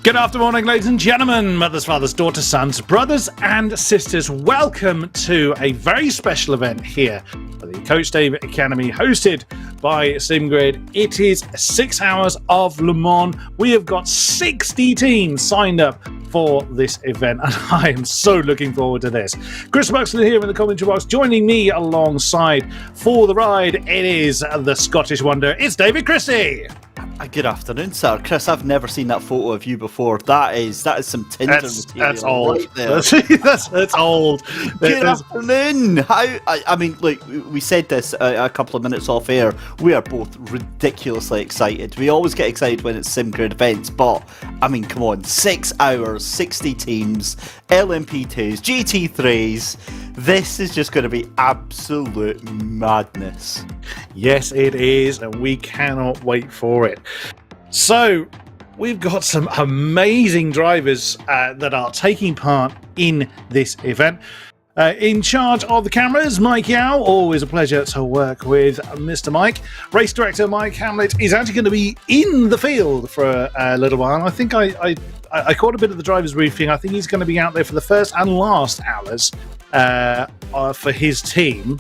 Good afternoon, ladies and gentlemen, mothers, fathers, daughters, sons, brothers and sisters. Welcome to a very special event here at the Coach David Academy, hosted by SimGrid. It is 6 hours of Le Mans. We have got 60 teams signed up for this event, and I am so looking forward to this. Chris Buxton here in the commentary box. Joining me alongside for the ride, it is the Scottish wonder. It's David Christie. Good afternoon, sir. Chris, I've never seen that photo of you before. That is some Tinder material. That's old. Right there. That's old. Good afternoon. I mean, look, we said this a couple of minutes off air. We are both ridiculously excited. We always get excited when it's SimGrid events, but I mean, come on, 6 hours, 60 teams, LMP2s, GT3s. This is just going to be absolute madness. Yes, it is, and we cannot wait for it. So, we've got some amazing drivers that are taking part in this event. In charge of the cameras, Mike Yao. Always a pleasure to work with Mr. Mike. Race director Mike Hamlet is actually going to be in the field for a little while. I think I caught a bit of the driver's briefing. I think he's going to be out there for the first and last hours for his team.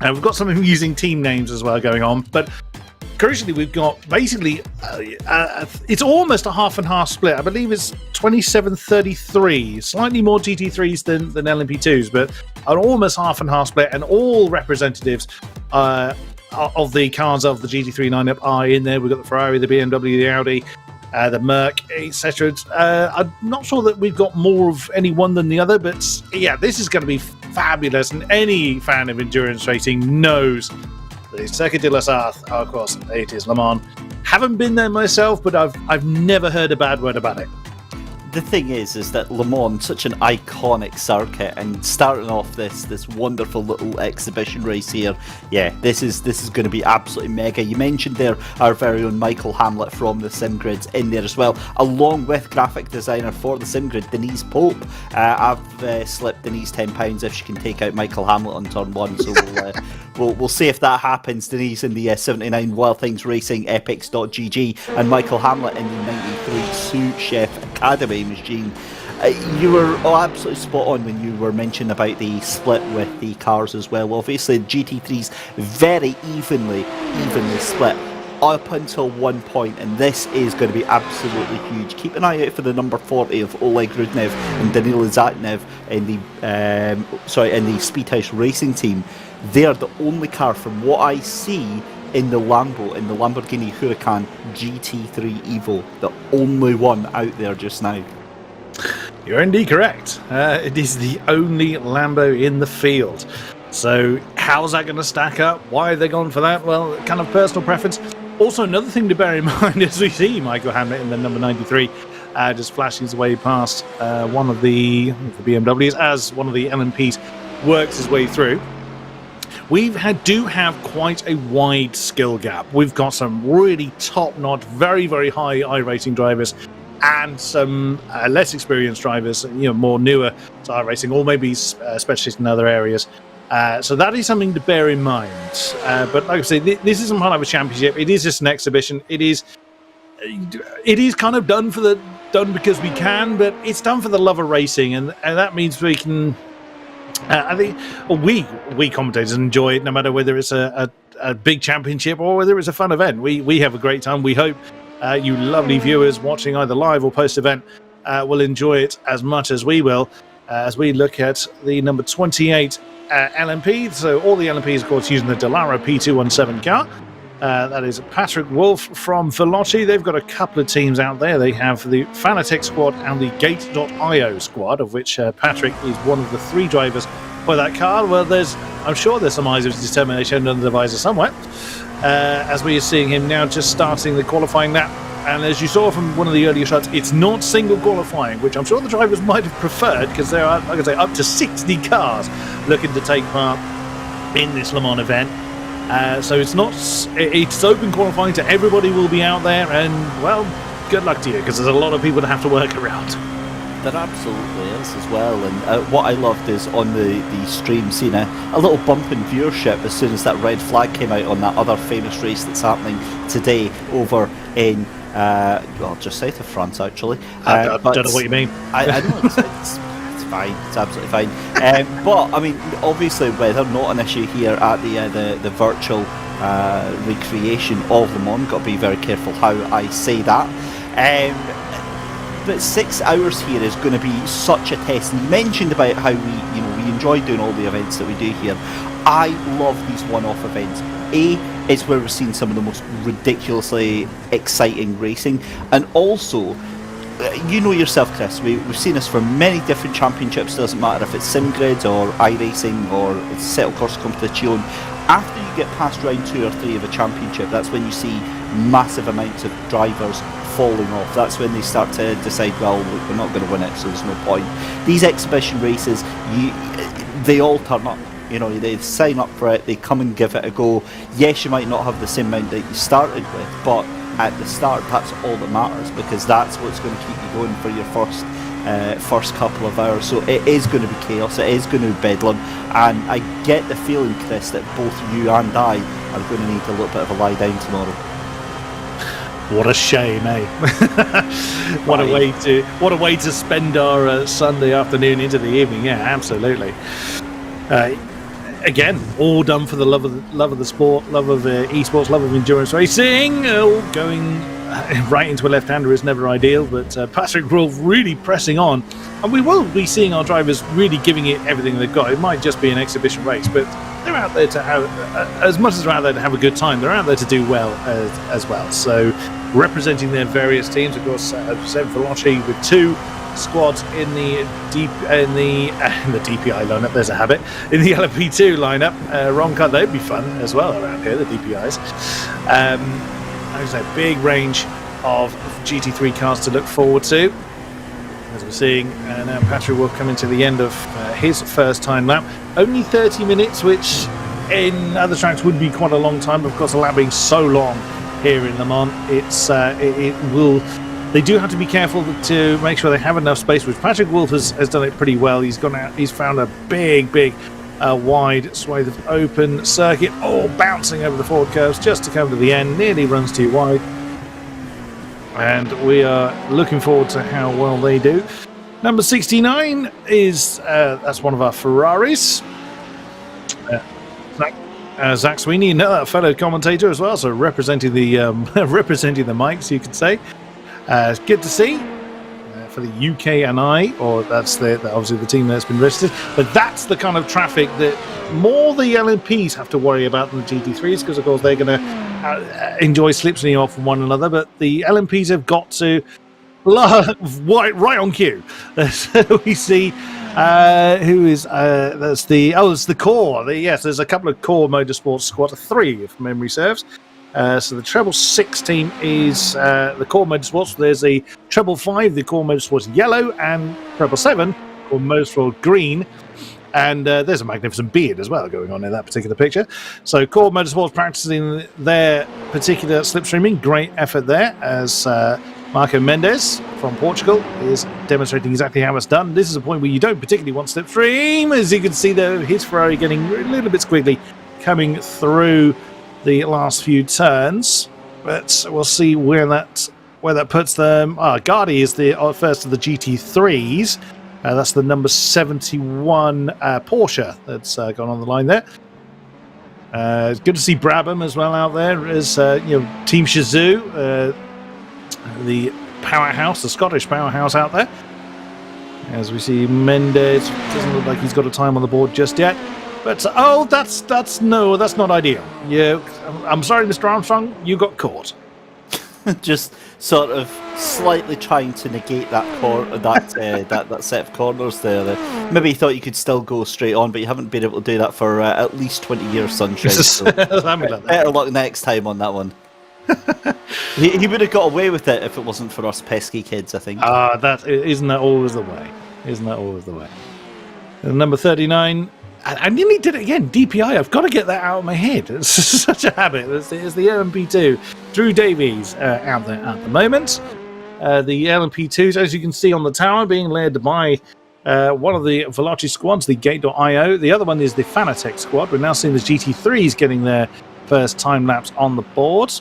We've got some amusing team names as well going on, but crucially, we've got basically it's almost a half and half split. I believe it's 27-33, slightly more GT3s than LMP2s, but an almost half and half split, and all representatives of the cars of the GT3 lineup are in there. We've got the Ferrari, the BMW, the Audi, the Merc, etc. I'm not sure that we've got more of any one than the other, but yeah, this is going to be fabulous, and any fan of endurance racing knows the Circuit de la Sarthe. Of course, it is Le Mans. Haven't been there myself, but I've never heard a bad word about it. The thing is that Le Mans, such an iconic circuit, and starting off this wonderful little exhibition race here, yeah, this is going to be absolutely mega. You mentioned there our very own Michael Hamlet from the SimGrids in there as well, along with graphic designer for the SimGrid, Denise Pope. I've slipped Denise £10 if she can take out Michael Hamlet on turn 1, so we'll see if that happens. Denise in the 79 Wild Things Racing Epics.gg, and Michael Hamlet in the 93 Sous Chef Academy machine. You were absolutely spot on when you were mentioning about the split with the cars as well. Obviously, GT3's very evenly split up until one point, and this is going to be absolutely huge. Keep an eye out for the number 40 of Oleg Rudnev and Danilo Zatnev in the Speedhouse Racing team. They are the only car, from what I see, in the Lamborghini Huracan GT3 Evo, the only one out there just now. You're indeed correct. It is the only Lambo in the field. So how's that going to stack up? Why have they gone for that? Well, kind of personal preference. Also, another thing to bear in mind as we see Michael Hamlet in the number 93 just flashing his way past one of the BMWs as one of the LMPs works his way through. We do have quite a wide skill gap. We've got some really top-notch, very, very high iRacing drivers, and some less experienced drivers, more newer to iRacing, or maybe specialists in other areas. So that is something to bear in mind. But like I say, this isn't part of a championship. It is just an exhibition. It is kind of done because we can, but it's done for the love of racing, and that means we can. I think we commentators enjoy it, no matter whether it's a big championship or whether it's a fun event. We have a great time. We hope you lovely viewers watching either live or post-event will enjoy it as much as we will, as we look at the number 28 LMP. So all the LMPs, of course, using the Dallara P217 car. That is Patrick Wolf from Veloci. They've got a couple of teams out there. They have the Fanatec squad and the Gate.io squad, of which Patrick is one of the 3 drivers for that car. Well, I'm sure there's some eyes of determination under the visor somewhere, as we are seeing him now just starting the qualifying lap. And as you saw from one of the earlier shots, it's not single qualifying, which I'm sure the drivers might have preferred, because there are, like I say, up to 60 cars looking to take part in this Le Mans event. So it's open qualifying to everybody. Will be out there, and well, good luck to you, because there's a lot of people to have to work around. There absolutely is as well, and what I loved is on the stream seeing a little bump in viewership as soon as that red flag came out on that other famous race that's happening today over in well, just south of France, actually. I don't know what you mean. I know it's fine. It's absolutely fine. But I mean, obviously, weather not an issue here at the virtual recreation of Le Mans. Got to be very careful how I say that. But 6 hours here is going to be such a test. And you mentioned about how we enjoy doing all the events that we do here. I love these one-off events. It's where we're seeing some of the most ridiculously exciting racing, and also, you know yourself, Chris, we've seen this for many different championships. Doesn't matter if it's SimGrid or iRacing or it's Settle Course Competition. After you get past round 2 or 3 of a championship, that's when you see massive amounts of drivers falling off. That's when they start to decide, well, look, we're not going to win it, so there's no point. These exhibition races, they all turn up. You know, they sign up for it, they come and give it a go. Yes, you might not have the same amount that you started with, but at the start, that's all that matters, because that's what's going to keep you going for your first couple of hours. So it is going to be chaos, it is going to be bedlam, and I get the feeling, Chris, that both you and I are going to need a little bit of a lie down tomorrow. What a shame, eh? What a way to spend our Sunday afternoon into the evening. Yeah, absolutely. Again, all done for the love of the sport, love of esports, love of endurance racing. All going right into a left-hander is never ideal, but Patrick Wolf really pressing on, and we will be seeing our drivers really giving it everything they've got. It might just be an exhibition race, but they're out there to have, as much as they're out there to have a good time, they're out there to do well as well. So, representing their various teams, of course, Seb Veloci with 2 squads in the DPI lineup. There's a habit in the LMP2 lineup. Ron Cut, they'd be fun as well around here. The DPIs. Like I say, big range of GT3 cars to look forward to. As we're seeing now, Patrick will come into the end of his first time lap. Only 30 minutes, which in other tracks would be quite a long time. But of course, a lap being so long here in Le Mans, it will. They do have to be careful to make sure they have enough space, which Patrick Wolf has done it pretty well. He's gone out, he's found a big wide swathe of open circuit, all bouncing over the forward curves just to come to the end, nearly runs too wide. And we are looking forward to how well they do. Number 69 is, that's one of our Ferraris. Zach Sweeney, another fellow commentator as well, so representing the mics, you could say. It's good to see for the UKNI, or that's obviously the team that's been registered. But that's the kind of traffic that more the LMPs have to worry about than the GT3s, because of course they're going to enjoy slipstreaming off from one another. But the LMPs have got to right on cue. So we see who is that's it's the core. Yes, there's a couple of core motorsports squad, 3 if memory serves. So the treble 6 team is the core motorsports. There's a treble 5, the core motorsports yellow, and treble 7, core motorsport green. And there's a magnificent beard as well going on in that particular picture. So core motorsports practicing their particular slipstreaming. Great effort there, as Marco Mendes from Portugal is demonstrating exactly how it's done. This is a point where you don't particularly want slipstream. As you can see there, his Ferrari getting a little bit squiggly coming through the last few turns, but we'll see where that puts them. Gardy is the first of the GT3s. That's the number 71 Porsche that's gone on the line there. It's good to see Brabham as well out there as Team Shazoo, the powerhouse, the Scottish powerhouse out there. As we see Mendes, doesn't look like he's got a time on the board just yet. But that's not ideal. Yeah, I'm sorry, Mr. Armstrong, you got caught. Just sort of slightly trying to negate that set of corners there. Maybe you thought you could still go straight on, but you haven't been able to do that for at least 20 years, sunshine. So better luck next time on that one. He would have got away with it if it wasn't for us pesky kids, I think. Isn't that always the way? And number 39. I nearly did it again. DPI, I've got to get that out of my head. It's such a habit. It's the LMP2. Drew Davies out there at the moment. The LMP2s, as you can see on the tower, being led by one of the Veloci squads, the Gate.io. The other one is the Fanatec squad. We're now seeing the GT3s getting their first time laps on the board.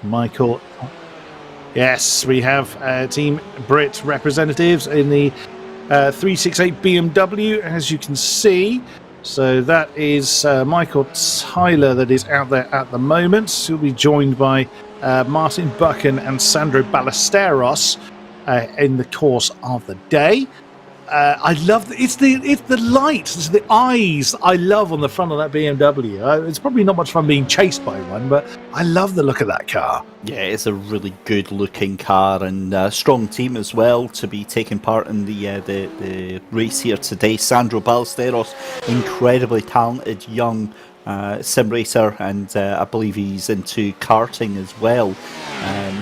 Michael Yes, we have Team Brit representatives in the 368 BMW, as you can see. So that is Michael Tyler that is out there at the moment. He'll be joined by Martin Buchan and Sandro Ballesteros in the course of the day. I love it's the lights, it's the eyes I love on the front of that BMW. It's probably not much fun being chased by one, but I love the look of that car. Yeah, it's a really good looking car and a strong team as well to be taking part in the race here today. Sandro Ballesteros, incredibly talented young sim racer, and I believe he's into karting as well.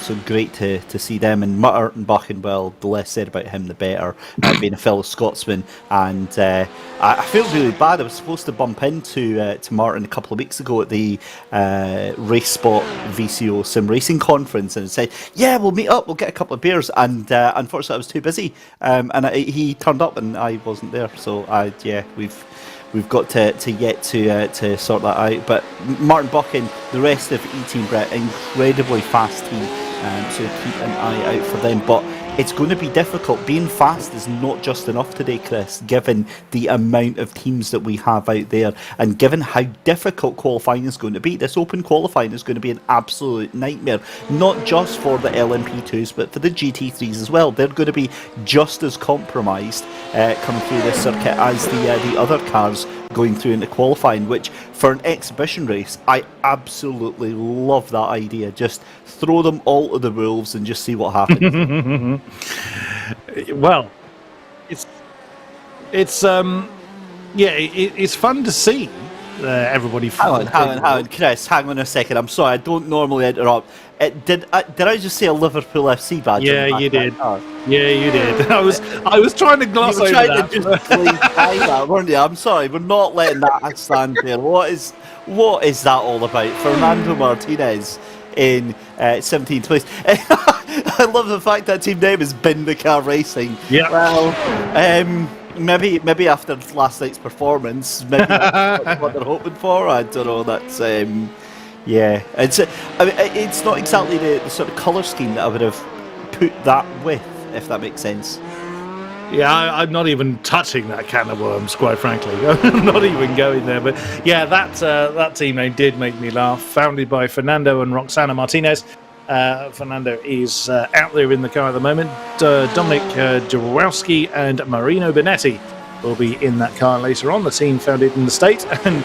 So great to see them. And Martin Buchan, well, the less said about him, the better, being a fellow Scotsman. And I feel really bad. I was supposed to bump into to Martin a couple of weeks ago at the Race Spot VCO Sim Racing Conference, and said, yeah, we'll meet up, we'll get a couple of beers. And unfortunately, I was too busy. He turned up and I wasn't there. So we've got to yet to sort that out. But Martin Buchan, the rest of E-Team Brett, incredibly fast team, so keep an eye out for them. But it's going to be difficult. Being fast is not just enough today, Chris, given the amount of teams that we have out there, and given how difficult qualifying is going to be. This open qualifying is going to be an absolute nightmare, not just for the LMP2s, but for the GT3s as well. They're going to be just as compromised coming through this circuit as the other cars going through into qualifying, which for an exhibition race, I absolutely love that idea. Just throw them all to the wolves and just see what happens. Well, it's fun to see everybody. Hang on, Chris, hang on a second. I'm sorry, I don't normally interrupt. Did I just say a Liverpool FC badge? Yeah, you did. Yeah, you did. I was trying to gloss over that. You were trying to just play by that, weren't you? I'm sorry, we're not letting that stand there. What is that all about? Fernando Martinez in 17th place. I love the fact that team name is Bindicar Racing. Yeah. Well, maybe after last night's performance, maybe that's what they're hoping for. I don't know. That's yeah. It's not exactly the sort of colour scheme that I would have put that with, if that makes sense. Yeah, I'm not even touching that can of worms, quite frankly. I'm not even going there. But yeah, that team name did make me laugh. Founded by Fernando and Roxana Martinez. Fernando is out there in the car at the moment. Dominic Jaworowski and Marino Benetti will be in that car later on. The team founded in the States. And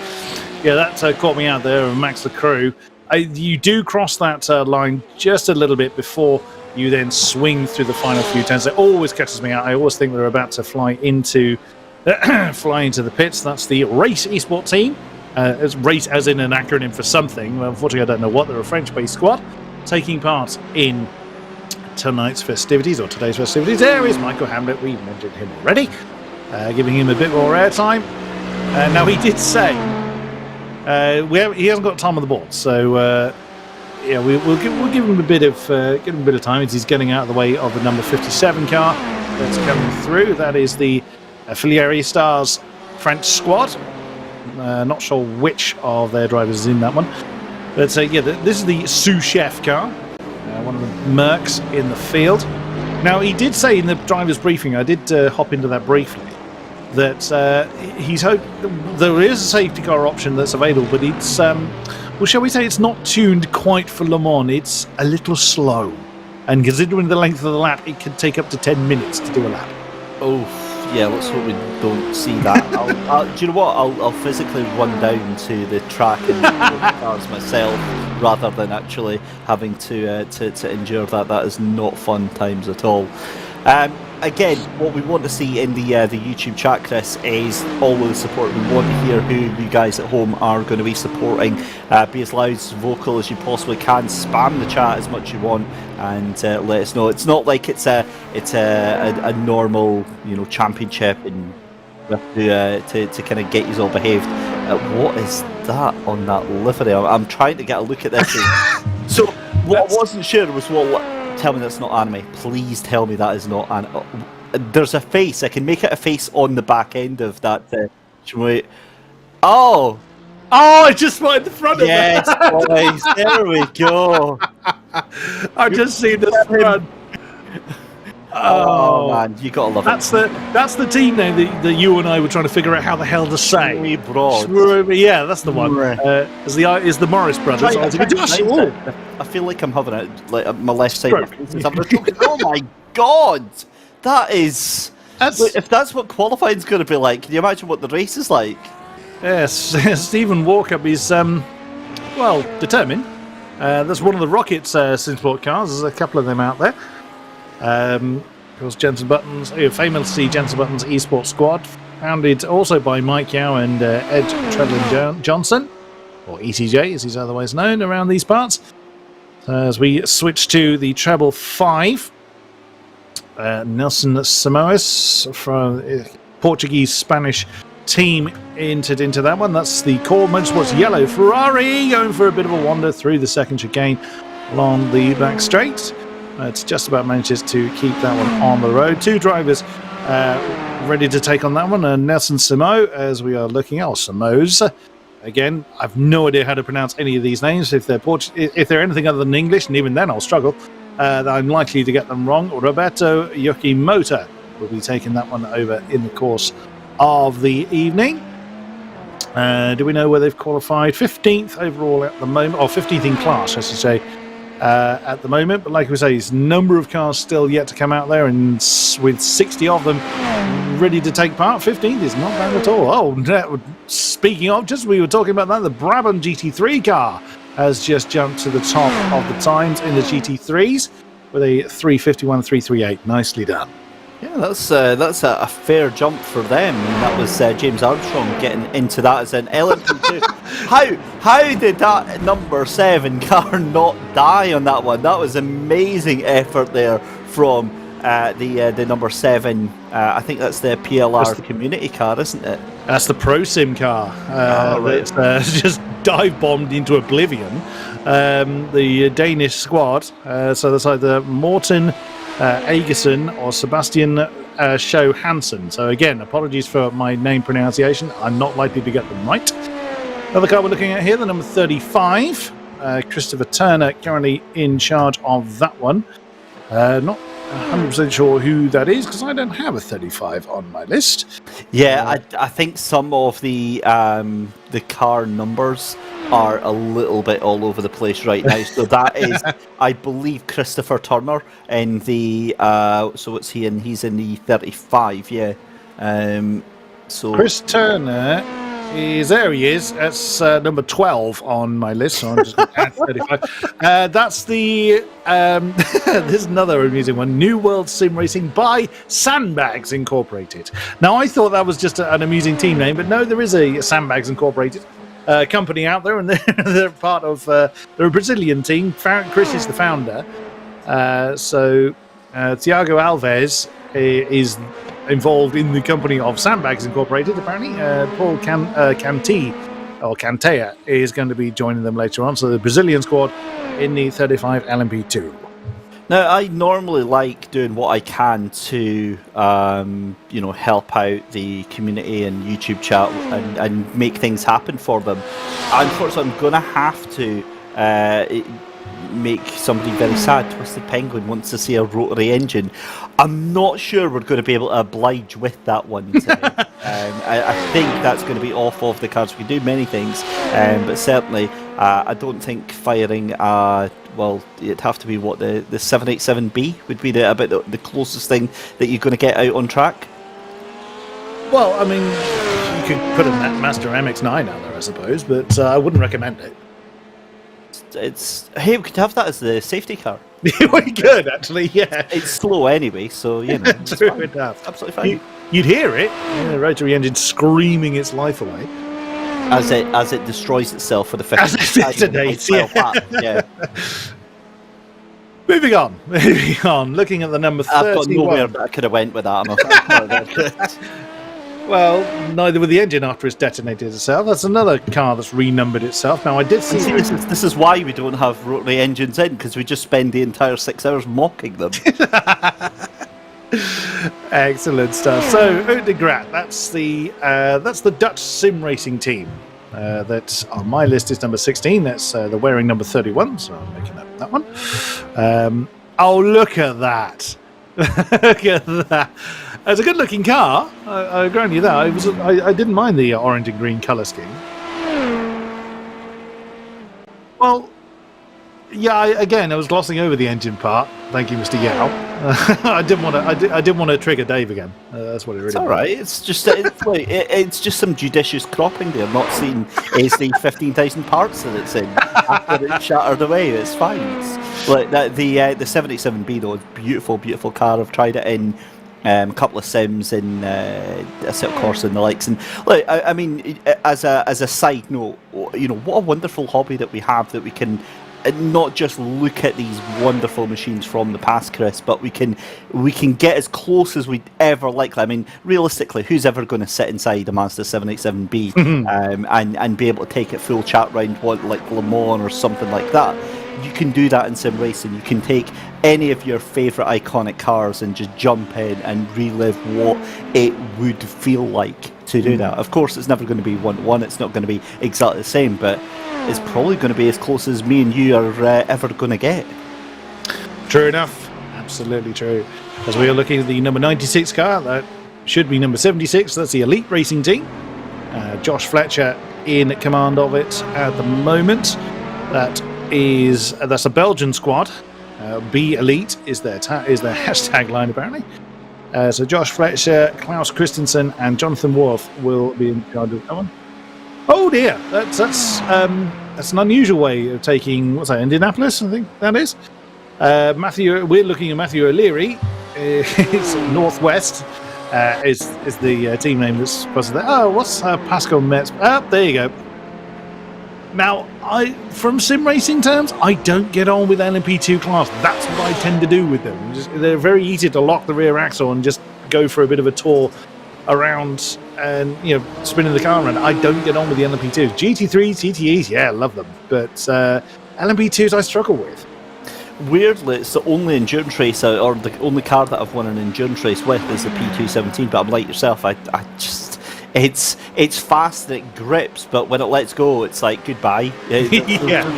yeah, that caught me out there. Max the Crew. You do cross that line just a little bit before you then swing through the final few turns. It always catches me out. I always think they're about to fly into the pits. That's the Race Esport team. Race as in an acronym for something. Well, unfortunately, I don't know what. They're a French-based squad taking part in tonight's festivities, or today's festivities. There is Michael Hamlet. We mentioned him already, giving him a bit more airtime. Now, he did say he hasn't got time on the board, so yeah, we'll give him a bit of time as he's getting out of the way of the number 57 car that's coming through. That is the Filiere Stars French squad. Not sure which of their drivers is in that one, but yeah, this is the sous chef car, one of the Mercs in the field. Now, he did say in the driver's briefing, I did hop into that briefly, that he's hoped there is a safety car option that's available, but it's well, shall we say it's not tuned quite for Le Mans. It's a little slow, and considering the length of the lap, it can take up to 10 minutes to do a lap. Oh, yeah, let's hope we don't see that. Do you know what? I'll physically run down to the track and the cars myself, rather than actually having to endure that. That is not fun times at all. Again, what we want to see in the YouTube chat, Chris, is all of the support. We want to hear who you guys at home are going to be supporting. Be as loud, as vocal as you possibly can. Spam the chat as much as you want, and let us know. It's not like it's a normal, championship, and we have to kind of get you all behaved. What is that on that livery? I'm trying to get a look at this. So what I wasn't sure was what. Tell me that's not anime. Please tell me that is not anime. There's a face. I can make it a face on the back end of that. Wait. Oh! I just spotted the front of that. Yes, boys. There we go. I've just seen this run. Oh man, you gotta love that's it. That's the team name that you and I were trying to figure out how the hell to say. Broad. Yeah, that's the one. Is the Morris brothers? I feel like I'm having it like my left side. Oh my god, that is. If that's what qualifying's going to be like, can you imagine what the race is like? Yes, Stephen Walkup is well determined. That's one of the Rockets SimSport cars. There's a couple of them out there. Of course, Jensen Buttons, famously Jensen Buttons eSports Squad, founded also by Mike Yao and Ed Treadland Johnson, or ECJ as he's otherwise known around these parts. As we switch to the treble 5, Nelson Simoes from Portuguese-Spanish team entered into that one. That's the Core Motorsports Yellow Ferrari going for a bit of a wander through the second chicane along the back straight. It's just about manages to keep that one on the road. Two drivers ready to take on that one. Nelson Simo, as we are looking at, Simoes. Again, I've no idea how to pronounce any of these names. If they're anything other than English, and even then I'll struggle, I'm likely to get them wrong. Roberto Yukimoto will be taking that one over in the course of the evening. Do we know where they've qualified? 15th overall at the moment, or 15th in class, I should say. At the moment, but like we say, there's a number of cars still yet to come out there, and with 60 of them ready to take part, 15th is not bad at all. Oh, speaking of, just we were talking about that, the Brabham GT3 car has just jumped to the top of the times in the GT3s with a 3:51.338. Nicely done. Yeah, that's a fair jump for them. And that was James Armstrong getting into that as an LMP2. How did that number 7 car not die on that one? That was amazing effort there from the number 7. I think that's the PLR community car, isn't it? That's the Pro Sim car. Right. That's just dive bombed into oblivion. The Danish squad. So that's either Morten Agerson or Sebastian Show Hansen. So again, apologies for my name pronunciation. I'm not likely to get them right. Another car we're looking at here, the number 35. Christopher Turner currently in charge of that one. Not 100% sure who that is because I don't have a 35 on my list. Yeah, I think some of the car numbers are a little bit all over the place right now. So that is, I believe, Christopher Turner in the. So what's he in? He's in the 35. Yeah. So Chris Turner is there. He is. That's number 12 on my list. So I'm just going to add 35. That's the. There's another amusing one. New World Sim Racing by Sandbags Incorporated. Now I thought that was just an amusing team name, but no, there is a Sandbags Incorporated company out there, and they're part of. They're a Brazilian team. Chris is the founder. So Tiago Alves is involved in the company of Sandbags Incorporated. Apparently, Paul Cantea is going to be joining them later on. So the Brazilian squad in the 35 LMP2. Now, I normally like doing what I can to, help out the community and YouTube chat and make things happen for them. Unfortunately, I'm going to have to make somebody very sad. Twisted Penguin wants to see a rotary engine. I'm not sure we're going to be able to oblige with that one today. I think that's going to be off of the cards. We can do many things, but certainly I don't think firing well, it'd have to be what the 787B would be about the closest thing that you're going to get out on track. Well, I mean, you could put a Master MX-9 out there, I suppose, but I wouldn't recommend it. Hey, we could have that as the safety car. We could actually, yeah. It's slow anyway, so True enough. Absolutely fine. You'd hear it, the rotary engine screaming its life away as it destroys itself for the 50th as it detonates. Yeah. Moving on. Looking at the number 31. I've got nowhere that I could have went with that. Well, neither with the engine after it's detonated itself. That's another car that's renumbered itself. Now, I did see... This is why we don't have rotary engines in, because we just spend the entire 6 hours mocking them. Excellent stuff. So, Haute de Grat, that's the Dutch sim racing team. That on my list is number 16. That's the wearing number 31. So I'm making that one. Oh, look at that! Look at that! It's a good-looking car. I grant you that. I didn't mind the orange and green colour scheme. Well, yeah. I was glossing over the engine part. Thank you, Mr. Yao. I didn't want to trigger Dave again. That's what it really. It's all right. It's just it's just some judicious cropping there. Not seeing is the 15,000 parts that it's in after it's shattered away. It's fine. It's like that. The 77B though, it's beautiful, beautiful car. I've tried it in a couple of sims in a set of course and the likes. And look, I mean, as a side note, you know, what a wonderful hobby that we have, that we can not just look at these wonderful machines from the past, Chris, but we can get as close as we'd ever like. I mean, realistically, who's ever going to sit inside a Mazda 787B and be able to take it full chat round like Le Mans or something like that? You can do that in sim racing. You can take any of your favourite iconic cars and just jump in and relive what it would feel like to do that. Of course, it's never going to be one-to-one. It's not going to be exactly the same, but it's probably going to be as close as me and you are ever going to get. True enough. Absolutely true. As we are looking at the number 96 car, that should be number 76. That's the Elite Racing team. Josh Fletcher in command of it at the moment. That's a Belgian squad. B Elite is their hashtag line apparently. So Josh Fletcher, Klaus Christensen, and Jonathan Worth will be in charge of that one. Oh dear, that's an unusual way of taking, what's that, Indianapolis? I think that is. We're looking at Matthew O'Leary. It's Northwest. Is the team name that's supposed to. Oh, what's Pascal Metz? There you go. Now, from sim racing terms, I don't get on with LMP2 class. That's what I tend to do with them. They're very easy to lock the rear axle and just go for a bit of a tour around and, you know, spinning the car around. I don't get on with the LMP2s. GT3s, GTEs, yeah, I love them. But LMP2s I struggle with. Weirdly, it's the only endurance race, or the only car that I've won an endurance race with is the P217, but I'm like yourself, I just... It's fast and it grips, but when it lets go, it's like goodbye. There's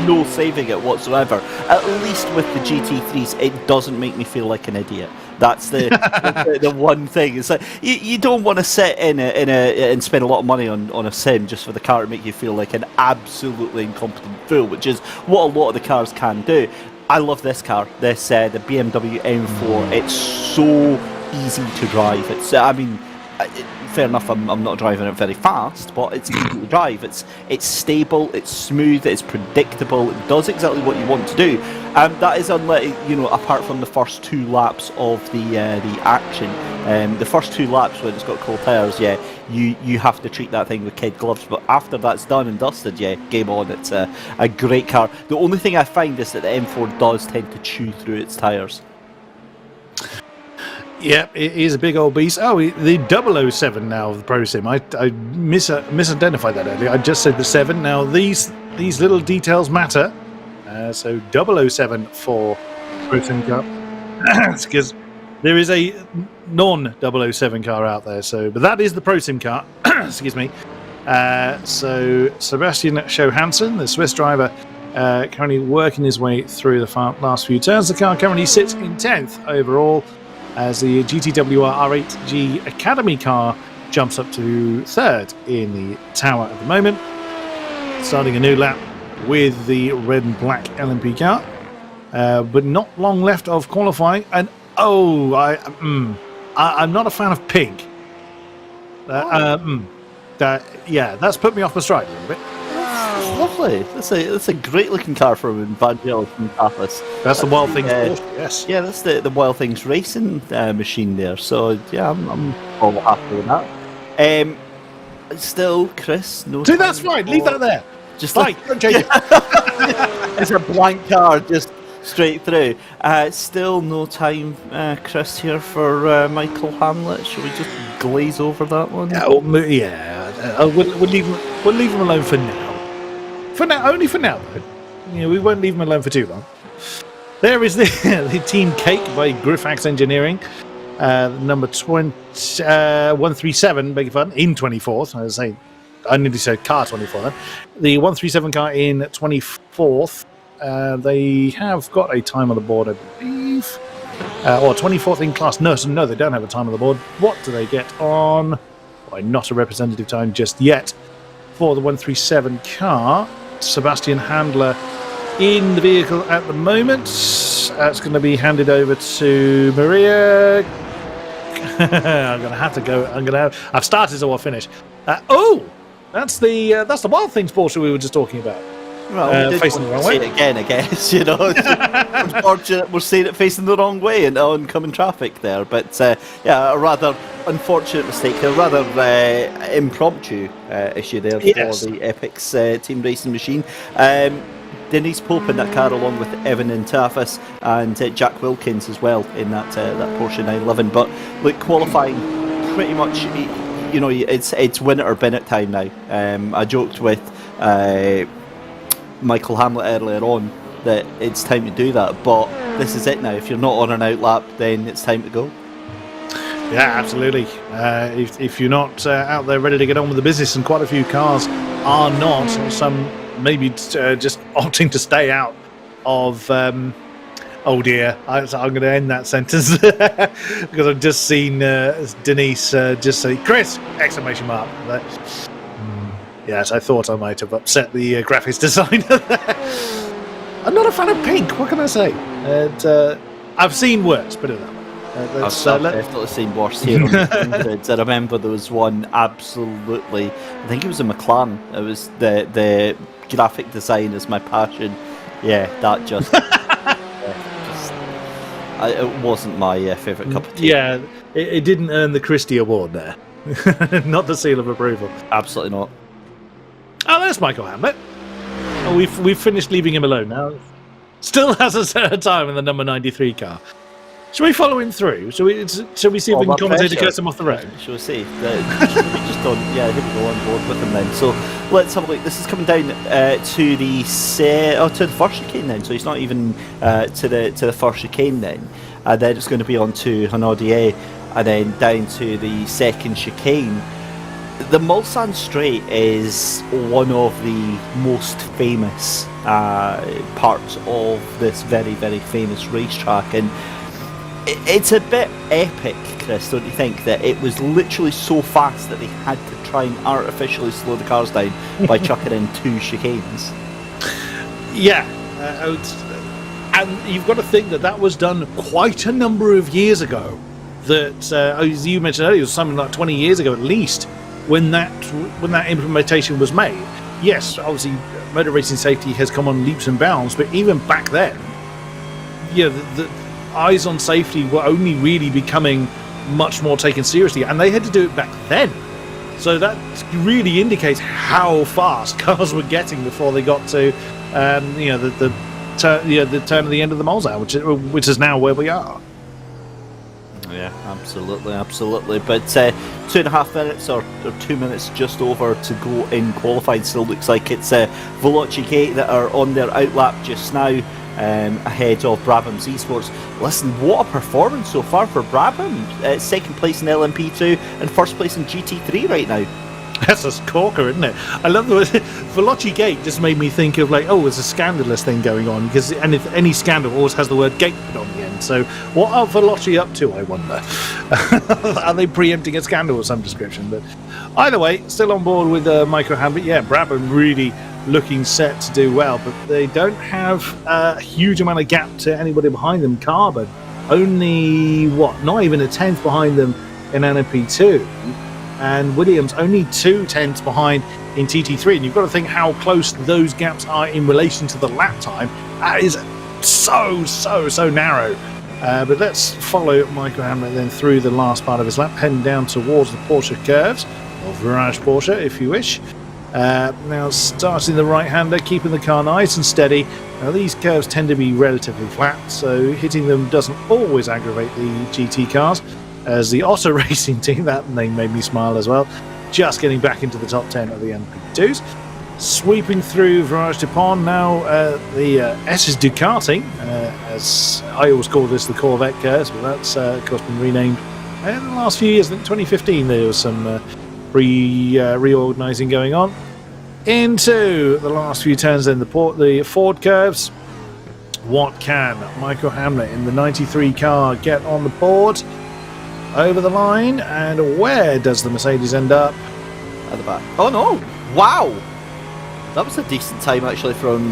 no saving it whatsoever. At least with the GT3s, it doesn't make me feel like an idiot. That's the one thing. It's like you don't want to sit in and spend a lot of money on a sim just for the car to make you feel like an absolutely incompetent fool, which is what a lot of the cars can do. I love this car, the BMW M4. It's so easy to drive. Fair enough, I'm not driving it very fast, but it's easy to drive. It's stable, it's smooth, it's predictable, it does exactly what you want to do. That is apart from the first 2 laps of the action. The first 2 laps when it's got cold tyres, yeah, you have to treat that thing with kid gloves. But after that's done and dusted, yeah, game on. It's a great car. The only thing I find is that the M4 does tend to chew through its tyres. Yeah, it is a big old beast. Oh, the 007 now of the Pro Sim. I misidentified that earlier. I just said the 7. Now these little details matter. So 007 for Pro Sim Cup. Because there is a non-007 car out there. But that is the Pro Sim car. Excuse me. So Sebastian Johansson, the Swiss driver, currently working his way through the last few turns. The car currently sits in 10th overall, as the GTWR R8G Academy car jumps up to 3rd in the tower at the moment. Starting a new lap with the red and black LMP car. But not long left of qualifying. And I'm not a fan of pink. That's put me off my stride a little bit. Lovely. That's a great looking car from Vangelis and Tapas. That's the Wild Things yes. Yeah, that's the Wild Things racing machine there. So yeah, I'm all happy with that. Still, Chris, no. Dude, that's fine. Leave that there. Just don't change it. It's a blank car, just straight through. Still no time, Chris, here for Michael Hamlet. Should we just glaze over that one? We'll leave him alone for now. Only for now, though. We won't leave him alone for too long. There is the Team Cake by Griffax Engineering, number 137, beg your pardon, in 24th. I was saying, I nearly said car 24 then. The 137 car in 24th. They have got a time on the board, I believe. Or 24th in class. No, they don't have a time on the board. What do they get on? Why, not a representative time just yet for the 137 car. Sebastian Handler in the vehicle at the moment. It's going to be handed over to Maria. I'm going to have to go. I've started, so I'll finish. That's the Wild Things Porsche we were just talking about. Well, we facing the wrong way. Say it again, I guess. You know, unfortunate we're seeing it facing the wrong way in oncoming traffic there. But yeah, a rather unfortunate mistake, a rather impromptu issue there for the Epic's team racing machine. Denise Pope in that car, along with Evan Intafis and Jack Wilkins as well in that Porsche 911. But look, qualifying pretty much, you know, it's win it or bin it time now. I joked with Michael Hamlet earlier on that it's time to do that, but this is it now. If you're not on an out lap, then it's time to go. Yeah, absolutely. If you're not out there ready to get on with the business, and quite a few cars are not, some maybe just opting to stay out of oh dear, I'm going to end that sentence because I've just seen Denise just say Chris! Exclamation mark. Yes, I thought I might have upset the graphics designer there. I'm not a fan of pink, what can I say? I've seen worse, put it that way. I've definitely seen worse here on SimGrid. I remember there was one absolutely, I think it was a McLaren. It was the graphic design is my passion. Yeah, that just, it wasn't my favourite cup of tea. Yeah, it didn't earn the Christie award there. Not the seal of approval. Absolutely not. Oh, there's Michael Hamlet. Oh, we've finished leaving him alone now. Still hasn't set a time in the number 93 car. Shall we follow him through? Shall we see if we can commentate to get him off the road? Shall we see? Just on, yeah, here we go on board with him then. So let's have a look. This is coming down to the first chicane then. So he's not even to the first chicane then. And then it's going to be on to Hanaudier, and then down to the second chicane. The Mulsanne Straight is one of the most famous parts of this very, very famous racetrack, and it's a bit epic, Chris, don't you think, that it was literally so fast that they had to try and artificially slow the cars down by chucking in two chicanes? Yeah, and you've got to think that was done quite a number of years ago. That, as you mentioned earlier, it was something like 20 years ago at least, when that implementation was made. Yes, obviously motor racing safety has come on leaps and bounds, but even back then, yeah, the eyes on safety were only really becoming much more taken seriously, and they had to do it back then. So that really indicates how fast cars were getting before they got to the turn of the end of the Mulsanne, which is now where we are. Yeah, absolutely. But 2.5 minutes or 2 minutes just over to go in qualified. Still looks like it's Veloci Gate that are on their outlap just now, ahead of Brabham's Esports. Listen, what a performance so far for Brabham. Second place in LMP2 and first place in GT3 right now. That's a corker, isn't it? I love the way Veloci Gate just made me think of there's a scandalous thing going on, because any scandal always has the word gate put on the end. So what are Veloci up to, I wonder? Are they preempting a scandal of some description? But either way, still on board with Michael Hamlet. Yeah, Brabham really looking set to do well, but they don't have a huge amount of gap to anybody behind them. Carbon only, not even a tenth behind them in NP2. And Williams only 2/10 behind in TT3, and you've got to think how close those gaps are in relation to the lap time. That is so narrow. But let's follow Michael Hamlet then through the last part of his lap, heading down towards the Porsche curves, or Virage Porsche if you wish. Now starting the right-hander, keeping the car nice and steady. Now these curves tend to be relatively flat, so hitting them doesn't always aggravate the GT cars. As the Otto Racing team, that name made me smile as well, just getting back into the top 10 of the NP2s. Sweeping through Virage du Pont, now the S is Ducati, as I always call this the Corvette curves, but that's of course been renamed in the last few years. I think 2015 there was some reorganising going on. Into the last few turns then, the Ford curves. What can Michael Hamlet in the 93 car get on the board? Over the line, and where does the Mercedes end up? At the back. Oh no! Wow! That was a decent time actually from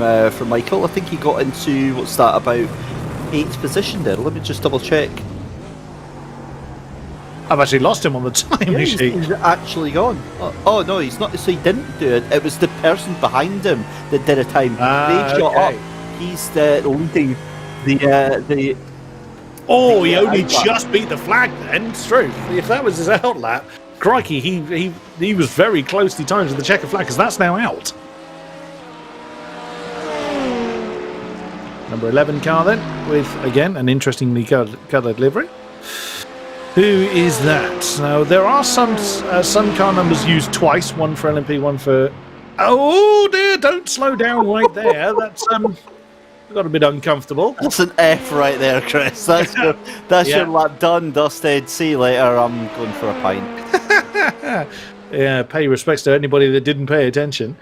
Michael. I think he got into, what's that, about 8th position there. Let me just double check. I've actually lost him on the time sheet. He's actually gone. Oh no, he's not. So he didn't do it. It was the person behind him that did a time. They shot up. He's the leading the. Oh, he only just beat the flag then. It's true. If that was his out lap, crikey, he was very closely timed to the checker flag because that's now out. Number 11 car then, with again an interestingly coloured livery. Who is that? Now there are some car numbers used twice, one for LMP, one for. Oh dear! Don't slow down right there. That's got a bit uncomfortable. That's an F right there, Chris. That's your lap done, dusted. See you later. I'm going for a pint. Yeah, pay respects to anybody that didn't pay attention.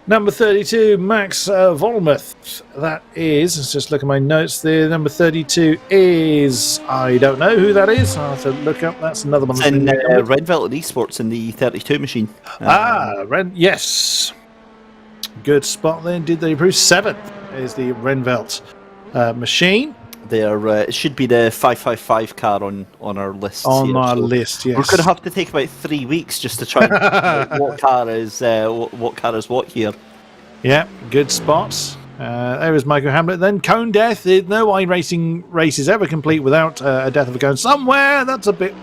Number 32, Max Volmuth. That is, let's just look at my notes there. Number 32 is, I don't know who that is. I'll have to look up. That's another one. It's in Renvelt and Esports in the 32 machine. Yes. Good spot there. Did they improve? 7th is the Renvelt machine. It should be the 555 car on our list. On our list, yes. We're going to have to take about 3 weeks just to try and figure out what car is what here. Yeah, good spots. There is Michael Hamlet. Then cone death. No iRacing race is ever complete without a death of a cone somewhere. That's a bit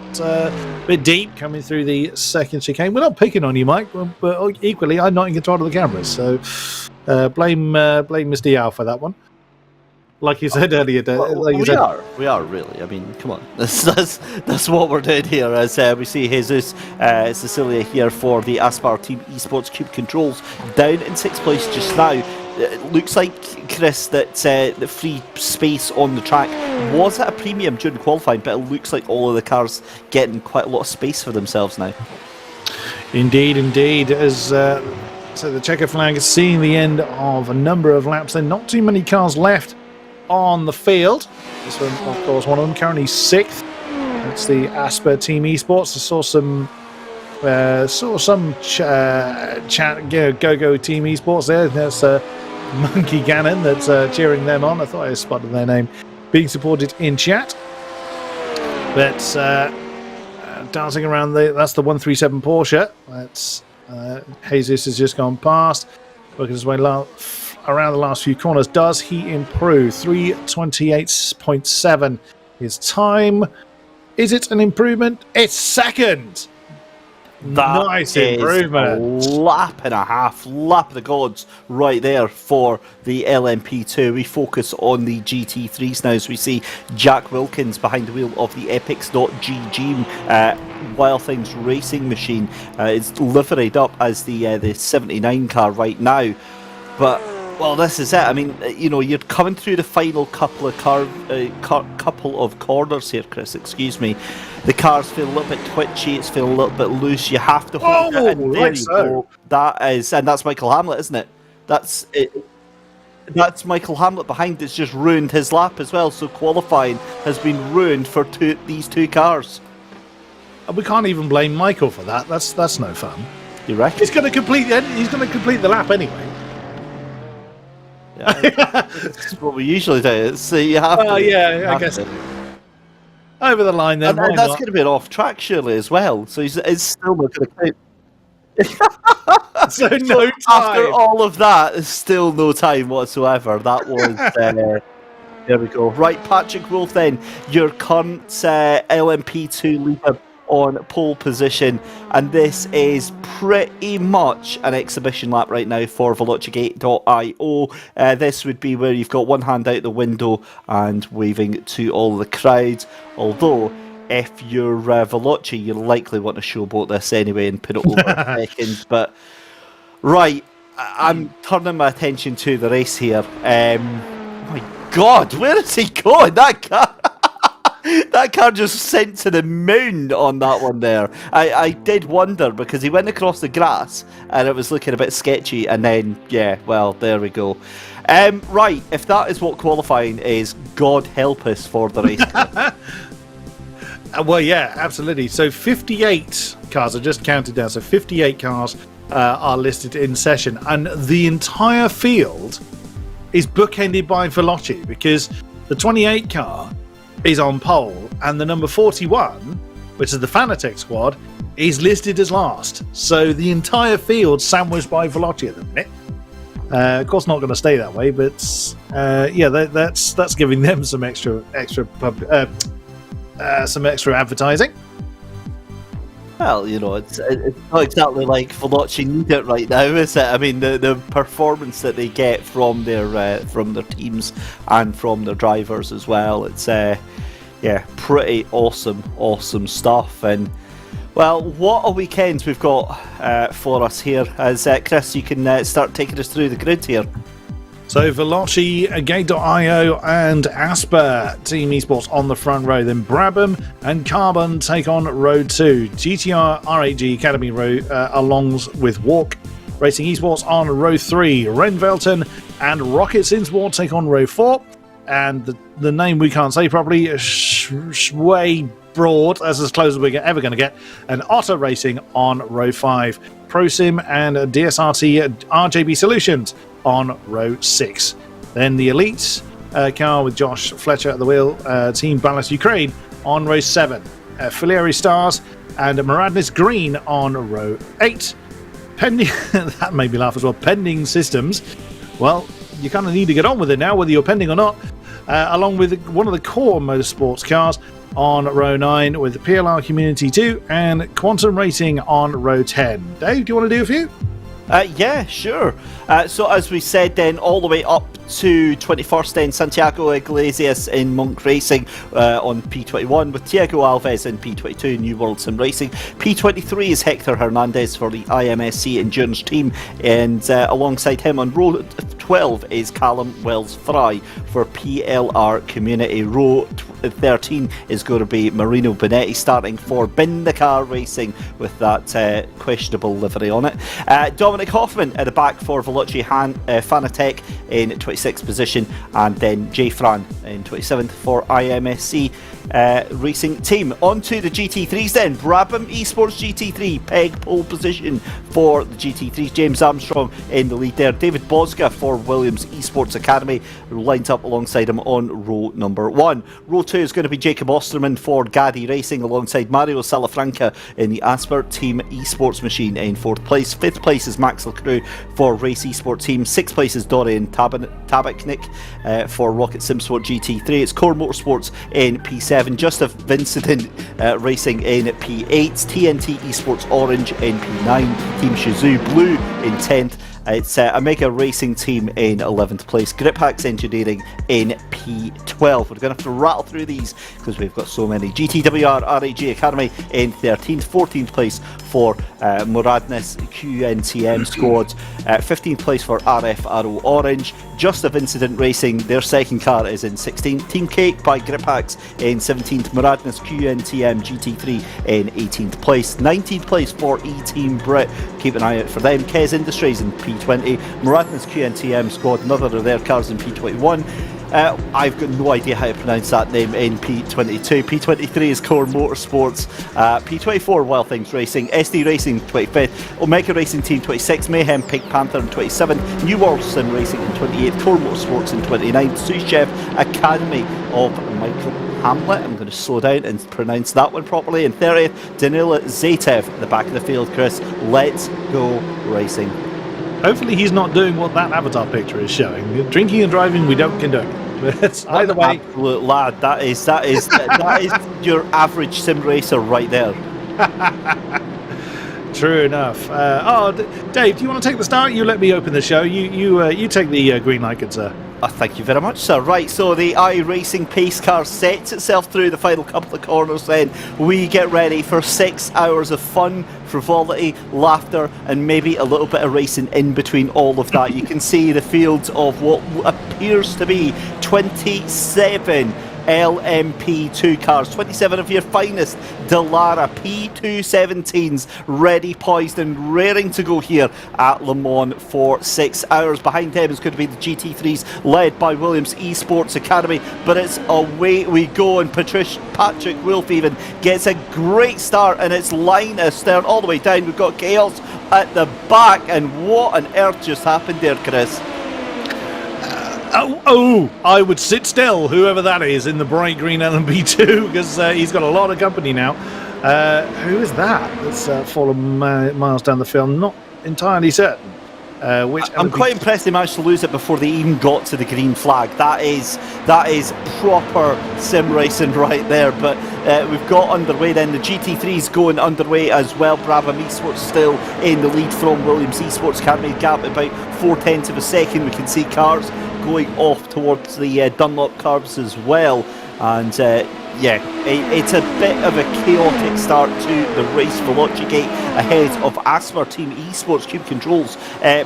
deep coming through the second chicane. We're not picking on you, Mike, but equally, I'm not in control of the cameras, so blame Mr. Yao for that one. Like you said earlier, we are really. I mean, come on, that's what we're doing here. As we see Jesus Cecilia here for the Aspar Team Esports Cube Controls down in 6th place just now. It looks like, Chris, that the free space on the track was at a premium during qualifying, but it looks like all of the cars getting quite a lot of space for themselves now. Indeed. As so the checker flag is seeing the end of a number of laps. There not too many cars left on the field. This one, of course, one of them currently 6th. That's the Asper Team Esports. I saw some chat. Go Team Esports there. That's Monkey Gannon that's cheering them on. I thought I spotted their name being supported in chat. But dancing around that's the 137 Porsche. That's Jesus has just gone past. Working his way around the last few corners. Does he improve? 3:28.7 his time. Is it an improvement? It's second. That nice improvement. Lap and a half, lap of the gods right there for the LMP2. We focus on the GT3s now as we see Jack Wilkins behind the wheel of the Epix.GG Wild Things racing machine. It's liveried up as the 79 car right now. But well, this is it. I mean, you're coming through the final couple of corners here, Chris. Excuse me. The cars feel a little bit twitchy. It's feeling a little bit loose. You have to hold it. And there you go. That's Michael Hamlet, isn't it? That's it. That's Michael Hamlet behind. It's just ruined his lap as well. So qualifying has been ruined for these two cars. And we can't even blame Michael for that. That's no fun. You reckon? He's going to complete the lap anyway. Yeah, that's what we usually do. So you have to. I guess. Over the line then. And that's going to be an off track surely as well. So it's still not going to count. So no time. After all of that, there's still no time whatsoever. That was. There we go. Right, Patrick Wolf. Then your current LMP2 leader on pole position, and this is pretty much an exhibition lap right now for velocigate.io. This would be where you've got one hand out the window and waving to all the crowd, although if you're Veloci, you'll likely want to showboat this anyway and put it over a second. But right, I'm turning my attention to the race here. Oh my god, where is he going? That car That car just sent to the moon on that one there. I did wonder because he went across the grass and it was looking a bit sketchy, and then, yeah, well, there we go. Right, if that is what qualifying is, God help us for the race car. Well, yeah, absolutely. So 58 cars are just counted down. So 58 cars are listed in session, and the entire field is bookended by Veloci, because the 28 car is on pole, and the number 41, which is the Fanatec squad, is listed as last. So the entire field sandwiched by Veloci at the minute. Of course, not going to stay that way, but yeah, that's giving them some extra advertising. Well, you know, it's not exactly like Veloci need it right now, is it? I mean, the performance that they get from their teams and from their drivers as well, it's yeah, pretty awesome stuff. And well, what a weekend we've got for us here. As Chris, you can start taking us through the grid here. So Veloci, Gate.io and Asper Team Esports on the front row. Then Brabham and Carbon take on row 2. GTR RAG Academy row along with Walk Racing Esports on row 3. Renvelton and Rocket Sinsport take on row 4. And the name we can't say properly, Shway Broad, that's as close as we're ever going to get. And Otter Racing on row 5. ProSim and DSRT RJB Solutions on row 6. Then the Elite car with Josh Fletcher at the wheel, Team Ballast Ukraine on row 7. Filieri Stars and Maradnis Green on row 8. Pending, that made me laugh as well, Pending Systems. Well, you kind of need to get on with it now, whether you're pending or not, along with one of the core motorsports cars on row 9 with the PLR Community 2 and Quantum Racing on row 10. Dave, do you want to do a few? Yeah, sure. So as we said then, all the way up to 21st then, Santiago Iglesias in Monk Racing on P21 with Tiago Alves in P22, New World Sim Racing. P23 is Hector Hernandez for the IMSC Endurance team, and alongside him on row 12 is Callum Wells Fry for PLR Community. Row 13 is going to be Marino Bonetti starting for Bin the Car Racing with that questionable livery on it. Dominic Hoffman at the back for Veloci Fanatec in 26th position, and then Jay Fran in 27th for IMSC Racing Team. On to the GT3s then. Brabham Esports GT3, peg pole position for the GT3s. James Armstrong in the lead there. David Bosga for Williams Esports Academy lined up alongside him on row number 1. Row 2 is going to be Jacob Osterman for Gaddy Racing alongside Mario Salafranca in the Asper Team Esports Machine in 4th place. 5th place is Max LeCroux for Race Esports Team. 6th place is Dorian Tabaknik for Rocket Simsport GT3. It's Core Motorsports in P7. Just of Vincent Racing in P8, TNT Esports Orange in P9, Team Shizou Blue in 10th. It's Omega Racing Team in 11th place, Grip Hacks Engineering in P12. We're going to have to rattle through these because we've got so many. GTWR RAG Academy in 13th, 14th place for Muradnes QNTM squad, 15th place for RF Arrow Orange. Just of Incident Racing, their second car is in 16th. Team Cake by Grip Hacks in 17th, Muradnes QNTM GT3 in 18th place. 19th place for E-Team Brit, keep an eye out for them. Kez Industries in P20, Muradnes QNTM squad, another of their cars in P21. I've got no idea how to pronounce that name in P22. P23 is Core Motorsports. P24 Wild Things Racing. SD Racing 25th. Omega Racing Team 26. Mayhem Pink Panther in 27th. New World Sim Racing in 28th. Core Motorsports in 29th. Sous Chef Academy of Michael Hamlet. I'm going to slow down and pronounce that one properly. In 30th, Danila Zatev at the back of the field. Chris, let's go racing. Hopefully he's not doing what that avatar picture is showing. Drinking and driving we don't condone. But either way, absolute lad, that is your average sim racer right there. True enough. Dave, do you want to take the start? You let me open the show. You take the green light, good sir. Thank you very much, sir. Right, so the iRacing pace car sets itself through the final couple of corners then. We get ready for 6 hours of fun, frivolity, laughter, and maybe a little bit of racing in between all of that. You can see the field of what appears to be 27 LMP2 cars. 27 of your finest Dallara P217s ready, poised and raring to go here at Le Mans for 6 hours. Behind them is going to be the GT3s led by Williams Esports Academy, but it's away we go, and Patrick Wolf even gets a great start, and it's line astern all the way down. We've got chaos at the back, and what on earth just happened there, Chris? I would sit still, whoever that is, in the bright green LMP2, because he's got a lot of company now. Who is that that's fallen miles down the field? Not entirely certain. I'm quite impressed they managed to lose it before they even got to the green flag. That is proper sim racing right there. But we've got underway then. The GT3's going underway as well. Brabham Esports still in the lead from Williams Esports Academy. Gap about 0.4 of a second. We can see cars going off towards the Dunlop curves as well. And yeah, it's a bit of a chaotic start to the race. Velocigate ahead of Asper Team Esports Cube Controls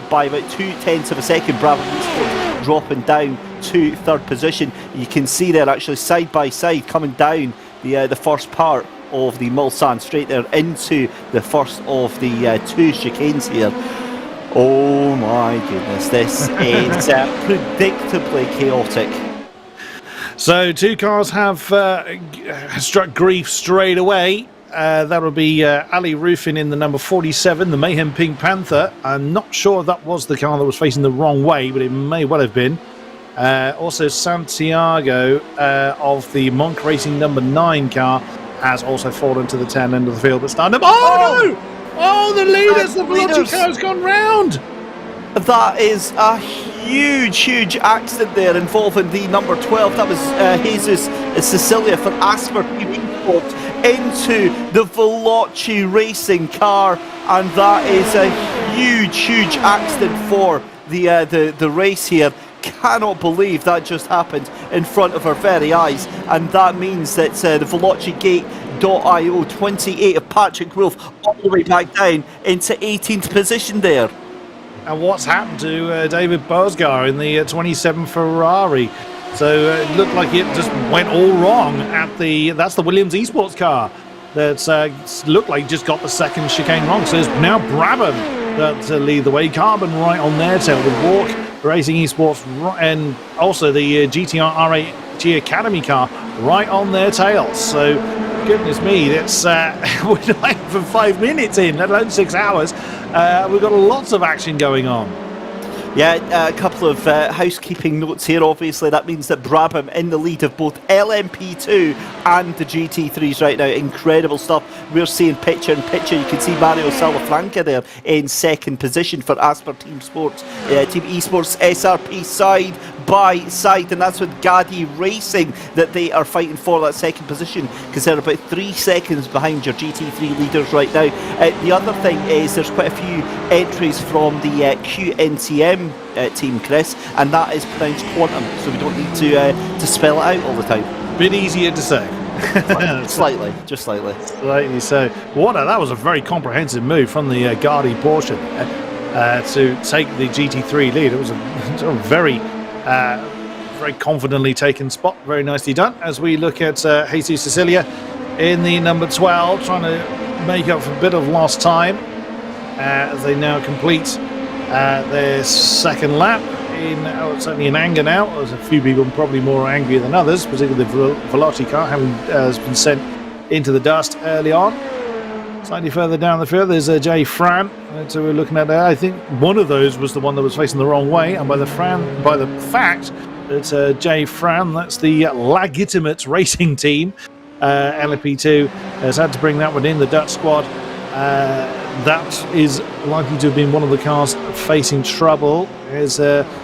by about 0.2 of a second. Bravo Esports dropping down to third position. You can see they're actually side by side coming down the first part of the Mulsanne straight there into the first of the two chicanes here. Oh my goodness, this is predictably chaotic. So two cars have struck grief straight away. That would be Ali Rufin in the number 47, the Mayhem Pink Panther. I'm not sure if that was the car that was facing the wrong way, but it may well have been. Also Santiago of the Monk Racing number 9 car has also fallen to the 10 end of the field, but starting up. Oh no! Oh, the leaders! The Veloci car's gone round! That is a huge accident there involving the number 12. That was Jesus Cecilia for Asper Esports into the Veloci Racing car, and that is a huge accident for the race here. Cannot believe that just happened in front of our very eyes, and that means that the VelociGate.io 28 of Patrick Wolf all the way back down into 18th position there. And what's happened to David Bosgar in the 27 Ferrari? So it looked like it just went all wrong at that's the Williams Esports car that's looked like just got the second chicane wrong. So it's now Brabham that lead the way. Carbon right on their tail with Walk Racing Esports and also the GTR R8G Academy car right on their tails. So goodness me, that's we're not even 5 minutes in, let alone 6 hours. We've got lots of action going on. Yeah, a couple of housekeeping notes here. Obviously, that means that Brabham in the lead of both LMP2 and the GT3s right now. Incredible stuff. We're seeing picture in picture. You can see Mario Salafranca there in second position for Asper Team Sports, Team Esports SRP side by side, and that's with Gadi Racing that they are fighting for that second position, because they're about 3 seconds behind your GT3 leaders right now. The other thing is there's quite a few entries from the QNTM team, Chris, and that is pronounced Quantum, so we don't need to spell it out all the time. Bit easier to say. Slightly, just slightly. Slightly so. That was a very comprehensive move from the Gadi portion to take the GT3 lead. It was a very confidently taken spot. Very nicely done. As we look at Jesus Cecilia in the number 12, trying to make up for a bit of lost time as they now complete their second lap certainly in anger now. There's a few people probably more angry than others, particularly the Veloci car has been sent into the dust early on. Slightly further down the field, there's Jay Fran. So we're looking at that. I think one of those was the one that was facing the wrong way, and by the fact that Jay Fran, that's the legitimate racing team, LMP2 has had to bring that one in, the Dutch squad. That is likely to have been one of the cars facing trouble. There's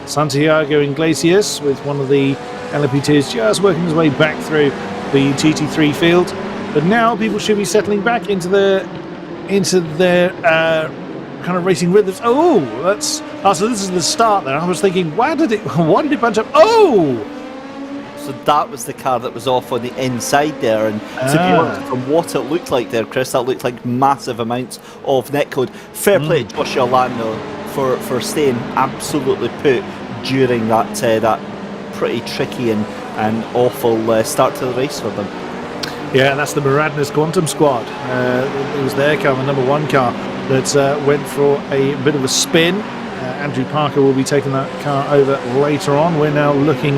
Santiago Iglesias with one of the LMP2s just working his way back through the GT3 field. But now people should be settling back into their kind of racing rhythms. So this is the start there. I was thinking, why did it bunch up? So that was the car that was off on the inside there, and to be honest, from what it looked like there, Chris, that looked like massive amounts of netcode. Fair play to Josh Orlando for staying absolutely put during that pretty tricky and an awful start to the race for them. Yeah, that's the Maradness Quantum Squad. It was their car, the number 1 car, that went for a bit of a spin. Andrew Parker will be taking that car over later on. We're now looking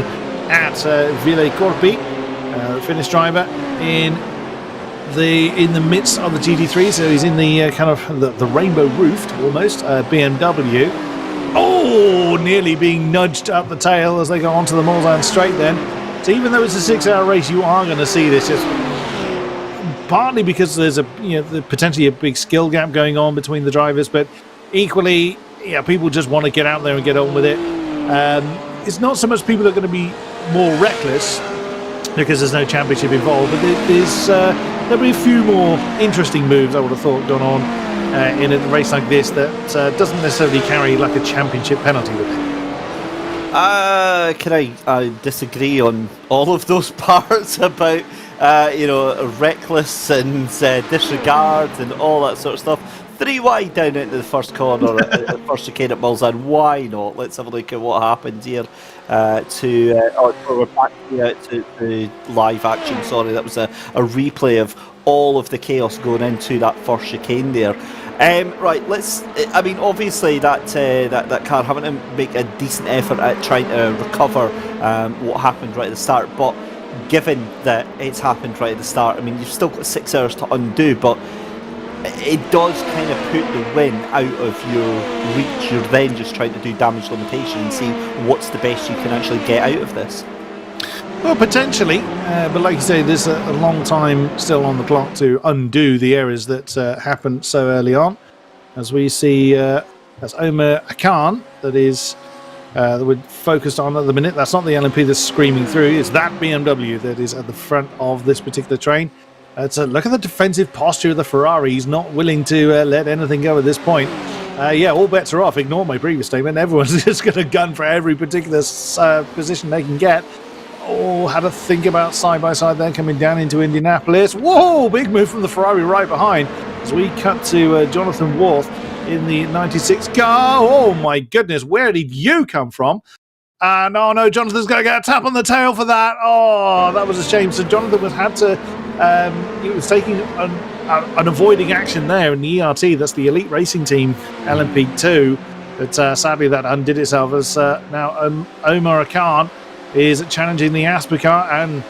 at Ville Corpi, the Finnish driver, in the midst of the GT3. So he's in the kind of the rainbow roofed almost BMW. Oh, nearly being nudged up the tail as they go onto the Mulsanne straight. Then, so even though it's a 6-hour race, you are going to see this just partly because there's potentially a big skill gap going on between the drivers, but equally, people just want to get out there and get on with it. It's not so much people are going to be more reckless because there's no championship involved, but there'll be a few more interesting moves, I would have thought, gone on in a race like this that doesn't necessarily carry like a championship penalty with it. Can I disagree on all of those parts about reckless and disregard and all that sort of stuff? 3 wide down into the first corner at the first chicane at Mulsanne. Why not? Let's have a look at what happened here. We're back here to live action. Sorry, that was a replay of all of the chaos going into that first chicane there. Right, obviously that car having to make a decent effort at trying to recover what happened right at the start, but given that it's happened right at the start, you've still got 6 hours to undo, but it does kind of put the win out of your reach. You're then just trying to do damage limitation and see what's the best you can actually get out of this. Well, potentially, but like you say, there's a long time still on the clock to undo the errors that happened so early on. As we see, that's Omar Akan that we're focused on at the minute. That's not the LMP that's screaming through. It's that BMW that is at the front of this particular train. Look at the defensive posture of the Ferrari. He's not willing to let anything go at this point. All bets are off. Ignore my previous statement. Everyone's just going to gun for every particular position they can get. Oh, had to think about side-by-side there coming down into Indianapolis. Whoa, big move from the Ferrari right behind. As we cut to Jonathan Worth in the 96 car. Oh my goodness, where did you come from? No, Jonathan's going to get a tap on the tail for that. Oh, that was a shame. So Jonathan had to... he was taking an avoiding action there in the ERT. That's the Elite Racing Team LMP2. But sadly, that undid itself as now Omar Akan is challenging the Asper car and,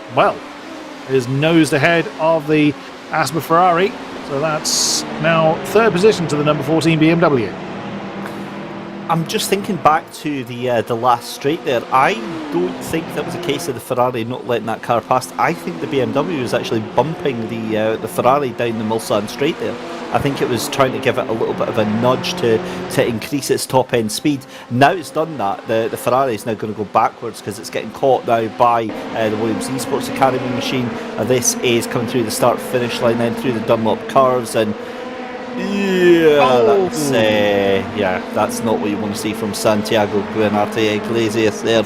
is nosed ahead of the Asper Ferrari. So that's now 3rd position to the number 14 BMW. I'm just thinking back to the last straight there. I don't think that was a case of the Ferrari not letting that car past. I think the BMW was actually bumping the Ferrari down the Mulsanne straight there. I think it was trying to give it a little bit of a nudge to increase its top end speed. Now it's done that, the Ferrari is now going to go backwards because it's getting caught now by the Williams Esports Academy machine. This is coming through the start finish line, then through the Dunlop curves, and that's not what you want to see from Santiago Guinarte Iglesias there.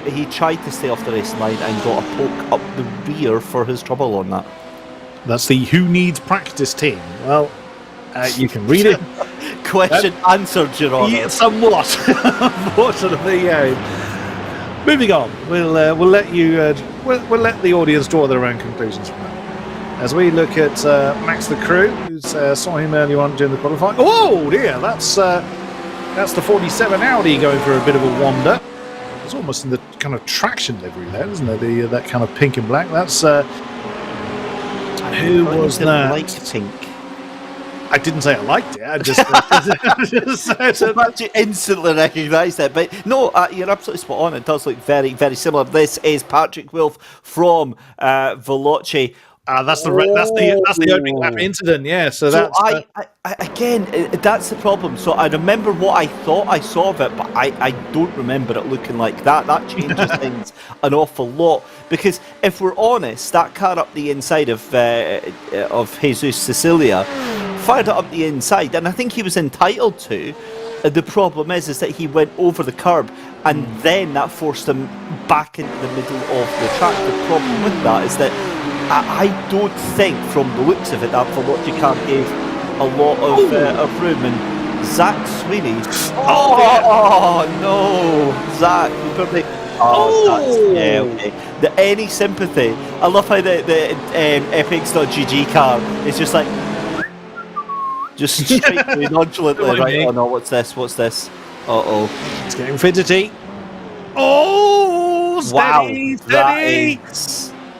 He tried to stay off the racing line and got a poke up the rear for his trouble on that. That's the Who Needs Practice team. Well, you can read it. Question answered, Your Honour. Yeah, somewhat. Unfortunately, moving on. We'll let you. We'll let the audience draw their own conclusions from that. As we look at Max the Crew, who saw him earlier on during the qualifying. Oh dear, that's the 47 Audi going for a bit of a wander. It's almost in the kind of traction livery there, isn't it? That kind of pink and black. That's who was that? Like pink. I didn't say I liked it. I just you instantly recognised it. But no, you're absolutely spot on. It does look very, very similar. This is Patrick Wilf from Veloce. That's the opening lap incident. Yeah, so that's. Again, that's the problem. So I remember what I thought I saw of it, but I don't remember it looking like that. That changes things an awful lot. Because if we're honest, that car up the inside of Jesus Cecilia fired it up the inside, and I think he was entitled to. The problem is that he went over the curb, and then that forced him back into the middle of the track. The problem with that is that I don't think, from the looks of it, that Veloce car gave a lot of room. And Zach Sweeney. Oh no, Zach! Oh, yeah, okay. Any sympathy. I love how the Epix.gg car is just like, just straight through nonchalantly. Right, oh no, what's this? Uh-oh. It's getting fidgety. Oh, steady, steady.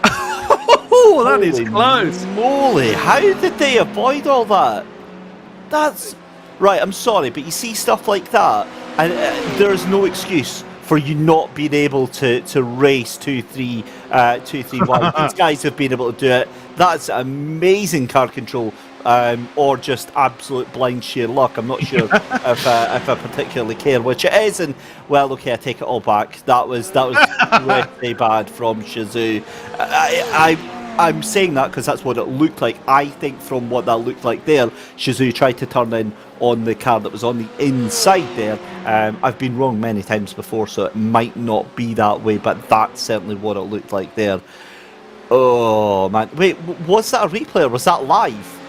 Oh, that is close. Moly, how did they avoid all that? That's... Right, I'm sorry, but you see stuff like that, and there's no excuse for you not being able to race 2-3 wide. These guys have been able to do it. That's amazing car control, or just absolute blind sheer luck. I'm not sure if I particularly care which it is. And well, okay, I take it all back. That was pretty bad from Shazoo. I'm saying that because that's what it looked like. I think from what that looked like there, Shazoo tried to turn in on the car that was on the inside there. I've been wrong many times before, so it might not be that way, but that's certainly what it looked like there. Oh, man. Wait, was that a replay or was that live?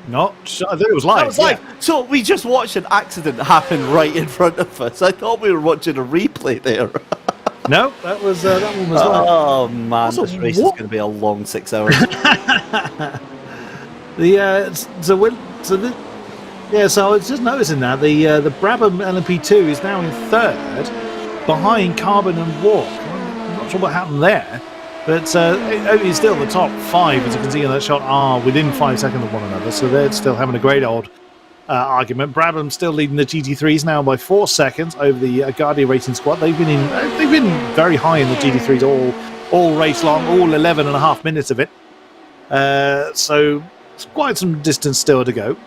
No, I think it was live. That was live. Yeah. So we just watched an accident happen right in front of us. I thought we were watching a replay there. No, that one was live. Oh man, this race is going to be a long 6 hours. So I was just noticing that the Brabham LMP2 is now in third, behind Carbon and Walk. I'm not sure what happened there, but it's still the top five, as you can see in that shot, are within 5 seconds of one another. So they're still having a great old argument. Brabham still leading the GT3s now by 4 seconds over the Guardia Racing Squad. They've been very high in the GT3s all race long, all 11.5 minutes of it. So it's quite some distance still to go.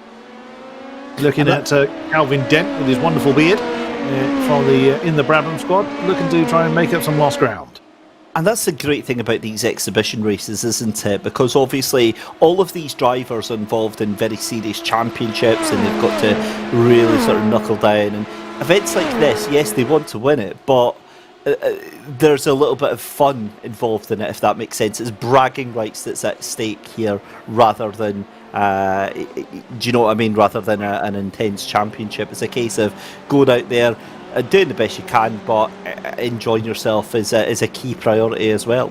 Looking at Calvin Dent with his wonderful beard from in the Brabham squad, looking to try and make up some lost ground. And that's the great thing about these exhibition races, isn't it? Because obviously all of these drivers are involved in very serious championships and they've got to really sort of knuckle down. And events like this, yes, they want to win it, but there's a little bit of fun involved in it, if that makes sense. It's bragging rights that's at stake here rather than, do you know what I mean? Rather than an intense championship. It's a case of going out there, doing the best you can, but enjoying yourself is a key priority as well.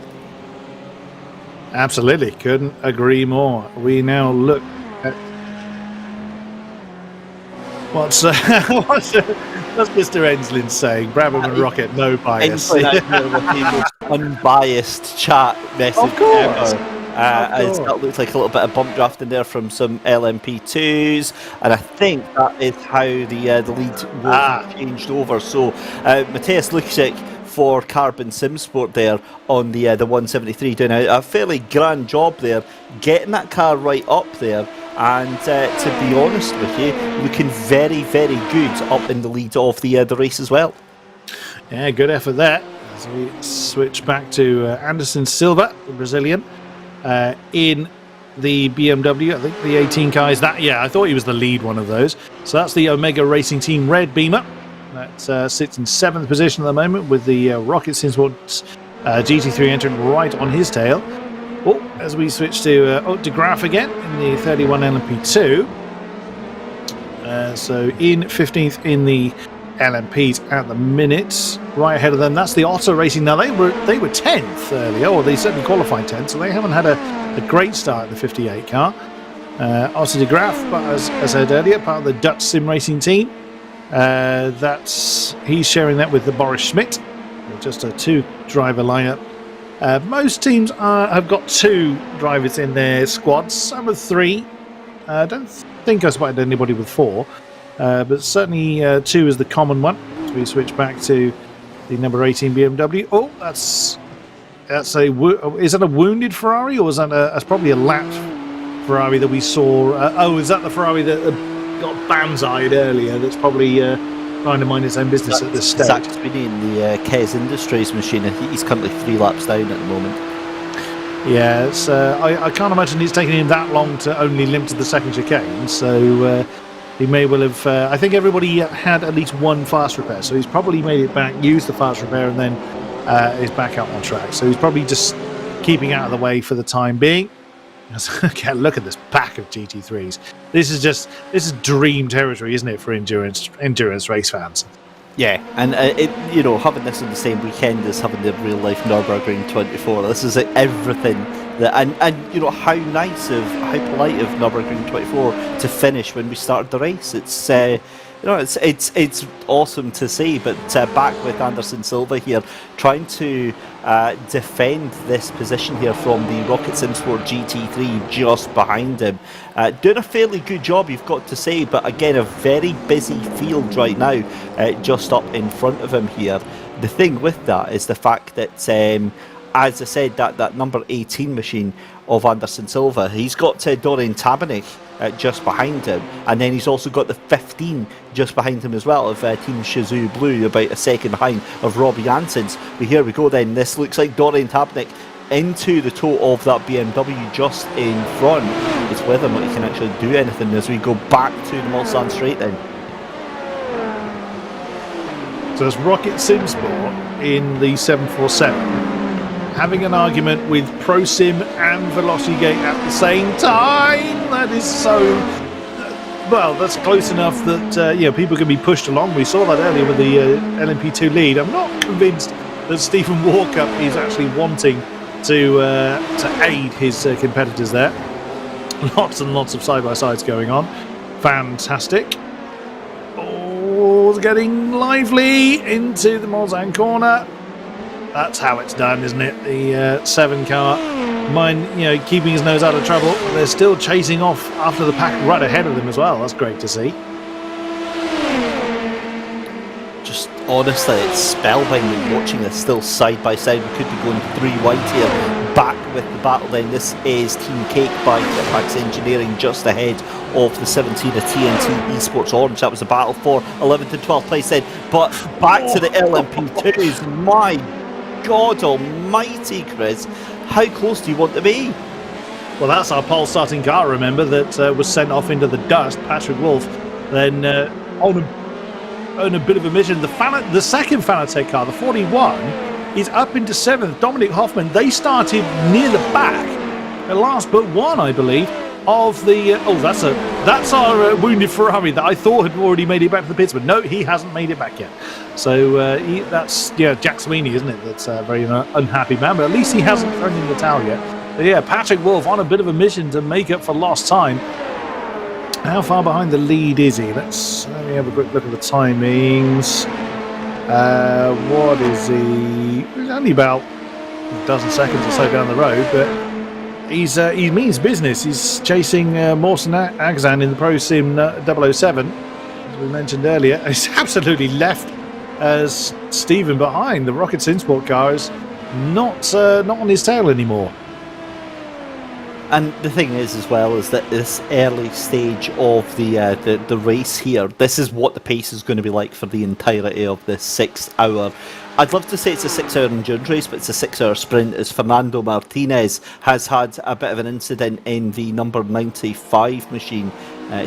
Absolutely, couldn't agree more. We now look at what's Mr. Enslin saying? Brabham and Rocket, no bias. Unbiased chat message. Of course. That looks like a little bit of bump drafting there from some LMP2s, and I think that is how the lead was changed over. So Matthias Lukic for Carbon Sim Sport there on the 173 doing a fairly grand job there, getting that car right up there, and to be honest with you, looking very, very good up in the lead of the race as well. Yeah, good effort there. As we switch back to Anderson Silva, the Brazilian. In the BMW, I think the 18 car is that. Yeah, I thought he was the lead one of those. So that's the Omega Racing Team Red Beamer. That sits in 7th position at the moment with the Rocket Simsports GT3 entrant right on his tail. Oh, as we switch to De Graaf again in the 31 LMP2. So in 15th in the LMPs at the minute, right ahead of them. That's the Otto Racing. Now they were 10th earlier, or they certainly qualified 10th, so they haven't had a great start in the 58 car. Otto de Graaf, but as I said earlier, part of the Dutch sim racing team. He's sharing that with the Boris Schmidt, just a 2-driver lineup. Most teams have got 2 drivers in their squads. Some have 3. I don't think I spotted anybody with 4. But certainly 2 is the common one. So we switch back to the number 18 BMW. Oh, is that a wounded Ferrari, or is that that's probably a lapped Ferrari that we saw? Is that the Ferrari that got banzaied earlier? That's probably trying to mind its own business at this stage. Zach Speedy in the Kes Industries machine. He's currently 3 laps down at the moment. Yeah, it's, I can't imagine it's taking him that long to only limp to the second chicane. So. He may well have... I think everybody had at least 1 fast repair, so he's probably made it back, used the fast repair, and then is back out on track. So he's probably just keeping out of the way for the time being. Okay, look at this pack of GT3s. This is dream territory, isn't it, for endurance race fans? Yeah, and having this on the same weekend as having the real life Nürburgring 24. This is everything that, and how polite of Nürburgring 24 to finish when we started the race. It's awesome to see. But back with Anderson Silva here, trying to defend this position here from the Rocket Sim Sport GT3 just behind him. Doing a fairly good job, you've got to say, but again, a very busy field right now, just up in front of him here. The thing with that is the fact that, as I said, that number 18 machine of Anderson Silva, he's got Dorian Tabernic just behind him, and then he's also got the 15 just behind him as well of Team Shazoo Blue, about a second behind of Robbie Janssens. But here we go then, this looks like Dorian Tabernic into the toe of that BMW just in front. It's whether or not he can actually do anything as we go back to the Mulsanne straight then. So it's Rocket Sim Sport in the 747 having an argument with ProSim and VelociGate at the same time. That is so... Well, that's close enough that people can be pushed along. We saw that earlier with the LMP2 lead. I'm not convinced that Stephen Walkup is actually wanting to aid his competitors there. Lots and lots of side-by-sides going on. Fantastic. Oh, it's getting lively into the Mulsanne corner. That's how it's done, isn't it? The 7 car, keeping his nose out of trouble. They're still chasing off after the pack right ahead of them as well. That's great to see. Just honestly, it's spellbinding watching this still side by side. We could be going 3 wide here. Back with the battle then. This is Team Cake by Jetpacks Engineering just ahead of the 17 of TNT Esports Orange. That was a battle for 11th and 12th place then. But back to the LMP2s. My God almighty, Chris. How close do you want to be? Well, that's our pole starting car, remember, that was sent off into the dust. Patrick Wolf then on a bit of a mission. The second Fanatec car, the 41, is up into 7th. Dominic Hoffman, they started near the back. The last but one, I believe, of the... that's our wounded Ferrari that I thought had already made it back to the pits, but no, he hasn't made it back yet. So that's Jack Sweeney, isn't it? That's a very unhappy man, but at least he hasn't thrown in the towel yet. But Patrick Wolf on a bit of a mission to make up for lost time. How far behind the lead is he? Let me have a quick look at the timings. What is he? He's only about a dozen seconds or so down the road, but he means business. He's chasing Mawson Agzan in the ProSim 007, as we mentioned earlier. He's absolutely left as Stephen behind. The Rocket Sim Sport car is not on his tail anymore. And the thing is, as well, is that this early stage of the race here, this is what the pace is going to be like for the entirety of this 6 hour. I'd love to say it's a 6 hour endurance race, but it's a 6 hour sprint, as Fernando Martinez has had a bit of an incident in the number 95 machine.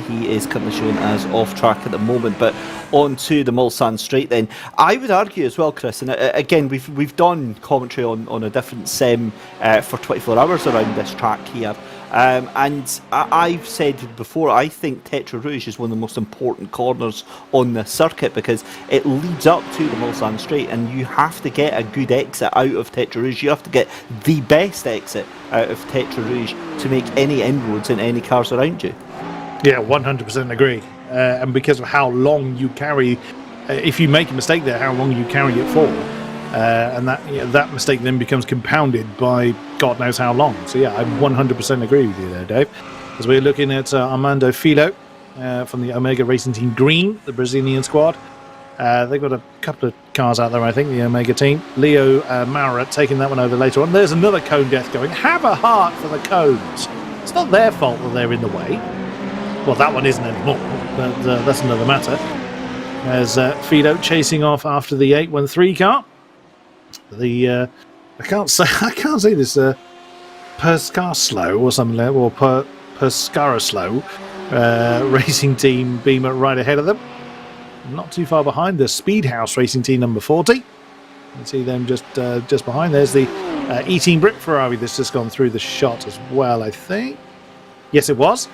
He is currently shown as off track at the moment, but on to the Mulsanne straight then. I would argue as well, Chris, and again, we've done commentary on a different sim for 24 hours around this track here. And I've said before, I think Tetra Rouge is one of the most important corners on the circuit because it leads up to the Mulsanne straight, and you have to get a good exit out of Tetra Rouge. You have to get the best exit out of Tetra Rouge to make any inroads in any cars around you. Yeah, 100% agree. And because of how long you carry, if you make a mistake there, how long you carry it for. And that mistake then becomes compounded by God knows how long. So yeah, I 100% agree with you there, Dave. As we're looking at Armando Filo from the Omega Racing Team Green, the Brazilian squad. They've got a couple of cars out there, I think, the Omega team. Leo Maurer taking that one over later on. There's another cone death going. Have a heart for the cones. It's not their fault that they're in the way. Well, that one isn't anymore, but that's another matter. As Fido chasing off after the 813 car. The I can't say this Perscarslow or something like that, or Perscaraslow racing team Beamer right ahead of them. Not too far behind the Speedhouse Racing Team number 40. You can see them just behind. There's the E-Team Brick Ferrari that's just gone through the shot as well, I think. Yes, it was.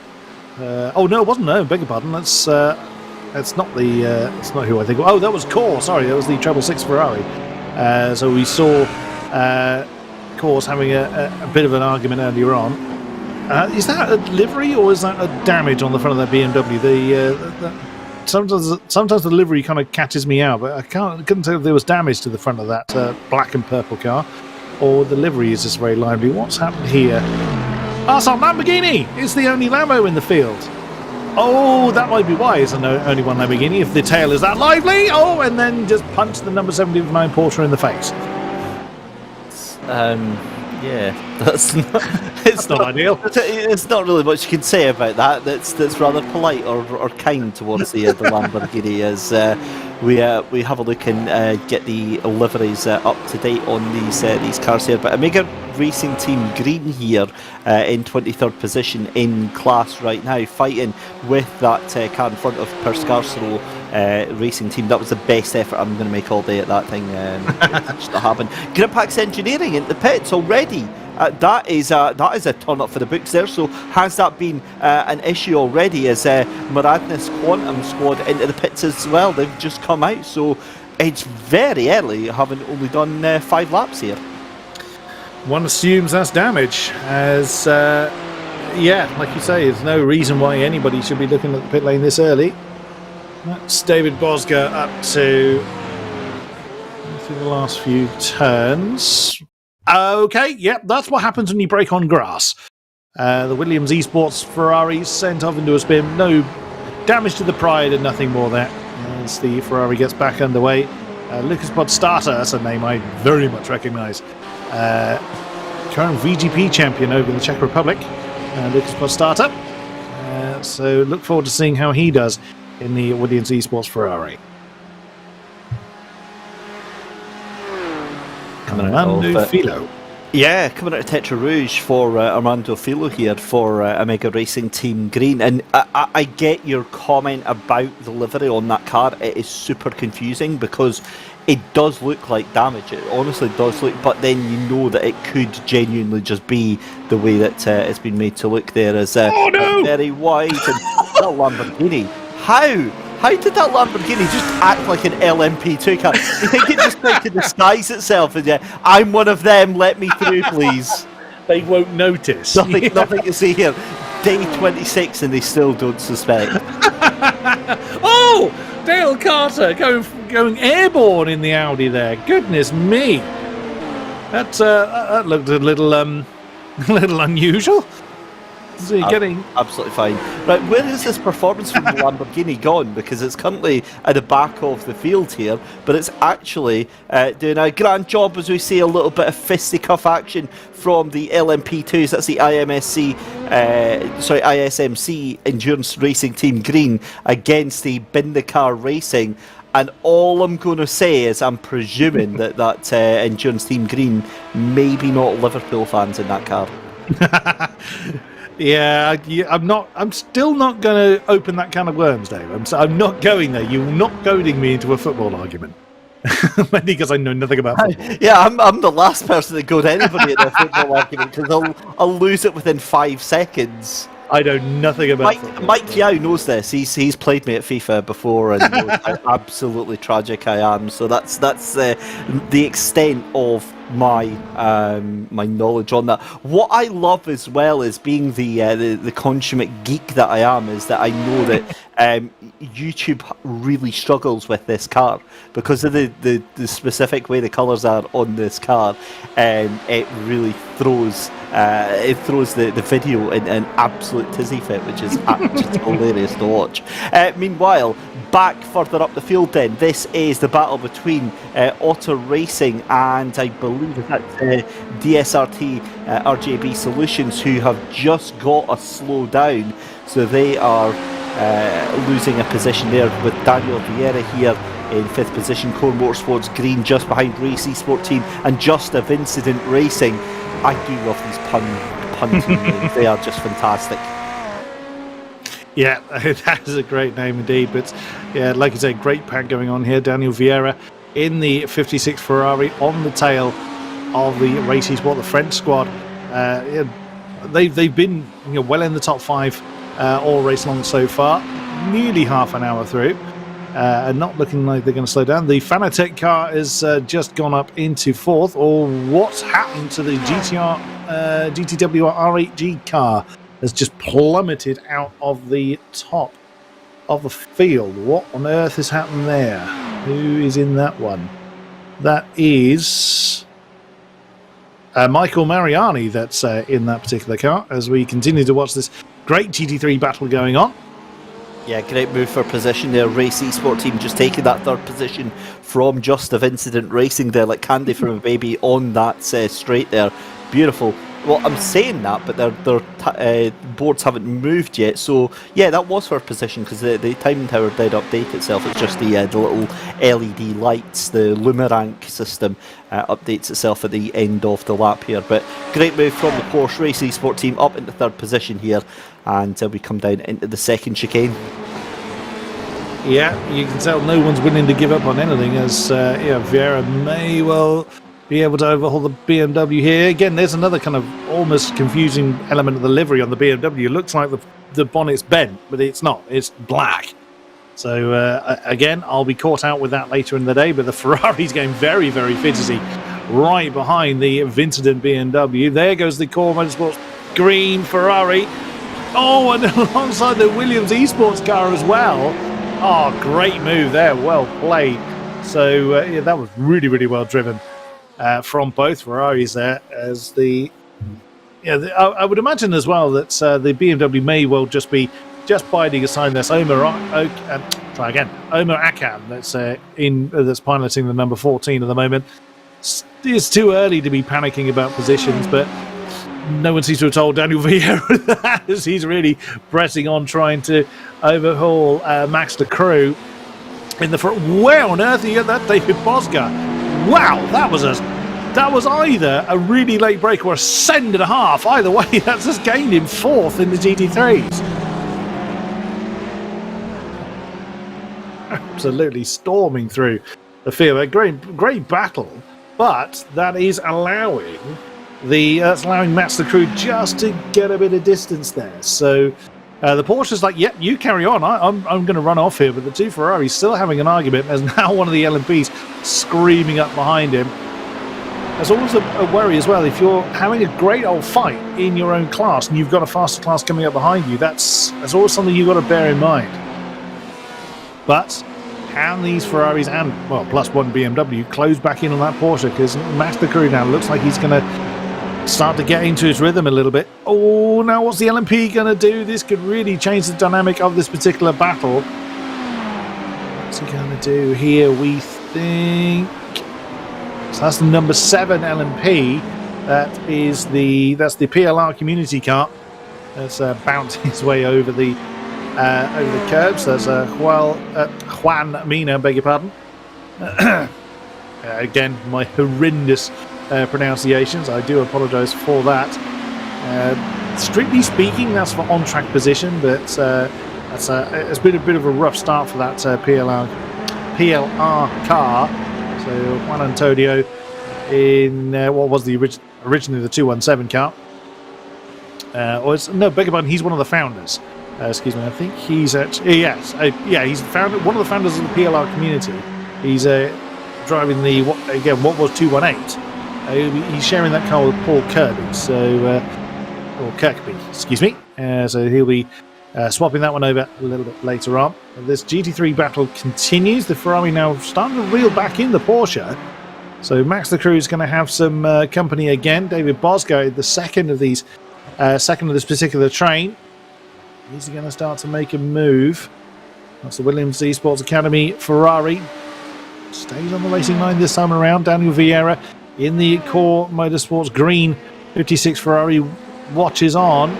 Oh, no, it wasn't. No, beg your pardon. That's It's not the. It's not who I think. Oh, that was Core. Sorry, that was the treble six Ferrari. So we saw Core's having a bit of an argument earlier on. Is that a livery or is that a damage on the front of that BMW? Sometimes the livery kind of catches me out, but I couldn't tell if there was damage to the front of that black and purple car, or the livery is just very lively. What's happened here? Ah, so Lamborghini is the only Lambo in the field. Oh, that might be why it's only one Lamborghini, if the tail is that lively. Oh, and then just punch the number 79 Porsche in the face. Yeah, that's not, it's not ideal. It's not really much you can say about that. That's rather polite or kind towards the Lamborghini as we have a look and get the liveries up to date on these cars here. But Omega Racing Team Green here in 23rd position in class right now, fighting with that car in front of Perscarsero Racing Team. That was the best effort I'm going to make all day at that thing. Just not happen. Gripax Engineering in the pits already. That is a turn up for the books there. So has that been an issue already? As Maradness Quantum squad into the pits as well? They've just come out, so it's very early, having only done 5 laps here. One assumes that's damage, as yeah, like you say, there's no reason why anybody should be looking at the pit lane this early. That's David Bosger up to the last few turns. Okay, yep, that's what happens when you break on grass. The Williams Esports Ferrari sent off into a spin. No damage to the Pride and nothing more there. As the Ferrari gets back underway. Lucas Podstata, that's a name I very much recognise. Current VGP champion over in the Czech Republic, Lucas Podstata. So look forward to seeing how he does in the Williams Esports Ferrari. Armando Filo. Yeah, coming out of Tetra Rouge for Armando Filo here for Omega Racing Team Green. And I get your comment about the livery on that car. It is super confusing because it does look like damage. It honestly does look, but then you know that it could genuinely just be the way that it's been made to look there as very wide. And that Lamborghini, how did that Lamborghini just act like an LMP2 car? You think it just tried to disguise itself and I'm one of them, let me through please. They won't notice. Nothing to see here. Day 26 and they still don't suspect. Oh! Dale Carter going airborne in the Audi there. Goodness me. That looked a little unusual. So you're getting absolutely fine. Right, where is this performance from the Lamborghini gone? Because it's currently at the back of the field here, but it's actually doing a grand job, as we see a little bit of fisticuff action from the LMP2s. That's the ISMC Endurance Racing Team Green against the Bin the Car Racing. And all I'm going to say is I'm presuming that Endurance Team Green maybe not Liverpool fans in that car. Yeah, I'm still not going to open that can of worms, Dave. I'm not going there. You're not goading me into a football argument. Mainly because I know nothing about football. Yeah, I'm the last person to go to anybody in a football argument because I'll lose it within 5 seconds. I know nothing about football. Mike Yao knows this. He's played me at FIFA before and knows how absolutely tragic I am. So that's the extent of my my knowledge on that. What I love as well is being the consummate geek that I am, is that I know that YouTube really struggles with this car because of the specific way the colours are on this car. It really throws the video in an absolute tizzy fit, which is just hilarious to watch. Meanwhile, back further up the field then, this is the battle between Otter Racing and I believe that's DSRT RJB Solutions, who have just got a slow down, so they are losing a position there with Daniel Vieira here in 5th position. Core Motorsports Green just behind Race Esport Team and Just of Incident Racing. I do love these pun teams. They are just fantastic. Yeah, that is a great name indeed. But yeah, like you said, great pack going on here. Daniel Vieira in the 56 Ferrari on the tail of the Race Esport, the French squad. They've been well in the top 5 all race long so far. nearly half an hour through. And not looking like they're going to slow down. The Fanatec car has just gone up into 4th. Or what's happened to the GTW R8G car has just plummeted out of the top of the field. What on earth has happened there? Who is in that one? That is Michael Mariani that's in that particular car as we continue to watch this great GT3 battle going on. Yeah, great move for position there. Race Esport team just taking that 3rd position from just of Incident Racing there, like candy from a baby on that straight there. Beautiful. Well, I'm saying that, but their boards haven't moved yet. So, yeah, that was for position because the timing tower did update itself. It's just the little LED lights, the Lumerank system updates itself at the end of the lap here. But great move from the Porsche Race Esport team up into 3rd position here. And we come down into the 2nd chicane. Yeah, you can tell no one's willing to give up on anything as Vieira may well be able to overhaul the BMW here. Again, there's another kind of almost confusing element of the livery on the BMW. It looks like the bonnet's bent, but it's not. It's black. So, again, I'll be caught out with that later in the day, but the Ferrari's going very, very fidgety right behind the Vincent BMW. There goes the Core Motorsports green Ferrari. Oh, and alongside the Williams Esports car as well. Oh, great move there. Well played. So, yeah, that was really, really well driven from both Ferraris there. As I would imagine as well that the BMW may well just be biding aside this Omar Akan that's piloting the number 14 at the moment. It's too early to be panicking about positions, but no one seems to have told Daniel Vieira that as he's really pressing on trying to overhaul Max de Crew in the front. Where on earth you get that David Bosga? Wow, that was either a really late break or a second and a half. Either way, that's just gained him 4th in the GT3s. Absolutely storming through the field. A great battle, but that is allowing Max de Crew just to get a bit of distance there. So the Porsche's like, yep, you carry on. I'm going to run off here. But the two Ferraris still having an argument. There's now one of the LMPs screaming up behind him. There's always a worry as well. If you're having a great old fight in your own class and you've got a faster class coming up behind you, that's always something you've got to bear in mind. But can these Ferraris and, well, plus one BMW close back in on that Porsche? Because Max de Crew now looks like he's going to start to get into his rhythm a little bit. Oh, now what's the LMP going to do? This could really change the dynamic of this particular battle. What's he going to do here, we think? So that's the number 7 LMP. That's the PLR community car. That's bounced his way over the curbs. There's Juan Mina, beg your pardon. Again, my horrendous pronunciations. I do apologise for that. Strictly speaking, that's for on-track position, but it's been a bit of a rough start for that PLR car. So Juan Antonio in what was the originally the 217 car. Beg your pardon, he's one of the founders. Excuse me, I think he's actually he's one of the founders of the PLR community. He's driving what was 218. He's sharing that car with Paul Kirby, or Kirkby, excuse me. So he'll be swapping that one over a little bit later on. This GT3 battle continues. The Ferrari now starting to reel back in the Porsche. So Max de Crew is going to have some company again. David Bosco, the second of this particular train. Is he going to start to make a move? That's the Williams Esports Academy Ferrari. Stays on the racing line this time around. Daniel Vieira in the Core Motorsports green 56 Ferrari watches on.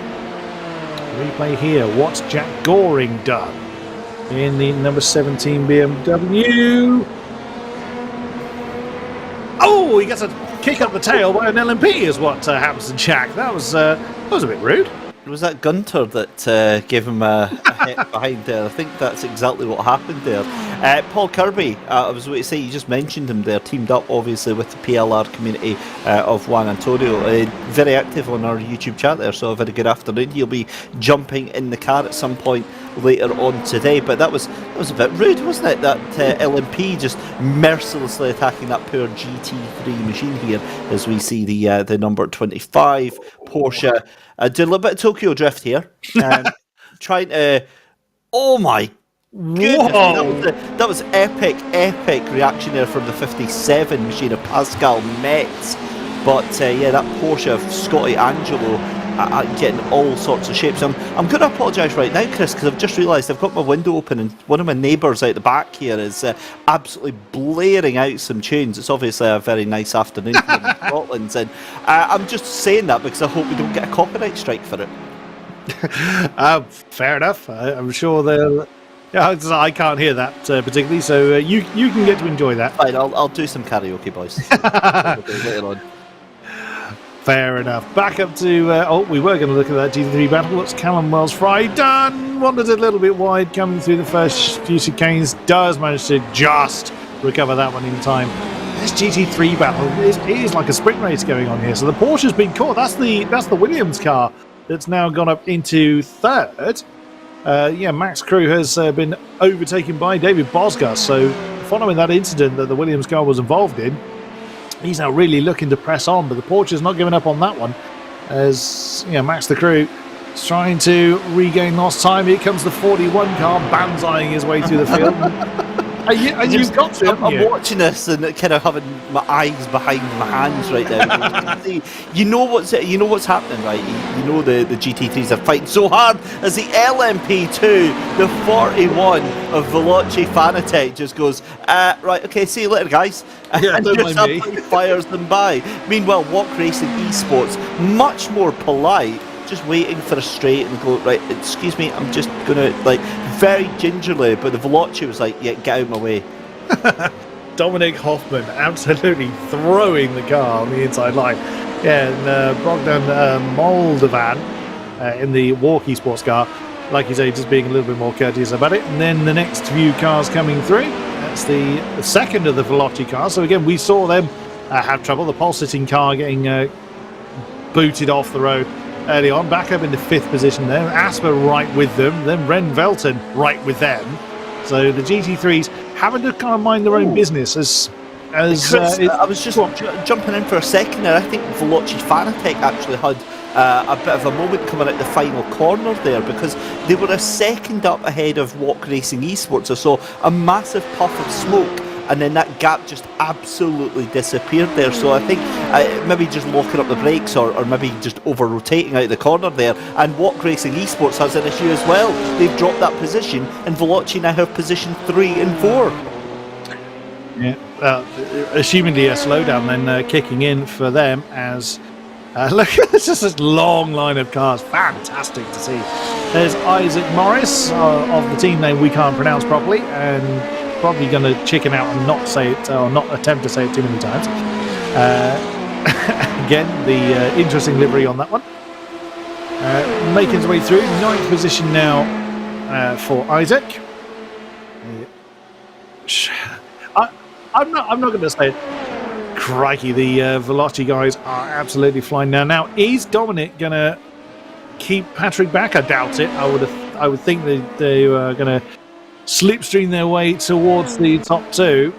Replay here. What's Jack Goring done in the number 17 BMW? Oh, he gets a kick up the tail by an LMP is what happens to Jack. That was a bit rude. Was that Gunter that gave him a hit behind there? I think that's exactly what happened there. Paul Kirby, I was going to say, you just mentioned him there, teamed up obviously with the PLR community of Juan Antonio. Very active on our YouTube chat there, so a very good afternoon. He'll be jumping in the car at some point later on today. But that was a bit rude, wasn't it? That LMP just mercilessly attacking that poor GT3 machine here, as we see the number 25 Porsche did a little bit of Tokyo drift here, trying to. Oh my goodness! Whoa! That was epic reaction there from the 57 machine of Pascal Metz. But yeah, that Porsche of Scotty Angelo getting all sorts of shapes. I'm going to apologise right now, Chris, because I've just realised I've got my window open and one of my neighbours out the back here is absolutely blaring out some tunes. It's obviously a very nice afternoon here in Scotland, and I'm just saying that because I hope we don't get a copyright strike for it. Fair enough. I'm sure they'll. Yeah, I can't hear that particularly, so you can get to enjoy that. Fine, I'll do some karaoke, boys. Later on. Fair enough. Back up to... we were going to look at that GT3 battle. What's Callum Wells Fry done? Wandered a little bit wide coming through the first few chicanes. Does manage to just recover that one in time. This GT3 battle is like a sprint race going on here. So the Porsche's been caught. That's the Williams car that's now gone up into third. Max Crew has been overtaken by David Bosgas. So following that incident that the Williams car was involved in, he's now really looking to press on, but the Porsche's not giving up on that one. As Max the Crew is trying to regain lost time. Here comes the 41 car, banzaiing his way through the field. You've got to. I'm watching this and kind of having my eyes behind my hands right now. you know what's happening, right? You know the GT3s are fighting so hard as the LMP2, the 41 of Veloci Fanatec just goes, right, okay, see you later, guys. Yeah, and just absolutely fires them by. Meanwhile, Walk Racing Esports, much more polite, just waiting for a straight and go, right, excuse me, I'm just gonna, like, very gingerly, but the Veloci was like, yeah, get out of my way. Dominic Hoffman absolutely throwing the car on the inside line. Yeah, and Bogdan Moldovan in the Walk Esports car, like you say, just being a little bit more courteous about it. And then the next few cars coming through, that's the second of the Veloci cars. So again, we saw them have trouble. The pole-sitting car getting booted off the road early on, back up in the 5th position there. Asper right with them, then Ren Velton right with them. So the GT3s having to kind of mind their own business as Chris, I was just jumping in for a second there. I think Veloci Fanatec actually had a bit of a moment coming out the final corner there, because they were a second up ahead of Walk Racing Esports. I saw a massive puff of smoke, and then that gap just absolutely disappeared there. So I think maybe just locking up the brakes or maybe just over-rotating out the corner there. And Walk Racing Esports has an issue as well. They've dropped that position, and Veloci now have position 3 and 4. Yeah, assumingly a slowdown then kicking in for them as... look, it's just this long line of cars. Fantastic to see. There's Isaac Morris of the team name we can't pronounce properly, and probably going to chicken out and not say it, or not attempt to say it too many times. Again, the interesting livery on that one. Making his way through. 9th position now for Isaac. I'm not going to say it. Crikey, the Veloci guys are absolutely flying now. Now, is Dominic going to keep Patrick back? I doubt it. I would think that they were going to slipstream their way towards the top 2.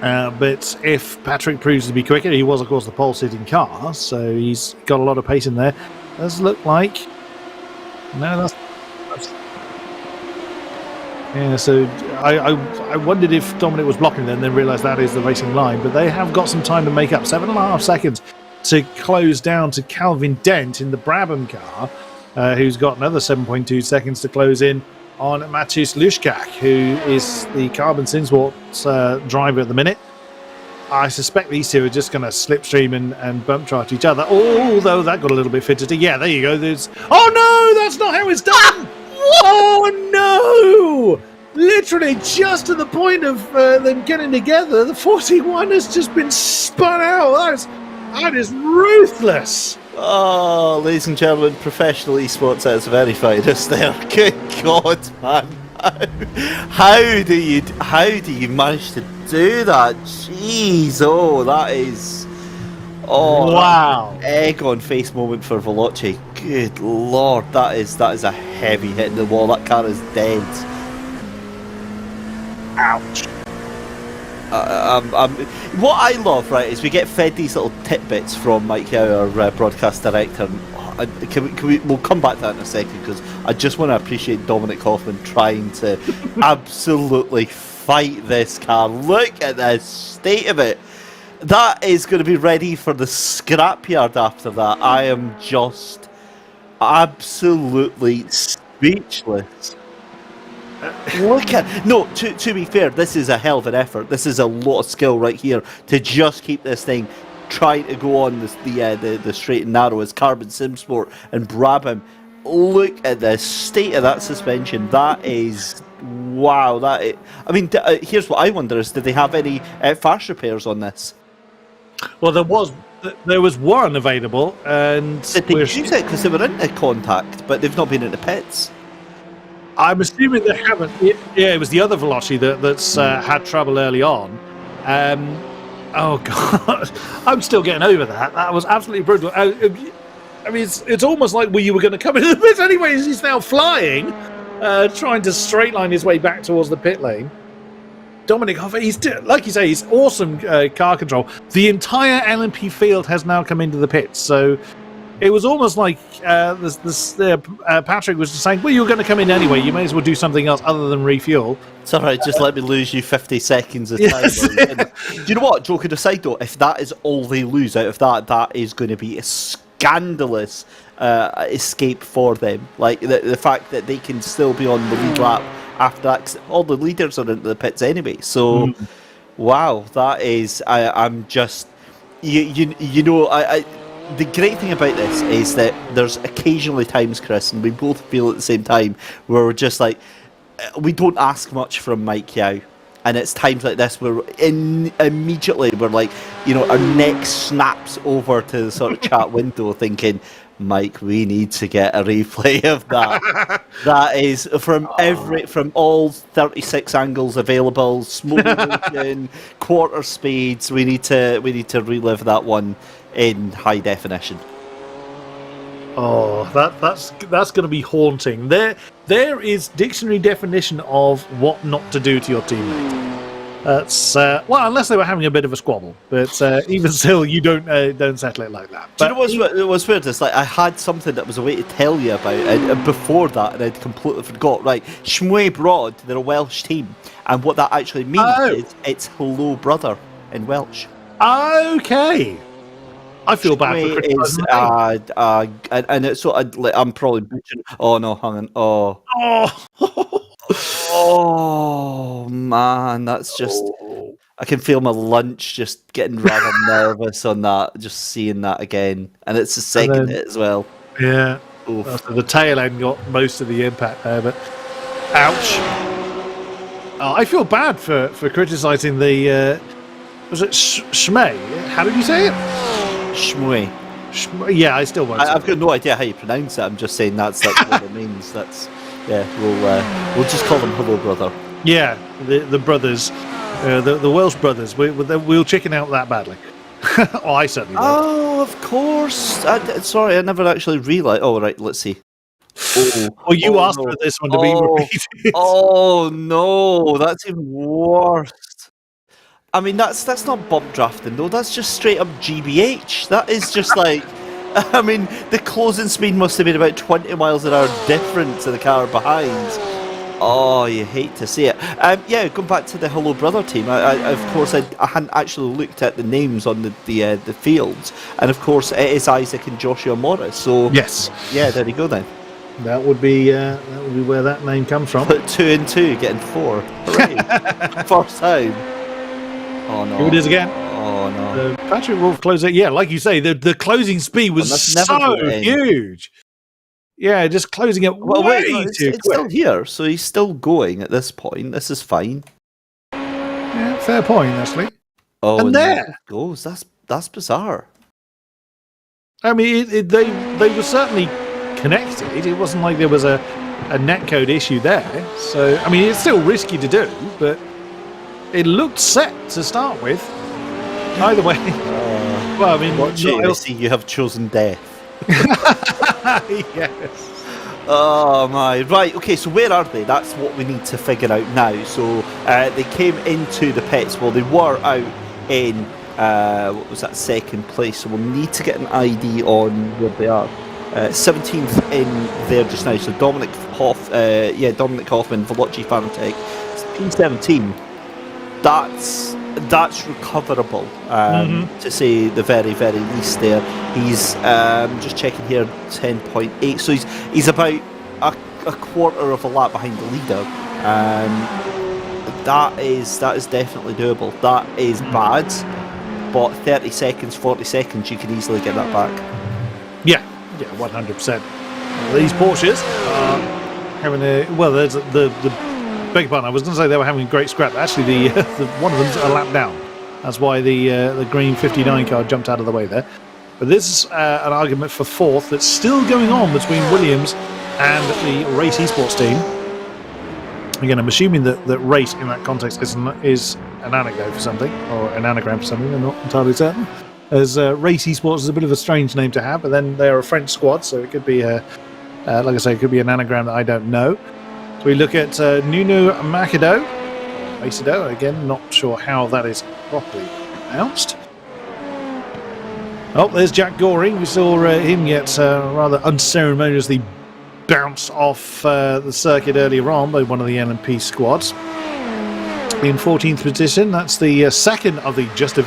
But if Patrick proves to be quicker, he was, of course, the pole-sitting car, so he's got a lot of pace in there. Does look like... No, that's... Yeah, so I wondered if Dominic was blocking them, then realised that is the racing line. But they have got some time to make up. 7.5 seconds to close down to Calvin Dent in the Brabham car, who's got another 7.2 seconds to close in on Matus Lushkak, who is the Carbon Sinsports driver at the minute. I suspect these two are just going to slipstream and bump try to each other. Although that got a little bit fidgety. Yeah, there you go. Oh no, that's not how it's done! Oh no! Literally just to the point of them getting together, the 41 has just been spun out. That is ruthless. Oh, ladies and gentlemen, professional esports at its very finest there. Good God, man. How do you manage to do that? Jeez, oh, that is... Oh, Wow. egg on face moment for Veloci. Good lord, that is a heavy hit in the wall. That car is dead. Ouch. What I love, right, is we get fed these little tidbits from Mike Yao, our broadcast director. We'll come back to that in a second, because I just want to appreciate Dominic Hoffman trying to absolutely fight this car. Look at the state of it. That is going to be ready for the scrapyard after that. I am just absolutely speechless. Look at to be fair, this is a hell of an effort. This is a lot of skill right here to just keep this thing trying to go on the straight and narrow as Carbon Sim Sport and Brabham. Look at the state of that suspension. That is wow. Here's what I wonder: is did they have any fast repairs on this? Well, there was one available, and Did they use it because they were into contact, but they've not been into pits? I'm assuming they haven't. Yeah, it was the other Veloci that's had trouble early on. Oh god, I'm still getting over that. That was absolutely brutal. I mean, it's almost like you were going to come into the pit anyways. He's now flying, trying to straight line his way back towards the pit lane. Dominic Hoffman, like you say, he's awesome car control. The entire LMP field has now come into the pits, so it was almost like Patrick was just saying, well, you're going to come in anyway, you may as well do something else other than refuel. It's alright, just let me lose you 50 seconds of time. Yes. Do you know what, joking aside though, if that is all they lose out of that, that is going to be a scandalous escape for them. Like, the fact that they can still be on the lead lap after that, 'cause all the leaders are into the pits anyway. So, wow, that is, I'm just, you know, the great thing about this is that there's occasionally times, Chris, and we both feel at the same time, where we're just like, we don't ask much from Mike Yao. And it's times like this where immediately we're like, you know, our neck snaps over to the sort of chat window thinking, Mike, we need to get a replay of that. That is from all 36 angles available, slow motion, quarter speeds. We need to relive that one in high definition. Oh, that's going to be haunting. There is dictionary definition of what not to do to your teammate. That's well, unless they were having a bit of a squabble, but even still, you don't settle it like that. Do you know what's weird? It's like I had something that was a way to tell you about it before that, and I'd completely forgot. Right, Shmue Broad, they're a Welsh team, and what that actually means is it's hello brother in Welsh. Okay. I feel bad for Chris. And it's so I'm probably bitching. Oh no, hang on. Oh man, that's just. I can feel my lunch just getting rather nervous on that. Just seeing that again, and it's the second hit as well. Yeah. So the tail end got most of the impact there, but ouch. I feel bad for criticising the. Was it Shmei? How did you say it? Shmui. Yeah, I still won't. I've got no idea how you pronounce it. I'm just saying that's what it means. That's we'll just call them hello brother. Yeah, the brothers, the Welsh brothers. We'll chicken out that badly. Oh, I certainly will. Oh, of course. Sorry, I never actually realised. Oh, right. Let's see. You asked for this one to be repeated. Oh no, that's even worse. I mean, that's not bump drafting though. That's just straight up GBH. That is just like, I mean, the closing speed must have been about 20 miles an hour different to the car behind. Oh, you hate to see it. Yeah, going back to the Hello Brother team. I hadn't actually looked at the names on the fields, and of course it is Isaac and Joshua Morris. So yes, yeah, there you go then. That would be where that name comes from. But 2 and 2 getting 4. Hooray. First time. Oh no! Here it is again. Oh no! Patrick Wolf close it. Yeah, like you say, the closing speed was so huge. Yeah, just closing it too quick. It's still here, so he's still going at this point. This is fine. Yeah, fair point, actually. Oh, and there it goes. That's bizarre. I mean, they were certainly connected. It wasn't like there was a netcode issue there. So, I mean, it's still risky to do, but it looked set to start with. Either way. Well, I mean, Watch it, I see you have chosen death. yes. Oh my, right, okay, so where are they? That's what we need to figure out now. So they came into the pits, well, they were out in, what was that, second place, so we'll need to get an ID on where they are. 17th in there just now, so Dominic Hoffman, Veloci Fanatec, P17. That's recoverable, to say the very, very least there. He's, just checking here, 10.8, so he's about a quarter of a lap behind the leader. That is definitely doable. That is bad, but 30 seconds, 40 seconds, you can easily get that back. Yeah, 100%. These Porsches are having there's the beg your pardon, I was going to say they were having a great scrap. Actually, the one of them's a lap down. That's why the green 59 car jumped out of the way there. But this is an argument for fourth that's still going on between Williams and the Race Esports team. Again, I'm assuming that race in that context is an anecdote for something, or an anagram for something. I'm not entirely certain. As Race Esports is a bit of a strange name to have, but then they're a French squad, so it could be, like I say, it could be an anagram that I don't know. So we look at Nuno Macado, again, not sure how that is properly pronounced. Oh, there's Jack Goring. We saw him get rather unceremoniously bounced off the circuit earlier on by one of the LMP squads. In 14th position, that's the second of the Just a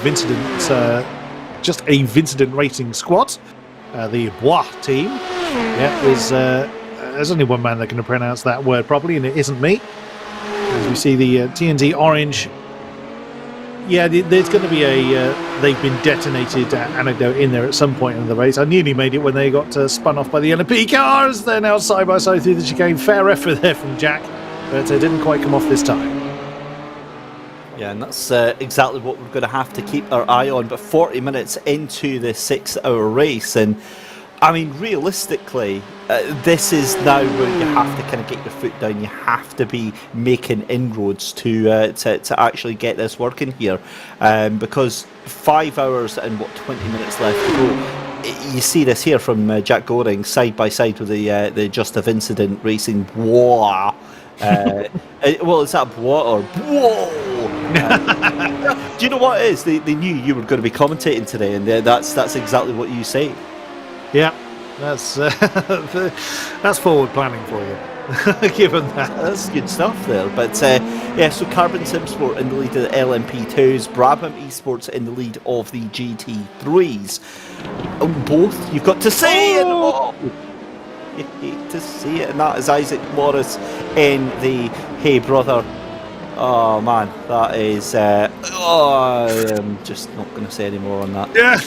Vincent Racing squad, the Bois team. Yeah, there's only one man that can pronounce that word properly, and it isn't me. As we see the TNT orange. Yeah, there's going to be a they've been detonated anecdote in there at some point in the race. I nearly made it when they got spun off by the LMP cars. They're now side by side through the chicane. Fair effort there from Jack, but it didn't quite come off this time. Yeah, and that's exactly what we're going to have to keep our eye on. But 40 minutes into the 6-hour race, and I mean, realistically, this is now where you have to kind of get your foot down. You have to be making inroads to actually get this working here, because 5 hours and 20 minutes left to go. You see this here from Jack Goring side by side with the Just a Vincent Racing Bois. Well, is that Bois or Whoa? Do you know what it is? They knew you were going to be commentating today, and that's exactly what you say. Yeah, that's forward planning for you. Given that, that's good stuff there. But yeah, so Carbon Simsport in the lead of the LMP2s, Brabham Esports in the lead of the GT3s. Both you've got to say it. Oh! You hate to see it, and that is Isaac Morris in the Hey Brother. Oh man, that is. I'm just not going to say any more on that. Yeah.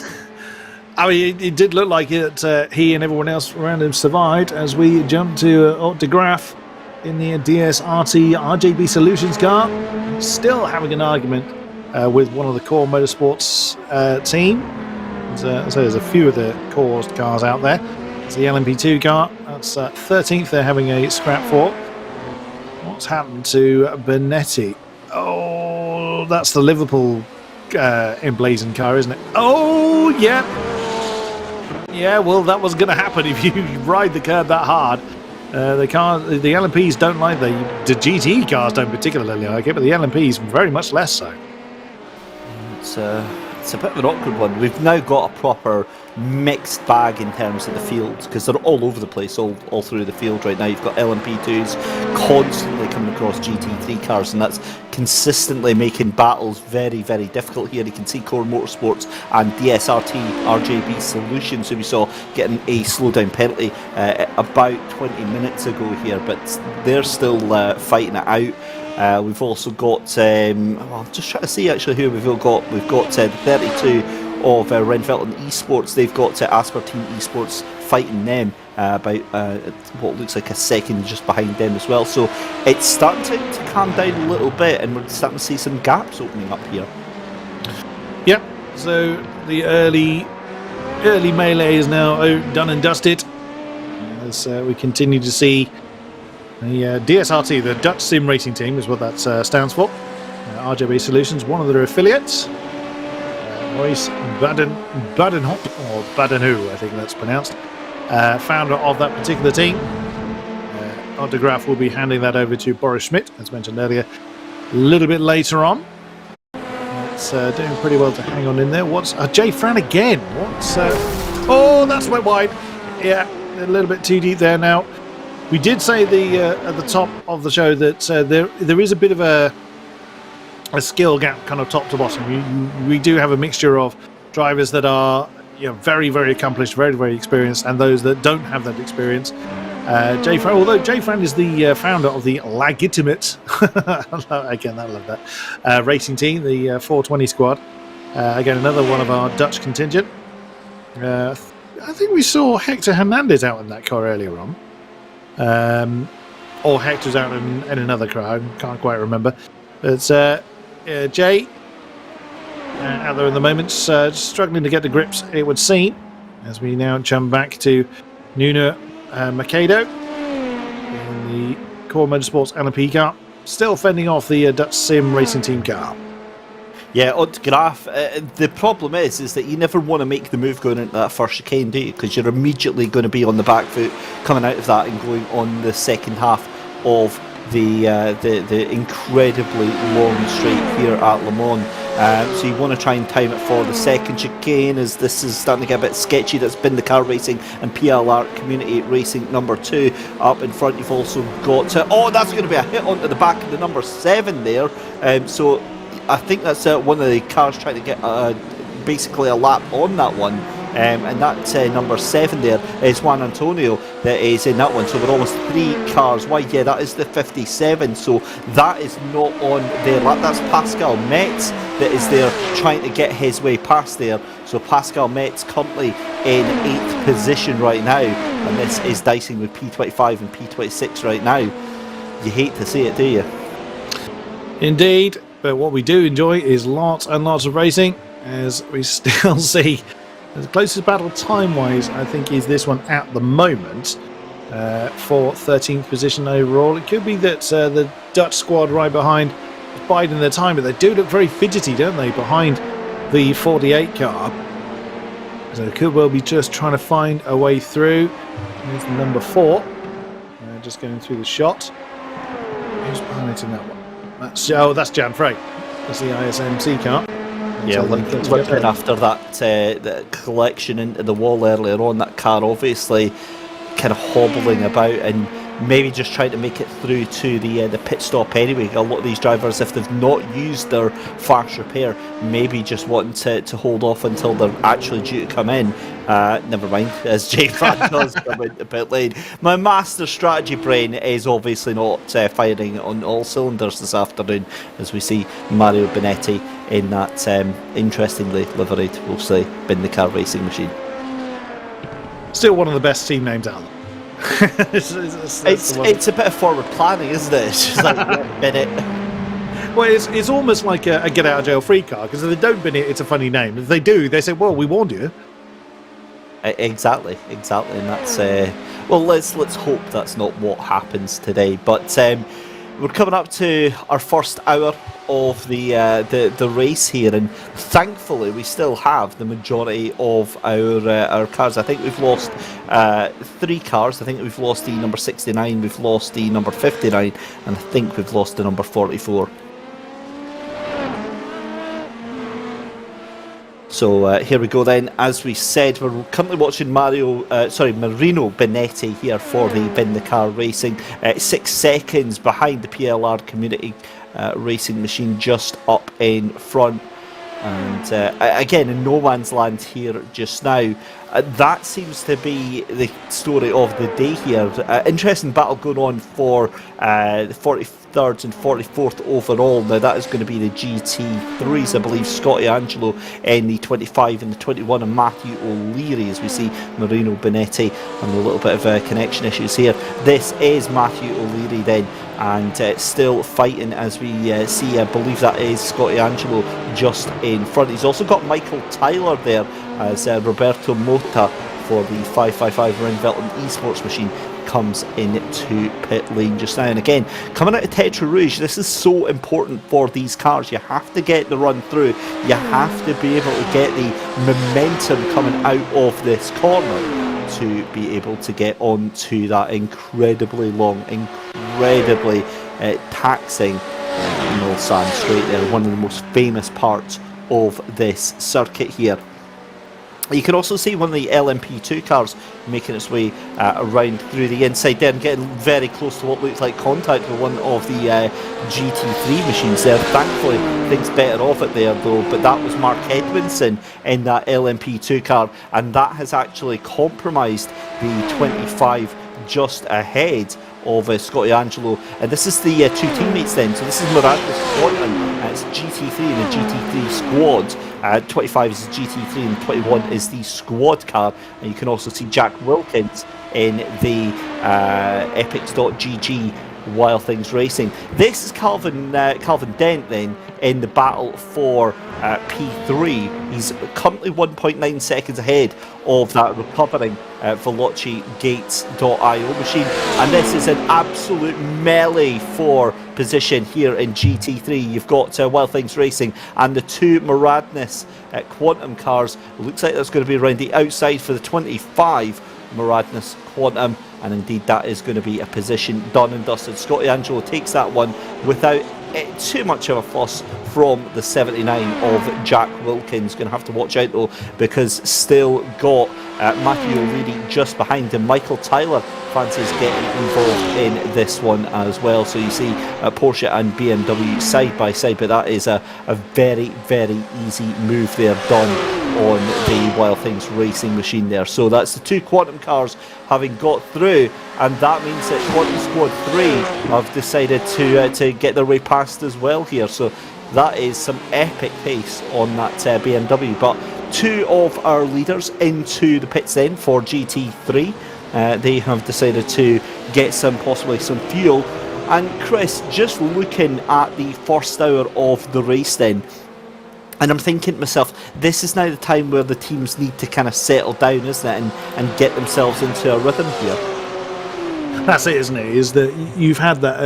I mean, it did look like it. He and everyone else around him survived as we jumped to De Graaf in the DSRT RJB Solutions car. Still having an argument with one of the Core Motorsports team. So there's a few of the Core cars out there. It's the LMP2 car. That's 13th. They're having a scrap for. What's happened to Benetti? Oh, that's the Liverpool emblazoned car, isn't it? Oh, yeah. Yeah, well, that was going to happen if you ride the curb that hard. The LMPs don't like the GT cars don't particularly like it, but the LMPs very much less so. It's a bit of an awkward one. We've now got a proper mixed bag in terms of the field, because they're all over the place, all through the field right now. You've got LMP2s constantly coming across GT3 cars, and that's consistently making battles very, very difficult here. You can see Core Motorsports and DSRT RJB Solutions, who we saw getting a slowdown penalty about 20 minutes ago here, but they're still fighting it out. We've also got, I'm just trying to see actually who we've got. We've got 32 of Renfelton Esports. They've got Asper Team Esports fighting them about what looks like a second just behind them as well. So it's starting to calm down a little bit, and we're starting to see some gaps opening up here. Yep, so the early melee is now done and dusted. As we continue to see the DSRT, the Dutch Sim Racing Team, is what that stands for. RJB Solutions, one of their affiliates. Royce Badenhop, or Badenhou, I think that's pronounced, founder of that particular team. Autograph will be handing that over to Boris Schmidt, as mentioned earlier, a little bit later on. It's doing pretty well to hang on in there. What's Jay Fran again? What's oh, that's went wide. Yeah, a little bit too deep there now. We did say at the top of the show that there is a bit of a skill gap, kind of top to bottom. We do have a mixture of drivers that are very, very accomplished, very, very experienced, and those that don't have that experience. Jay Fran, although Jay Fran is the founder of the legitimate, again, I love that, racing team, the 420 squad. Again, another one of our Dutch contingent. I think we saw Hector Hernandez out in that car earlier on. Or Hector's out in another car, I can't quite remember. But Jay, out there in the moment, struggling to get the grips, it would seem, as we now jump back to Nuno Macedo in the Core Motorsports LMP car, still fending off the Dutch Sim Racing Team car. Yeah, Graf, the problem is that you never want to make the move going into that first chicane, do you? Because you're immediately going to be on the back foot coming out of that and going on the second half of the incredibly long straight here at Le Mans. So you want to try and time it for the second chicane, as this is starting to get a bit sketchy. That's been the car racing and PLR Community Racing number 2 up in front. You've also got that's going to be a hit onto the back of the number 7 there. So I think that's one of the cars trying to get basically a lap on that one. And that number 7 there is Juan Antonio that is in that one. So we're almost 3 cars wide. Yeah, that is the 57. So that is not on their lap. That's Pascal Metz that is there trying to get his way past there. So Pascal Metz currently in 8th position right now. And this is dicing with P25 and P26 right now. You hate to see it, do you? Indeed. But what we do enjoy is lots and lots of racing, as we still see. The closest battle time-wise, I think, is this one at the moment for 13th position overall. It could be that the Dutch squad right behind is biding their time, but they do look very fidgety, don't they, behind the 48 car. So it could well be just trying to find a way through. There's the number 4, just going through the shot. Who's piloting that one? That's Jan Frey. That's the ISMC car. Yeah, looking after that collection into the wall earlier on, that car obviously kind of hobbling about and maybe just trying to make it through to the pit stop anyway. A lot of these drivers, if they've not used their fast repair, maybe just wanting to hold off until they're actually due to come in. Never mind, as Jay Fran does come into pit lane. My master strategy brain is obviously not firing on all cylinders this afternoon, as we see Mario Benetti in that interestingly liveried, we'll say, bin the car racing machine. Still one of the best team names out there. It's a bit of forward planning, isn't it? It's just like, bin it. Well, it's almost like a get out of jail free card, because if they don't bin it, it's a funny name. If they do, they say, well, we warned you. Exactly, and that's well, let's hope that's not what happens today. But we're coming up to our first hour of the race here, and thankfully we still have the majority of our cars. I think we've lost 3 cars. I think we've lost the number 69, we've lost the number 59, and I think we've lost the number 44. So here we go then. As we said, we're currently watching Marino Benetti here for the Bin the Car Racing. 6 seconds behind the PLR Community Racing machine, just up in front. And again, in no man's land here just now. That seems to be the story of the day here. Interesting battle going on for the 43rd and 44th overall. Now that is going to be the GT3s, I believe. Scotty Angelo in the 25 and the 21, and Matthew O'Leary, as we see Marino Benetti and a little bit of connection issues here. This is Matthew O'Leary then, and still fighting as we see. I believe that is Scotty Angelo just in front. He's also got Michael Tyler there as Roberto Mota for the 555 Ringvelton Esports machine comes into pit lane just now. And again, coming out of Tetra Rouge, this is so important for these cars. You have to get the run through. You have to be able to get the momentum coming out of this corner to be able to get onto that incredibly long, incredibly taxing Mulsanne straight there. One of the most famous parts of this circuit here. You can also see one of the LMP2 cars making its way around through the inside there and getting very close to what looks like contact with one of the GT3 machines there. Thankfully, things better off it there though, but that was Mark Edwinson in that LMP2 car, and that has actually compromised the 25 just ahead of Scotty Angelo. And this is the two teammates then, so this is Miranda's Quantum. It's GT3 and the GT3 squad. 25 is the GT3 and 21 is the squad car. And you can also see Jack Wilkins in the Epics.gg Wild Things Racing. This is Calvin Dent then in the battle for P3. He's currently 1.9 seconds ahead of that recovering Veloci Gates.io machine, and this is an absolute melee for position here in GT3. You've got Wild Things Racing and the two Maradness Quantum cars. It looks like that's going to be around the outside for the 25 Maradness Quantum, and indeed that is going to be a position done and dusted. Scotty Angelo takes that one without too much of a fuss from the 79 of Jack Wilkins. Going to have to watch out though, because still got Matthew O'Reilly just behind him. Michael Tyler fancies getting involved in this one as well. So you see Porsche and BMW side by side, but that is a very, very easy move there done on the Wild Things Racing machine there. So that's the two Quantum cars having got through, and that means that Quantum Squad 3 have decided to get their way past as well here. So that is some epic pace on that BMW. But two of our leaders into the pits then for GT3. They have decided to get possibly some fuel. And Chris, just looking at the first hour of the race then, and I'm thinking to myself, this is now the time where the teams need to kind of settle down, isn't it, and get themselves into a rhythm here. That's it, isn't it? Is that you've had that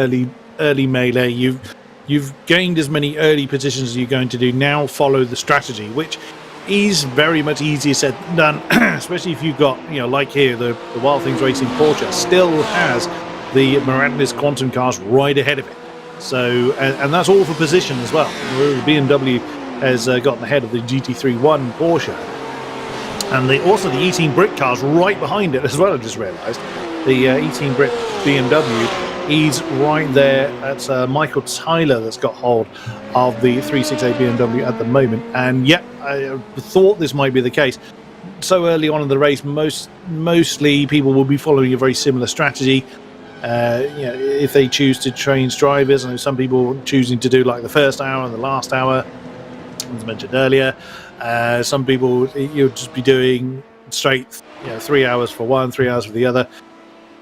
early melee, you've gained as many early positions as you're going to do. Now follow the strategy, which is very much easier said than done, especially if you've got, like here, the Wild Things Racing Porsche still has the Miranda's Quantum cars right ahead of it. So, and that's all for position as well. The BMW has gotten ahead of the GT3-1 Porsche, and also the E-Team Brit cars right behind it as well. I just realised the E-Team Brit BMW, he's right there. That's Michael Tyler that's got hold of the 368 BMW at the moment. And yeah, I thought this might be the case. So early on in the race, mostly people will be following a very similar strategy. If they choose to change drivers, I know some people choosing to do like the first hour and the last hour, as mentioned earlier. Some people you'll just be doing straight 3 hours for one, 3 hours for the other.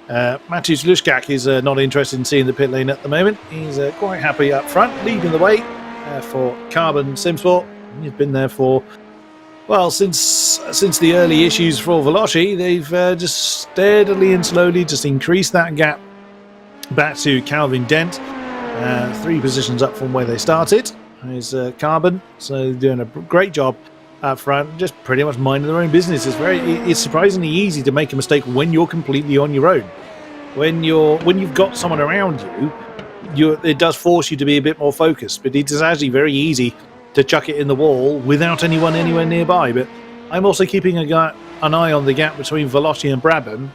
Mateusz Luszczak is not interested in seeing the pit lane at the moment. He's quite happy up front, leading the way for Carbon Simsport. He's been there for, well, since the early issues for Veloci. They've just steadily and slowly just increased that gap back to Calvin Dent, 3 positions up from where they started. Is Carbon, so doing a great job up front, just pretty much minding their own business. It's surprisingly easy to make a mistake when you're completely on your own. When you've got someone around you, it does force you to be a bit more focused. But it is actually very easy to chuck it in the wall without anyone anywhere nearby. But I'm also keeping an eye on the gap between Veloci and Brabham,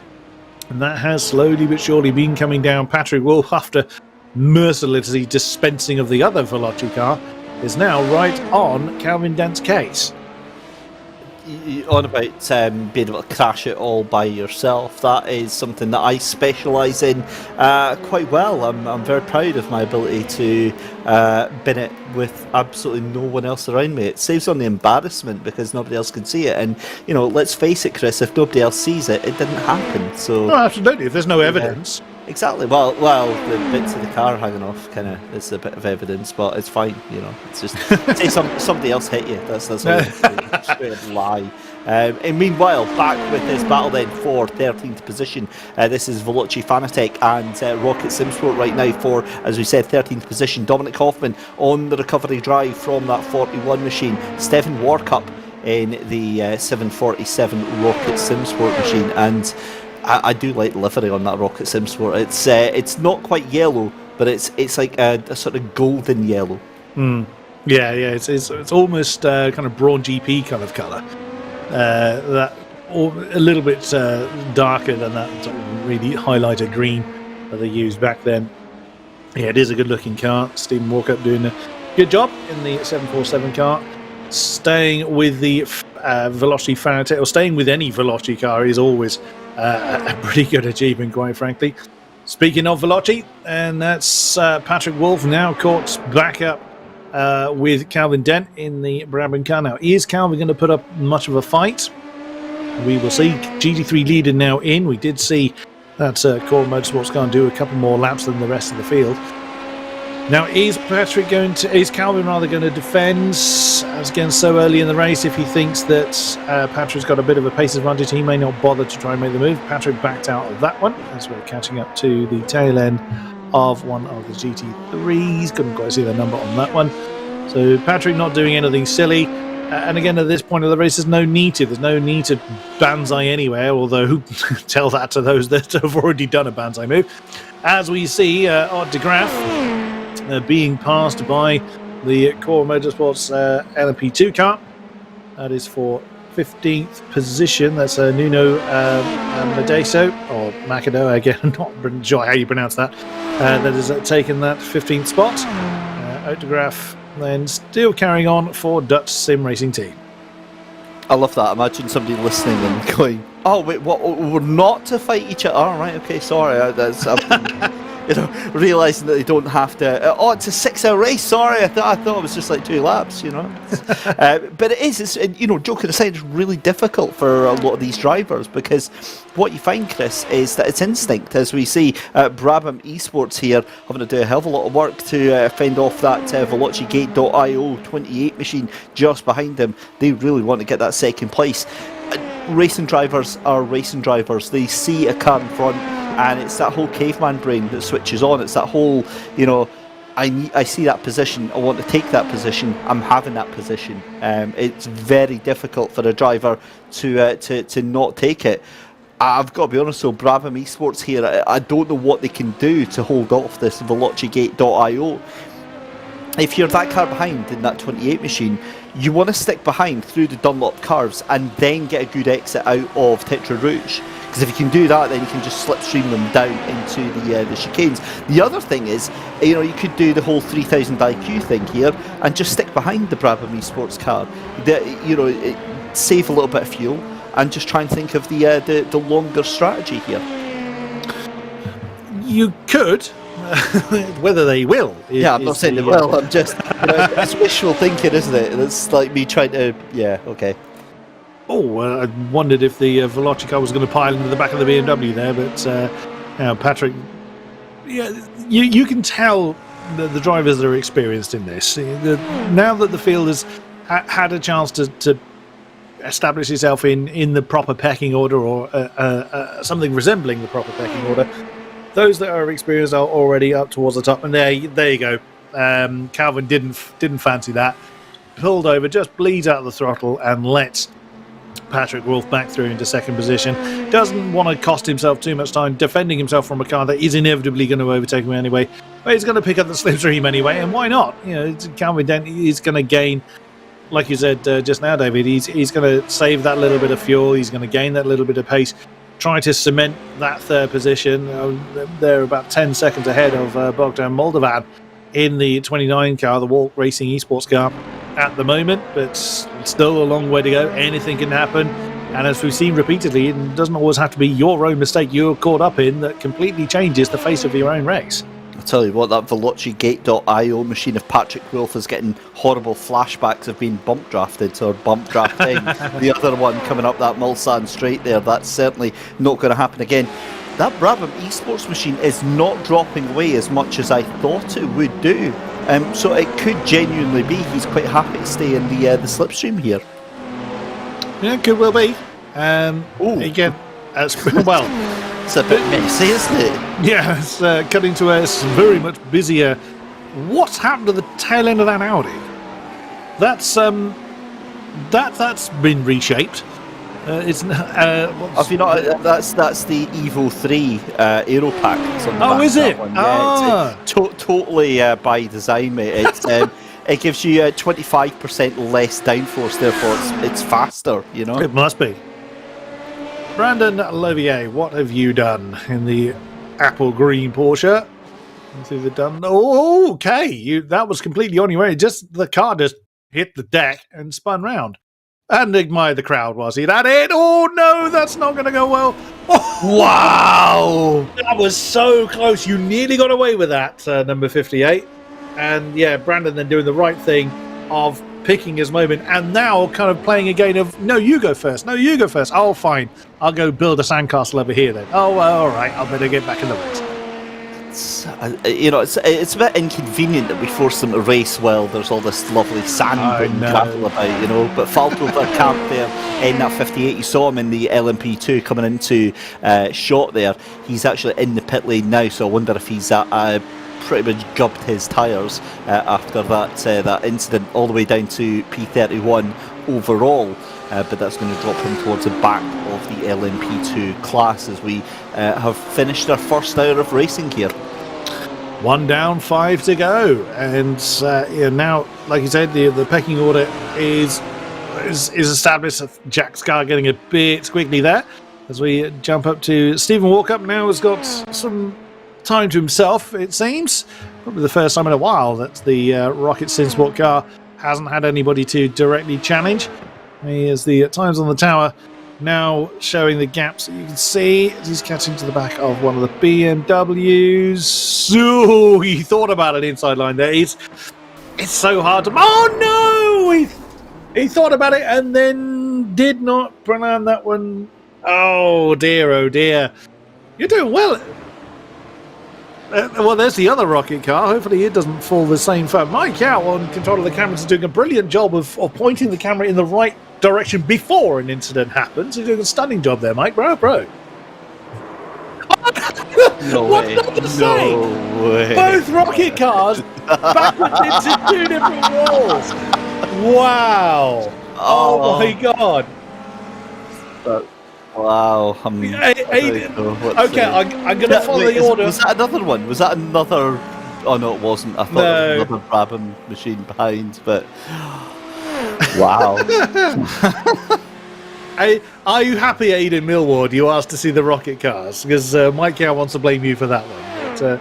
and that has slowly but surely been coming down. Patrick Wolf, after mercilessly dispensing of the other Veloci car, is now right on Calvin Dent's case. On about being able to crash it all by yourself, that is something that I specialise in quite well. I'm very proud of my ability to bin it with absolutely no one else around me. It saves on the embarrassment because nobody else can see it, and let's face it, Chris, if nobody else sees it, it didn't happen. So absolutely, if there's no evidence. Exactly. Well, the bits of the car hanging off kind of is a bit of evidence, but it's fine. It's just say somebody else hit you. That's all. Straight up lie. And meanwhile, back with this battle then for 13th position, this is Veloci Fanatec and Rocket Simsport right now for, as we said, 13th position. Dominic Hoffman on the recovery drive from that 41 machine. Stephen Warcup in the 747 Rocket Simsport machine, and I do like the livery on that Rocket Simsport. It's not quite yellow, but it's like a sort of golden yellow. Yeah, it's almost kind of Brawn GP kind of colour. That or a little bit darker than that sort of really highlighter green that they used back then. Yeah, it is a good looking car. Stephen Walkup doing a good job in the 747 car. Staying with the Veloci Fanatec, or staying with any Veloci car, is always a pretty good achievement, quite frankly. Speaking of Veloci, and that's Patrick Wolf now caught back up with Calvin Dent in the Brabham car. Now, is Calvin going to put up much of a fight? We will see. GT3 leader now in. We did see that Core Motorsports car do a couple more laps than the rest of the field. Now, is Calvin going to defend as again so early in the race? If he thinks that Patrick's got a bit of a pace advantage, he may not bother to try and make the move. Patrick backed out of that one as we're catching up to the tail end of one of the GT3s. Couldn't quite see the number on that one. So Patrick not doing anything silly. And again, at this point of the race, there's no need to banzai anywhere, although tell that to those that have already done a banzai move. As we see Art de Graaf being passed by the Core Motorsports LMP2 car. That is for 15th position. That's Nuno Madeso, or Macado, again, I'm not sure how you pronounce that. That has taken that 15th spot. Art de Graaf then still carrying on for Dutch Sim Racing Team. I love that. Imagine somebody listening and going, "Oh wait, what? We're not to fight each other." Oh, right, okay, sorry. Realising that they don't have to. It's a 6-hour race. Sorry, I thought it was just like 2 laps. But it is. It's joking aside, it's really difficult for a lot of these drivers, because what you find, Chris, is that it's instinct. As we see, Brabham Esports here having to do a hell of a lot of work to fend off that VelociGate.io 28 machine just behind them. They really want to get that second place. Racing drivers are racing drivers. They see a car in front, and it's that whole caveman brain that switches on. It's that whole, I see that position, I want to take that position, I'm having that position. It's very difficult for a driver to not take it. I've got to be honest, so Brabham Esports here, I don't know what they can do to hold off this VelociGate.io. If you're that car behind in that 28 machine, you want to stick behind through the Dunlop curves and then get a good exit out of Tetra Rouge. Because if you can do that, then you can just slipstream them down into the chicanes. The other thing is, you could do the whole 3000 IQ thing here and just stick behind the Brabham Esports car. Save a little bit of fuel and just try and think of the longer strategy here. You could. Whether they will. I'm not saying they will. I'm just, it's wishful thinking, isn't it? It's like me trying to. Yeah, okay. I wondered if the Veloci car was going to pile into the back of the BMW there, but Patrick, you can tell the drivers that are experienced in this. Now that the field has had a chance to establish itself in the proper pecking order, or something resembling the proper pecking order, those that are experienced are already up towards the top. And there you go. Calvin didn't fancy that. Pulled over, just bleeds out of the throttle and lets Patrick Wolf back through into second position. Doesn't want to cost himself too much time defending himself from a car that is inevitably going to overtake him anyway. But he's going to pick up the slipstream anyway, and why not? Calvin Dent is going to gain, like you said just now, David. He's going to save that little bit of fuel. He's going to gain that little bit of pace. Try to cement that third position. They're about 10 seconds ahead of Bogdan Moldovan in the 29 car, the Walk Racing Esports car at the moment, but still a long way to go. Anything can happen, and as we've seen repeatedly, it doesn't always have to be your own mistake you're caught up in that completely changes the face of your own race. I'll tell you what, that VelociGate.io machine of Patrick Wolf is getting horrible flashbacks of being bump drafted or bump drafting. The other one coming up that Mulsanne straight there, that's certainly not going to happen again. That Brabham Esports machine is not dropping away as much as I thought it would do. So it could genuinely be he's quite happy to stay in the slipstream here. Yeah, could well be. Ooh. Again, well, It's a bit messy, isn't it? yeah, it's cutting to a very much busier. What's happened to the tail end of that Audi? That's been reshaped. It's Have you not? That's the Evo 3 Aero Pack. That's on the back is of that it? one. Yeah, it's totally by design, mate. It's it gives you 25% less downforce, therefore it's faster. You know. It must be. Brandon Levier, what have you done in the apple green Porsche? Through the done. Oh, okay. That was completely on your way. Just the car just hit the deck and spun round. And admire the crowd, was he? That it? Oh no, that's not going to go well. Oh, Wow! that was so close. You nearly got away with that, number 58. And yeah, Brandon then doing the right thing of picking his moment and now kind of playing a game of, no, you go first. No, you go first. Oh, fine. I'll go build a sandcastle over here then. Oh, well, all right. I'll better get back in the race. It's a bit inconvenient that we force them to race while there's all this lovely sand and gravel about, you know. But Falco camped there in that 58. You saw him in the LMP2 coming into shot there. He's actually in the pit lane now, so I wonder if he's pretty much gubbed his tyres after that incident, all the way down to P31 overall. But that's going to drop him towards the back of the LMP2 class as we have finished our first hour of racing here. 1 down, 5 to go, and now, like you said, the pecking order is established. Jack's car getting a bit squiggly there as we jump up to Stephen Walkup. Now has got some time to himself, it seems. Probably the first time in a while that the Rocket Synsport car hasn't had anybody to directly challenge. Here's the times on the tower now showing the gaps that you can see as he's catching to the back of one of the BMWs. Oh, he thought about an inside line there. It's so hard to... Oh, no! He thought about it and then did not pronounce that one. Oh, dear, oh, dear. You're doing well. Well, there's the other rocket car. Hopefully it doesn't fall the same far. Mike out on control of the cameras is doing a brilliant job of pointing the camera in the right direction before an incident happens. He's doing a stunning job there, Mike. Bro. No way. No way. Both rocket cars backwards into 2 different walls. Wow. Oh my God. Wow. Okay, I'm going to follow the order. Was that another one? Was that another... Oh, no, it wasn't. I thought there was another Brabham machine behind, but... Wow. Are you happy, Aidan Millward? You asked to see the rocket cars because Mike Cow wants to blame you for that one. But,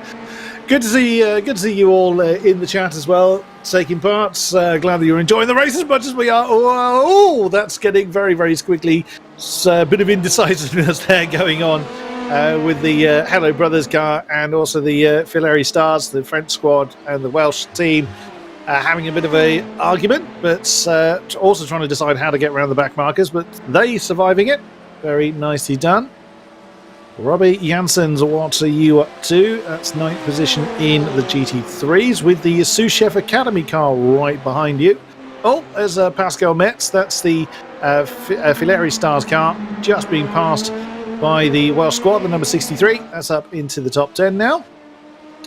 good to see you all in the chat as well, taking part. Glad that you're enjoying the race as much as we are. Oh, that's getting very, very squiggly. A bit of indecisiveness there going on with the Hello Brothers car and also the Filari Stars, the French squad and the Welsh team. Having a bit of a argument, but also trying to decide how to get around the back markers, but they surviving it. Very nicely done. Robbie Janssens, what are you up to? That's 9th position in the GT3s with the Sous Chef Academy car right behind you. Oh, there's Pascal Metz. That's the Filari Stars car just being passed by the Welsh squad, the number 63. That's up into the top 10 now.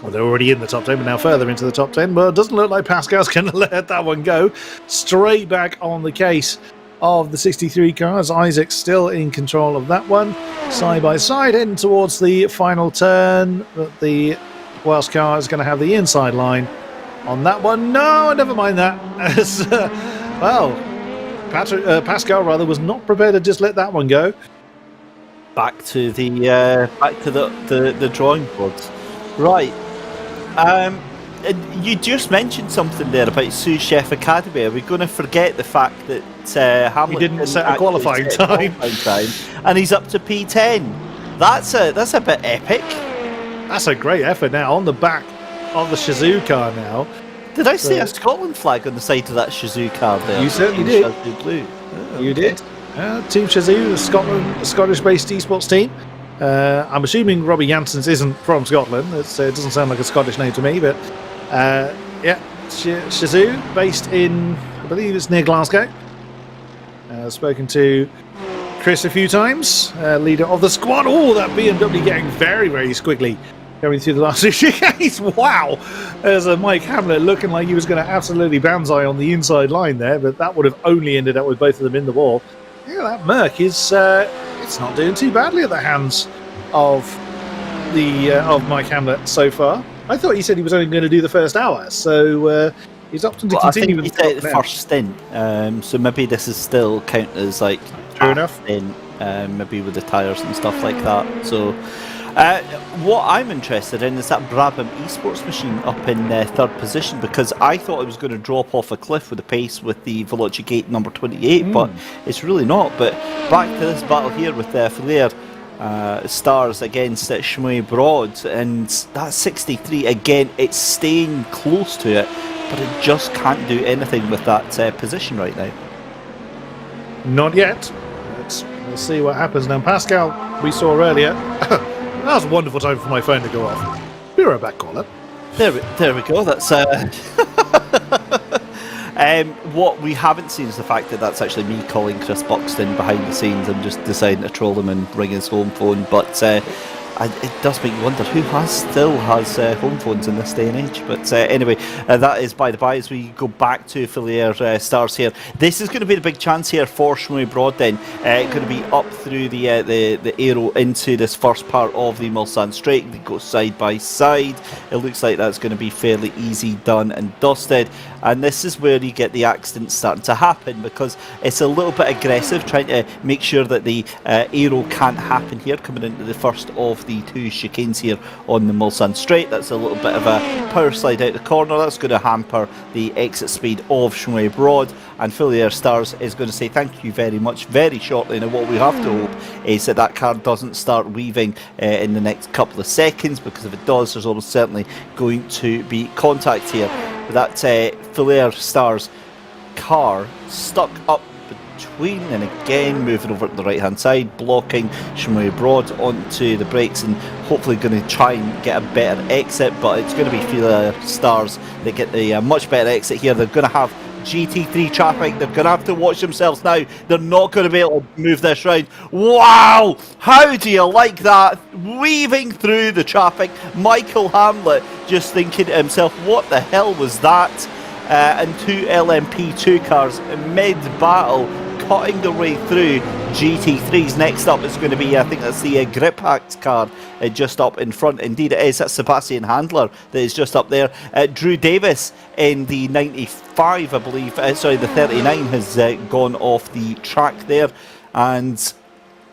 Well, they're already in the top 10, but now further into the top 10. Well, it doesn't look like Pascal's going to let that one go. Straight back on the case of the 63 cars. Isaac's still in control of that one. Side by side, heading towards the final turn. But the Welsh car is going to have the inside line on that one. No, never mind that. As, Pascal rather was not prepared to just let that one go. Back to the drawing board. Right. You just mentioned something there about Sous Chef Academy. Are we going to forget the fact that Hamlet didn't set a qualifying time, and he's up to P10? That's a bit epic. That's a great effort now on the back of the Shazoo car now. Did I see a Scotland flag on the side of that Shazoo car there? You certainly did. Blue. Oh, you did. Team Shazoo, the Scottish-based esports team. I'm assuming Robbie Janssens isn't from Scotland. It doesn't sound like a Scottish name to me, but Shazoo, based in, I believe it's near Glasgow. Spoken to Chris a few times, leader of the squad. Oh, that BMW getting very, very squiggly going through the last two chicanes. Wow! There's a Mike Hamlet looking like he was going to absolutely banzai on the inside line there, but that would have only ended up with both of them in the wall. Yeah, that Merc is it's not doing too badly at the hands of Mike Hamlet so far. I thought he said he was only going to do the first hour, so he's opting to continue with the first stint. So maybe this is still counted as like true enough. Stint, maybe with the tyres and stuff like that. So what I'm interested in is that Brabham Esports machine up in third position, because I thought it was going to drop off a cliff with the pace with the Veloci Gate number 28, but it's really not. But back to this battle here with Flair Stars against Shmue Broad, and that 63 again, it's staying close to it, but it just can't do anything with that position right now. Not yet. We'll see what happens now. Pascal, we saw earlier. That was a wonderful time for my phone to go off. Be right back, caller. There we go. That's what we haven't seen is the fact that that's actually me calling Chris Buxton behind the scenes and just deciding to troll him and ring his home phone. But it does make you wonder who still has home phones in this day and age. But anyway, that is by the by as we go back to Filiere Stars here. This is going to be the big chance here for Shmue Broad then. Going to be up through the aero into this first part of the Mulsanne Straight. They go side by side. It looks like that's going to be fairly easy done and dusted. And this is where you get the accidents starting to happen, because it's a little bit aggressive trying to make sure that the aero can't happen here coming into the first of the two chicanes here on the Mulsanne Straight. That's a little bit of a power slide out the corner. That's going to hamper the exit speed of Shmue Broad, and Filiere Stars is going to say thank you very much very shortly. Now what we have to hope is that that car doesn't start weaving in the next couple of seconds, because if it does, there's almost certainly going to be contact here. But that Filiere Stars car stuck up between, and again moving over to the right hand side, blocking Shmue Broad onto the brakes, and hopefully going to try and get a better exit. But it's going to be Filiere Stars that get the much better exit here. They're going to have GT3 traffic. They're going to have to watch themselves now. They're not going to be able to move this round. Wow! How do you like that? Weaving through the traffic. Michael Hamlet just thinking to himself, what the hell was that? And two LMP2 cars mid-battle cutting their way through GT3s. Next up is going to be, I think that's the Grip Hacked car just up in front. Indeed it is. That's Sebastian Handler that is just up there. Drew Davis in the 95, I believe, sorry, the 39 has gone off the track there. And,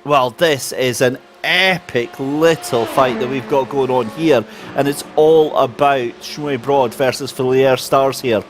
well, this is an epic little fight that we've got going on here. And it's all about Shmue Broad versus Filiere Stars here.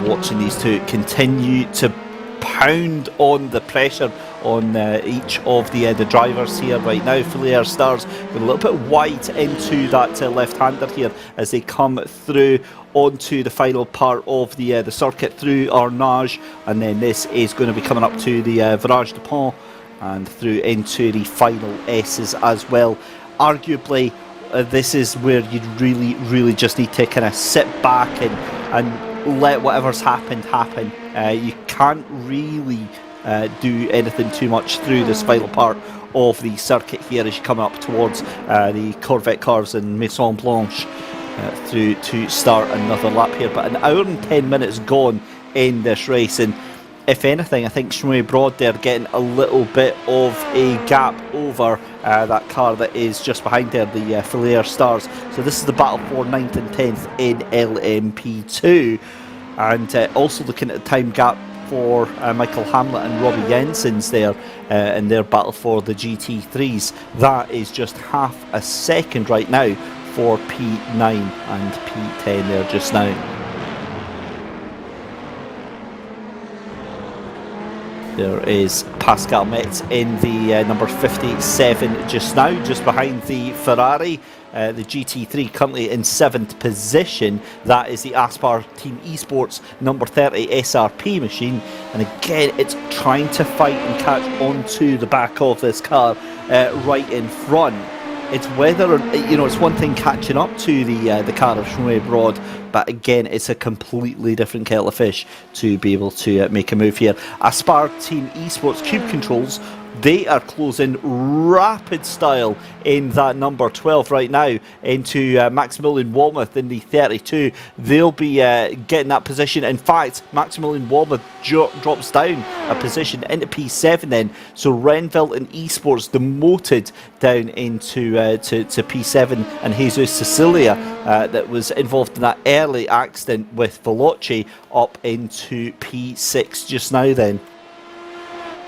Watching these two continue to pound on the pressure on each of the drivers here right now. Filiere Stars with a little bit wide into that left-hander here as they come through onto the final part of the circuit through Arnage, and then this is going to be coming up to the Virage de Pont and through into the final S's as well. Arguably, this is where you really just need to kind of sit back and let whatever's happened happen. You can't really do anything too much through this final part of the circuit here as you come up towards the Corvette cars and Maison Blanche through to start another lap here. But an hour and 10 minutes gone in this race, and if anything, I think Shmue Broad there getting a little bit of a gap over that car that is just behind there, the Filiere Stars. So this is the battle for 9th and 10th in LMP2. And also looking at the time gap for Michael Hamlet and Robbie Jensen's there in their battle for the GT3s. That is just half a second right now for P9 and P10 there just now. There is Pascal Metz in the number 57 just now, just behind the Ferrari. The GT3 currently in 7th position. That is the Aspar Team Esports number 30 SRP machine. And again, it's trying to fight and catch onto the back of this car right in front. It's whether, it's one thing catching up to the car of Shmoe Broad, but again, it's a completely different kettle of fish to be able to make a move here. Aspire Team Esports Cube Controls, they are closing rapid style in that number 12 right now into Maximilian Walmuth in the 32. They'll be getting that position. In fact, Maximilian Walmuth drops down a position into P7 then. So Renville and Esports demoted down into to P7, and Jesus Cecilia that was involved in that early accident with Veloci up into P6 just now then.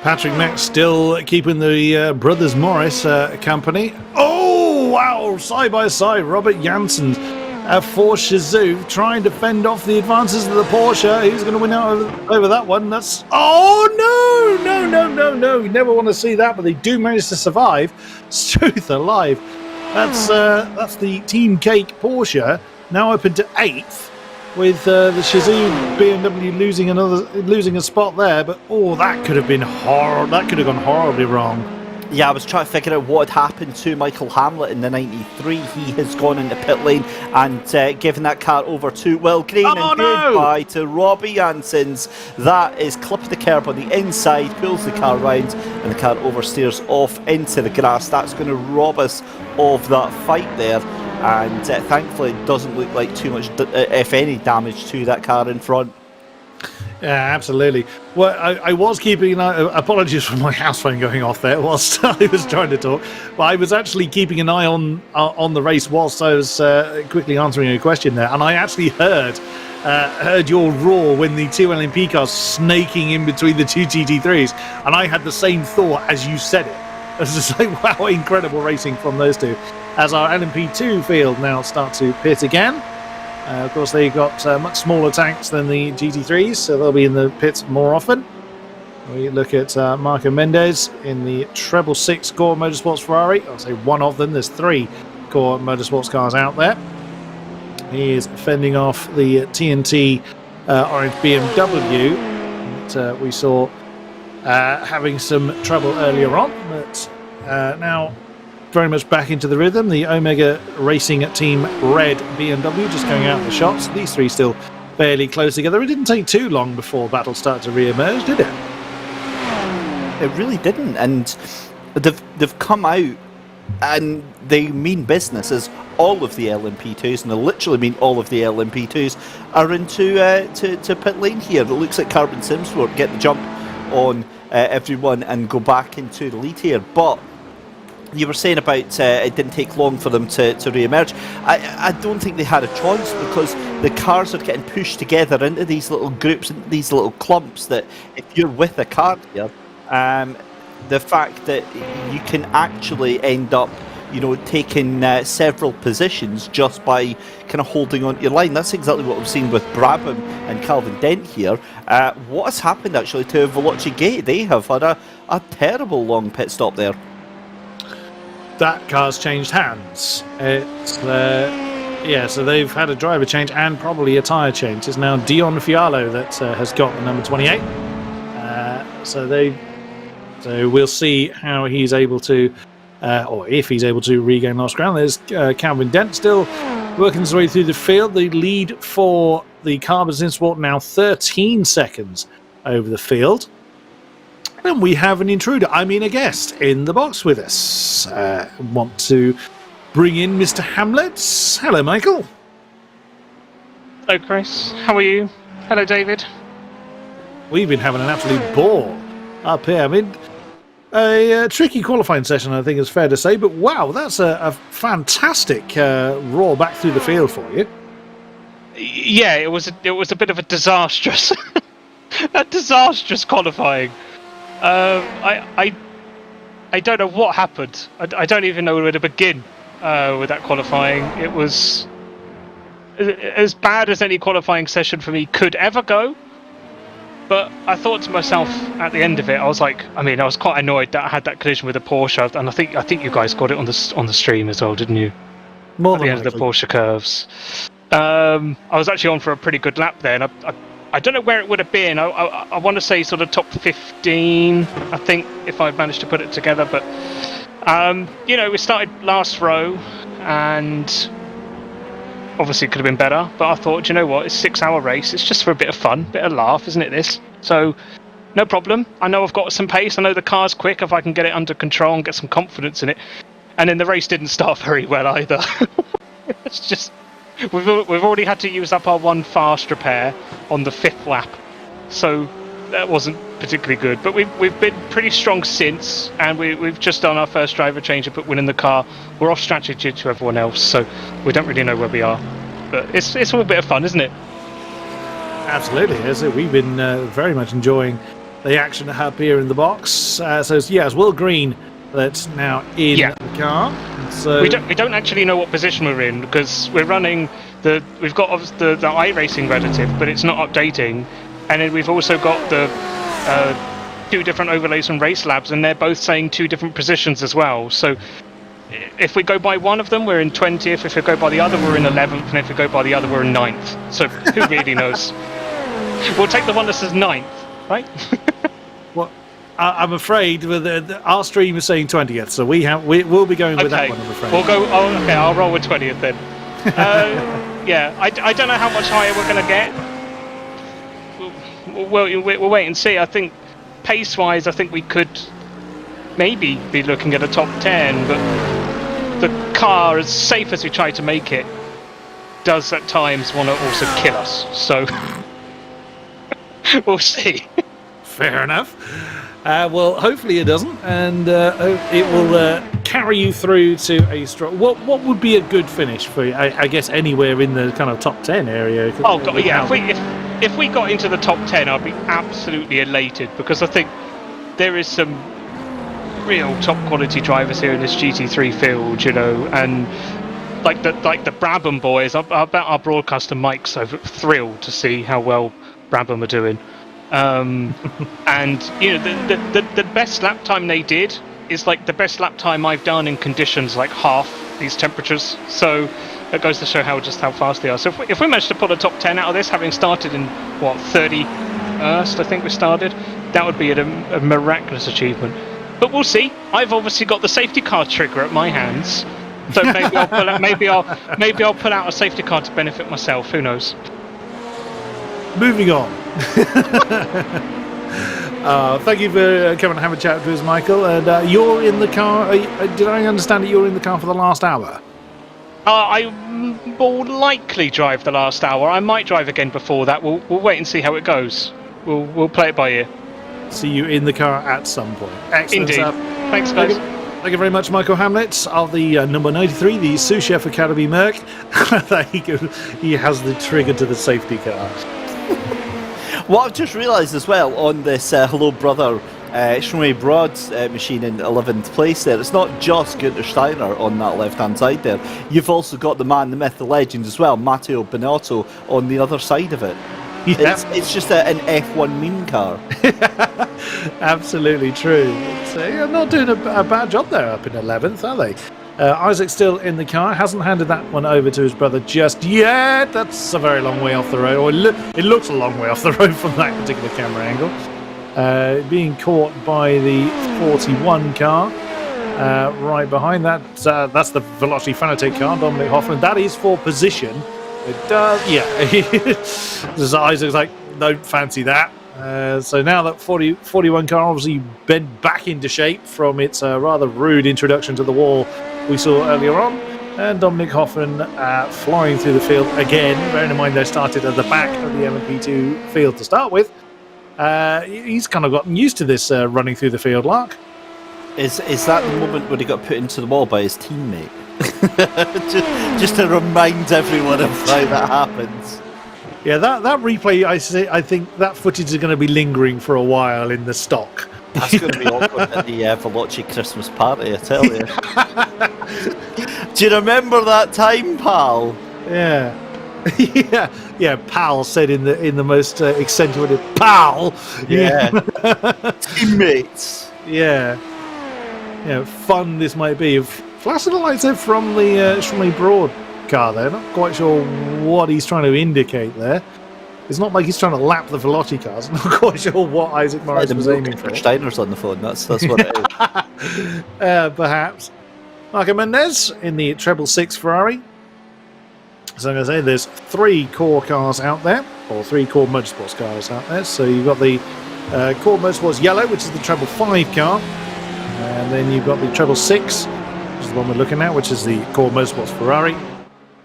Patrick Mack still keeping the Brothers Morris company. Oh, wow, side by side, Robert Janssen for Shazoo trying to fend off the advances of the Porsche. Who's going to win out over that one? That's... Oh, no. You never want to see that, but they do manage to survive. Struth alive. That's the Team Cake Porsche, now open to 8th. With the Shazoo BMW losing a spot there, but that could have been horrible. That could have gone horribly wrong. Yeah, I was trying to figure out what had happened to Michael Hamlet in the 93. He has gone into pit lane and given that car over to Will Green, and goodbye to Robbie Janssens. That is clip the curb on the inside, pulls the car round, and the car oversteers off into the grass. That's going to rob us of that fight there. And thankfully it doesn't look like too much, if any, damage to that car in front. Yeah, absolutely. Well, I was keeping an eye... Apologies for my house phone going off there whilst I was trying to talk. But I was actually keeping an eye on the race whilst I was quickly answering a question there. And I actually heard your roar when the two LMP cars snaking in between the two GT3s. And I had the same thought as you said it. I was just like, wow, incredible racing from those two. As our LMP2 field now start to pit again. Of course, they've got much smaller tanks than the GT3s, so they'll be in the pits more often. We look at Marco Mendez in the 666 Core Motorsports Ferrari. I'll say one of them. There's 3 Core Motorsports cars out there. He is fending off the TNT orange BMW that we saw having some trouble earlier on, but now very much back into the rhythm. The Omega Racing Team Red BMW just going out of the shots. These 3 still fairly close together. It didn't take too long before battle started to re-emerge, did it? It really didn't, and they've come out and they mean business, as all of the LMP2s, and they literally mean all of the LMP2s, are into to pit lane here. It looks like Carbon Simsport get the jump on everyone and go back into the lead here, but you were saying about it didn't take long for them to re-emerge. I don't think they had a choice, because the cars are getting pushed together into these little groups, into these little clumps, that if you're with a car here, the fact that you can actually end up taking several positions just by kind of holding on to your line. That's exactly what we've seen with Brabham and Calvin Dent here. What has happened actually to Veloci Gate? They have had a terrible long pit stop there. That car's changed hands. It's so they've had a driver change and probably a tyre change. It's now Dion Fialo that has got the number 28. So we'll see how he's able to, or if he's able to regain lost ground. There's Calvin Dent still working his way through the field. The lead for the Carbon Simsport now 13 seconds over the field. And we have an intruder, a guest, in the box with us. Want to bring in Mr. Hamlet. Hello, Michael. Hello, Chris. How are you? Hello, David. We've been having an absolute ball up here. A tricky qualifying session, I think it's fair to say. But wow, that's a fantastic roar back through the field for you. Yeah, it was a bit of a disastrous, qualifying. I don't know what happened. I don't even know where to begin with that qualifying. It was as bad as any qualifying session for me could ever go. But I thought to myself at the end of it, I was like, I was quite annoyed that I had that collision with the Porsche, and I think you guys got it on the stream as well, didn't you? More at the end of the Porsche curves. I was actually on for a pretty good lap there, and I don't know where it would have been. I want to say sort of top 15, I think, if I'd managed to put it together. But We started last row, and obviously it could have been better, but I thought, you know what, it's a 6-hour race, it's just for a bit of fun, bit of laugh, isn't it, this? So, no problem. I know I've got some pace, I know the car's quick if I can get it under control and get some confidence in it. And then the race didn't start very well either. It's just, we've already had to use up our one fast repair on the 5th lap, so that wasn't particularly good. But we've been pretty strong since, and we've just done our first driver change and put winning the car. We're off strategy to everyone else, so we don't really know where we are. But it's all a bit of fun, isn't it? Absolutely, yes. We've been very much enjoying the action up here in the box. So it's Will Green that's now in the car. So we don't actually know what position we're in, because we're running we've got the iRacing relative, but it's not updating, and then we've also got the 2 different overlays from Race Labs, and they're both saying 2 different positions as well. So if we go by one of them, we're in 20th. If we go by the other, we're in 11th, and if we go by the other, we're in 9th. So who really knows? We'll take the one that says 9th, right? Well, I'm afraid our stream is saying 20th, so we'll be going with that one, I'm afraid. We'll go. Oh, okay, I'll roll with 20th then. I don't know how much higher we're going to get. We'll wait and see. I think pace-wise, I think we could maybe be looking at a top 10, but the car, as safe as we try to make it, does at times want to also kill us. So we'll see. Fair enough. Well, hopefully it doesn't, and it will carry you through to a strong. What would be a good finish for you? I guess anywhere in the kind of top 10 area. Oh God, yeah. If we got into the top 10, I'd be absolutely elated, because I think there is some real top quality drivers here in this GT3 field, and like the Brabham boys. I bet our broadcaster Mike's so thrilled to see how well Brabham are doing. And the best lap time they did is like the best lap time I've done in conditions like half these temperatures. So that goes to show how fast they are. So if we manage to pull a top 10 out of this, having started in 31st, I think we started, that would be a miraculous achievement. But we'll see. I've obviously got the safety car trigger at my hands, so maybe I'll pull out a safety car to benefit myself. Who knows? Moving on. Thank you for coming and having a chat with us, Michael. And you're in the car. Did I understand that you're in the car for the last hour? I will likely drive the last hour. I might drive again before that. We'll wait and see how it goes. We'll play it by ear. See you in the car at some point. Excellent. Indeed. Thanks, guys. Thank you very much, Michael Hamlet of the number 93, the Sous Chef Academy Merc. There you go. He has the trigger to the safety car. What I've just realised as well on this Hello Brother Shmui Broad's machine in 11th place there, it's not just Günther Steiner on that left-hand side there. You've also got the man, the myth, the legend as well, Matteo Binotto, on the other side of it. Yeah. It's just an F1 meme car. Absolutely true. They're not doing a bad job there up in 11th, are they? Isaac's still in the car, hasn't handed that one over to his brother just yet. That's a very long way off the road, or it looks a long way off the road from that particular camera angle. Being caught by the 41 car right behind that. That's the Velocity Fanatec car, Dominic Hoffman. That is for position. It does, yeah. Isaac's like, don't fancy that. So now that 41 car obviously bent back into shape from its rather rude introduction to the wall we saw earlier on, and Dominic Hoffman flying through the field again. Bearing in mind they started at the back of the MP2 field to start with. He's kind of gotten used to this running through the field, Lark. Is that the moment when he got put into the wall by his teammate? just to remind everyone of how that happens. Yeah, that replay, I think that footage is going to be lingering for a while in the stock. That's going to be awkward at the Veloci Christmas party, I tell you. Do you remember that time, pal? Yeah. yeah, pal said in the most accentuated pal. Yeah. Teammates. Yeah. Yeah, fun this might be. Flashing the lights out from the Shmui Broad car there. Not quite sure what he's trying to indicate there. It's not like he's trying to lap the Veloci cars. I'm not quite sure what Isaac Morris was aiming for. Steiner's on the phone. That's what it is. Perhaps. Marco Mendez in the 666 Ferrari. So I'm going to say there's 3 core cars out there, or 3 core motorsports cars out there. So you've got the core motorsports yellow, which is the 555 car, and then you've got the 666, which is the one we're looking at, which is the core motorsports Ferrari,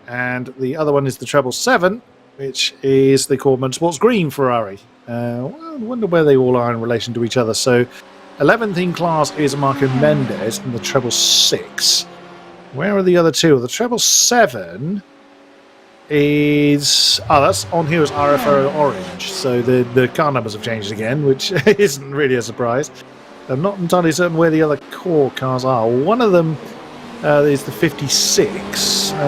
and the other one is the 777, which is the core motorsports green Ferrari. Well, I wonder where they all are in relation to each other. So 11th in class is Marco Mendez in the 666. Where are the other 2? The 777 is that's on here as RFO orange, so the car numbers have changed again, which isn't really a surprise. I'm not entirely certain where the other core cars are. One of them is the 56.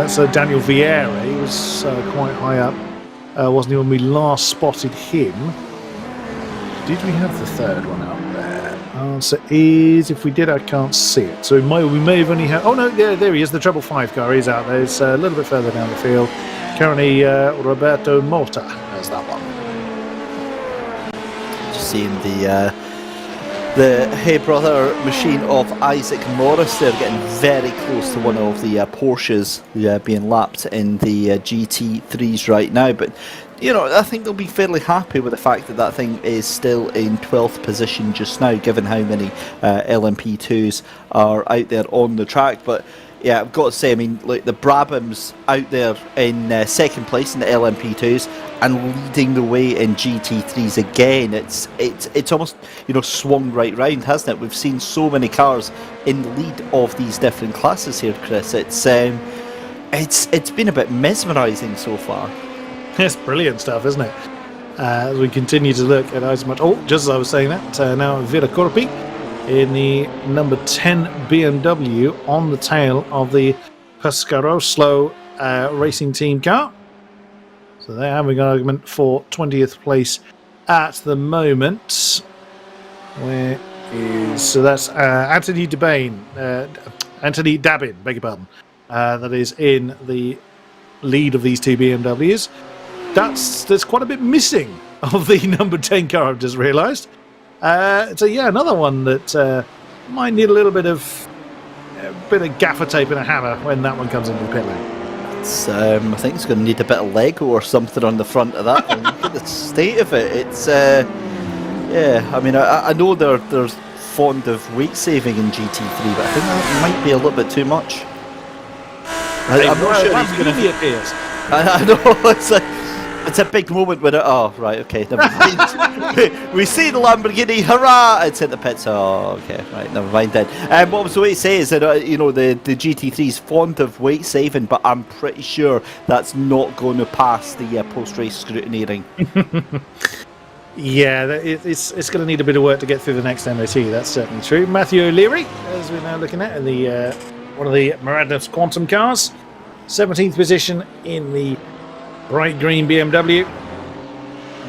So Daniel Vieira, he was quite high up, wasn't he, when we last spotted him? Did we have the third one up there? Answer is, if we did, I can't see it. So we may have only had. Oh no, yeah, there he is. The 555 car. He's out there. It's a little bit further down the field. Currently, Roberto Mota has that one. Just seeing the hey brother machine of Isaac Morris there, getting very close to one of the Porsches being lapped in the GT3s right now. But you know, I think they'll be fairly happy with the fact that that thing is still in 12th position just now, given how many LMP2s are out there on the track. But yeah, I've got to say, I mean, like the Brabham's out there in second place in the LMP2s and leading the way in GT3s again. It's almost, you know, swung right round, hasn't it? We've seen so many cars in the lead of these different classes here, Chris. It's been a bit mesmerising so far. It's brilliant stuff, isn't it? As we continue to look at as much. Oh, just as I was saying that, now Villa Corpi in the number 10 BMW on the tail of the Pescaroslo racing team car. So they're having an argument for 20th place at the moment. So that's Anthony Dabin, beg your pardon. That is in the lead of these 2 BMWs. There's quite a bit missing of the number 10 car, I've just realised. So yeah, another one that might need a little bit of gaffer tape and a hammer when that one comes into the pit lane. I think it's going to need a bit of Lego or something on the front of that one. Look at the state of it. It's yeah. I mean, I know they're fond of weight saving in GT3, but I think that might be a little bit too much. I'm not sure he's going to. I know it's a big moment when oh right, okay, never mind. We see the Lamborghini, hurrah! It's hit the pits. Oh, okay, right, never mind then. What I was going to say is that you know, the GT3 is fond of weight saving, but I'm pretty sure that's not going to pass the post-race scrutiny ring. Yeah, it's going to need a bit of work to get through the next MOT. That's certainly true. Matthew O'Leary, as we're now looking at, in the one of the Maradna's Quantum cars, 17th position in the bright green BMW.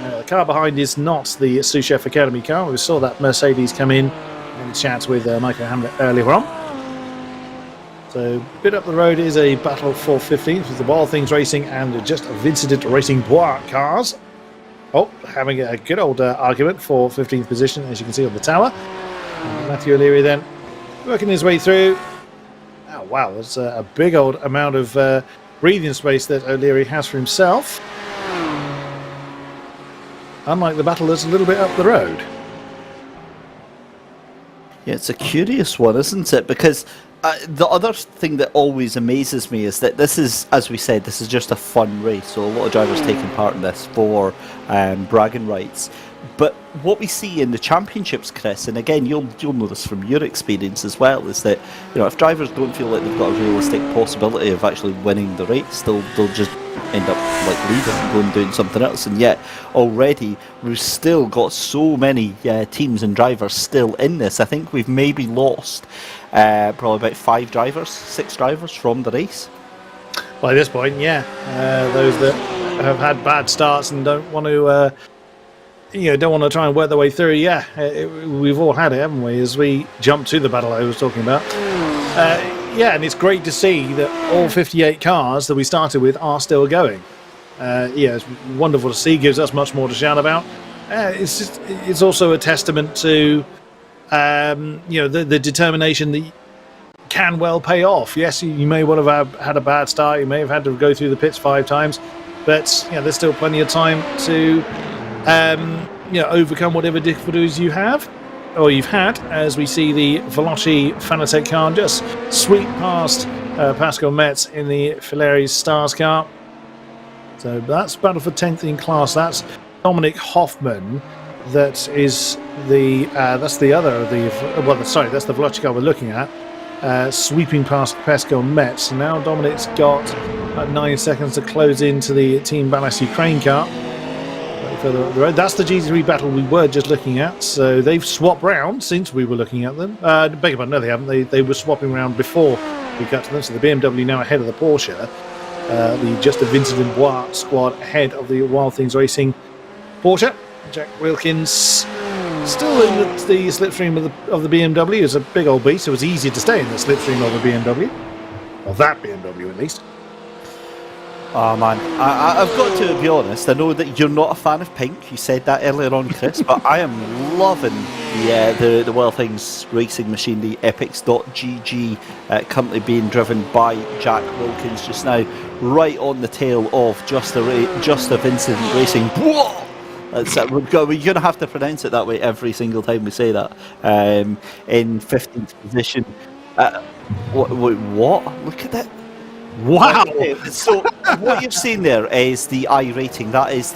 The car behind is not the Sous Chef Academy car. We saw that Mercedes come in and chat with Michael Hamlet earlier on. So a bit up the road is a battle for 15th with the Wild Things Racing and Just Incident Racing Bois cars. Oh, having a good old argument for 15th position, as you can see on the tower. Matthew O'Leary then working his way through. Oh wow, that's a big old amount of breathing space that O'Leary has for himself. Unlike the battle that's a little bit up the road. Yeah, it's a curious one, isn't it? Because the other thing that always amazes me is that this is, as we said, this is just a fun race. So a lot of drivers taking part in this for bragging rights. But what we see in the championships, Chris, and again, you'll know this from your experience as well, is that, you know, if drivers don't feel like they've got a realistic possibility of actually winning the race, they'll just end up like leaving and going and doing something else. And yet already we've still got so many teams and drivers still in this. I think we've maybe lost probably about 6 drivers from the race. By this point, yeah, those that have had bad starts and don't want to don't want to try and work their way through. Yeah, we've all had it, haven't we, as we jump to the battle I was talking about. Yeah, and it's great to see that all 58 cars that we started with are still going. It's wonderful to see. Gives us much more to shout about. It's also a testament to the determination that can well pay off. Yes, you may well have had a bad start. You may have had to go through the pits 5 times, but there's still plenty of time to overcome whatever difficulties you have or you've had. As we see the Veloci Fanatec car just sweep past Pascal Metz in the Liveries Stars car. So that's battle for 10th in class. That's Dominic Hoffman. That's the Veloci car we're looking at. Sweeping past Pascal Metz. Now Dominic's got 9 seconds to close into the Team Ballas Ukraine car. Further up the road. That's the GT3 battle we were just looking at. So they've swapped round since we were looking at them. Beg your pardon, no, they haven't. They were swapping round before we got to them. So the BMW now ahead of the Porsche. The Just a Vincent and Bois squad ahead of the Wild Things Racing Porsche. Jack Wilkins still in the slipstream of the BMW. It's a big old beast. It was easy to stay in the slipstream of the BMW. Or that BMW at least. Oh man, I've got to be honest. I know that you're not a fan of pink. You said that earlier on, Chris, but I am loving the Wild Things Racing machine, the Epics.gg currently being driven by Jack Wilkins just now, right on the tail of Just a Vincent Racing. Whoa! We're going to have to pronounce it that way every single time we say that. In 15th position. What? Look at that. Wow! So what you've seen there is the iRating. That is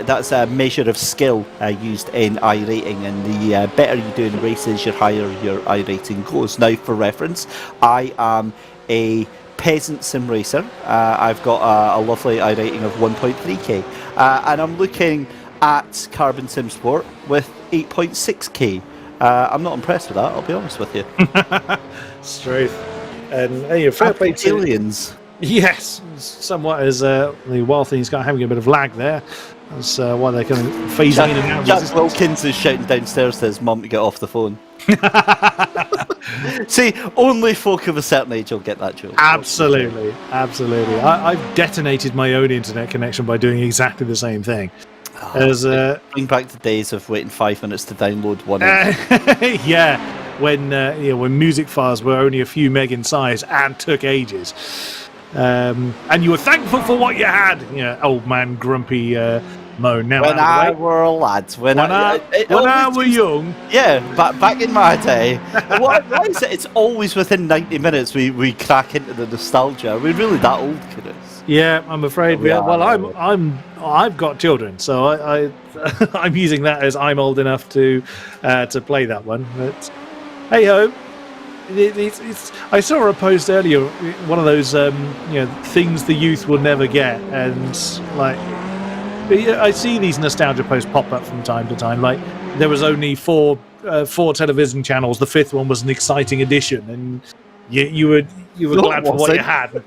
that's a measure of skill used in iRating, and the better you do in races, your higher your iRating goes. Now, for reference, I am a peasant sim racer. I've got a lovely iRating of 1.3k, and I'm looking at Carbon Sim Sport with 8.6k. I'm not impressed with that, I'll be honest with you. Straight. And fair play to aliens. Yes, somewhat as the Wild Things got having a bit of lag there. That's why they're kind of phasing in and out. Jack Wilkins is shouting downstairs to his mum to get off the phone. See, only folk of a certain age will get that joke. Absolutely. I've detonated my own internet connection by doing exactly the same thing. Bring back the days of waiting 5 minutes to download one. Yeah, when music files were only a few meg in size and took ages, and you were thankful for what you had. Old man grumpy moan. Now when I were lads, when I were young, back in my day. Why is it? It's always within 90 minutes we crack into the nostalgia. Are we really that old, Chris? Yeah, I'm afraid we are. Well, I've got children, so I'm using that as I'm old enough to play that one. But hey ho, I saw a post earlier, one of those things the youth will never get, and I see these nostalgia posts pop up from time to time. Like there was only four television channels. The fifth one was an exciting addition, and you were glad for what you had.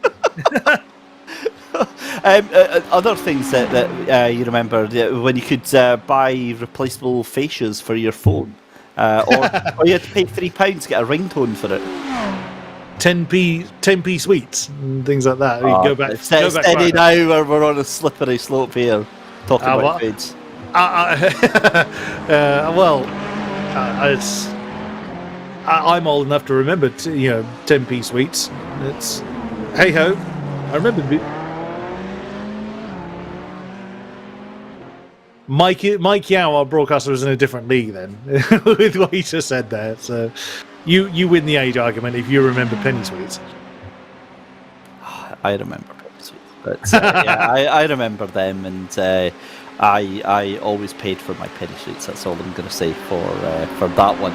Other things that you remember when you could buy replaceable fascias for your phone, or you had to pay £3 to get a ringtone for it. 10p sweets and things like that. You go back. Steady now, we're on a slippery slope here. Talking about foods. I'm old enough to remember 10p sweets. It's hey ho. I remember. Mike Yao, our broadcaster, was in a different league then, with what he just said there. So you win the age argument if you remember penny sweets. I remember penny sweets, but I remember them, and I always paid for my penny sweets. That's all I'm going to say for that one.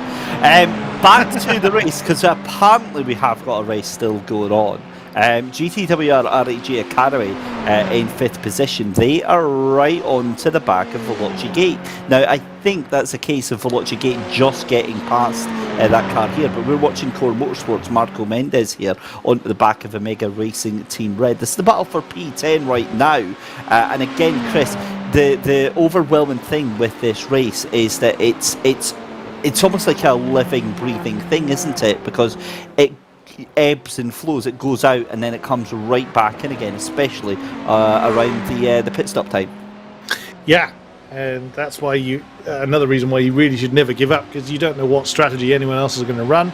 Back to the race, because apparently we have got a race still going on. GTWR RAG Academy in 5th position. They are right on to the back of Veloci Gate. Now, I think that's a case of Veloci Gate just getting past that car here, but we're watching Core Motorsports' Marco Mendes here onto the back of Omega Racing Team Red. This is the battle for P10 right now. And again, Chris, the overwhelming thing with this race is that it's almost like a living, breathing thing, isn't it? Because it ebbs and flows. It goes out and then it comes right back in again, especially around the pit stop time. Yeah, and that's why another reason why you really should never give up, because you don't know what strategy anyone else is going to run.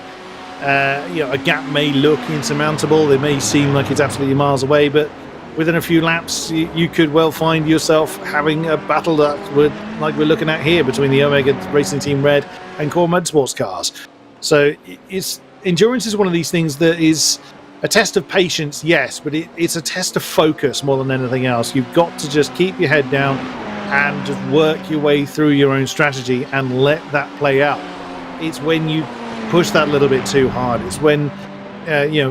A gap may look insurmountable, it may seem like it's absolutely miles away, but within a few laps you could well find yourself having a battle like we're looking at here between the Omega Racing Team Red and Core Motorsports cars. So endurance is one of these things that is a test of patience, yes, but it's a test of focus more than anything else. You've got to just keep your head down and just work your way through your own strategy and let that play out. It's when you push that a little bit too hard, it's when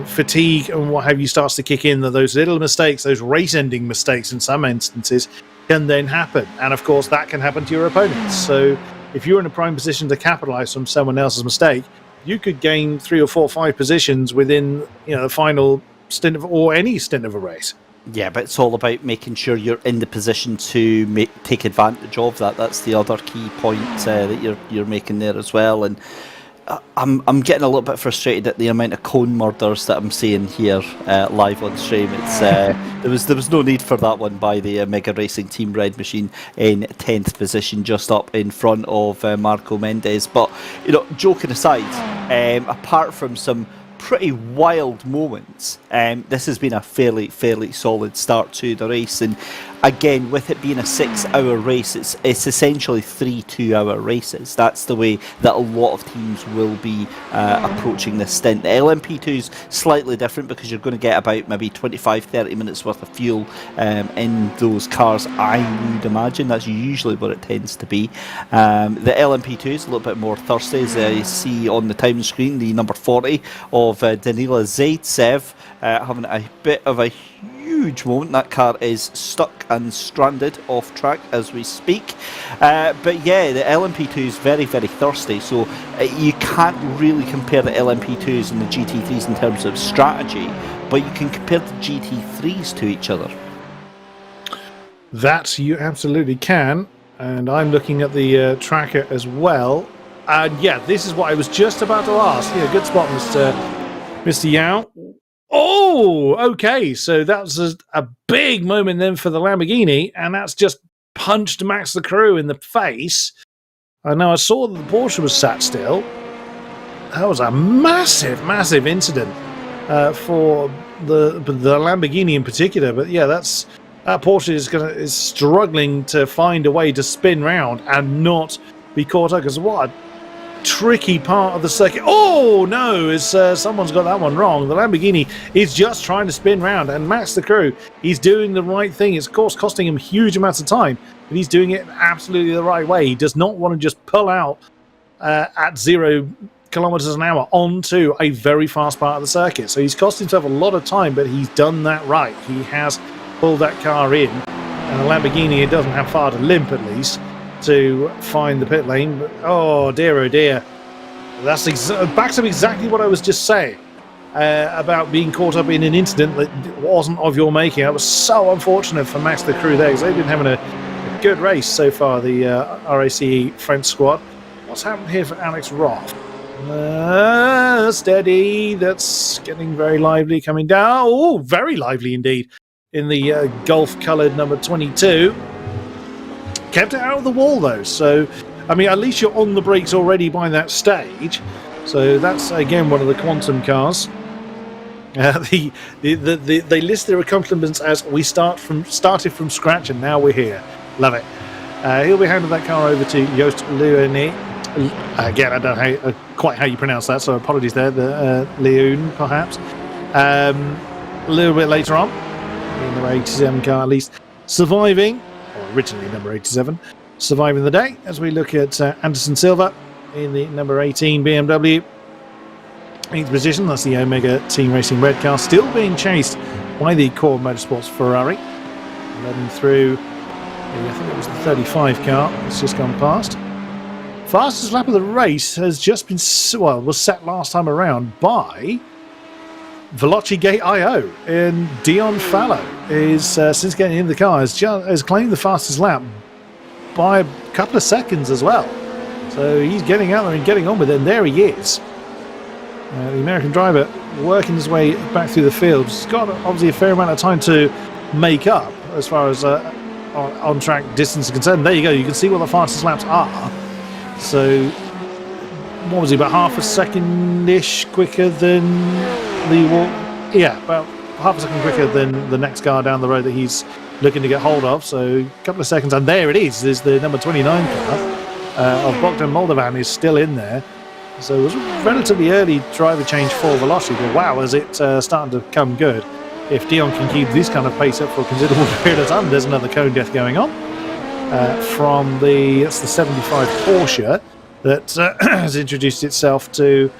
fatigue and what have you starts to kick in, that those little mistakes, those race-ending mistakes in some instances, can then happen. And of course that can happen to your opponents. So if you're in a prime position to capitalize from someone else's mistake, you could gain 3 or 4 or 5 positions within the final stint or any stint of a race. Yeah, but it's all about making sure you're in the position to take advantage of that. That's the other key point that you're making there as well. And I'm getting a little bit frustrated at the amount of cone murders that I'm seeing here live on stream. It's there was no need for that one by the Mega Racing Team Red machine in 10th position, just up in front of Marco Mendes. But joking aside, apart from some pretty wild moments, this has been a fairly solid start to the race. And again, with it being a 6-hour race, it's essentially 3 2-hour races. That's the way that a lot of teams will be approaching this stint. The LMP2 is slightly different because you're going to get about maybe 25-30 minutes worth of fuel in those cars, I would imagine. That's usually what it tends to be. The LMP2 is a little bit more thirsty, as you see on the time screen, the number 40 of Danila Zaitsev having a bit of a huge moment. That car is stuck and stranded off track as we speak. But yeah, the LMP2 is very thirsty, so you can't really compare the LMP2s and the GT3s in terms of strategy, but you can compare the GT3s to each other. That you absolutely can, and I'm looking at the tracker as well. And yeah, this is what I was just about to ask. Yeah, good spot, Mr. Yao. Oh, okay. So that was a big moment then for the Lamborghini, and that's just punched Max the Crew in the face. I know I saw that the Porsche was sat still. That was a massive incident for the Lamborghini in particular. But yeah, that Porsche is struggling to find a way to spin round and not be caught up, because what a tricky part of the circuit. Oh no, someone's got that one wrong. The Lamborghini is just trying to spin round, and Max the Crew, he's doing the right thing. It's of course costing him huge amounts of time, but he's doing it absolutely the right way. He does not want to just pull out at 0 kilometers an hour onto a very fast part of the circuit. So he's cost himself a lot of time, but he's done that right. He has pulled that car in, and the Lamborghini, it doesn't have far to limp at least to find the pit lane. But oh dear, that's backs up exactly what I was just saying about being caught up in an incident that wasn't of your making. That was so unfortunate for Max the Crew there, because they've been having a good race so far, the RACE French squad. What's happened here for Alex Roth? Steady, that's getting very lively, coming down. Oh, very lively indeed in the Gulf coloured number 22. Kept it out of the wall though, so I mean, at least you're on the brakes already by that stage. So that's again one of the quantum cars. They list their accomplishments as we started from scratch and now we're here. Love it. He'll be handing that car over to Joost Leone. Again, I don't know quite how you pronounce that, so apologies there. The Leone, perhaps. A little bit later on, in the 87 car at least, surviving. Originally number 87, surviving the day, as we look at Anderson Silva in the number 18 BMW. 8th position, that's the Omega Team Racing Red car, still being chased by the Core Motorsports Ferrari. Led through, I think it was the 35 car that's just gone past. Fastest lap of the race has just been, was set last time around by Veloci Gate IO, and Dion Fallow is since getting in the car has claimed the fastest lap by a couple of seconds as well. So he's getting out there and getting on with it, and there he is. The American driver working his way back through the field. He's got obviously a fair amount of time to make up as far as on-track distance is concerned. There you go. You can see what the fastest laps are. So, what was he, about half a second-ish quicker than about half a second quicker than the next car down the road that he's looking to get hold of. So, a couple of seconds, and there it is. There's the number 29 car of Buxton Moldovan is still in there. So, it was a relatively early driver change for velocity, but wow, is it starting to come good. If Dion can keep this kind of pace up for a considerable period of time, there's another cone death going on from the 75 Porsche that has introduced itself to.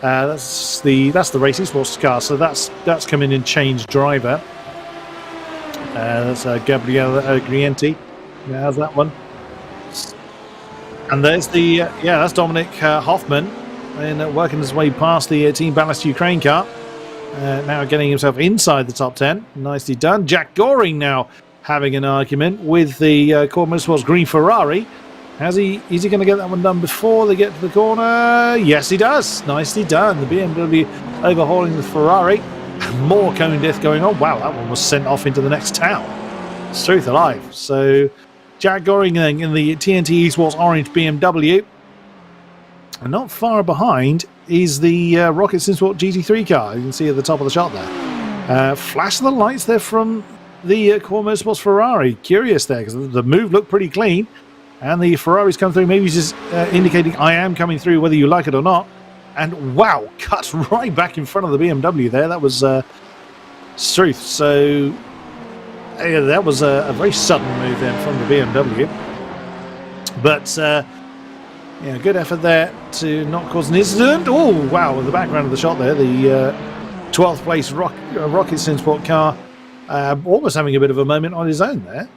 That's the Racing Sports car, so that's coming in change driver. That's Gabriele Grienti. Yeah, how's that one? And there's that's Dominic Hoffman, and working his way past the Team Ballast Ukraine car. Now getting himself inside the top 10. Nicely done. Jack Goring now having an argument with the Core Motorsports green Ferrari. Is he going to get that one done before they get to the corner? Yes, he does. Nicely done. The BMW overhauling the Ferrari. More cone death going on. Wow, that one was sent off into the next town. It's truth alive. So Jack Goring in the TNT Esports orange BMW. And not far behind is the Rocket Simsport GT3 car. You can see at the top of the shot there. Flash of the lights there from the Core Motorsports Ferrari. Curious there, because the move looked pretty clean. And the Ferraris come through. Maybe he's just indicating I am coming through, whether you like it or not. And wow, cuts right back in front of the BMW there. That was truth. So that was a very sudden move then from the BMW. But good effort there to not cause an incident. Oh, wow, in the background of the shot there, the 12th place Rocket Simsport car almost having a bit of a moment on his own there.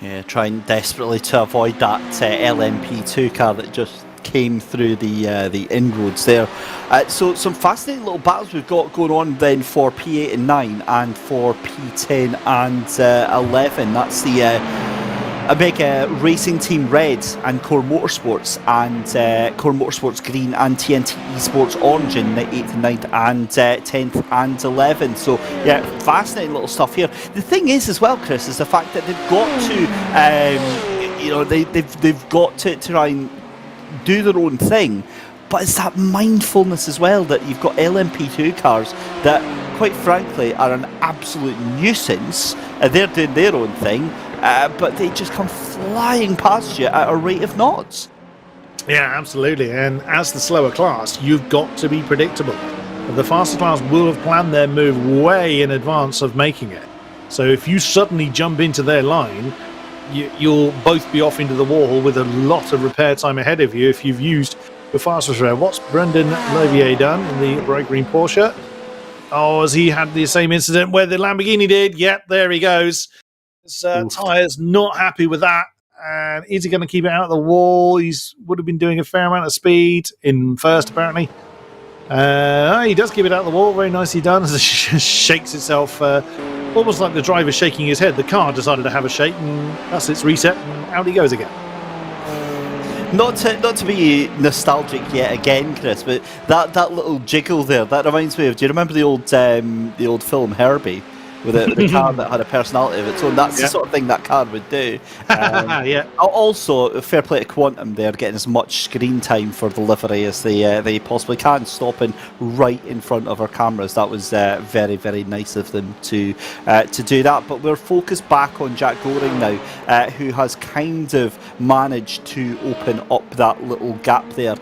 Yeah, trying desperately to avoid that LMP2 car that just came through the inroads there. So some fascinating little battles we've got going on then for P8 and 9 and for P10 and 11. That's the Omega Racing Team Red and Core Motorsports and Core Motorsports Green and TNT Esports Orange in the 8th and 9th and 10th and 11th. So yeah, fascinating little stuff here. The thing is as well, Chris, is the fact that they've got to they've got to try and do their own thing, but it's that mindfulness as well that you've got LMP2 cars that quite frankly are an absolute nuisance. They're doing their own thing, but they just come flying past you at a rate of knots. Yeah, absolutely. And as the slower class, you've got to be predictable. The faster class will have planned their move way in advance of making it. So if you suddenly jump into their line, you'll both be off into the wall with a lot of repair time ahead of you if you've used the fastest repair. What's Brendan Levier done in the bright green Porsche? Oh, has he had the same incident where the Lamborghini did? Yep, there he goes. His tyres not happy with that. And is he going to keep it out of the wall? Would have been doing a fair amount of speed in first, apparently. He does keep it out of the wall. Very nicely done as it shakes itself. Almost like the driver shaking his head. The car decided to have a shake, and that's its reset, and out he goes again. Not to be nostalgic yet again, Chris, but that little jiggle there, that reminds me of, do you remember the old film Herbie? With the car that had a personality of its own. That's the sort of thing that car would do. Yeah. Also, fair play to Quantum. They're getting as much screen time for the livery as they possibly can, stopping right in front of our cameras. That was very, very nice of them to do that. But we're focused back on Jack Goring now, who has kind of managed to open up that little gap there.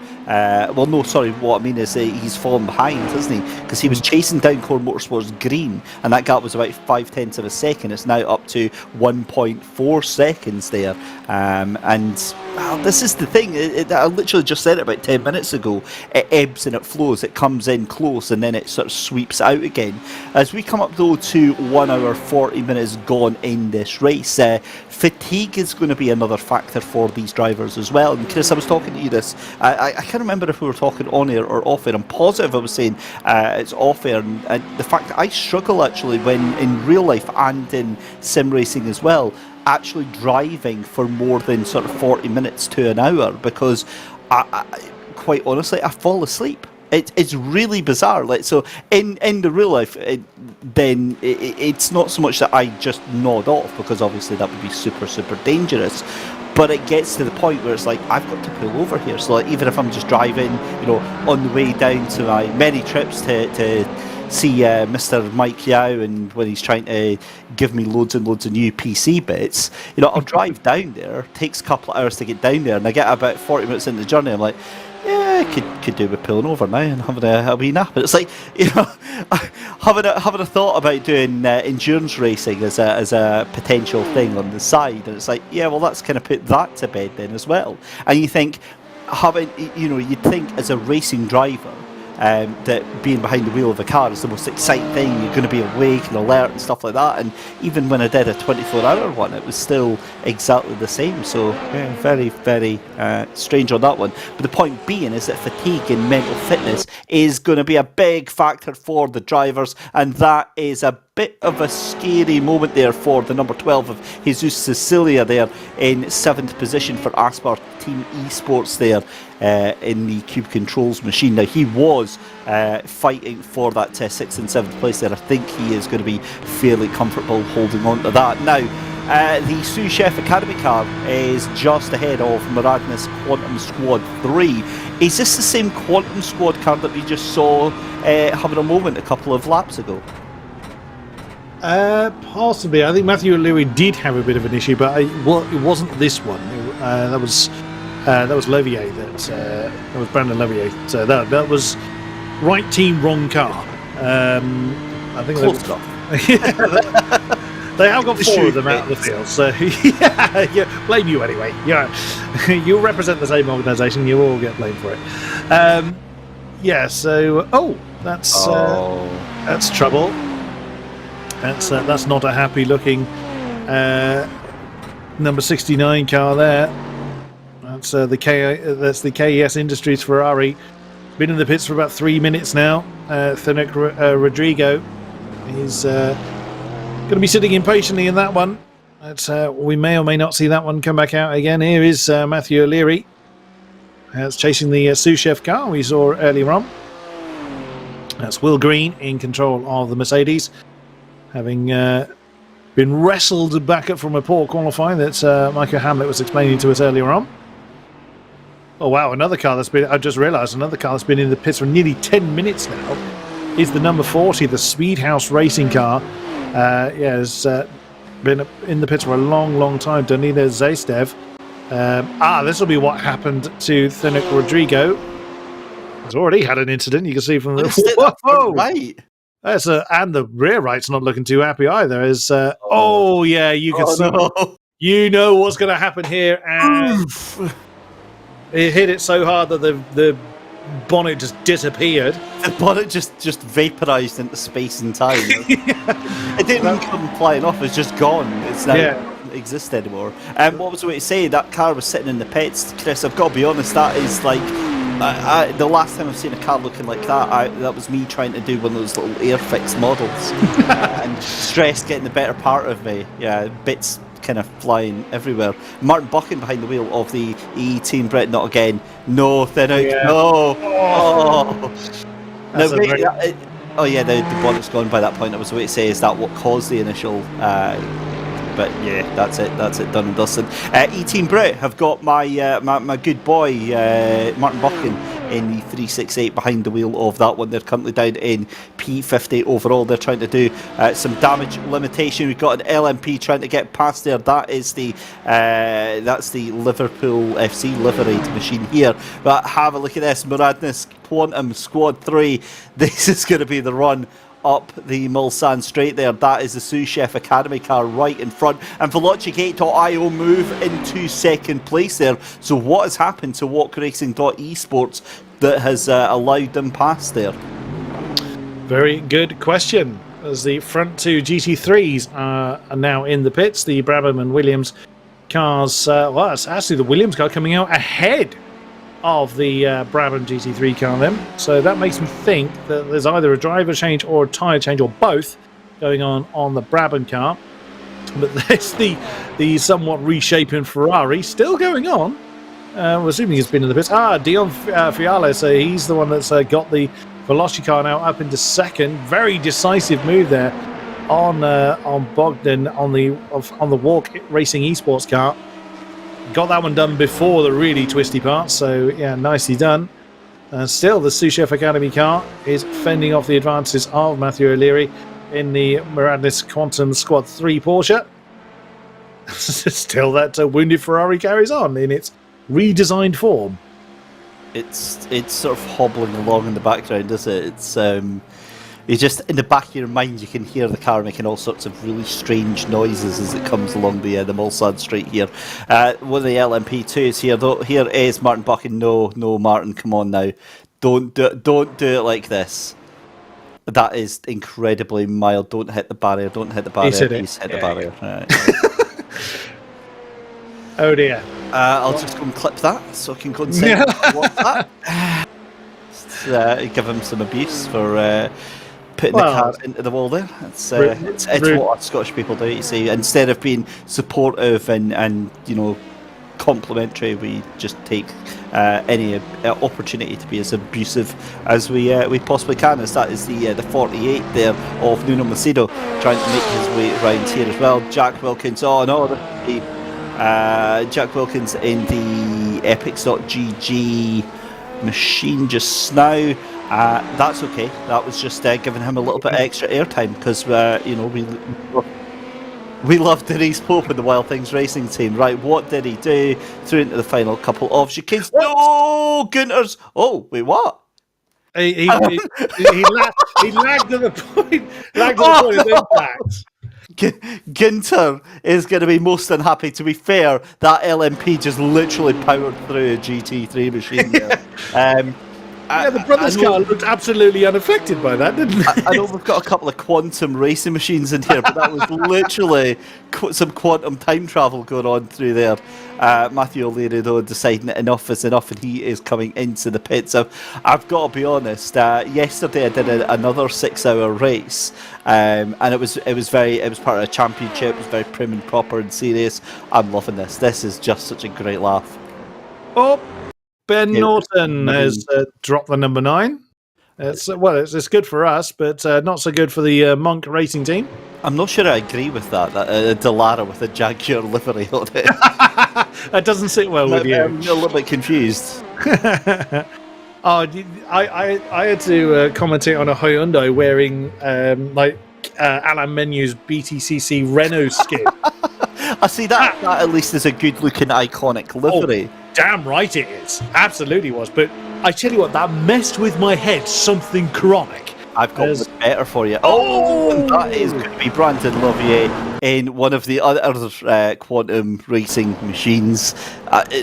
What I mean is he's fallen behind, hasn't he? Because he was chasing down Core Motorsports Green, and that gap was about 0.5 of a second. It's now up to 1.4 seconds there. This is the thing. I literally just said it about 10 minutes ago. It ebbs and it flows. It comes in close and then it sort of sweeps out again. As we come up though to 1 hour 40 minutes gone in this race, fatigue is going to be another factor for these drivers as well. And Chris, I was talking to you this. I can't remember if we were talking on air or off air. I'm positive I was saying it's off air. And the fact that I struggle actually when in real life and in sim racing as well, actually driving for more than sort of 40 minutes to an hour, because I quite honestly I fall asleep. It's really bizarre. Like, so in the real life, it's not so much that I just nod off, because obviously that would be super, super dangerous. But it gets to the point where it's like, I've got to pull over here. So like, even if I'm just driving, on the way down to my many trips to see Mr. Mike Yao, and when he's trying to give me loads and loads of new PC bits, I'll drive down there. Takes a couple of hours to get down there, and I get about 40 minutes into the journey. I'm like, yeah, I could do with pulling over now and having a wee nap. And it's like, having a thought about doing endurance racing as a potential thing on the side, and it's like, yeah, well, that's kind of put that to bed then as well. And you think, you'd think as a racing driver, that being behind the wheel of a car is the most exciting thing. You're going to be awake and alert and stuff like that. And even when I did a 24-hour one, it was still exactly the same. So yeah, very, very strange on that one. But the point being is that fatigue and mental fitness is going to be a big factor for the drivers, and that is a bit of a scary moment there for the number 12 of Jesus Cecilia there in 7th position for Aspar Team Esports there in the Cube Controls machine. Now, he was fighting for that 6th and 7th place there. I think he is going to be fairly comfortable holding on to that. Now, the Sous Chef Academy car is just ahead of Muradness Quantum Squad 3. Is this the same Quantum Squad car that we just saw having a moment a couple of laps ago? Possibly. I think Matthew O'Leary did have a bit of an issue, but it wasn't this one. That was Levier. That was Brandon Levier. So that was right team, wrong car. I think close enough. They have got 4 of them out of the field, so yeah, blame you anyway. Yeah, you represent the same organisation. You all get blamed for it. So that's trouble. That's not a happy looking number 69 car there. That's the KES Industries Ferrari. Been in the pits for about 3 minutes now. Thinek Rodrigo is going to be sitting impatiently in that one. We may or may not see that one come back out again. Here is Matthew O'Leary. That's chasing the sous chef car we saw earlier on. That's Will Green in control of the Mercedes, having been wrestled back up from a poor qualifying that Michael Hamlet was explaining to us earlier on. Oh wow, another car that's been, I just realised, another car that's been in the pits for nearly 10 minutes now is the number 40, the Speedhouse racing car. Has been in the pits for a long, long time. Danila Zaystev. This will be what happened to Thinek Rodrigo. He's already had an incident. You can see from the right. And the rear right's not looking too happy either. You can see. No. You know what's going to happen here, and it hit it so hard that the bonnet just disappeared. The bonnet just vaporized into space and time. It didn't come flying off. It's just gone. It's now doesn't exist anymore. What was I going to say? That car was sitting in the pits, Chris. I've got to be honest. That is like the last time I've seen a car looking like that. That was me trying to do one of those little Airfix models and stress getting the better part of me. Yeah, bits kind of flying everywhere. Martin Buchan behind the wheel of the EE team. Brett, not again. No, Thinek. Yeah. No. The bonnet's gone by that point. I was about to say, is that what caused the initial? But yeah, that's it. Done and dusted. E-Team Brett have got my good boy Martin Buchan in the 368 behind the wheel of that one. They're currently down in P50 overall. They're trying to do some damage limitation. We've got an LMP trying to get past there. That's the Liverpool FC liveried machine here. But have a look at this. Muradness Quantum Squad 3. This is going to be the run up the Mulsanne straight there. That is the Sous Chef Academy car right in front, and Velocigate.io move into second place there. So what has happened to WalkRacing.esports that has allowed them past there? Very good question. As the front 2 GT3s are now in the pits, the Brabham and Williams cars, it's actually the Williams car coming out ahead of the Brabham GT3 car then. So that makes me think that there's either a driver change or a tyre change or both going on the Brabham car. But there's the somewhat reshaping Ferrari still going on. We're assuming he's been in the pits. Dion Fiale, so he's the one that's got the velocity car now up into second. Very decisive move there on Bogdan on the Walk Racing Esports car. Got that one done before the really twisty part, so yeah, nicely done. Still, the Sous Chef Academy car is fending off the advances of Matthew O'Leary in the Miradis Quantum Squad 3 Porsche. Still, that wounded Ferrari carries on in its redesigned form. It's sort of hobbling along in the background, isn't it? It's just in the back of your mind, you can hear the car making all sorts of really strange noises as it comes along the Mulsanne Street here. One of the LMP2s here, though. Here is Martin Buchan. No, Martin, come on now, don't do it like this. That is incredibly mild. Don't hit the barrier. Don't hit the barrier. He's hit the barrier. Yeah. Right. Oh dear. I'll just go and clip that so I can go and say what's that. Give him some abuse for putting the car into the wall there. It's what us Scottish people do. You see, instead of being supportive and complimentary, we just take any opportunity to be as abusive as we possibly can. As that is the 48 there of Nuno Macedo trying to make his way around here as well. Jack Wilkins. Oh no, Jack Wilkins in the Epics.gg machine just now. That's okay. That was just giving him a little bit of extra airtime because we love Denise Pope in the Wild Things Racing team. Right, what did he do? Threw into the final couple of chicanes. No, Gunter's. Oh, wait, what? He lagged at the point. Lagged at the point of impact. Gunter is going to be most unhappy. To be fair, that LMP just literally powered through a GT3 machine there. The brothers' car looked absolutely unaffected by that, didn't it? I know we've got a couple of quantum racing machines in here, but that was literally some quantum time travel going on through there. Matthew O'Leary, though, deciding enough is enough, and he is coming into the pits. So I've got to be honest. Yesterday I did another 6-hour race, and it was part of a championship. It was very prim and proper and serious. I'm loving this. This is just such a great laugh. Oh. Ben Norton has dropped the number 9. It's good for us, but not so good for the Monk Racing team. I'm not sure I agree with that Dallara with a Jaguar livery on it. That doesn't sit well with you. I'm a little bit confused. I had to commentate on a Hyundai wearing Alain Menu's BTCC Renault skin. I see that at least is a good looking iconic livery. Damn right it is. Absolutely was. But I tell you what, that messed with my head something chronic. I've got one better for you. Oh, that is going to be Brandon Lovier in one of the other quantum racing machines.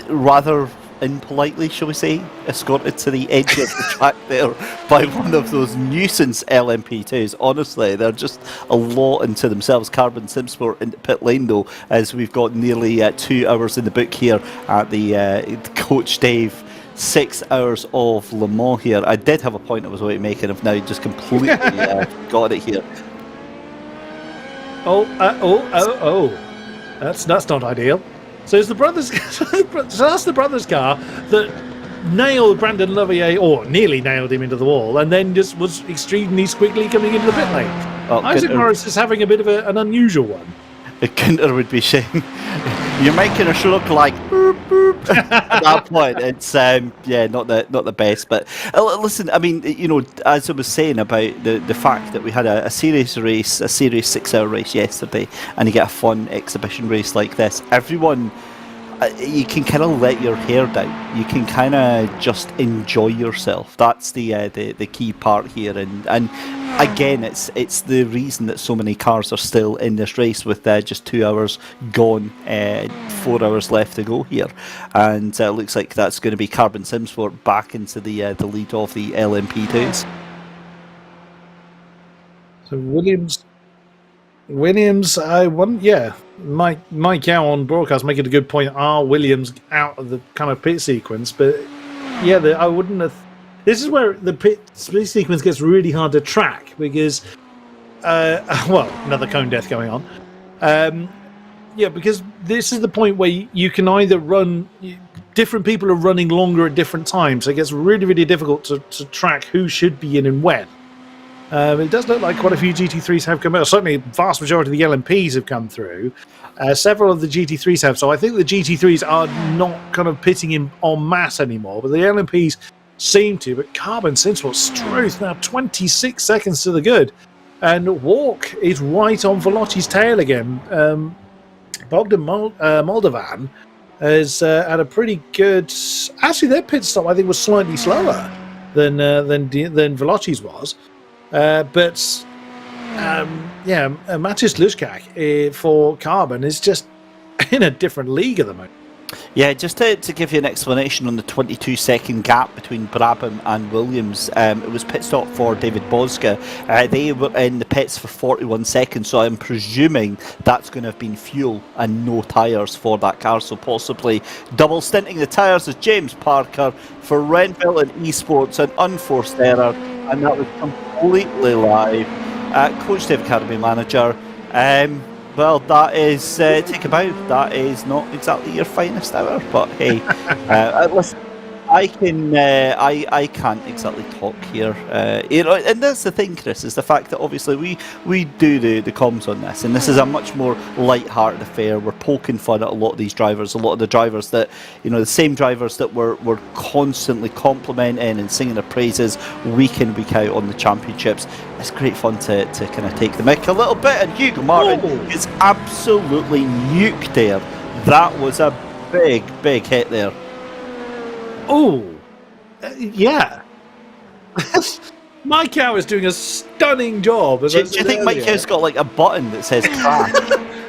Rather impolitely, shall we say, escorted to the edge of the track there by one of those nuisance LMP2s. Honestly, they're just a law unto themselves. Carbon Simsport into pit lane, though, as we've got nearly 2 hours in the book here at the Coach Dave 6 hours of Le Mans here. I did have a point I was going to make, and I've now just completely got it here. That's not ideal. So it's the brothers. So that's the brothers' car that nailed Brandon Lovier, or nearly nailed him into the wall, and then just was extremely quickly coming into the pit lane. Isaac Morris is having a bit of an unusual one. Gunter would be saying, "You're making us look like boop boop." At that point, it's not the best. But listen, I mean, as I was saying about the fact that we had a serious 6-hour race yesterday, and you get a fun exhibition race like this, everyone. You can kind of let your hair down. You can kind of just enjoy yourself. That's the key part here. And again, it's the reason that so many cars are still in this race with just 2 hours gone, 4 hours left to go here. And it looks like that's going to be Carbon Simsport back into the lead of the LMP2s. So Williams, Mike Gow on broadcast making a good point. Are Williams out of the kind of pit sequence? But I wouldn't have. This is where the pit sequence gets really hard to track because, another cone death going on. Because this is the point where you can either run different people are running longer at different times, so it gets really, really difficult to track who should be in and when. It does look like quite a few GT3s have come out. Certainly, the vast majority of the LMPs have come through. Several of the GT3s have. So I think the GT3s are not kind of pitting in en masse anymore, but the LMPs seem to. But Carbon Sensible Struth now 26 seconds to the good. And Walk is right on Veloci's tail again. Bogdan Moldovan has had a pretty good... Actually, their pit stop, I think, was slightly slower than Veloci's was. But Matis Luskak for Carbon is just in a different league at the moment. Yeah, just to give you an explanation on the 22-second gap between Brabham and Williams, it was pit stop for David Bosga. They were in the pits for 41 seconds, so I'm presuming that's going to have been fuel and no tyres for that car, so possibly double stinting the tyres as James Parker for Renville and Esports, an unforced error, and that was completely live. Coach Dave Academy Manager. Well, that is take a bow. That is not exactly your finest hour, but hey, listen, I can't exactly talk here. And that's the thing, Chris, is the fact that obviously we do the comms on this, and this is a much more light-hearted affair. We're poking fun at a lot of these drivers, a lot of the drivers that, the same drivers that we're constantly complimenting and singing their praises week in, week out on the championships. It's great fun to kind of take the mick a little bit, and Hugo Martin is absolutely nuked there. That was a big hit there. Oh, yeah. Mike Howe is doing a stunning job. Do you think Mike Howe's got like a button that says crash?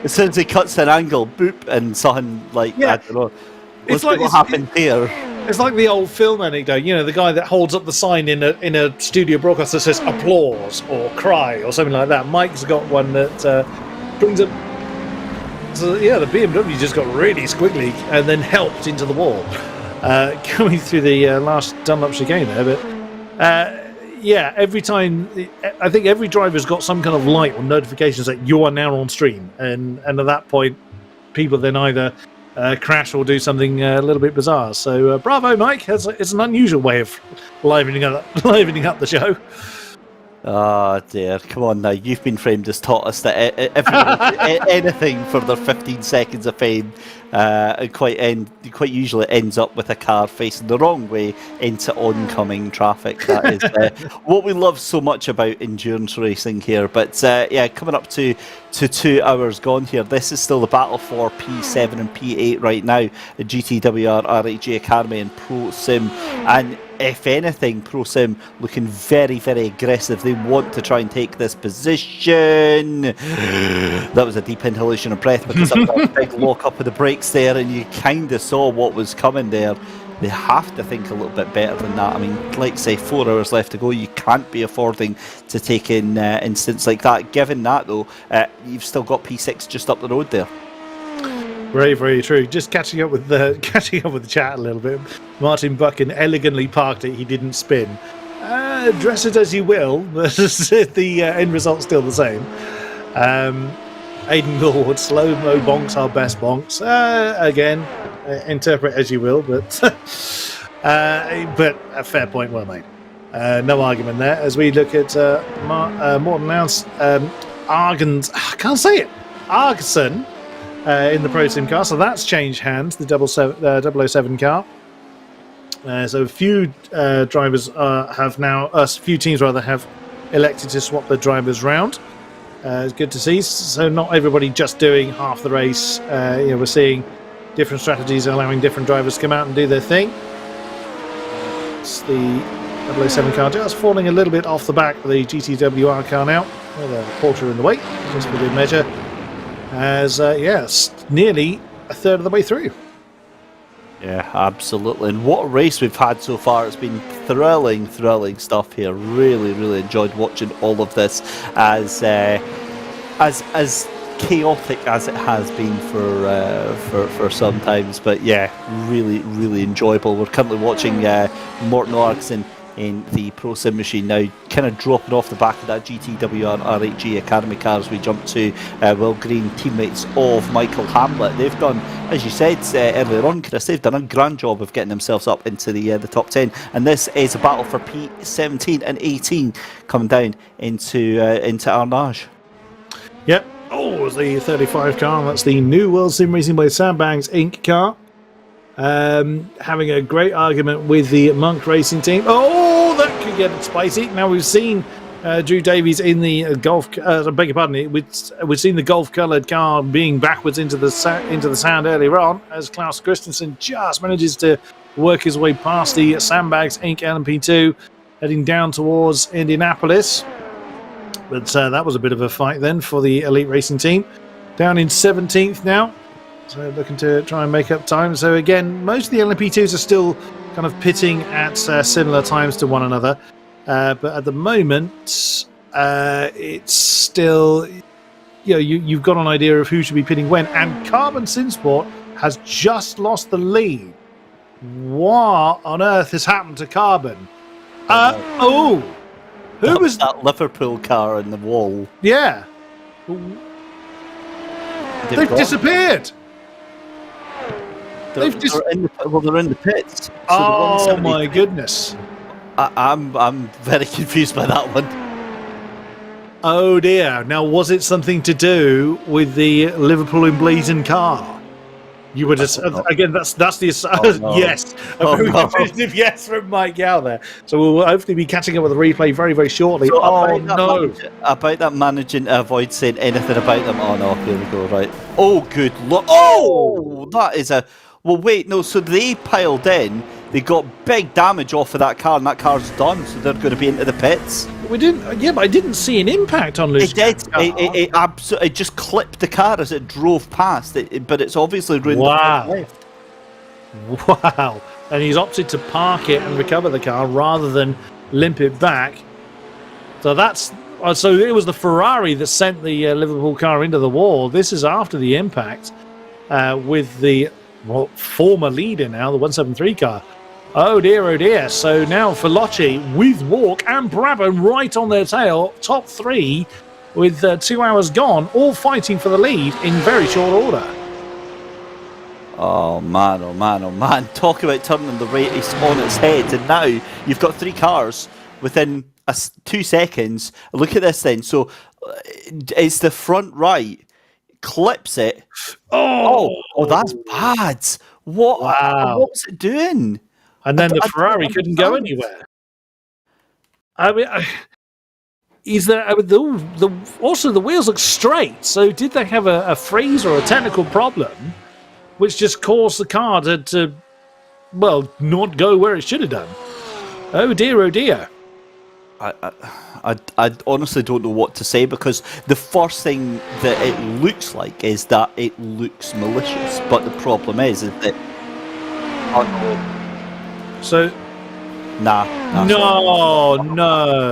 As soon as he cuts an angle, boop, and something like, I don't know. It's like what happened here. It's like the old film anecdote, the guy that holds up the sign in a studio broadcast that says applause or cry or something like that. Mike's got one that brings up. So, yeah, the BMW just got really squiggly and then helped into the wall. Going through the last Dunlop chicane there, but every time, I think every driver's got some kind of light or notifications that you are now on stream, and at that point, people then either crash or do something a little bit bizarre. So bravo, Mike! It's an unusual way of livening up the show. Oh dear, come on now, you've been framed as taught us that anything for their 15 seconds of fame quite usually ends up with a car facing the wrong way into oncoming traffic. That is what we love so much about endurance racing here. But coming up to 2 hours gone here. This is still the battle for P7 and P8 right now at GTWR, RHG Academy and Pro Sim. And if anything, Pro Sim looking very, very aggressive. They want to try and take this position. That was a deep inhalation of breath because that was a big lock up of the brakes there, and you kind of saw what was coming there. They have to think a little bit better than that. I mean, like say 4 hours left to go, you can't be affording to take in incidents like that. Given that though, you've still got P6 just up the road there. Very, very true. Just catching up with the chat a little bit. Martin Buchan elegantly parked it. He didn't spin. Dress it as you will, but the end result's still the same. Aidan Lord, slow-mo bonks are best bonks. Again, interpret as you will, but a fair point well made. No argument there. As we look at Morten Nouns, Argens, I can't say it, Argson in the Pro Sim car, so that's changed hands, the 007 car. So a few drivers a few teams rather have elected to swap the drivers round. It's good to see. So not everybody just doing half the race. We're seeing different strategies allowing different drivers to come out and do their thing. It's the 007 car just falling a little bit off the back of the GTWR car now, with a quarter in the way, just for good measure. As nearly a third of the way through. Yeah, absolutely. And what a race we've had so far. It's been thrilling stuff here. Really, really enjoyed watching all of this as chaotic as it has been for some times. But yeah, really, really enjoyable. We're currently watching Morten Argson in the Pro Sim machine. Now, kind of dropping off the back of that GTWR RHG Academy car as we jump to Will Green, teammates of Michael Hamlet. They've done, as you said earlier on, Chris, they've done a grand job of getting themselves up into the top 10. And this is a battle for P17 and 18 coming down into Arnage. Yep. Oh, it's the 35 car. That's the new World Sim Racing by Sandbags Inc. car. Having a great argument with the Monk Racing team. Oh, that could get spicy. Now, we've seen Drew Davies in the golf. I beg your pardon. We've seen the golf-coloured car being backwards into the sand earlier on, as Klaus Christensen just manages to work his way past the Sandbags Inc. LMP2, heading down towards Indianapolis. But that was a bit of a fight then for the Elite Racing team. Down in 17th now. So looking to try and make up time. So again, most of the LMP2s are still kind of pitting at similar times to one another. But at the moment, it's still, you've got an idea of who should be pitting when. And Carbon Simsport has just lost the lead. What on earth has happened to Carbon? Who was that Liverpool car in the wall? Yeah. They've disappeared. They're in the pits. So oh my goodness! I'm very confused by that one. Oh dear! Now, was it something to do with the Liverpool emblazoned car? You would just again. That's the no. Yes, a very definitive yes from Mike Gow there. So we'll hopefully be catching up with the replay very, very shortly. So about that managing to avoid saying anything about them. Oh no, here we go. Right. Oh, good luck. Oh, that is a. Well, wait, no. So they piled in. They got big damage off of that car, and that car's done. So they're going to be into the pits. We didn't. Yeah, but I didn't see an impact on Lucy. It did. It absolutely just clipped the car as it drove past. But it's obviously ruined. Wow. Wow. And he's opted to park it and recover the car rather than limp it back. So so it was the Ferrari that sent the Liverpool car into the wall. This is after the impact with the former leader now, the 173 car. Oh dear, oh dear. So now Velocci with Walk and Brabham right on their tail, top three with 2 hours gone, all fighting for the lead in very short order. Oh man, oh man, oh man. Talk about turning the race on its head. And now you've got three cars within 2 seconds. Look at this then. So it's the front right. Clips it. Oh, that's bad. What? Wow. What was it doing? And then the Ferrari couldn't go anywhere. I mean, is there also the wheels look straight? So did they have a freeze or a technical problem, which just caused the car to not go where it should have done? Oh dear, oh dear. I honestly don't know what to say, because the first thing that it looks like is that it looks malicious, but the problem is that so no,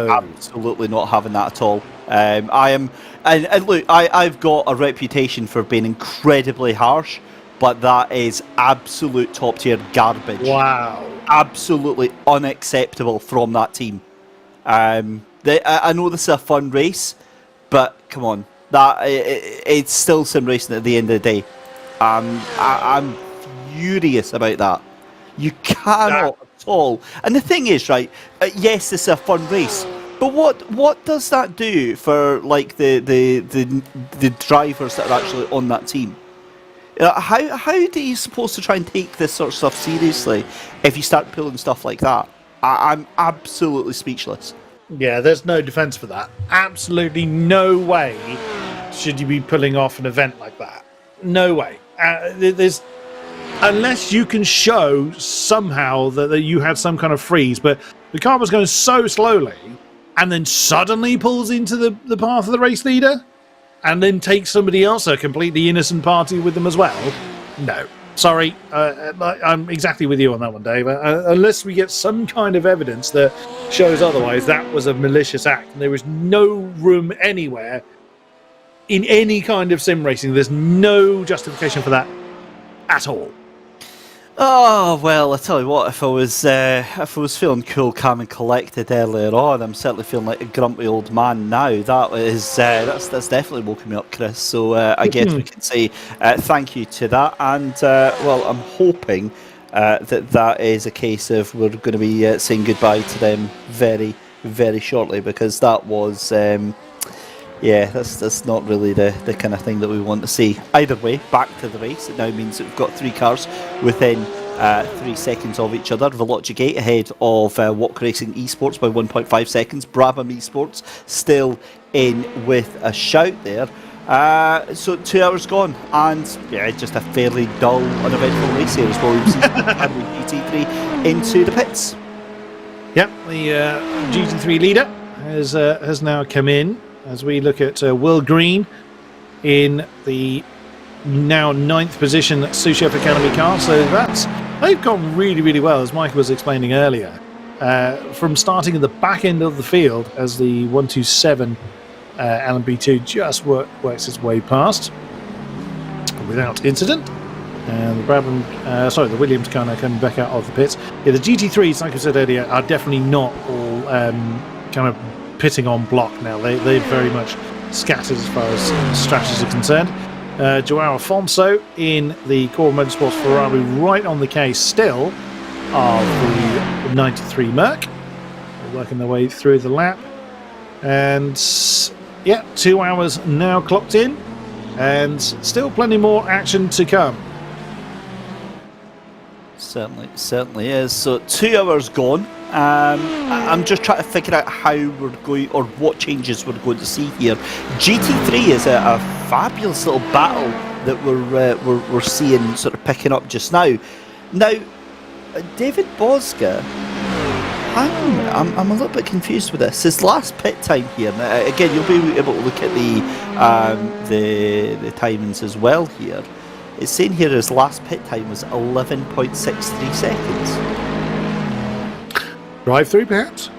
absolutely not having that at all. I am, and look, I've got a reputation for being incredibly harsh, but that is absolute top tier garbage. Wow, absolutely unacceptable from that team. I know this is a fun race, but come on, it's still sim racing at the end of the day. I'm furious about that. You cannot at all. And the thing is, right? Yes, this is a fun race, but what does that do for like the drivers that are actually on that team? How are you supposed to try and take this sort of stuff seriously if you start pulling stuff like that? I'm absolutely speechless. Yeah, there's no defense for that. Absolutely no way should you be pulling off an event like that. No way. There's, unless you can show somehow that you had some kind of freeze, but the car was going so slowly and then suddenly pulls into the path of the race leader and then takes somebody else, a completely innocent party, with them as well. No. Sorry, I'm exactly with you on that one, Dave. Unless we get some kind of evidence that shows otherwise, that was a malicious act. And there is no room anywhere in any kind of sim racing. There's no justification for that at all. Oh well, I tell you what. If I was feeling cool, calm, and collected earlier on, I'm certainly feeling like a grumpy old man now. That's definitely woken me up, Chris. So I guess we can say thank you to that. And well, I'm hoping that is a case of we're going to be saying goodbye to them very, very shortly, because that was. Yeah, that's not really the kind of thing that we want to see. Either way, back to the race. It now means that we've got 3 cars within 3 seconds of each other. Velocigate ahead of Walk Racing Esports by 1.5 seconds. Brabham Esports still in with a shout there. So 2 hours gone, and yeah, just a fairly dull, uneventful race here as well. We've seen GT3 into the pits. Yep, the GT3 leader has now come in. As we look at Will Green in the now 9th position Sous Chef Academy car. So they've gone really, really well, as Mike was explaining earlier. From starting at the back end of the field as the 127 LMP2 just works its way past without incident. And the Williams car now coming back out of the pits. Yeah, the GT3s, like I said earlier, are definitely not all kind of pitting on block now. They're very much scattered as far as strategies are concerned. Joao Afonso in the Core Motorsports Ferrari right on the case still of the 93 Merc. They're working their way through the lap. And yeah, 2 hours now clocked in, and still plenty more action to come. Certainly is. So 2 hours gone. I'm just trying to figure out how we're going, or what changes we're going to see here. GT3 is a fabulous little battle that we're seeing sort of picking up just now. Now, David Bosca, I'm a little bit confused with this. His last pit time here. Now, again, you'll be able to look at the timings as well here. It's saying here his last pit time was 11.63 seconds. Drive-through, perhaps?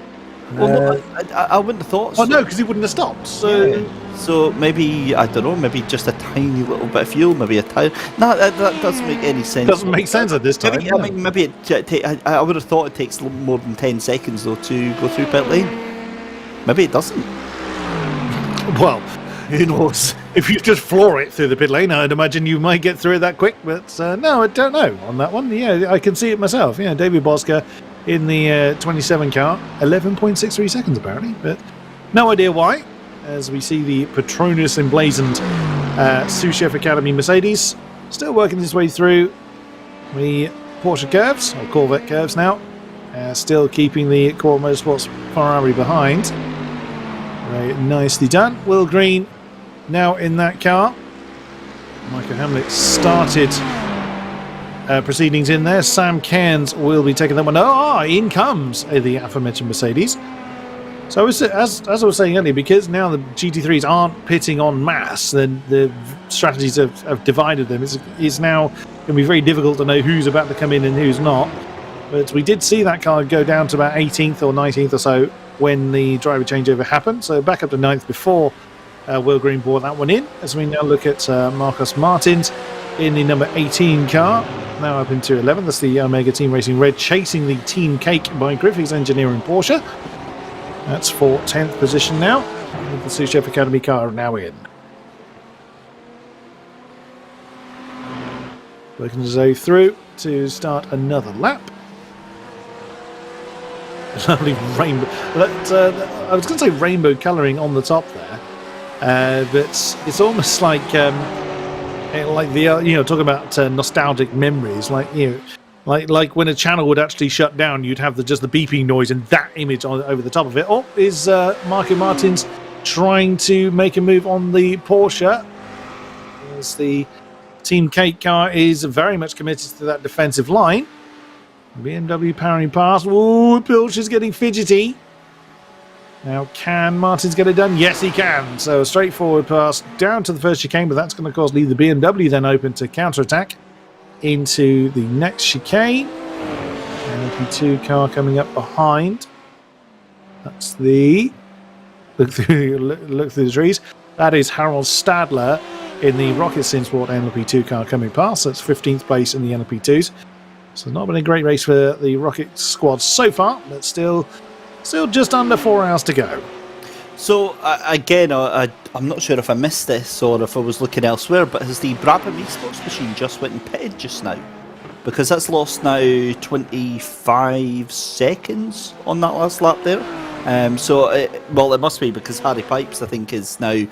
Well, I wouldn't have thought so. Oh, no, because he wouldn't have stopped. So so maybe, I don't know, maybe just a tiny little bit of fuel, maybe a tire. No, that doesn't make any sense. Doesn't make sense at this time. Maybe, I mean, maybe I would have thought it takes more than 10 seconds, though, to go through pit lane. Maybe it doesn't. Well, who knows? If you just floor it through the pit lane, I'd imagine you might get through it that quick. But no, I don't know on that one. Yeah, I can see it myself. Yeah, David Bosca in the 27 car, 11.63 seconds apparently, but no idea why. As we see the Petronas emblazoned Sous Chef Academy Mercedes still working its way through the Porsche curves, or Corvette curves now, still keeping the Core Motorsports Ferrari behind. Very nicely done. Will Green now in that car. Michael Hamlet started proceedings in there. Sam Cairns will be taking that one. In comes the aforementioned Mercedes. So as I was saying earlier, because now the GT3s aren't pitting en masse, then the strategies have divided them. It's now going to be very difficult to know who's about to come in and who's not. But we did see that car go down to about 18th or 19th or so when the driver changeover happened. So back up to 9th before Will Green brought that one in. As we now look at Marcus Martins in the number 18 car, now up into 11th. That's the Omega Team Racing Red, chasing the Team Cake by Griffiths Engineering Porsche. That's for 10th position now, with the Sous Chef Academy car now in. Working his way through to start another lap. Lovely rainbow. I was going to say rainbow colouring on the top there, but it's almost like the talking about nostalgic memories, like when a channel would actually shut down, you'd have just the beeping noise and that image over the top of it. Or is Marco Martins trying to make a move on the Porsche? As the Team Cake car is very much committed to that defensive line. BMW powering past. Ooh, Pilch getting fidgety. Now, can Martins get it done? Yes, he can. So a straightforward pass down to the first chicane, but that's going to, of course, leave the BMW then open to counterattack into the next chicane. LP2 car coming up behind. That's the look through the trees. That is Harold Stadler in the Rocket Sim Sport NLP2 car coming past. That's 15th place in the NLP2s. So not been a great race for the Rocket squad so far, but still just under 4 hours to go. So again, I'm not sure if I missed this or if I was looking elsewhere, but has the Brabham Esports machine just went and pitted just now? Because that's lost now 25 seconds on that last lap there. It must be because Harry Pipes, I think, is now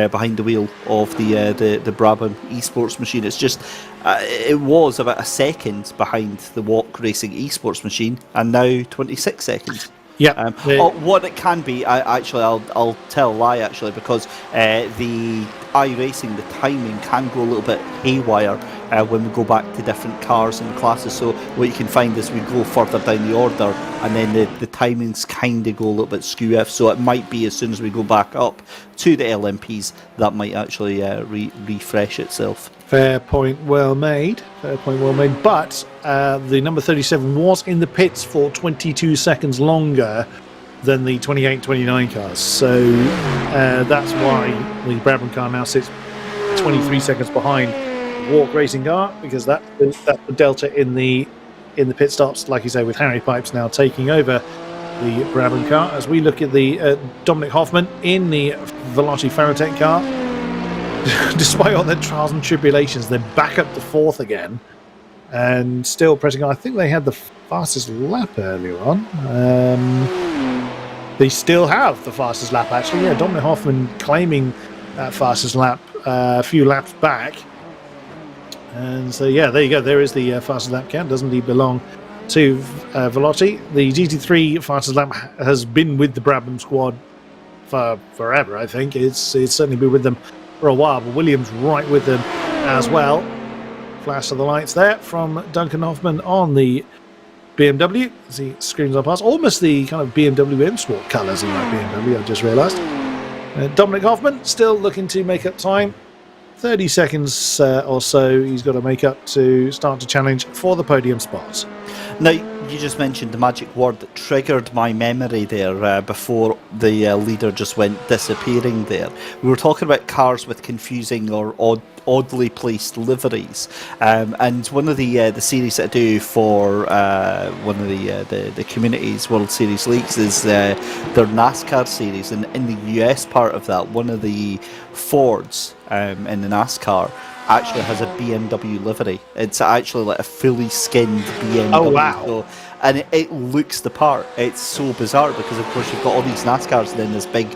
behind the wheel of the Brabham Esports machine. It's just it was about a second behind the Walk Racing Esports machine, and now 26 seconds. Yeah. What it can be, I'll tell a lie actually, because the iRacing, the timing can go a little bit haywire when we go back to different cars and classes. So what you can find is we go further down the order, and then the timings kind of go a little bit skew. So it might be as soon as we go back up to the LMPs that might actually refresh itself. Fair point, well made. But the number 37 was in the pits for 22 seconds longer than the 28-29 cars. So that's why the Brabham car now sits 23 seconds behind the Walk Racing car, because that's the delta in the pit stops, like you say, with Harry Pipes now taking over the Brabham car. As we look at the Dominic Hoffman in the Veloci Farotec car, despite all their trials and tribulations, they're back up to 4th again and still pressing on. I think they had the fastest lap earlier on. They still have the fastest lap, actually. Yeah, Dominic Hoffman claiming that fastest lap a few laps back. And so, yeah, there you go. There is the fastest lap count. Does indeed belong to Veloci. The GT3 fastest lap has been with the Brabham squad for forever, I think. It's certainly been with them for a while, but Williams right with them as well. Flash of the lights there from Duncan Hoffman on the BMW as he screams on past. Almost the kind of BMW M Sport colours in that BMW, I just realised. Dominic Hoffman still looking to make up time. 30 seconds or so he's got to make up to start to challenge for the podium spots. Now, you just mentioned the magic word that triggered my memory there before the leader just went disappearing there. We were talking about cars with confusing or oddly placed liveries, and one of the series that I do for one of the communities World Series leagues is their NASCAR series, and in the US part of that, one of the Fords in the NASCAR actually has a BMW livery. It's actually like a fully skinned BMW. Oh wow! So, and it looks the part. It's so bizarre because of course you've got all these NASCARs and then this big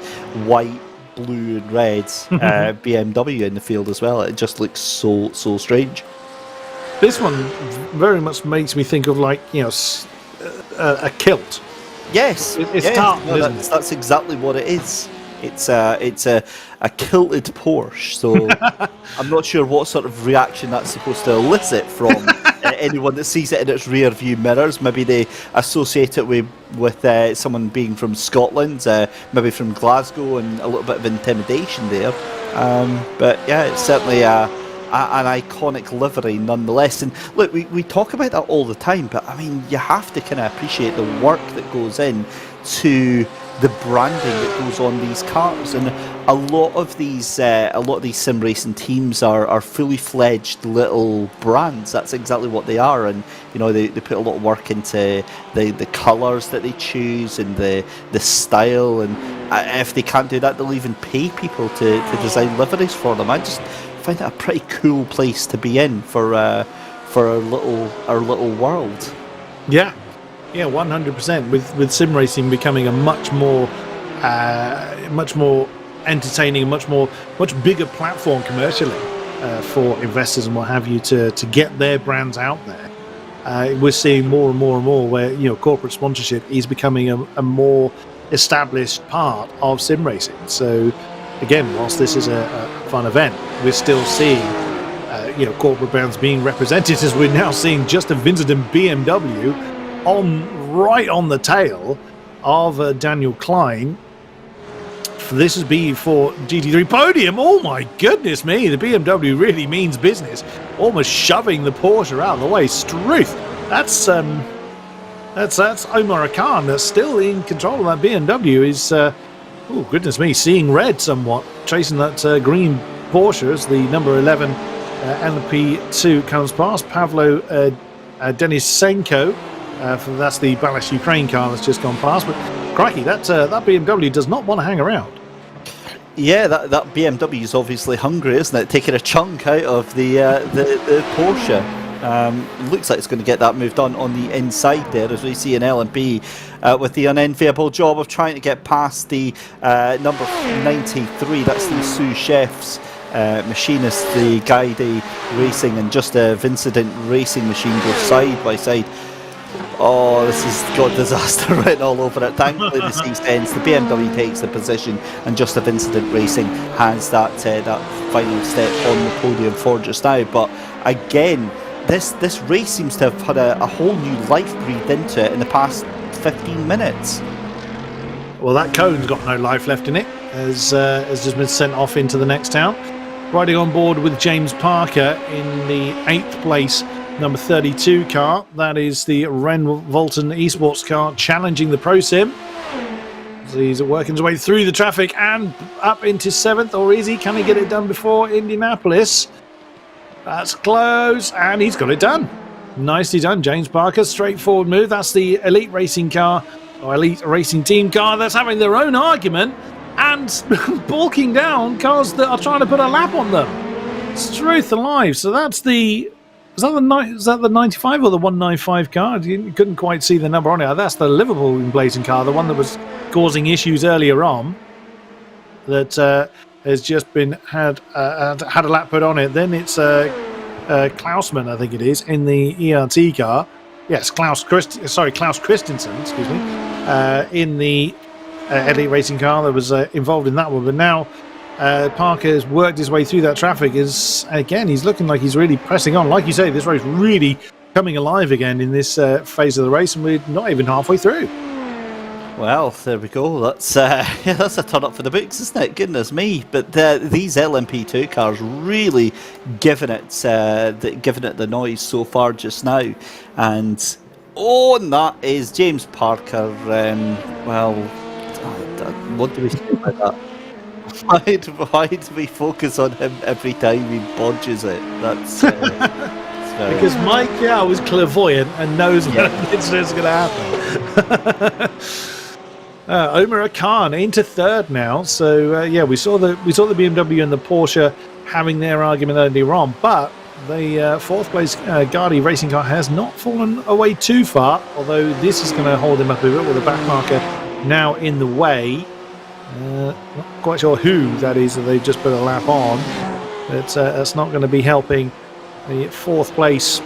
white, blue and red BMW in the field as well. It just looks so strange. This one very much makes me think of, like, a kilt. Yes, it's yes. tartan, No, isn't it? that's exactly what it is. It's a kilted Porsche, so I'm not sure what sort of reaction that's supposed to elicit from anyone that sees it in its rear view mirrors. Maybe they associate it with someone being from Scotland, maybe from Glasgow, and a little bit of intimidation there. But yeah, it's certainly an iconic livery nonetheless. And look, we talk about that all the time, but I mean, you have to kind of appreciate the work that goes in to the branding that goes on these cars, and a lot of these sim racing teams are fully fledged little brands. That's exactly what they are, and they put a lot of work into the colours that they choose and the style, and if they can't do that, they'll even pay people to design liveries for them. I just find that a pretty cool place to be in for our little world. Yeah. Yeah, 100%. With sim racing becoming a much more entertaining, much bigger platform commercially for investors and what have you to get their brands out there. We're seeing more and more where corporate sponsorship is becoming a more established part of sim racing. So again, whilst this is a fun event, we're still seeing corporate brands being represented, as we're now seeing Justin Vincent and BMW right on the tail of Daniel Klein. This is B for GT3 Podium. Oh my goodness me, the BMW really means business, almost shoving the Porsche out of the way. Struth, that's Omar Khan that's still in control of that BMW. Is oh goodness me, seeing red somewhat, chasing that green Porsche as the number 11 LP2 comes past. Pavlo Denis Senko. That's the Ballast Ukraine car that's just gone past. But crikey, that BMW does not want to hang around. Yeah, that BMW is obviously hungry, isn't it? Taking a chunk out of the Porsche. Looks like it's going to get that moved on the inside there, as we see an LMP with the unenviable job of trying to get past the number 93. That's the sous chef's machinist, the Guide Racing and Just a Incident Racing machine go side by side. Oh, this has got disaster written all over it. Thankfully, the C-Sense, the BMW takes the position, and Just a Incident Racing has that final step on the podium for just now. But again, this race seems to have had a whole new life breathed into it in the past 15 minutes. Well, that cone's got no life left in it, as just been sent off into the next town. Riding on board with James Parker in the 8th place number 32 car. That is the Ren Volton esports car challenging the Pro Sim. So he's working his way through the traffic and up into 7th, or is he? Can he get it done before Indianapolis? That's close, and he's got it done. Nicely done, James Parker. Straightforward move. That's the Elite Racing car, or Elite Racing Team car, that's having their own argument and balking down cars that are trying to put a lap on them. It's truth alive. So that's the... Is that the 95 or the 195 car? You couldn't quite see the number on it. That's the Liverpool emblazoned car, the one that was causing issues earlier on, that has just been had a lap put on it. Then it's Klausman, I think it is, in the ERT car. Yes, Klaus Christensen, excuse me, in the Elite Racing car that was involved in that one. But now Parker has worked his way through that traffic. Again, he's looking like he's really pressing on. Like you say, this race really coming alive again in this phase of the race, and we're not even halfway through. Well, there we go. That's that's a turn up for the books, isn't it? Goodness me! But these LMP2 cars really giving it the noise so far just now, and that is James Parker. What do we say about that? Why do we focus on him every time he bodges it? That's because Mike Yao is clairvoyant and knows when it's going to happen. Omar Khan into 3rd now. So we saw the BMW and the Porsche having their argument earlier on, but the 4th place Guardi racing car has not fallen away too far. Although this is going to hold him up a bit with the back marker now in the way. Not quite sure who that is that they've just put a lap on, but that's not going to be helping the 4th place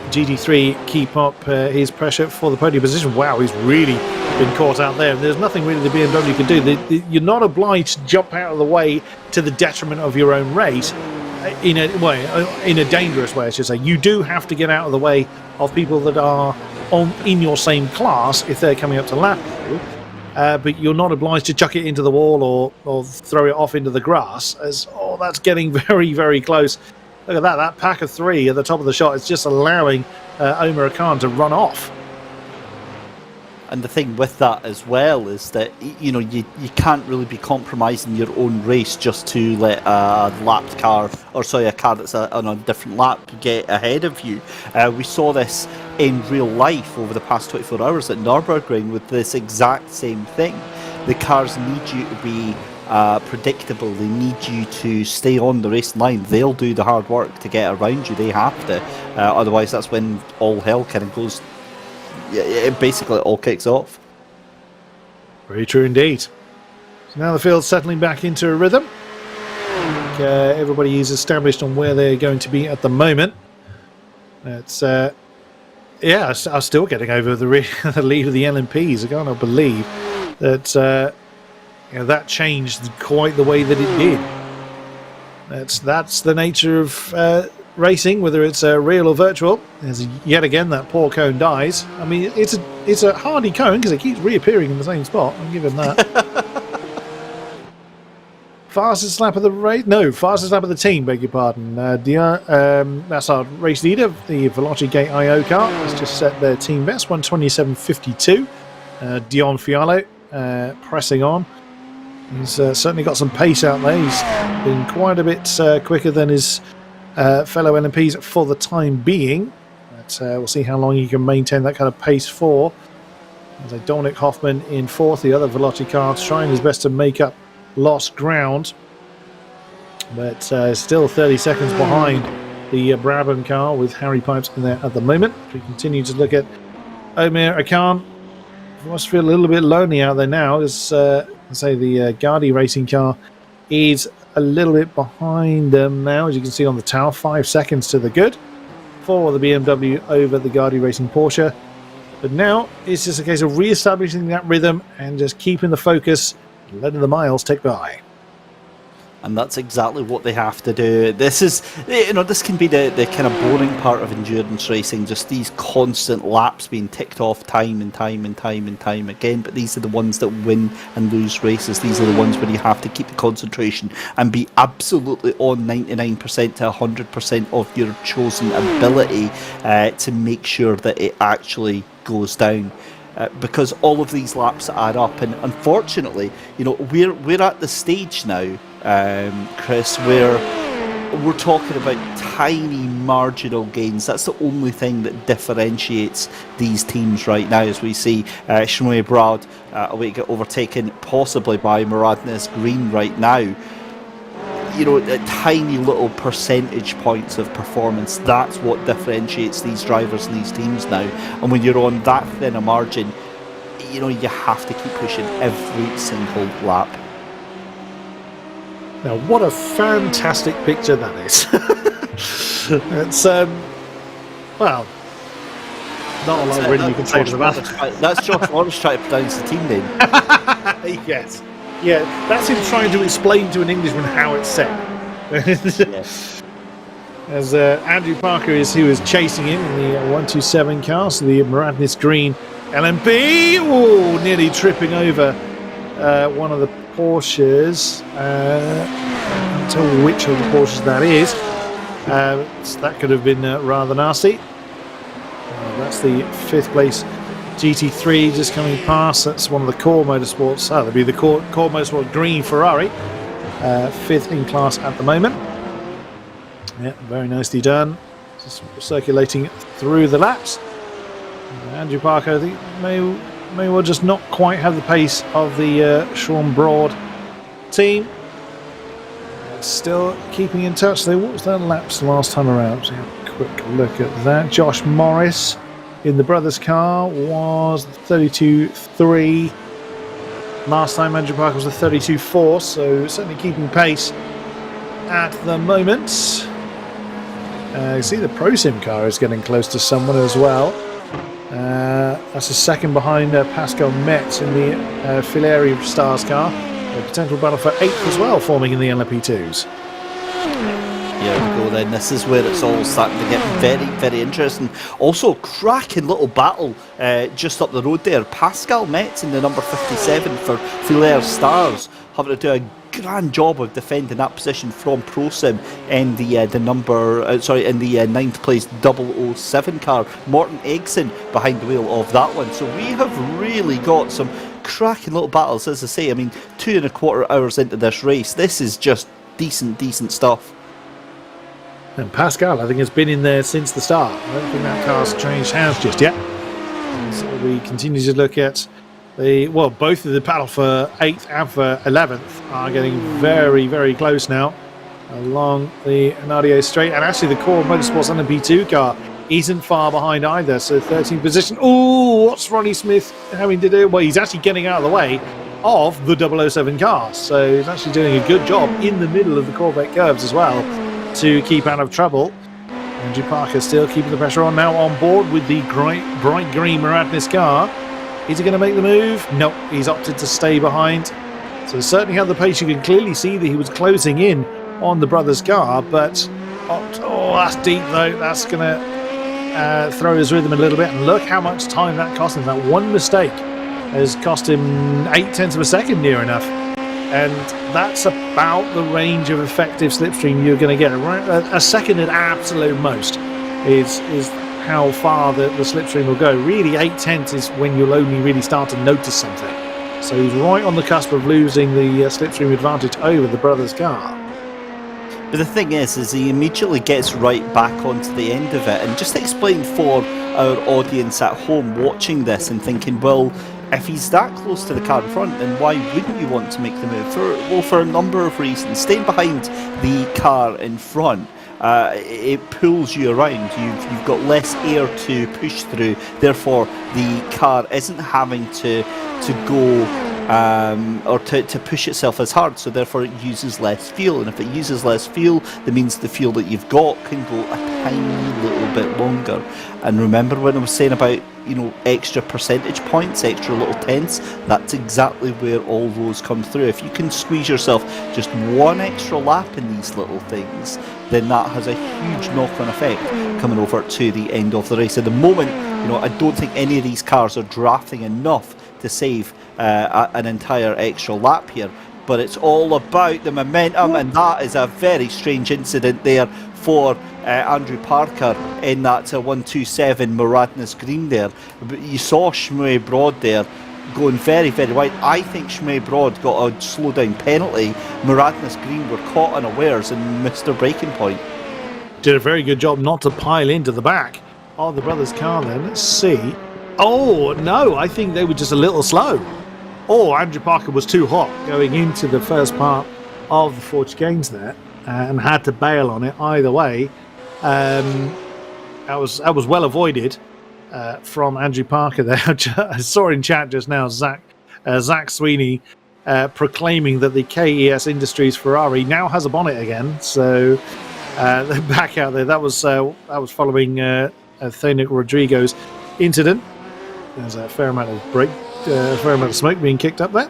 GT3 keep up his pressure for the podium position. Wow, he's really been caught out there. There's nothing really the BMW can do. You're not obliged to jump out of the way to the detriment of your own race in a dangerous way, I should say. You do have to get out of the way of people that are in your same class if they're coming up to lap you. But you're not obliged to chuck it into the wall or throw it off into the grass, as that's getting very, very close. Look at that pack of 3 at the top of the shot is just allowing Omar Khan to run off. And the thing with that as well is that you can't really be compromising your own race just to let a car that's on a different lap get ahead of you. We saw this in real life over the past 24 hours at Nürburgring with this exact same thing. The cars need you to be predictable. They need you to stay on the race line. They'll do the hard work to get around you. They have to. Otherwise, that's when all hell kind of goes. It basically all kicks off. Very true indeed. So now the field's settling back into a rhythm. Everybody is established on where they're going to be at the moment. It's I'm still getting over the lead of the LMPs. I can't believe that that changed quite the way that it did. That's the nature of racing, whether it's real or virtual. As yet again that poor cone dies. I mean, it's a hardy cone because it keeps reappearing in the same spot. I'll give him that. Fastest lap of the race? No, fastest lap of the team, beg your pardon. That's our race leader, the Veloci Gate IO car. Has just set their team best, 1:27.52. Dion Fialo pressing on. He's certainly got some pace out there. He's been quite a bit quicker than his fellow LMPs for the time being. but we'll see how long he can maintain that kind of pace for. As Dominic Hoffman in fourth, the other Veloci car trying his best to make up lost ground, but still 30 seconds behind the Brabham car with Harry Pipes in there at the moment. We continue to look at Omer Akan. Must feel a little bit lonely out there now, as I say, the Gardi racing car is a little bit behind them now, as you can see on the tower. 5 seconds to the good for the BMW over the Gardi racing Porsche. But now it's just a case of re-establishing that rhythm and just keeping the focus, letting the miles tick by. And that's exactly what they have to do. This is, this can be the kind of boring part of endurance racing, just these constant laps being ticked off time and time and time and time again. But these are the ones that win and lose races. These are the ones where you have to keep the concentration and be absolutely on 99% to 100% of your chosen ability to make sure that it actually goes down. Because all of these laps add up, and unfortunately, we're at the stage now, Chris, where we're talking about tiny marginal gains. That's the only thing that differentiates these teams right now, as we see Shinoe Broad away get overtaken possibly by Muradnes Green right now. Tiny little percentage points of performance, that's what differentiates these drivers and these teams now. And when you're on that thin a margin, you have to keep pushing every single lap. Now, what a fantastic picture that is. It's, well, not a lot of really you can say to the matter. That's Josh Lawrence trying to pronounce the team name. Yes. Yeah, that's him trying to explain to an Englishman how it's said. Yes. As Andrew Parker is who is chasing him in the 127 car, so the Muradnes Green LMP, nearly tripping over one of the Porsches. I'll tell you which of the Porsches that is. So that could have been rather nasty. That's the 5th place GT3 just coming past. That's one of the Core Motorsports. That'll be the Core Motorsport Green Ferrari. 5th in class at the moment. Yeah, very nicely done. Just circulating through the laps. Andrew Parker, I think, may well just not quite have the pace of the Sean Broad team. Still keeping in touch. What was their laps last time around? So have a quick look at that. Josh Morris in the brothers' car was 32.3. Last time Andrew Parker was a 32.4, so certainly keeping pace at the moment. You see the Pro Sim car is getting close to someone as well. That's a second behind Pascal Metz in the Fileri Stars car. A potential battle for 8th as well, forming in the LMP2s. Here we go then. This is where it's all starting to get very, very interesting. Also, cracking little battle just up the road there. Pascal Metz in the number 57 for Filaire Stars, having to do a grand job of defending that position from ProSim in the in the 9th place 007 car. Morten Egson behind the wheel of that one. So we have really got some cracking little battles, as I say. I mean, 2.25 hours into this race, this is just decent stuff. And Pascal, I think, has been in there since the start. I don't think that car's changed hands just yet. So we continue to look at both of the battle for 8th and for 11th are getting very, very close now along the Nadio Straight. And actually the Core Motorsports LMP2 car isn't far behind either, so 13th position. Oh, what's Ronnie Smith having to do? Well, he's actually getting out of the way of the 007 cars, so he's actually doing a good job in the middle of the Corvette curves as well to keep out of trouble. Andrew Parker still keeping the pressure on, now on board with the bright green Muradnes car. Is he going to make the move? No, he's opted to stay behind. So certainly had the pace. You can clearly see that he was closing in on the brothers' car, but that's deep though. That's going to throw his rhythm a little bit. And look how much time that cost him. That one mistake has cost him 0.8 of a second near enough. And that's about the range of effective slipstream you're going to get. A second at absolute most is how far the slipstream will go. Really, 0.8 is when you'll only really start to notice something. So he's right on the cusp of losing the slipstream advantage over the brothers' car. But the thing is he immediately gets right back onto the end of it. And just to explain for our audience at home watching this and thinking, well, if he's that close to the car in front, then why wouldn't you want to make the move? For a number of reasons. Staying behind the car in front, it pulls you around. You've got less air to push through. Therefore, the car isn't having to go or to push itself as hard. So therefore, it uses less fuel. And if it uses less fuel, that means the fuel that you've got can go a tiny little bit longer. And remember when I was saying about extra percentage points, extra little tenths, that's exactly where all those come through. If you can squeeze yourself just one extra lap in these little things, then that has a huge knock-on effect coming over to the end of the race. At the moment, I don't think any of these cars are drafting enough to save an entire extra lap here, but it's all about the momentum, and that is a very strange incident there for Andrew Parker in that 127 Moradness Green there. But you saw Shmue Broad there going very, very wide. I think Shmue Broad got a slow down penalty. Moradness Green were caught unawares and missed their braking point. Did a very good job not to pile into the back of the brothers' car then. Let's see. Oh, no, I think they were just a little slow. Oh, Andrew Parker was too hot going into the first part of the Forge Games there and had to bail on it either way. That was well avoided from Andrew Parker there. I saw in chat just now Zach Sweeney proclaiming that the KES Industries Ferrari now has a bonnet again. So they're back out there. That was following Thanik Rodrigo's incident. There's a fair amount of smoke being kicked up there.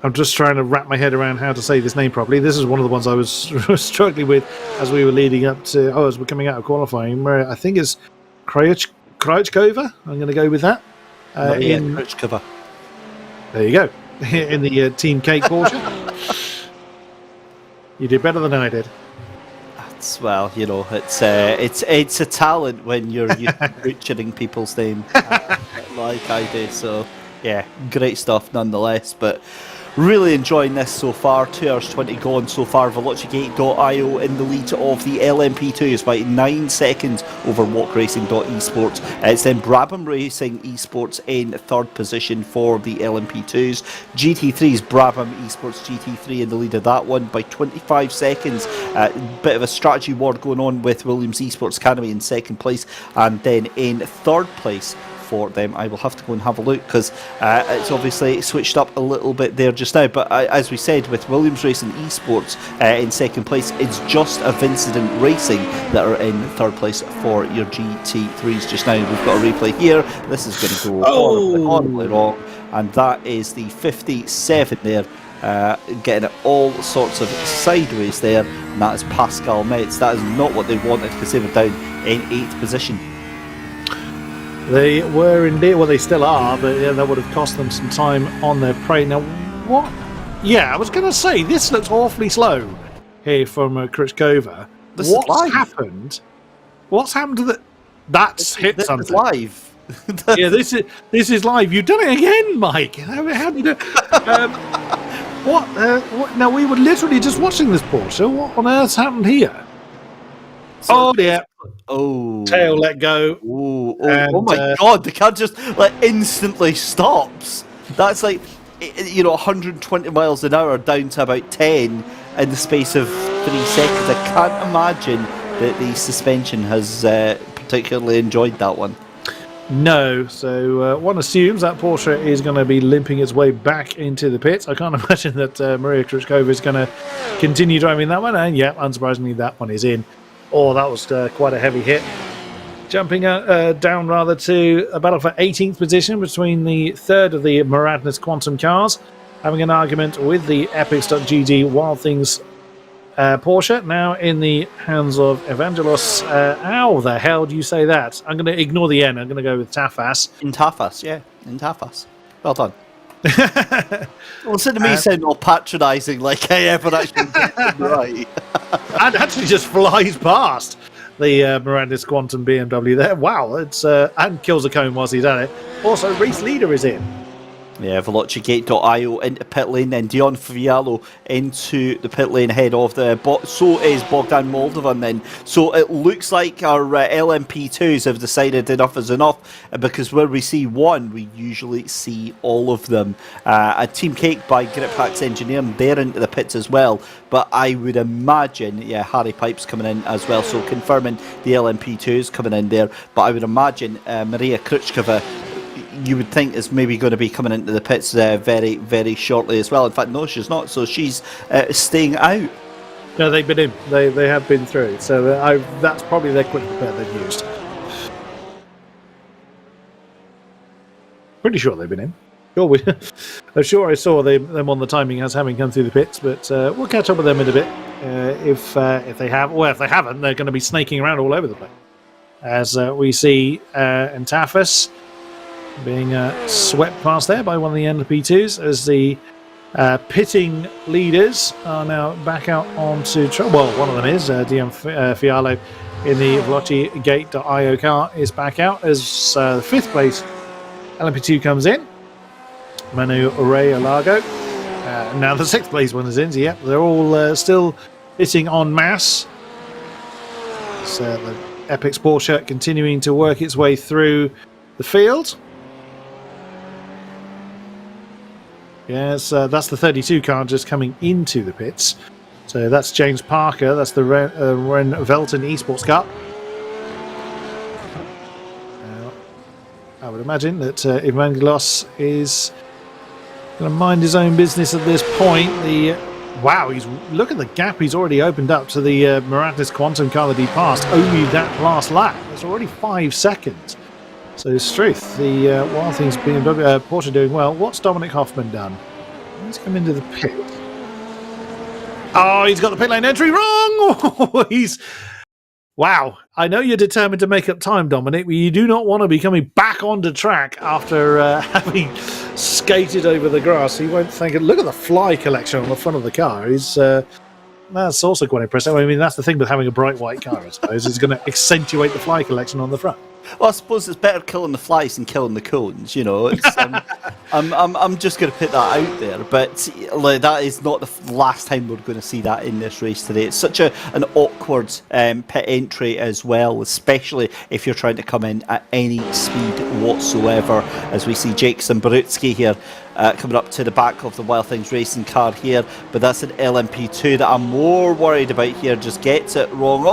I'm just trying to wrap my head around how to say this name properly. This is one of the ones I was struggling with as we were leading up to. As we're coming out of qualifying, where I think it's Krajcova. I'm going to go with that. Krajcova. There you go. In the Team Cake Porsche. You did better than I did. Well, it's a talent when you're butchering people's name like I do. So yeah, great stuff nonetheless. But really enjoying this so far. 2 hours 20 gone so far. Velocigate.io in the lead of the LMP2s by 9 seconds over walkracing.esports. It's then Brabham Racing Esports in third position for the LMP2s. GT3's Brabham Esports GT3 in the lead of that one by 25 seconds. Bit of a strategy war going on with Williams Esports Academy in second place, and then in third place for them. I will have to go and have a look because it's obviously switched up a little bit there just now, but as we said, with Williams Racing Esports in second place, it's just a Incident Racing that are in third place for your GT3s just now. We've got a replay here. This is going to go horribly wrong, and that is the 57 there, getting it all sorts of sideways there, and that is Pascal Metz. That is not what they wanted because they were down in 8th position. They were indeed, well, they still are, but yeah, that would have cost them some time on their prey. Now, what? Yeah, I was going to say, this looks awfully slow here from Krajcova. What's happened? What's happened to the... That's hit this something. Is live. Yeah, this is live. You've done it again, Mike. How do you do what? Now, we were literally just watching this Porsche. What on earth's happened here? Oh, dear. Oh, tail let go. Oh my god, the car just instantly stops. That's 120 miles an hour down to about 10 in the space of 3 seconds. I can't imagine that the suspension has particularly enjoyed that one. No, so one assumes that Porsche is going to be limping its way back into the pits. I can't imagine that Maria Krajcova is going to continue driving that one, and yeah, unsurprisingly that one is in. Oh, that was quite a heavy hit. Jumping down rather to a battle for 18th position between the third of the Moradness Quantum cars, having an argument with the Epics.GG Wild Things Porsche, now in the hands of Evangelos. How the hell do you say that? I'm going to ignore the N. I'm going to go with Tafas. In Tafas, yeah. In Tafas. Well done. Listen to me sound all patronising like I ever actually get it right. And actually just flies past the Moradness Quantum BMW there. Wow, it's and kills a cone whilst he's at it. Also, race leader is in. Yeah, velocigate.io into pit lane, then Dion Fiallo into the pit lane ahead of the so is Bogdan Moldovan then. So it looks like our LMP2s have decided enough is enough, because where we see one, we usually see all of them. A Team Cake by Grip Hacks Engineering, they're into the pits as well, but I would imagine, yeah, Harry Pipe's coming in as well, so confirming the LMP2s coming in there, but I would imagine Maria Krutchkova, you would think, is maybe going to be coming into the pits very, very shortly as well. In fact, no, she's not. So she's staying out. No, they've been in. They have been through. So that's probably their quick repair they've used. Pretty sure they've been in. Sure, I'm sure I saw them on the timing as having come through the pits, but we'll catch up with them in a bit. If they have, well, if they haven't, they're going to be snaking around all over the place. As we see Antafas being swept past there by one of the LMP2s, as the pitting leaders are now back out onto well, one of them is Dion Fiallo in the velocigate.io car is back out as the fifth place LMP2 comes in, Manu Largo. Now the sixth place one is in, so yep, they're all still hitting en masse. So the Epic's Porsche continuing to work its way through the field. Yes, that's the 32 car just coming into the pits. So that's James Parker. That's the Ren Velton Esports car. I would imagine that Evangelos is going to mind his own business at this point. Wow, look at the gap he's already opened up to the Miratis Quantum car that he passed. Only that last lap. It's already 5 seconds. So Struth, the Wild Things BMW, Porsche doing well. What's Dominic Hoffman done? He's come into the pit. Oh, he's got the pit lane entry wrong! Wow. I know you're determined to make up time, Dominic, but you do not want to be coming back onto track after having skated over the grass. He won't think it. Look at the fly collection on the front of the car. That's also quite impressive. I mean, that's the thing with having a bright white car, I suppose. It's going to accentuate the fly collection on the front. Well, I suppose it's better killing the flies than killing the cones. You know, I'm just going to put that out there. But that is not the last time we're going to see that in this race today. It's such an awkward pit entry as well, especially if you're trying to come in at any speed whatsoever. As we see Jackson Barutsky here coming up to the back of the Wild Things Racing car here, but that's an LMP2 that I'm more worried about here. Just gets it wrong.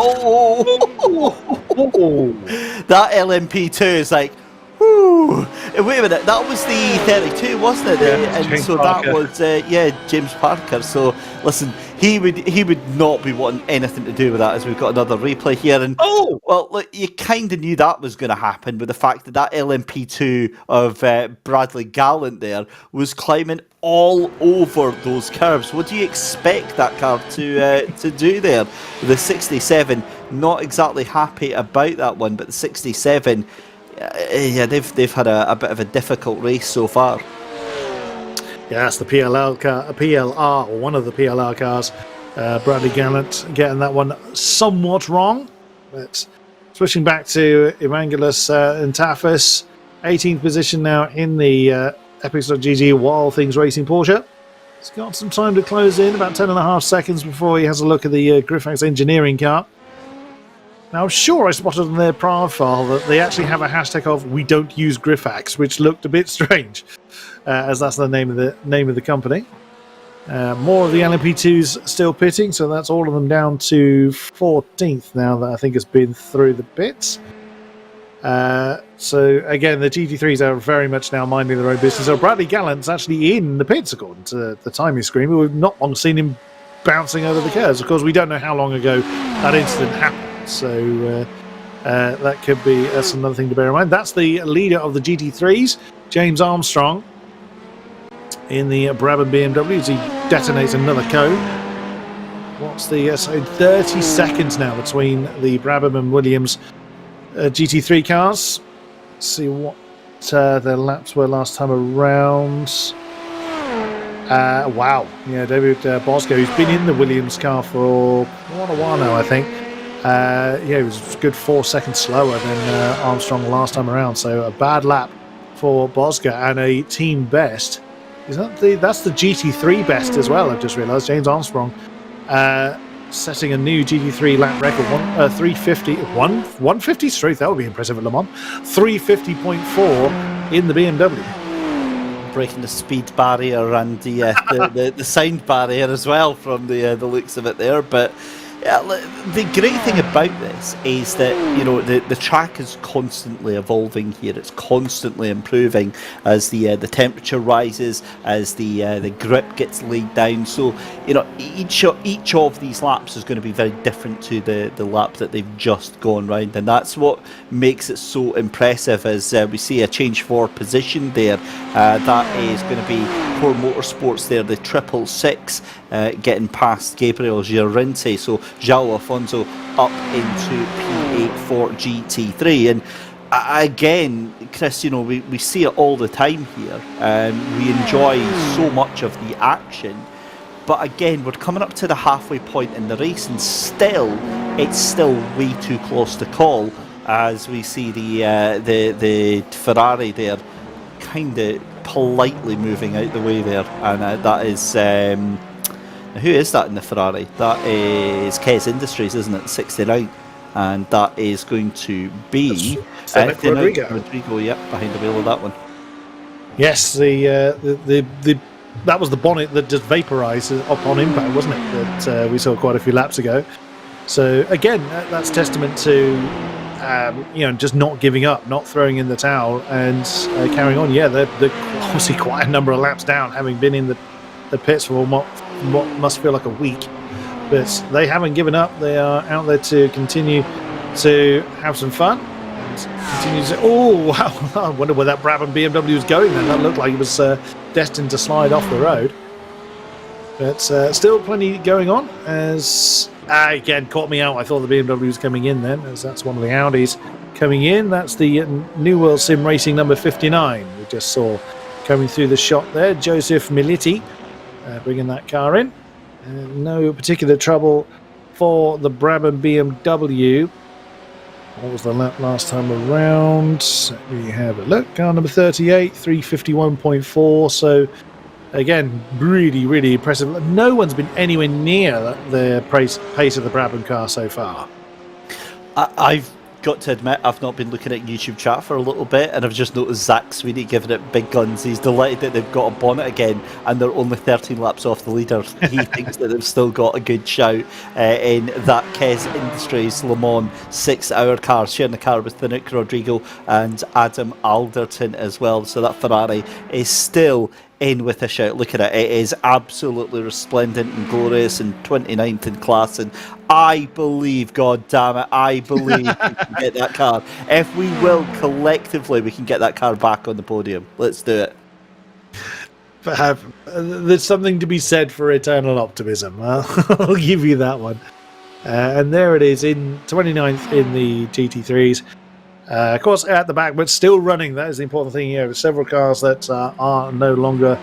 That LMP2 is like, whoo. Wait a minute, that was the 32, wasn't it? Yeah, and James so Parker. That was James Parker. So listen, he would not be wanting anything to do with that, as we've got another replay here. And well, look, you kind of knew that was going to happen with the fact that LMP2 of Bradley Gallant there was climbing all over those curves. What do you expect that car to do there? The 67, not exactly happy about that one, but the 67, yeah, they've had a bit of a difficult race so far. Yeah, that's the PLR car, a PLR, or one of the PLR cars. Bradley Gallant getting that one somewhat wrong. But switching back to Evangelos Antafas, 18th position now in the Epics.gg Wild Things Racing Porsche. He's got some time to close in, about 10.5 seconds before he has a look at the Griffiths Engineering car. Now, I'm sure I spotted on their profile that they actually have a hashtag of "We don't use Griphax," which looked a bit strange, as that's the name of the company. More of the LMP2s still pitting, so that's all of them down to 14th now that I think has been through the pits. So again, the GT3s are very much now minding their own business. So Bradley Gallant's actually in the pits according to the timing screen, but we've not long seen him bouncing over the curves. Of course, we don't know how long ago that incident happened. So that could be that's another thing to bear in mind. That's the leader of the GT3s, James Armstrong, in the Brabham BMW as he detonates another code. What's the so 30 seconds now between the Brabham and Williams GT3 cars. Let's see what their laps were last time around. Wow, yeah, David Bosco, who's been in the Williams car for quite a while now, I think. Yeah, he was a good 4 seconds slower than Armstrong last time around, so a bad lap for Bosca and a team best. Is that's the GT3 best as well? I've just realised. James Armstrong setting a new GT3 lap record, 150 straight. That would be impressive at Le Mans. 350.4 in the BMW. Breaking the speed barrier and the sound barrier as well from the looks of it there. But yeah, the great thing about this is that the track is constantly evolving here. It's constantly improving as the temperature rises, as the grip gets laid down. So each of these laps is going to be very different to the lap that they've just gone round, and that's what makes it so impressive. As we see a change for position there, that is going to be Core Motorsports there, the 666 getting past Gabriel Giorente. So João Afonso up into P8 for GT3, and again, Chris, we see it all the time here, and we enjoy so much of the action. But again, we're coming up to the halfway point in the race, and it's still way too close to call, as we see the Ferrari there, kind of politely moving out the way there, and that is. Who is that in the Ferrari? That is Kes Industries, isn't it? 69, and that is going to be Rodrigo. Yep, behind the wheel of that one. Yes, that was the bonnet that just vaporised upon impact, wasn't it? That we saw quite a few laps ago. So again, that's testament to just not giving up, not throwing in the towel, and carrying on. Yeah, they're obviously quite a number of laps down, having been in the pits for what must feel like a week, but they haven't given up. They are out there to continue to have some fun and continue to. Oh wow! I wonder where that Brabham BMW was going then. That looked like it was destined to slide off the road, but still plenty going on. As again caught me out. I thought the BMW was coming in then, as that's one of the Audis coming in. That's the New World Sim Racing number 59 we just saw coming through the shot there. Joseph Militi bringing that car in. No particular trouble for the Brabham BMW. What was the lap last time around? Let me have a look. Car number 38, 351.4. So again, really, really impressive. No one's been anywhere near the pace of the Brabham car so far. I've got to admit, I've not been looking at YouTube chat for a little bit, and I've just noticed Zach Sweeney giving it big guns. He's delighted that they've got a bonnet again, and they're only 13 laps off the leader. He thinks that they've still got a good shout in that Kes Industries Le Mans 6-hour car, sharing the car with Nick Rodrigo and Adam Alderton as well. So that Ferrari is still in with a shout. Look at it. It is absolutely resplendent and glorious, and 29th in class, and I believe, God damn it, I believe we can get that car. If we will, collectively, we can get that car back on the podium. Let's do it. There's something to be said for eternal optimism. I'll give you that one. And there it is, in 29th in the GT3s. Of course, at the back, but still running. That is the important thing here. There's several cars that are no longer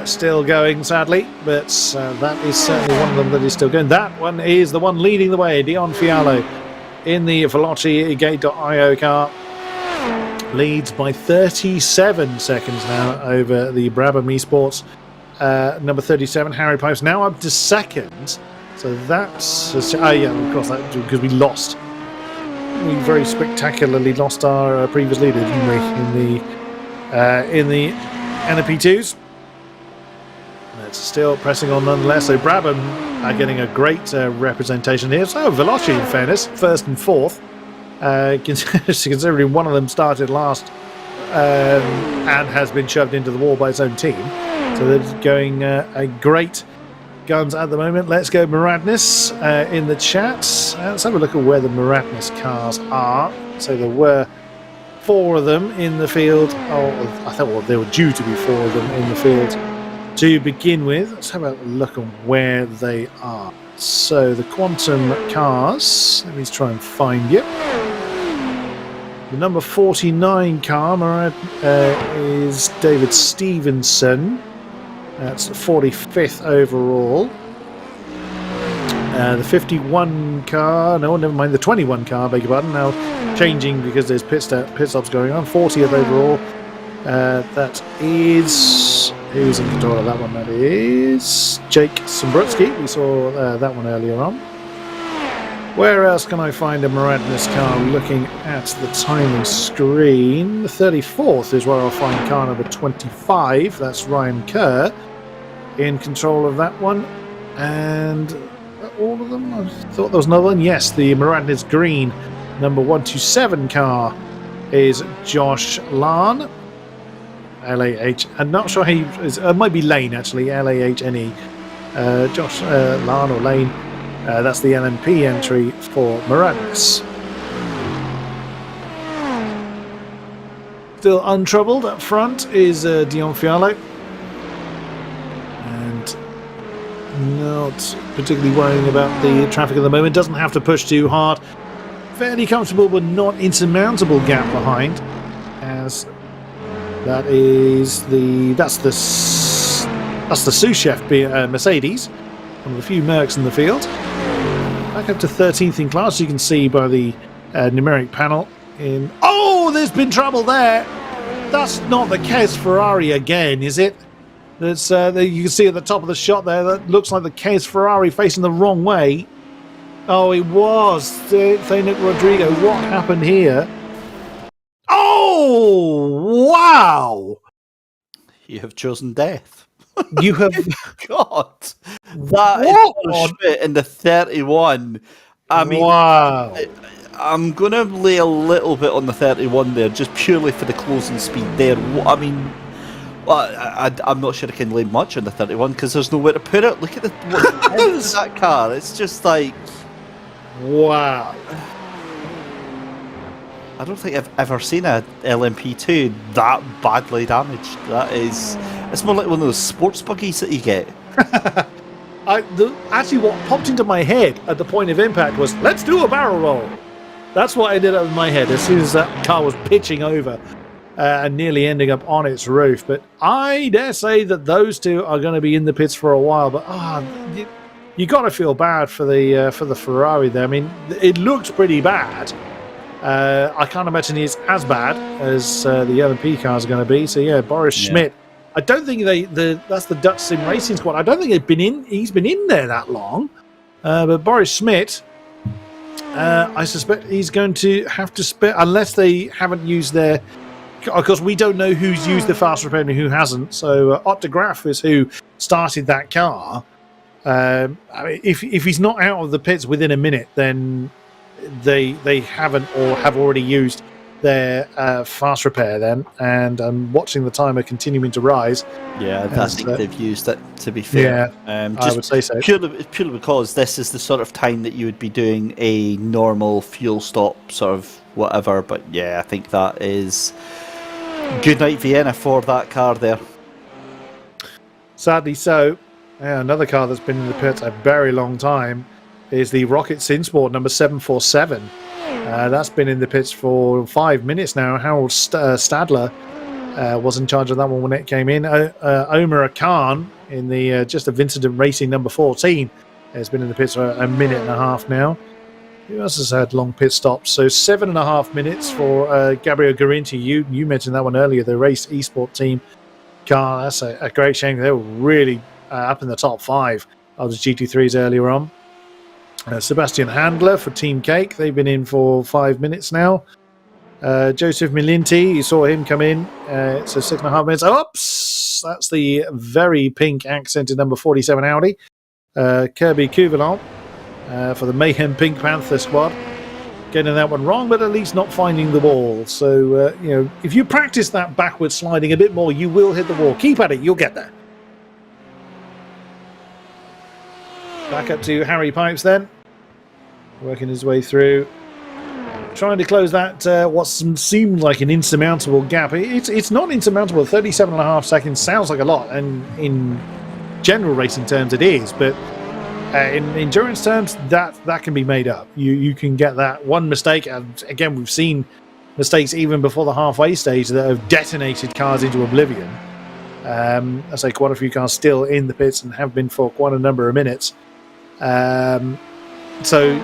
still going, sadly, but that is certainly one of them that is still going. That one is the one leading the way, Dion Fialo, in the Veloci Gate.io car. Leads by 37 seconds now over the Brabham Esports. Number 37, Harry Pipes, now up to second. So that's... yeah, of course, that because we lost. We very spectacularly lost our previous leader, didn't we, in the NP2s. It's still pressing on nonetheless. So Brabham are getting a great representation here. So Veloci, in fairness, first and fourth, considering one of them started last and has been shoved into the wall by its own team. So they're going a great guns at the moment. Let's go Maradness in the chat. Let's have a look at where the Maradness cars are. So there were 4 of them in the field. Oh, I thought there were due to be 4 of them in the field to begin with. Let's have a look at where they are. So the Quantum cars, let me try and find you. The number 49 car is David Stevenson. That's 45th overall. The 51 car, no, never mind, the 21 car, beg your pardon, now changing because there's pit stops going on. 40th overall. That is... Who's in control of that one? That is Jake Sombrutsky. We saw that one earlier on. Where else can I find a Miradnis car? Looking at the timing screen, the 34th is where I'll find car number 25. That's Ryan Kerr in control of that one. And all of them? I thought there was another one. Yes, the Miradnis Green number 127 car is Josh Lahn. L-A-H. I'm not sure how it might be Lane, actually. L-A-H-N-E. Josh Lahn or Lane. That's the LMP entry for Miradnis. Still untroubled up front is Dion Fialo. And not particularly worrying about the traffic at the moment. Doesn't have to push too hard. Fairly comfortable but not insurmountable gap behind. As that is that's the sous chef Mercedes. One of the few Mercs in the field. Back up to 13th in class, you can see by the numeric panel. Oh, there's been trouble there. That's not the Kes Ferrari again, is it? That's you can see at the top of the shot there. That looks like the Kes Ferrari facing the wrong way. Oh, it was Thanik Rodrigo. What happened here? Oh, wow! You have chosen death. You have... God, that is Schmidt in the 31. I mean, wow. I'm going to lay a little bit on the 31 there, just purely for the closing speed there. I mean, I'm not sure I can lay much on the 31 because there's nowhere to put it. Look at that car. It's just like... Wow. I don't think I've ever seen a LMP2 that badly damaged. It's more like one of those sports buggies that you get. Actually, what popped into my head at the point of impact was, let's do a barrel roll. That's what ended up in my head as soon as that car was pitching over and nearly ending up on its roof. But I dare say that those two are going to be in the pits for a while. But you got to feel bad for the Ferrari there. I mean, it looked pretty bad. I can't imagine it's as bad as the LMP cars are going to be. So yeah, Boris Schmidt. I don't think that's the Dutch Sim Racing squad. I don't think he's been in there that long. But Boris Schmidt, I suspect he's going to have to spare, unless they haven't used their... Of course, we don't know who's used the fast repair and who hasn't. So Otto Graf is who started that car. I mean, if he's not out of the pits within a minute, then they haven't or have already used their fast repair then, and I'm watching the timer continuing to rise. Yeah, I think they've used it, to be fair. Yeah, I would say so. Purely because this is the sort of time that you would be doing a normal fuel stop, sort of whatever. But yeah, I think that is good night Vienna for that car there. Sadly so. Yeah, another car that's been in the pits a very long time is the Rocket Sinsport number 747. That's been in the pits for 5 minutes now. Harold Stadler was in charge of that one when it came in. Omar Khan in the just a Vincent Racing number 14 has been in the pits for a minute and a half now. Who else has had long pit stops? So 7.5 minutes for Gabriel Garinti. You mentioned that one earlier, the Race Esport team car. That's a great shame. They were really up in the top 5 of the GT3s earlier on. Sebastian Handler for Team Cake. They've been in for 5 minutes now. Joseph Milinti, you saw him come in. It's 6.5 minutes. Oops! That's the very pink accented number 47 Audi. Kirby Cuvillant for the Mayhem Pink Panther squad. Getting that one wrong, but at least not finding the wall. So, if you practice that backward sliding a bit more, you will hit the wall. Keep at it, you'll get there. Back up to Harry Pipes then. Working his way through. Trying to close that, what seemed like an insurmountable gap. It's not insurmountable. 37.5 seconds sounds like a lot. And in general racing terms, it is. But in endurance terms, that can be made up. You can get that one mistake. And again, we've seen mistakes even before the halfway stage that have detonated cars into oblivion. I say quite a few cars still in the pits and have been for quite a number of minutes. So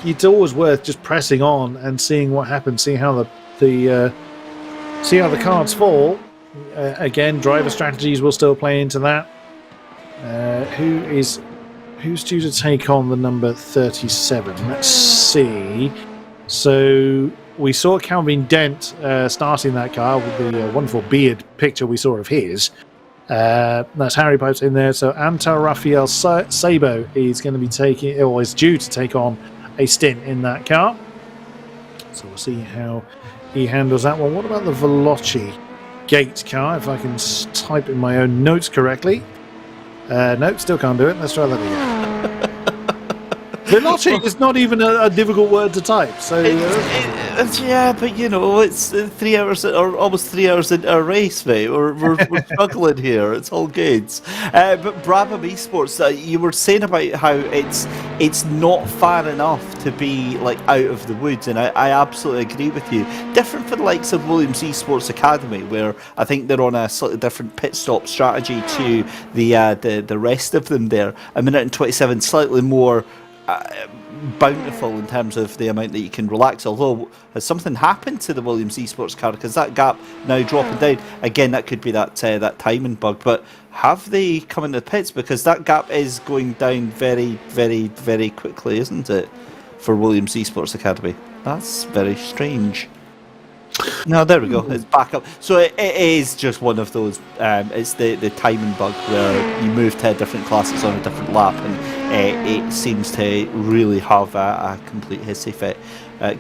it's always worth just pressing on and seeing what happens, see how the cards fall. Again, driver strategies will still play into that. Who's due to take on the number 37? Let's see. So we saw Calvin Dent starting that car with the wonderful beard picture we saw of his. That's Harry Popes in there. So Antar Rafael Sabo is going to be taking, or is due to take on a stint in that car. So we'll see how he handles that one. What about the Veloci Gate car? If I can type in my own notes correctly. Nope, still can't do it. Let's try that again. Veloci is not even a difficult word to type. So yeah, but it's 3 hours or almost 3 hours into a race, mate. We're struggling here. It's all good. But Brabham Esports, you were saying about how it's not far enough to be like out of the woods, and I absolutely agree with you. Different for the likes of Williams Esports Academy, where I think they're on a slightly different pit stop strategy to the rest of them. There, a minute and 27, slightly more bountiful in terms of the amount that you can relax. Although, has something happened to the Williams Esports car? Because that gap now dropping down again, that could be that timing bug. But have they come into the pits? Because that gap is going down very, very, very quickly, isn't it? For Williams Esports Academy, that's very strange. No, there we go. It's back up. So it is just one of those. It's the timing bug where you move to different classes on a different lap, and it seems to really have a complete hissy fit.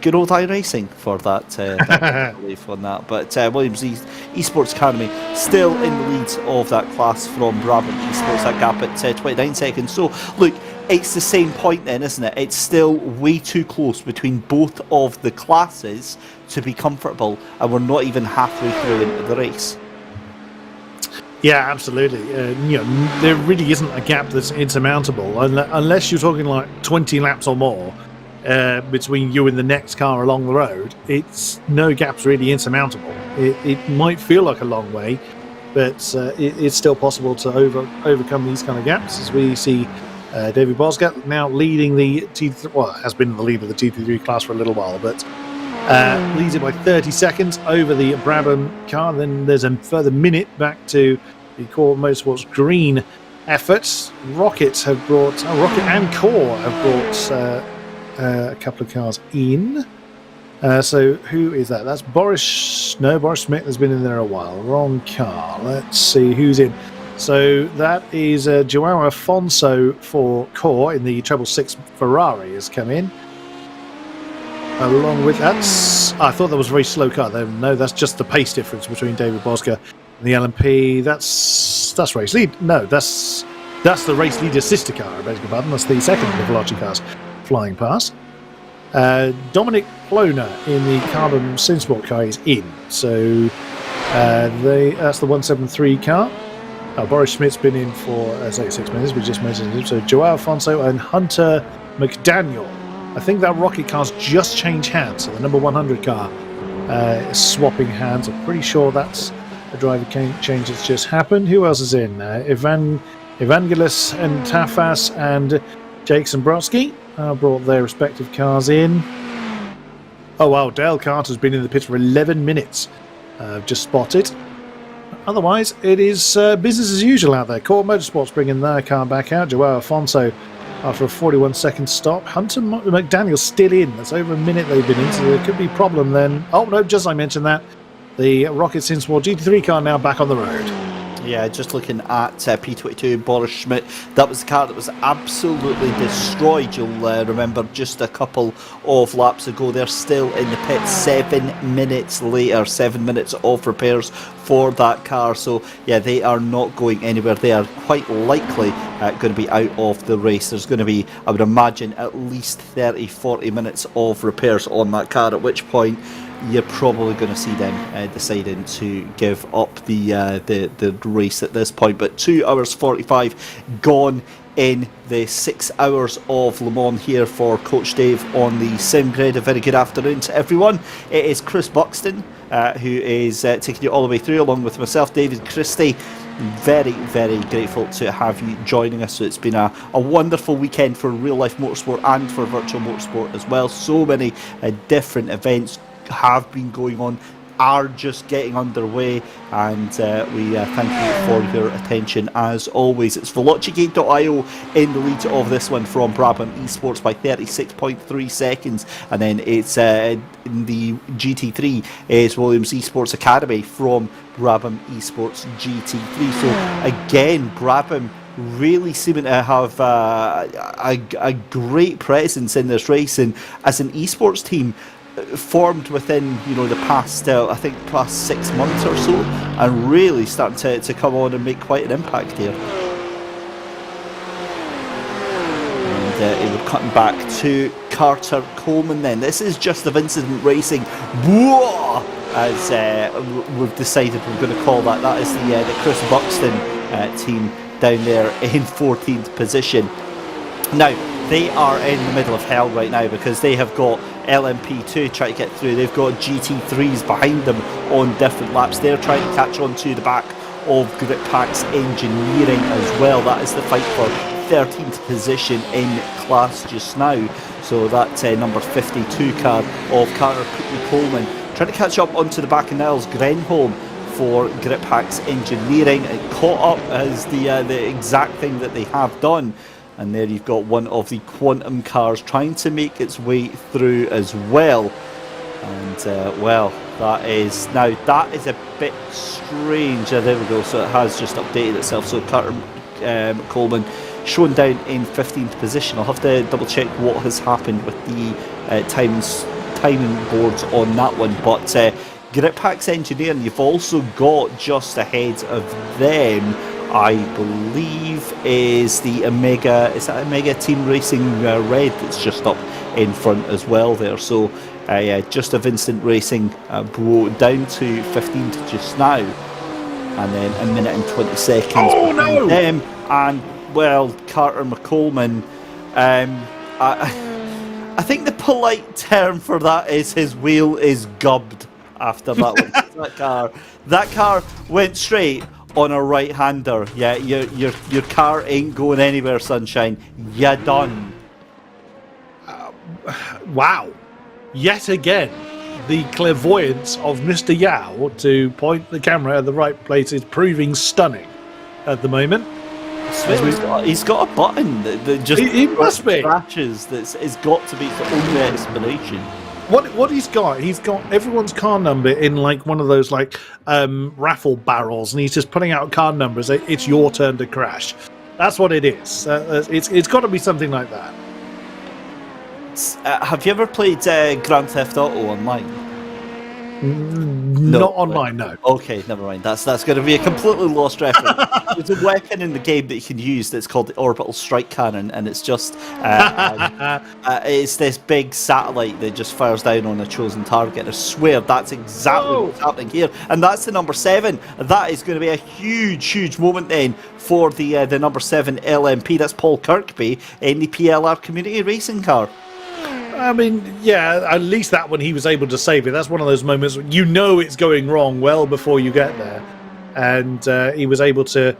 Good old iRacing for that belief on that. But Williams Esports Academy still in the lead of that class from Brabham Esports. That gap at 29 seconds. So look, it's the same point then, isn't it? It's still way too close between both of the classes to be comfortable, and we're not even halfway through into the race. Yeah, absolutely. There really isn't a gap that's insurmountable unless you're talking like 20 laps or more between you and the next car along the road. No gap's really insurmountable. It might feel like a long way, but it's still possible to overcome these kind of gaps, as we see David Bosgett now leading the T3, well, has been the lead of the T3 class for a little while, but leads it by 30 seconds over the Brabham car. Then there's a further minute back to the Core Motorsports green efforts. Rocket and Core have brought a couple of cars in. So who is that? That's Boris Smith has been in there a while. Wrong car. Let's see who's in. So that is Joao Afonso for Core in the 666 Ferrari has come in. Along with that, I thought that was a very slow car. No, that's just the pace difference between David Bosca and the LMP. That's race lead. No, that's the race leader's sister car. I beg your pardon. That's the second of the Veloci cars flying past. Dominic Ploner in the Carbon Sinsport car is in. So that's the 173 car. Boris Schmidt's been in for 6 minutes. We just mentioned him. So Joao Afonso and Hunter McDaniel. I think that Rocket car's just changed hands. So the number 100 car is swapping hands. I'm pretty sure that's a driver change that's just happened. Who else is in? Evangelos and Tafas and Jake Zambroski brought their respective cars in. Oh wow, Dale Carter's been in the pits for 11 minutes. Just spotted. Otherwise, it is business as usual out there. Core Motorsports bringing their car back out. Joao Afonso after a 41-second stop. Hunter McDaniel still in. That's over a minute they've been in, so there could be a problem then. Oh no, just I mentioned that. The Rocket Sinsport GT3 car now back on the road. Yeah, just looking at P22, Boris Schmidt, that was the car that was absolutely destroyed. You'll remember just a couple of laps ago. They're still in the pit 7 minutes later, 7 minutes of repairs for that car. So, yeah, they are not going anywhere. They are quite likely going to be out of the race. There's going to be, I would imagine, at least 30-40 minutes of repairs on that car, at which point you're probably going to see them deciding to give up the race at this point. But 2 hours 45 gone in the 6 hours of Le Mans here for Coach Dave on the SimGrid. A very good afternoon to everyone. It is Chris Buxton who is taking you all the way through, along with myself, David Christie. Very, very grateful to have you joining us. So it's been a wonderful weekend for real life motorsport and for virtual motorsport as well. So many different events have been going on are just getting underway, and we thank you for your attention as always. It's Velocigate.io in the lead of this one from Brabham Esports by 36.3 seconds, and then it's in the GT3 is Williams Esports Academy from Brabham Esports GT3. So again, Brabham really seeming to have a great presence in this race, and as an esports team formed within the past I think past 6 months or so, and really starting to come on and make quite an impact here. And we're cutting back to Carter Coleman then. This is just of Incident Racing. Whoa! As we've decided we're going to call that. That is the Chris Buxton team down there in 14th position. Now, they are in the middle of hell right now because they have got LMP2 trying to get through. They've got GT3s behind them on different laps. They're trying to catch on to the back of Grip Packs Engineering as well. That is the fight for 13th position in class just now. So that number 52 car of Carter Coleman trying to catch up onto the back of Niles Grenholm for Grip Packs Engineering. It caught up as the exact thing that they have done. And there you've got one of the Quantum cars trying to make its way through as well. And well, that is a bit strange. There we go. So it has just updated itself. So Carter Coleman shown down in 15th position. I'll have to double check what has happened with the timing boards on that one. But Grip Packs Engineering, you've also got just ahead of them, I believe, is the Omega. Is that Omega Team Racing Red that's just up in front as well there? So just of Instant Racing brought down to 15th just now, and then a minute and 20 seconds behind them. And well, Carter McColeman, I think the polite term for that is his wheel is gubbed after that one. That car went straight on a right-hander. Yeah, your car ain't going anywhere, sunshine. You done. Wow. Yet again, the clairvoyance of Mr. Yao to point the camera at the right place is proving stunning at the moment. He's got a button that just he must be scratches. It's got to be the only explanation. What he's got everyone's car number in like one of those like raffle barrels, and he's just putting out car numbers. It's your turn to crash. That's what it is. It's got to be something like that. Have you ever played Grand Theft Auto online? Not online, no. Okay, never mind. That's going to be a completely lost reference. There's a weapon in the game that you can use that's called the Orbital Strike Cannon, and it's just it's this big satellite that just fires down on a chosen target. I swear that's exactly what's happening here, and that's the number 7. That is going to be a huge moment then for the number 7 LMP. That's Paul Kirkby in the PLR Community Racing car. I mean, yeah, at least that one he was able to save it. That's one of those moments it's going wrong well before you get there, and he was able to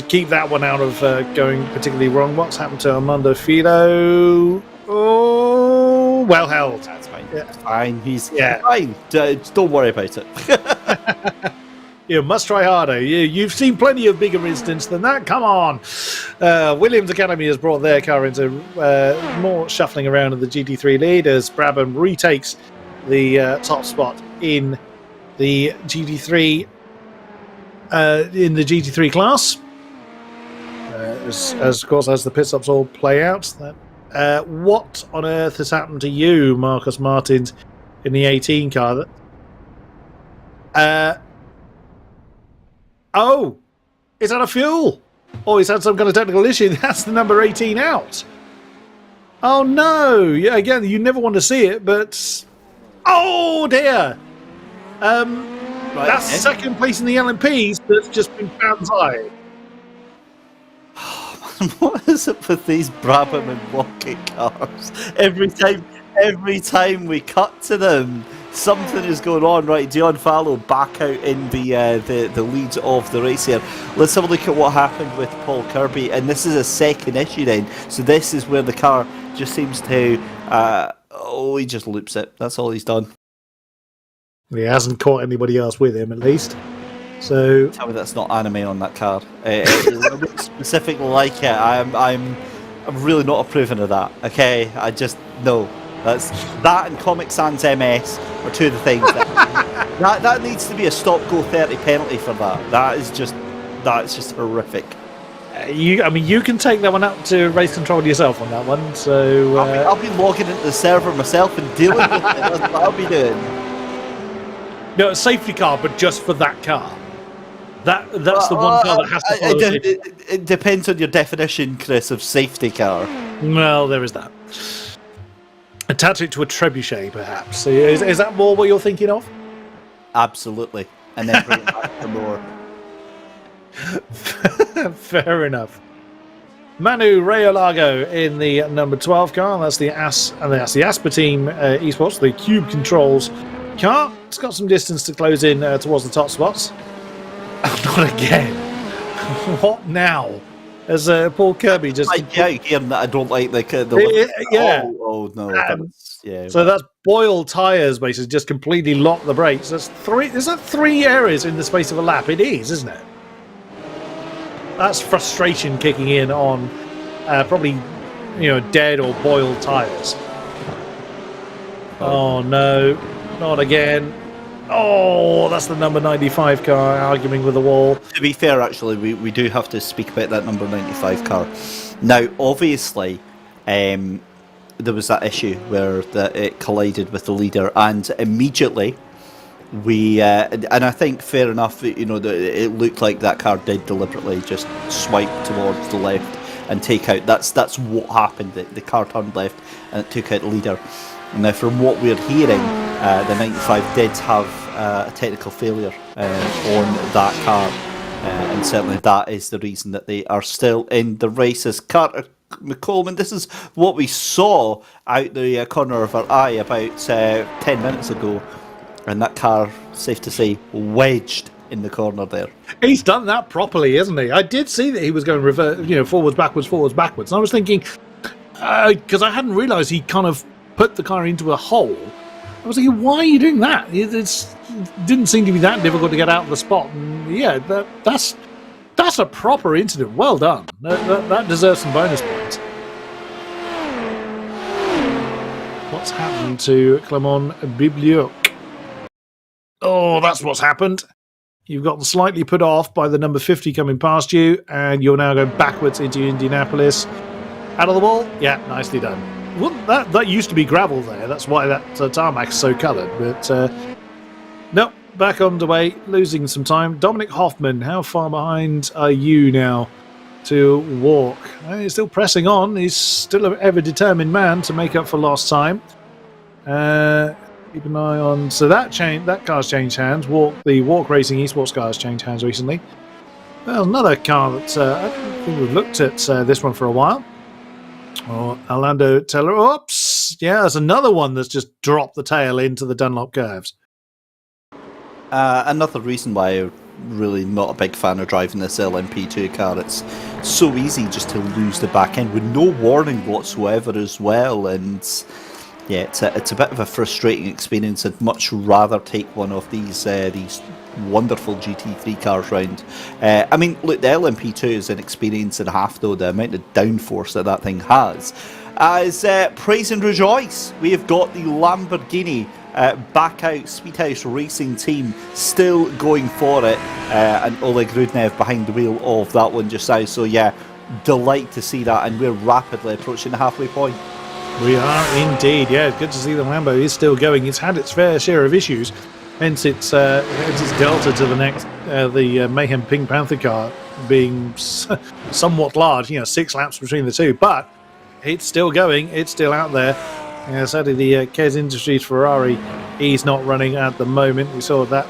keep that one out of going particularly wrong. What's happened to Armando Fido? Oh, well held. That's fine. Yeah. That's fine. He's fine. Don't worry about it. You must try harder. You've seen plenty of bigger incidents than that. Come on. Williams Academy has brought their car into more shuffling around in the GT3 lead as Brabham retakes the top spot in the GT3 class. As of course, as the pit stops all play out. What on earth has happened to you, Marcus Martins, in the 18 car? Oh, is that a fuel? Oh, he's had some kind of technical issue. That's the number 18 out. Oh, no. Yeah, again, you never want to see it, but... Oh, dear. That's second place in the LMPs that's just been found high. What is it with these Brabham and Rocket cars? Every time we cut to them, something is going on. Right, Dion Fallow back out in the lead of the race here. Let's have a look at what happened with Paul Kirby, and this is a second issue then. So this is where the car just seems to he just loops it. That's all he's done. He hasn't caught anybody else with him, at least. So Tell me that's not anime on that card. It looks specifically like it. I'm really not approving of that. Okay, I just no. That's that and Comic Sans MS are two of the things that needs to be a stop go 30 penalty for that. That's just horrific. you can take that one up to race control yourself on that one. So I'll be logging into the server myself and dealing with it. That's what I'll be doing. No, a safety car, but just for that car. That's the one car that has to follow safety. It depends on your definition, Chris, of safety car. Well, there is that. Attach it to a trebuchet, perhaps. Is that more what you're thinking of? Absolutely. And then bring it back for more. Fair enough. Manu Rayolago in the number 12 car. That's the Asper Team Esports, the Cube Controls car. It's got some distance to close in towards the top spots. Not again. What now? As Paul Kirby just... Again, that I don't like the yeah. Oh no. Yeah. So that's boiled tyres, basically, just completely locked the brakes. Is that 3 areas in the space of a lap? It is, isn't it? That's frustration kicking in on probably, dead or boiled tyres. Oh no, not again. Oh, that's the number 95 car arguing with the wall. To be fair, actually, we do have to speak about that number 95 car. Now, obviously, there was that issue where it collided with the leader, and immediately we and I think fair enough, that it looked like that car did deliberately just swipe towards the left and take out. That's what happened. The car turned left and it took out the leader. And now, from what we're hearing, the 95 did have a technical failure on that car, and certainly that is the reason that they are still in the races. Carter McColeman, this is what we saw out the corner of our eye about 10 minutes ago, and that car, safe to say, wedged in the corner there. He's done that properly, hasn't he? I did see that he was going reverse, forwards, backwards. And I was thinking, because I hadn't realised he kind of put the car into a hole. I was thinking, why are you doing that? It didn't seem to be that difficult to get out of the spot. And yeah, that's a proper incident. Well done. That deserves some bonus points. What's happened to Clement Biblioc? Oh, that's what's happened. You've gotten slightly put off by the number 50 coming past you, and you're now going backwards into Indianapolis. Out of the wall? Yeah, nicely done. Well, that used to be gravel there. That's why that tarmac's so coloured. But no, back on the way, losing some time. Dominic Hoffman, how far behind are you now to walk? He's still pressing on. He's still an ever-determined man to make up for lost time. Keep an eye on... So that car's changed hands. The Walk Racing Esports car's changed hands recently. Well, another car that I don't think we've looked at this one for a while. Oh, Orlando Teller. Oops. Yeah, there's another one that's just dropped the tail into the Dunlop curves. Another reason why I'm really not a big fan of driving this LMP2 car. It's so easy just to lose the back end with no warning whatsoever as well. And yeah, it's a bit of a frustrating experience. I'd much rather take one of these wonderful GT3 cars round. Look, the LMP2 is an experience and a half, though, the amount of downforce that thing has. As praise and rejoice, we have got the Lamborghini back out Speedhouse Racing team still going for it, and Oleg Rudnev behind the wheel of that one just now. So yeah, delight to see that, and we're rapidly approaching the halfway point. We are indeed, yeah. Good to see the Lambo is still going. It's had its fair share of issues, hence its delta to the next, the Mayhem Pink Panther car being somewhat large. 6 laps between the two, but it's still going. It's still out there. Sadly, the Kes Industries Ferrari is not running at the moment. We saw that.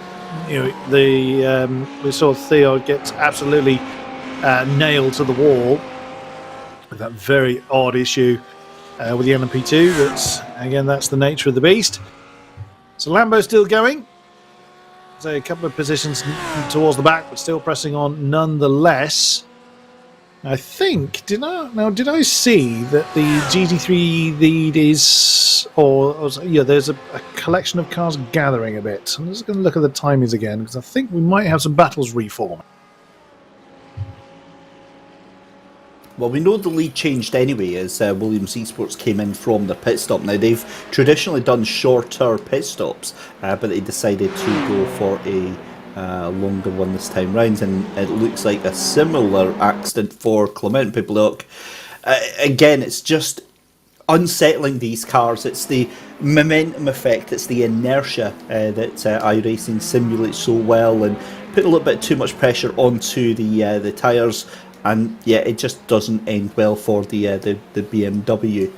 We saw Theo get absolutely nailed to the wall with that very odd issue. With the LMP2, that's the nature of the beast. So Lambo's still going. So a couple of positions towards the back, but still pressing on nonetheless. I think did I see that the GT3 lead is there's a collection of cars gathering a bit. I'm just going to look at the timings again because I think we might have some battles reforming. Well, we know the lead changed anyway as Williams Esports came in from their pit stop. Now, they've traditionally done shorter pit stops, but they decided to go for a longer one this time round, and it looks like a similar accident for Clement Piblock. Again, it's just unsettling these cars. It's the momentum effect, it's the inertia that iRacing simulates so well, and put a little bit too much pressure onto the tyres. And yeah, it just doesn't end well for the BMW.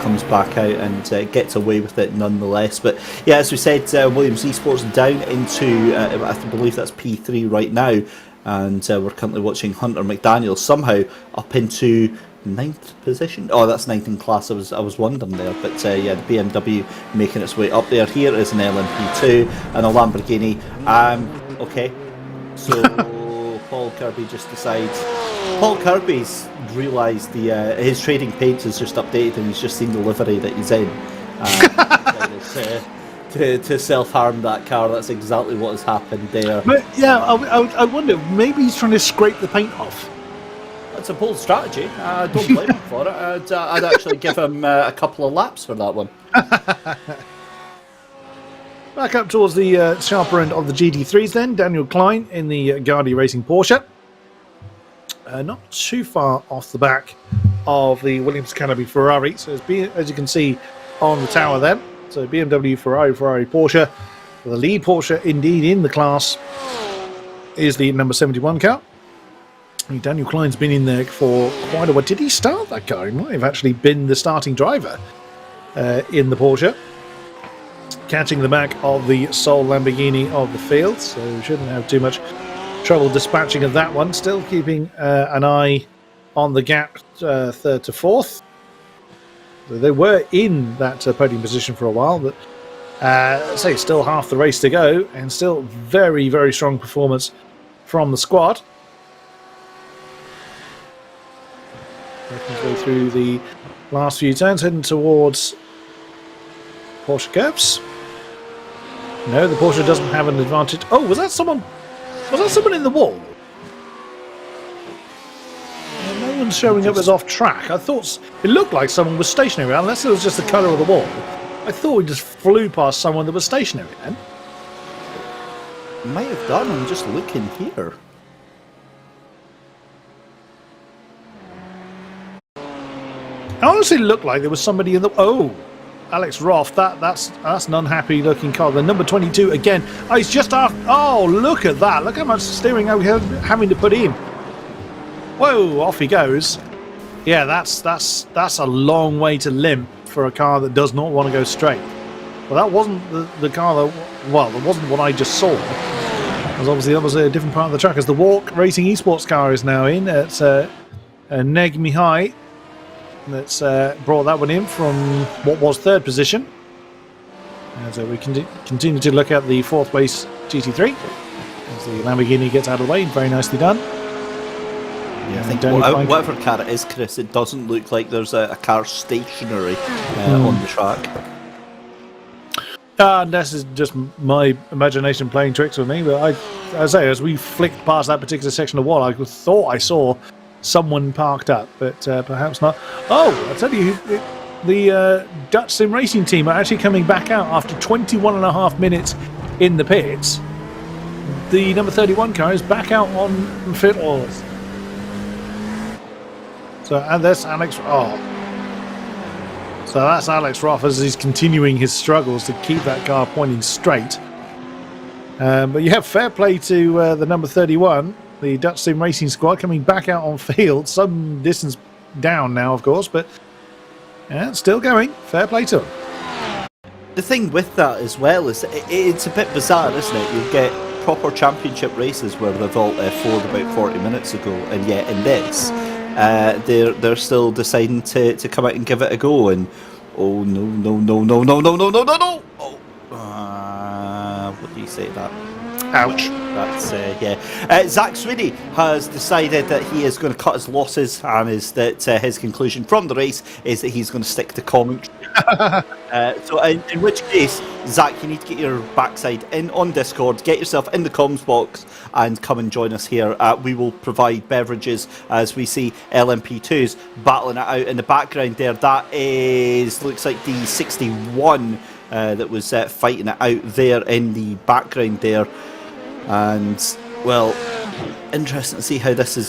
Comes back out and gets away with it nonetheless. But yeah, as we said, Williams Esports down into I believe that's P3 right now, and we're currently watching Hunter McDaniel somehow up into 9th position. Oh, that's 9th in class. I was wondering there, but yeah, the BMW making its way up there. Here is an LMP2 and a Lamborghini. Okay, so Paul Kirby just decides. Paul Kirby's realised his trading paints has just updated and he's just seen the livery that he's in. To self-harm that car. That's exactly what has happened there. But yeah, I wonder, maybe he's trying to scrape the paint off. That's a bold strategy. I don't blame him for it. I'd actually give him a couple of laps for that one. Back up towards the sharper end of the GT3s then. Daniel Klein in the Gardi Racing Porsche. Not too far off the back of the Williams Canopy Ferrari. So as you can see on the tower there. So BMW, Ferrari, Porsche. The lead Porsche indeed in the class is the number 71 car. Daniel Klein's been in there for quite a while. Did he start that car? He might have actually been the starting driver in the Porsche. Catching the back of the sole Lamborghini of the field. So shouldn't have too much trouble dispatching of that one. Still keeping an eye on the gap, 3rd to 4th. So they were in that podium position for a while, but say still half the race to go, and still very, very strong performance from the squad. Working his way through the last few turns, heading towards Porsche curbs. No, the Porsche doesn't have an advantage. Oh, was that someone? Was that someone in the wall? No one's showing up as off track. I thought it looked like someone was stationary, unless it was just the colour of the wall. I thought we just flew past someone that was stationary then. Might have done. I'm just looking here. It honestly looked like there was somebody in the... Oh, Alex Roth, that's an unhappy looking car. The number 22 again. Oh, he's just after. Oh, look at that! Look how much steering I'm having to put in. Whoa, off he goes. Yeah, that's a long way to limp for a car that does not want to go straight. Well, that wasn't the car that. Well, that wasn't what I just saw. Because obviously that was a different part of the track. As the Walk Racing Esports car is now in at Neg Mihai. That's brought that one in from what was 3rd position. And so we continue to look at the 4th place GT3 as the Lamborghini gets out of the way. Very nicely done. Yeah, I think whatever car it is, Chris, it doesn't look like there's a car stationary on the track. This is just my imagination playing tricks with me. But as we flicked past that particular section of wall, I thought I saw someone parked up, but perhaps not. Oh, I tell you, the Dutch Sim Racing team are actually coming back out after 21.5 minutes in the pits. The number 31 car is back out on fit oils. So, and that's Alex. Oh, so that's Alex Roth as he's continuing his struggles to keep that car pointing straight. But yeah, fair play to the number 31. The Dutch Sim Racing squad coming back out on field, some distance down now, of course, but yeah, still going. Fair play to them. The thing with that as well is it's a bit bizarre, isn't it? You get proper championship races where they've all forward about 40 minutes ago, and yet in this, they're still deciding to come out and give it a go. And oh no! Oh, what do you say to that? Ouch. That's Zach Sweeney has decided that he is going to cut his losses, and his conclusion from the race is that he's going to stick to commentary. So in which case, Zach, you need to get your backside in on Discord, get yourself in the comms box, and come and join us here. We will provide beverages as we see LMP2s battling it out in the background there. That looks like the 61 that was fighting it out there in the background there. And well, interesting to see how this is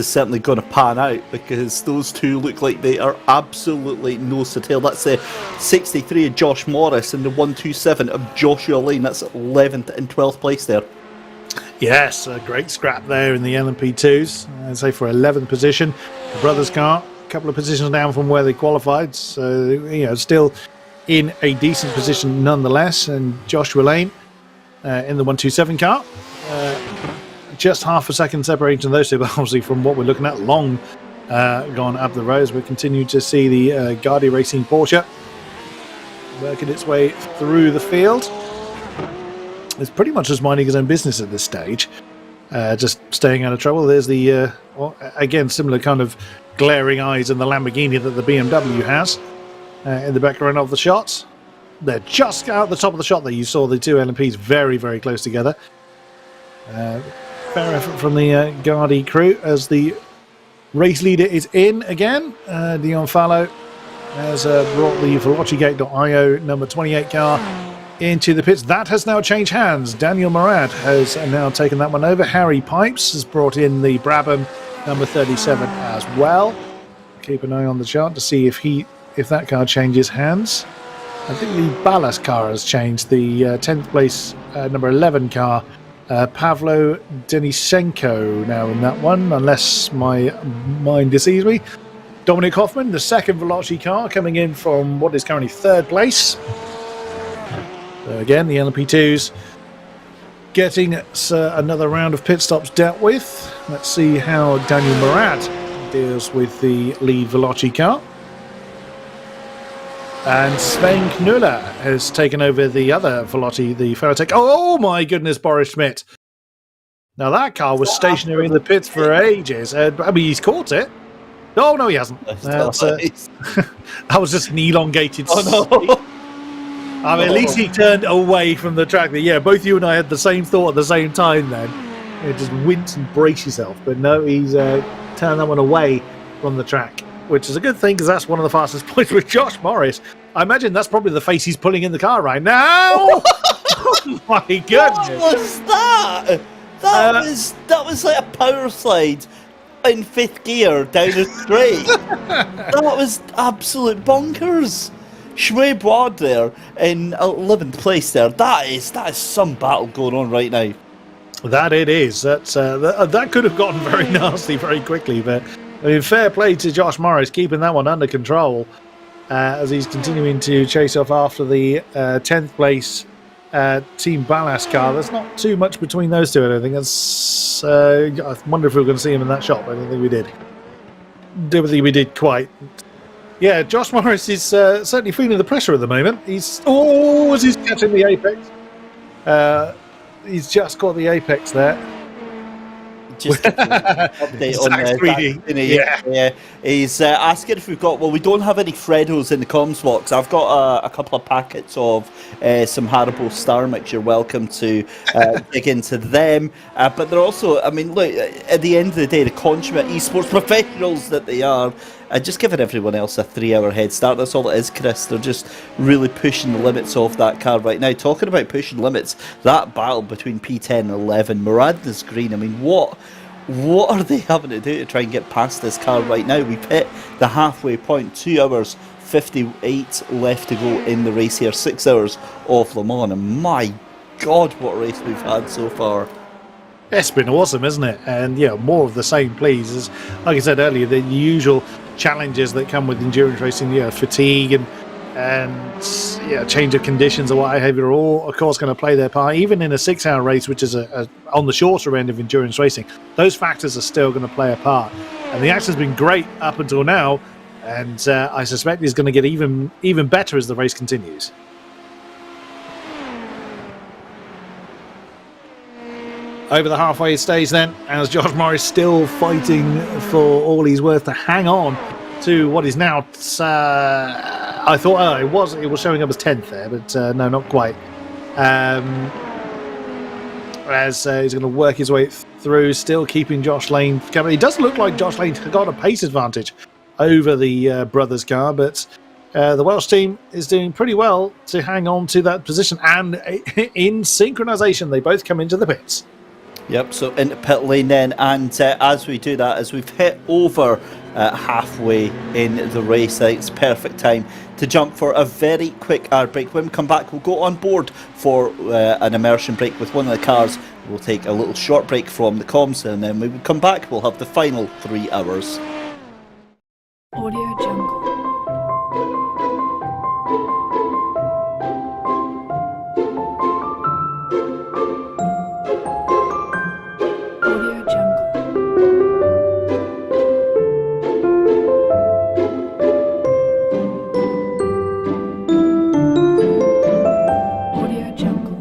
certainly going to pan out, because those two look like they are absolutely nose to tail. That's the 63 of Josh Morris and the 127 of Joshua Lane. That's 11th and 12th place there. Yes, a great scrap there in the LMP2s. I'd say for 11th position. The brothers' car, a couple of positions down from where they qualified, so still in a decent position nonetheless. And Joshua Lane in the 127 car, just half a second separating those two, but obviously from what we're looking at, long gone up the road. We continue to see the iRacing Porsche working its way through the field. It's pretty much just minding his own business at this stage, just staying out of trouble. There's the again, similar kind of glaring eyes in the Lamborghini that the BMW has in the background of the shots. They're just out the top of the shot there. You saw the two LMPs very, very close together. Fair effort from the Gardi crew as the race leader is in again. Dion Fallow has brought the VelociGate.io number 28 car into the pits. That has now changed hands. Daniel Murad has now taken that one over. Harry Pipes has brought in the Brabham number 37 as well. Keep an eye on the chart to see if that car changes hands. I think the Ballast car has changed. The 10th place number 11 car, Pavlo Denisenko now in that one, unless my mind deceives me. Dominic Hoffman, the second Veloci car, coming in from what is currently 3rd place. So again, the LMP2s getting another round of pit stops dealt with. Let's see how Daniel Murad deals with the lead Veloci car. And Sven Knuller has taken over the other Veloci, the Ferrotec. Oh my goodness, Boris Schmidt. Now that car was stationary in the pits for ages. I mean, he's caught it. Oh, no, he hasn't. That was just an elongated no. I mean, at least he turned away from the track. Yeah, both you and I had the same thought at the same time then. Just wince and brace yourself. But no, he's turned that one away from the track, which is a good thing, because that's one of the fastest points with Josh Morris. I imagine that's probably the face he's pulling in the car right now. Oh my goodness! What was that? That was like a power slide in 5th gear down a straight. That was absolute bonkers. Schweb Ward there in 11th place there. That is some battle going on right now. That it is. That could have gotten very nasty very quickly, but I mean, fair play to Josh Morris keeping that one under control as he's continuing to chase off after the 10th place Team Ballast car. There's not too much between those two, I don't think. I wonder if we were going to see him in that shot, but I don't think we did. Don't think we did quite. Yeah, Josh Morris is certainly feeling the pressure at the moment. He's catching the apex. He's just caught the apex there. Just an update on that. Yeah. He's asking if we've got. Well, we don't have any Freddos in the comms box. I've got a couple of packets of some Haribo Star Mix. You're welcome to dig into them. But they're also, I mean, look, at the end of the day, the consummate esports professionals that they are, just giving everyone else a 3-hour head start. That's all it is, Chris. They're just really pushing the limits of that car right now. Talking about pushing limits, that battle between P10 and 11, Muradnas Green, I mean, what are they having to do to try and get past this car right now? We've hit the halfway point, 2 hours 58 left to go in the race here, 6 hours of Le Mans, and my God, what a race we've had so far. It's been awesome, isn't it? And yeah, more of the same, please. As, like I said earlier, the usual challenges that come with endurance racing, fatigue and change of conditions or what have you, are all, of course, going to play their part. Even in a 6-hour race, which is on the shorter end of endurance racing, those factors are still going to play a part. And the action's been great up until now, and I suspect it's going to get even better as the race continues. over the halfway stage then, as Josh Morris still fighting for all he's worth to hang on to what is now, I thought it was showing up as 10th there, but no, not quite. As he's going to work his way through, still keeping Josh Lane coming. It does look like Josh Lane got a pace advantage over the brothers' car, but the Welsh team is doing pretty well to hang on to that position, and in synchronisation they both come into the pits. Yep, so into pit lane then, and as we do that, as we've hit over halfway in the race, it's perfect time to jump for a very quick air break. When we come back, we'll go on board for an immersion break with one of the cars. We'll take a little short break from the comms, and then when we come back, we'll have the final 3 hours. Audio Jungle. Audio Jungle. Audio Jungle.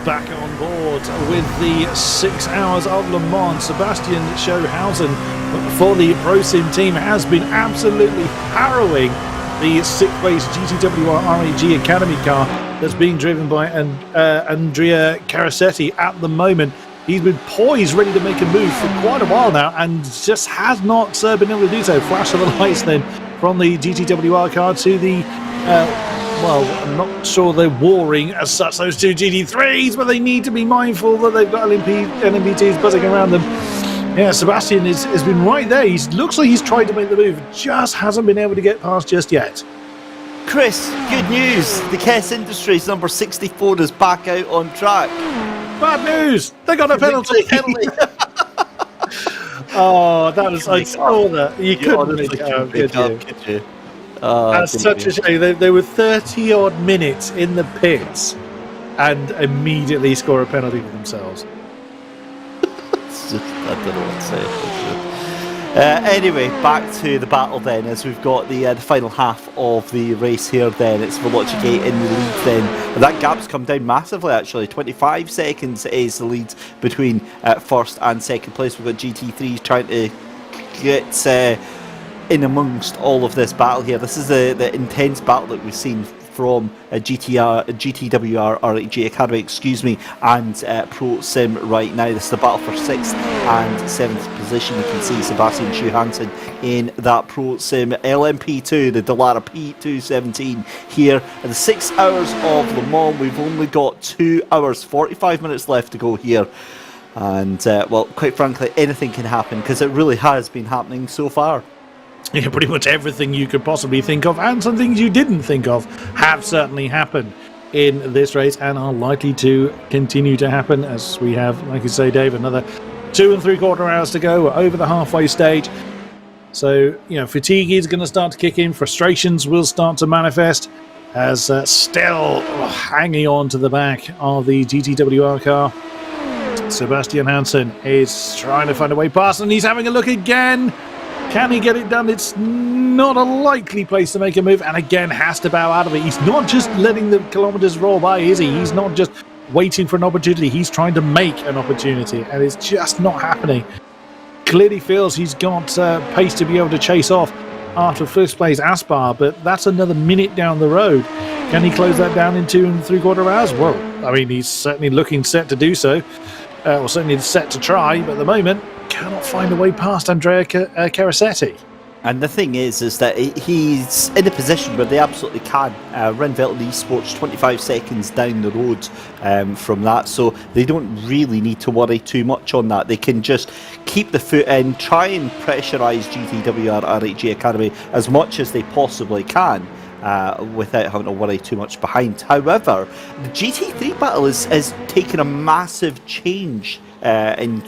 back on board with the 6 hours of Le Mans. Sebastian Schauhausen for the ProSim team has been absolutely harrowing the 6th place GTWR RAG Academy car that's being driven by Andrea Carasetti at the moment. He's been poised, ready to make a move for quite a while now, and just has not been able to do so. Flash of the lights then from the GTWR car to the, well, I'm not sure they're warring as such, those two GT3s, but they need to be mindful that they've got LMP2s buzzing around them. Yeah, Sebastian has been right there. He looks like he's tried to make the move, just hasn't been able to get past just yet. Chris, good news. The KES Industries number 64 is back out on track. Bad news! They got a penalty! Oh, that was, I saw that. You couldn't make it out, could you? That's such a shame. They were 30 odd minutes in the pits and immediately score a penalty for themselves. It's just, I don't know what to say. Anyway, back to the battle then, as we've got the final half of the race here then. It's Velocigate in the lead then. And that gap's come down massively actually. 25 seconds is the lead between first and second place. We've got GT3s trying to get in amongst all of this battle here. This is the intense battle that we've seen from GTWR RAG Academy, and Pro Sim right now. This is the battle for 6th and 7th position. You can see Sebastian Schauhausen in that Pro Sim LMP2, the Dallara P217 here. In the 6 hours of Le Mans, we've only got 2 hours, 45 minutes left to go here. And, well, quite frankly, anything can happen, because it really has been happening so far. Yeah, pretty much everything you could possibly think of, and some things you didn't think of, have certainly happened in this race and are likely to continue to happen, as we have, like you say, Dave, another 2 3/4 hours to go. We're over the halfway stage. So, fatigue is going to start to kick in. Frustrations will start to manifest as still hanging on to the back of the GTWR car. Sebastian Hansen is trying to find a way past, and he's having a look again. Can he get it done? It's not a likely place to make a move, and again has to bow out of it. He's not just letting the kilometres roll by, is he? He's not just waiting for an opportunity. He's trying to make an opportunity, and it's just not happening. Clearly feels he's got pace to be able to chase off after first place Aspar, but that's another minute down the road. Can he close that down in 2 3/4 hours? Well, I mean, he's certainly looking set to do so, or certainly set to try, but at the moment cannot find a way past Andrea Carasetti. And the thing is that he's in a position where they absolutely can. Renvelt Esports 25 seconds down the road from that, so they don't really need to worry too much on that. They can just keep the foot in, try and pressurise GTWR RAG Academy as much as they possibly can. Without having to worry too much behind. However, the GT3 battle is taking a massive change. And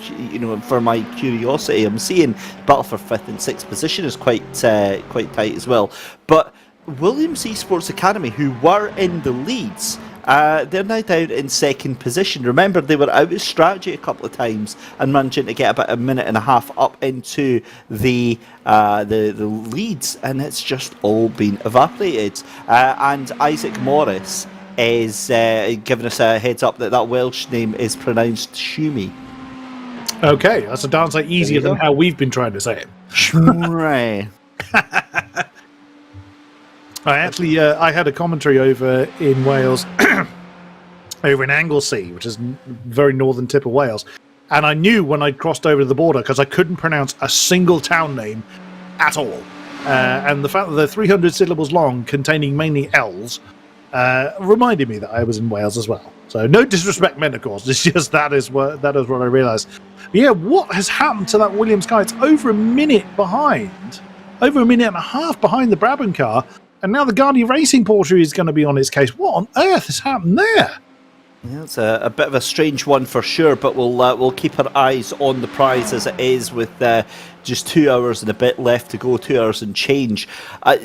for my curiosity, I'm seeing battle for 5th and 6th position is quite tight as well. But Williams Esports Academy, who were in the leads, they're now down in 2nd position. Remember, they were out of strategy a couple of times and managing to get about a minute and a half up into the leads, and it's just all been evaporated. And Isaac Morris is giving us a heads up that Welsh name is pronounced Shumi. Okay, that's a darn sight easier than how we've been trying to say it. Shumi. I had a commentary over in Wales, over in Anglesey, which is very northern tip of Wales, and I knew when I'd crossed over the border because I couldn't pronounce a single town name at all. And the fact that they're 300 syllables long, containing mainly L's, reminded me that I was in Wales as well. So no disrespect meant, of course. It's just that is what I realised. Yeah, what has happened to that Williams car? It's over a minute behind, over a minute and a half behind the Brabham car, and now the Guardian Racing Porsche is going to be on its case. What on earth has happened there? Yeah, it's a bit of a strange one for sure, but we'll keep our eyes on the prize as it is, with just 2 hours and a bit left to go, 2 hours and change.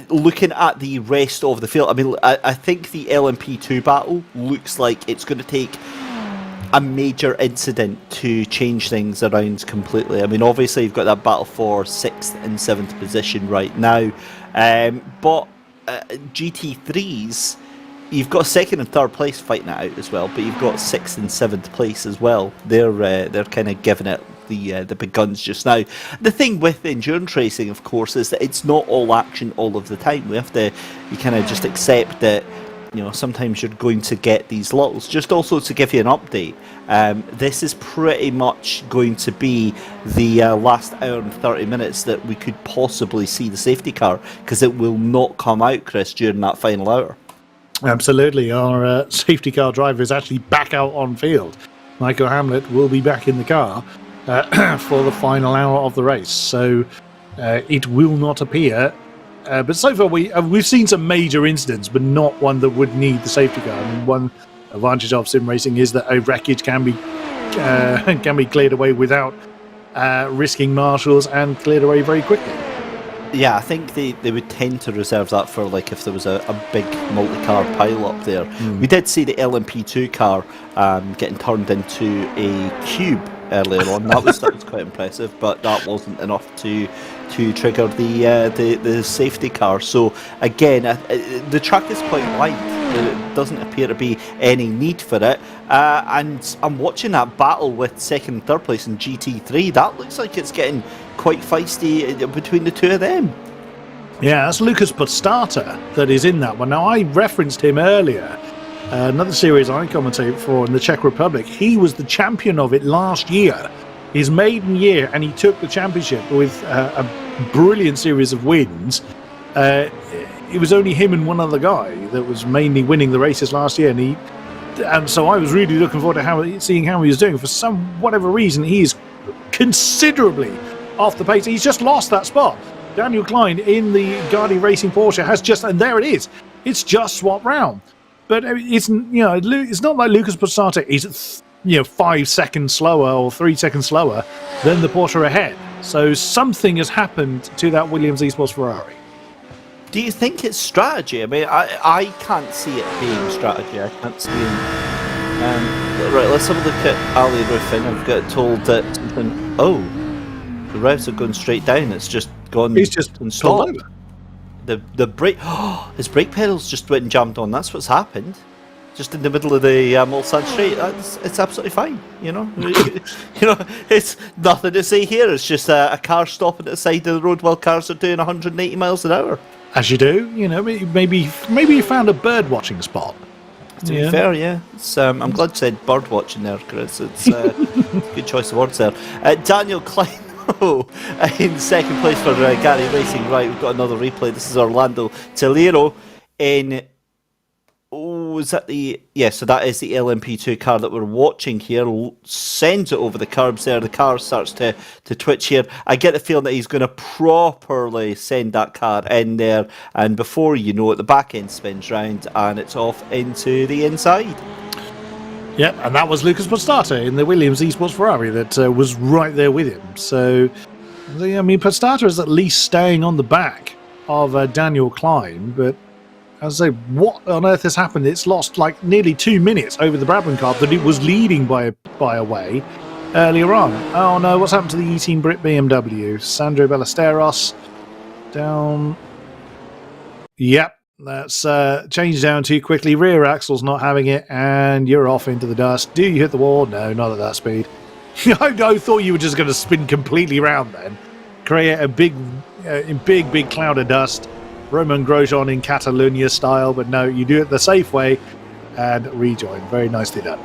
Looking at the rest of the field, I mean, I think the LMP2 battle looks like it's going to take a major incident to change things around completely. I mean, obviously you've got that battle for 6th and 7th position right now, but GT3s, you've got second and third place fighting it out as well, but you've got sixth and seventh place as well. They're kind of giving it the big guns just now. The thing with endurance racing, of course, is that it's not all action all of the time. You kind of just accept that, you know, sometimes you're going to get these lulls. Just also to give you an update, this is pretty much going to be the last hour and 30 minutes that we could possibly see the safety car, because it will not come out, Chris, during that final hour. Absolutely. Our safety car driver is actually back out on field. Michael Hamlet will be back in the car for the final hour of the race. So it will not appear. But so far we've seen some major incidents, but not one that would need the safety car. I mean, one advantage of sim racing is that a wreckage can be cleared away without risking marshals, and cleared away very quickly. Yeah, I think they would tend to reserve that for, like, if there was a big multi-car pile up there. We did see the LMP2 car getting turned into a cube earlier on. That was quite impressive, but that wasn't enough to trigger the safety car. So again, the track is quite wide. There doesn't appear to be any need for it. And I'm watching that battle with second and third place in GT3. That looks like it's getting quite feisty between the two of them. Yeah, that's Lucas Postata that is in that one. Now, I referenced him earlier. Another series I commentate for in the Czech Republic. He was the champion of it last year, his maiden year, and he took the championship with a brilliant series of wins. It was only him and one other guy that was mainly winning the races last year, and so I was really looking forward to seeing how he was doing. For whatever reason, he is considerably off the pace. He's just lost that spot. Daniel Klein in the Gardi Racing Porsche has just, and there it is. It's just swapped round. But it's not like Lucas Postata is 5 seconds slower or 3 seconds slower than the Porsche ahead. So something has happened to that Williams Esports Ferrari. Do you think it's strategy? I mean, I can't see it being strategy. I can't see it. Right, let's have a look at Ali Ruffin. I've got told that something. Oh, the revs have gone straight down. It's just gone. He's just and stopped. The brake, his brake pedals just went and jammed on. That's what's happened. Just in the middle of the Mulsanne Straight. It's absolutely fine. It's nothing to say here. It's just a car stopping at the side of the road while cars are doing 180 miles an hour. As you do. Maybe you found a bird watching spot. To be fair, yeah. I'm glad you said bird watching there, Chris. It's a good choice of words there. Daniel Klein. In second place for Gary Racing. Right, we've got another replay. This is Orlando Tellero in. Oh, is that the? Yeah, so that is the LMP2 car that we're watching here. Sends it over the curbs there. The car starts to twitch here. I get the feeling that he's going to properly send that car in there, and before you know it, the back end spins round and it's off into the inside. Yep, and that was Lucas Postata in the Williams Esports Ferrari that was right there with him. So, Postata is at least staying on the back of Daniel Klein, but as I say, what on earth has happened? It's lost like nearly 2 minutes over the Brabham car that it was leading by a way earlier on. Oh no, what's happened to the E-Team Brit BMW? Sandro Ballesteros down. Yep. That's changed down too quickly. Rear axle's not having it, and you're off into the dust. Do you hit the wall? No, not at that speed. I thought you were just going to spin completely round then. Create a big cloud of dust. Roman Grosjean in Catalunya style, but no, you do it the safe way and rejoin. Very nicely done.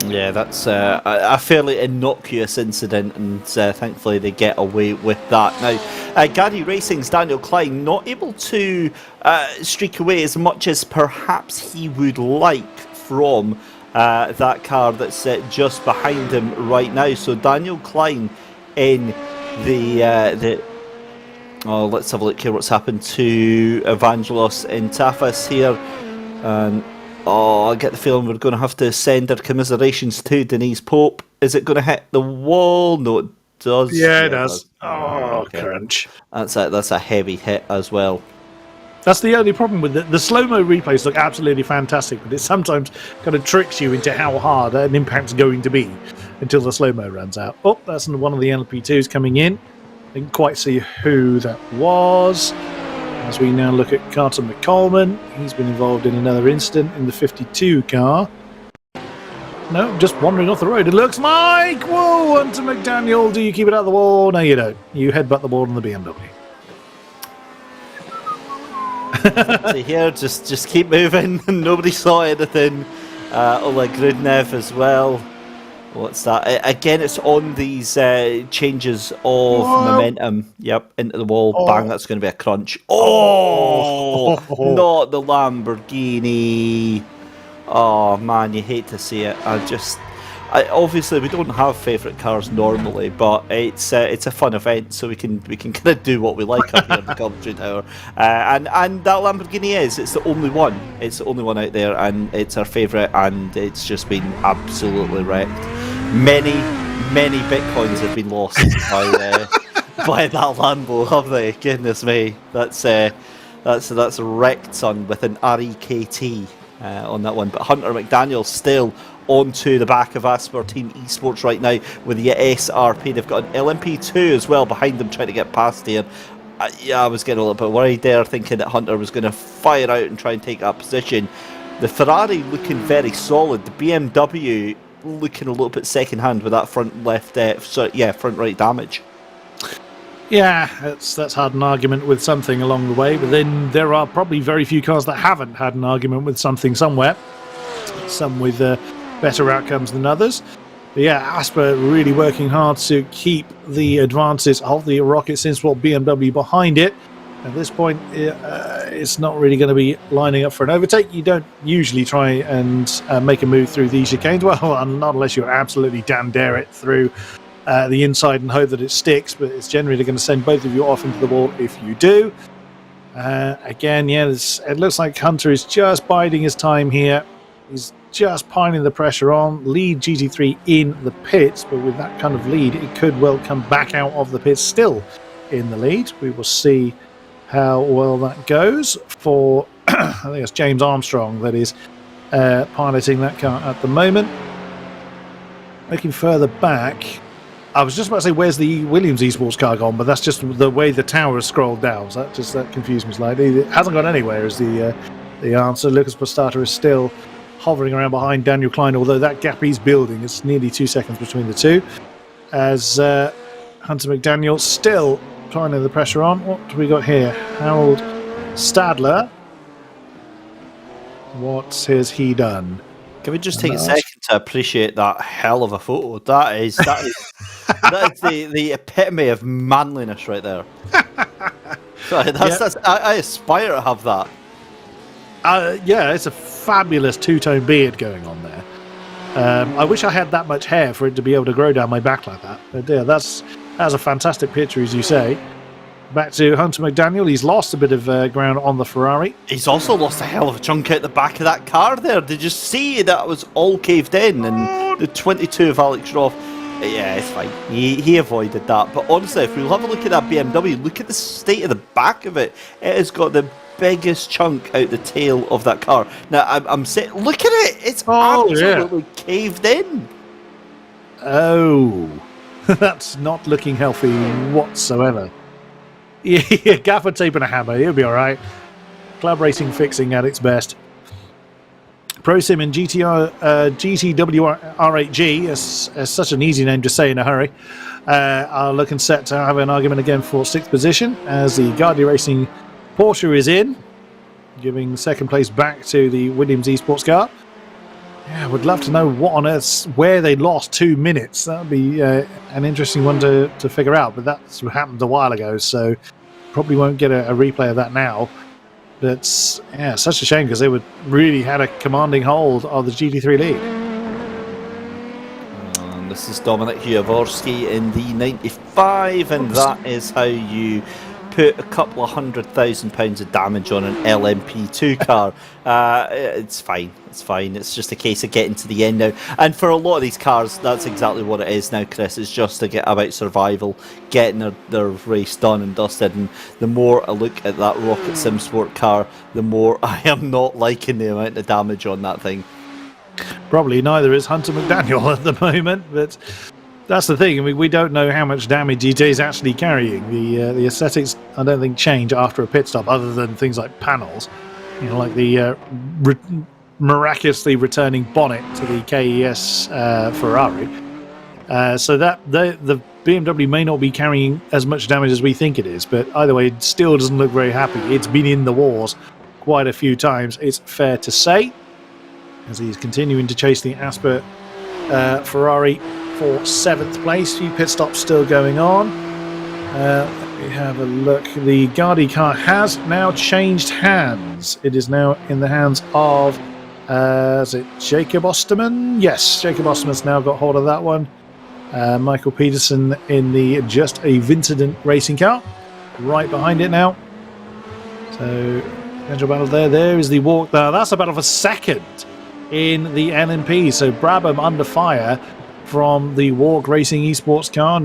Yeah, that's a fairly innocuous incident, and thankfully they get away with that. Now, Gary Racing's Daniel Klein not able to streak away as much as perhaps he would like from that car that's just behind him right now. So Daniel Klein in the oh, let's have a look here. What's happened to Evangelos in Tafas here? I get the feeling we're going to have to send our commiserations to Denise Pope. Is it going to hit the wall? No, it does. Yeah, it does. Oh, okay. Crunch. That's a heavy hit as well. That's the only problem with it. The slow-mo replays look absolutely fantastic, but it sometimes kind of tricks you into how hard an impact's going to be until the slow-mo runs out. Oh, that's one of the LP2s coming in. Didn't quite see who that was. As we now look at Carter McColeman, he's been involved in another incident in the 52 car. No, just wandering off the road, it looks like. Whoa, Hunter McDaniel, do you keep it out of the wall? No, you don't. You headbutt the wall on the BMW. So here, just keep moving. Nobody saw anything. Ola Grudnev as well. What's that? Again, it's on these changes of momentum. Yep, into the wall. Oh. Bang, that's going to be a crunch. Oh, not the Lamborghini. Oh, man, you hate to see it. Obviously, we don't have favourite cars normally, but it's a fun event, so we can kind of do what we like up here in the commentary tower. And that Lamborghini it's the only one. It's the only one out there, and it's our favourite, and it's just been absolutely wrecked. Many bitcoins have been lost by that Lambo, have they? Goodness me, that's a wrecked, son, with an REKT on that one. But Hunter McDaniel still onto the back of Asper Team Esports right now with the SRP. They've got an LMP2 as well behind them trying to get past here. I was getting a little bit worried there, thinking that Hunter was going to fire out and try and take that position. The Ferrari looking very solid. The BMW looking a little bit second hand with that front right damage. Yeah, that's had an argument with something along the way, but then there are probably very few cars that haven't had an argument with something somewhere. Some with better outcomes than others. But yeah, Asper really working hard to keep the advances of the Rocket Simsport BMW behind it. At this point, it's not really going to be lining up for an overtake. You don't usually try and make a move through these chicanes. Well, not unless you absolutely damn dare it through the inside and hope that it sticks, but it's generally going to send both of you off into the wall if you do. Again, yeah, it looks like Hunter is just biding his time here. He's just piling the pressure on. Lead GT3 in the pits, but with that kind of lead, it could well come back out of the pits still in the lead. We will see how well that goes for, I think it's James Armstrong that is piloting that car at the moment. Looking further back, I was just about to say, where's the Williams Esports car gone? But that's just the way the tower has scrolled down. So that confused me slightly. It hasn't gone anywhere is the answer. Lucas Postata is still hovering around behind Daniel Klein, although that gap he's building, it's nearly 2 seconds between the two. As Hunter McDaniel still trying to the pressure on. What do we got here? Harold Stadler. What has he done? Can we just take a second to appreciate that hell of a photo? That is that is the epitome of manliness right there. Sorry, I aspire to have that. Yeah, it's a fabulous two-tone beard going on there. I wish I had that much hair for it to be able to grow down my back like that. But yeah, that's a fantastic picture, as you say. Back to Hunter McDaniel. He's lost a bit of ground on the Ferrari. He's also lost a hell of a chunk out the back of that car there. Did you see that was all caved in? And the 22 of Alex Roth, yeah, it's fine. He avoided that. But honestly, if we'll have a look at that BMW, look at the state of the back of it. It has got the biggest chunk out the tail of that car. Now, I'm saying, look at it. It's absolutely caved in. Oh, that's not looking healthy whatsoever. Yeah, gaffer tape and a hammer. He'll be all right. Club racing fixing at its best. ProSim and GTW-R8G, as such an easy name to say in a hurry, are looking set to have an argument again for 6th position as the Guardia Racing Porsche is in, giving second place back to the Williams Esports car. Yeah, would love to know what on earth, where they lost 2 minutes. That would be an interesting one to figure out, but that's what happened a while ago, so probably won't get a replay of that now. But yeah, such a shame because they really had a commanding hold of the GT3 lead. And this is Dominik Jaworski in the 95, and that is how you put a couple of £100,000 of damage on an LMP2 car. It's fine. It's fine. It's just a case of getting to the end now. And for a lot of these cars, that's exactly what it is now, Chris. It's just to get about survival, getting their race done and dusted. And the more I look at that Rocket Simsport car, the more I am not liking the amount of damage on that thing. Probably neither is Hunter McDaniel at the moment, but That's the thing. I mean, we don't know how much damage it is actually carrying. The aesthetics, I don't think, change after a pit stop, other than things like panels, like the miraculously returning bonnet to the KES Ferrari. So that the BMW may not be carrying as much damage as we think it is, but either way, it still doesn't look very happy. It's been in the wars quite a few times, it's fair to say, as he's continuing to chase the Asper Ferrari for 7th place. Few pit stops still going on. Let me have a look. The Gardi car has now changed hands. It is now in the hands of is it Jacob Osterman? Yes, Jacob Osterman's now got hold of that one. Michael Peterson in the Just a Vincent racing car, right behind it now. So, potential battle there. There is the walk there. That's a battle for second in the LMP. So Brabham under fire from the Walk Racing Esports car.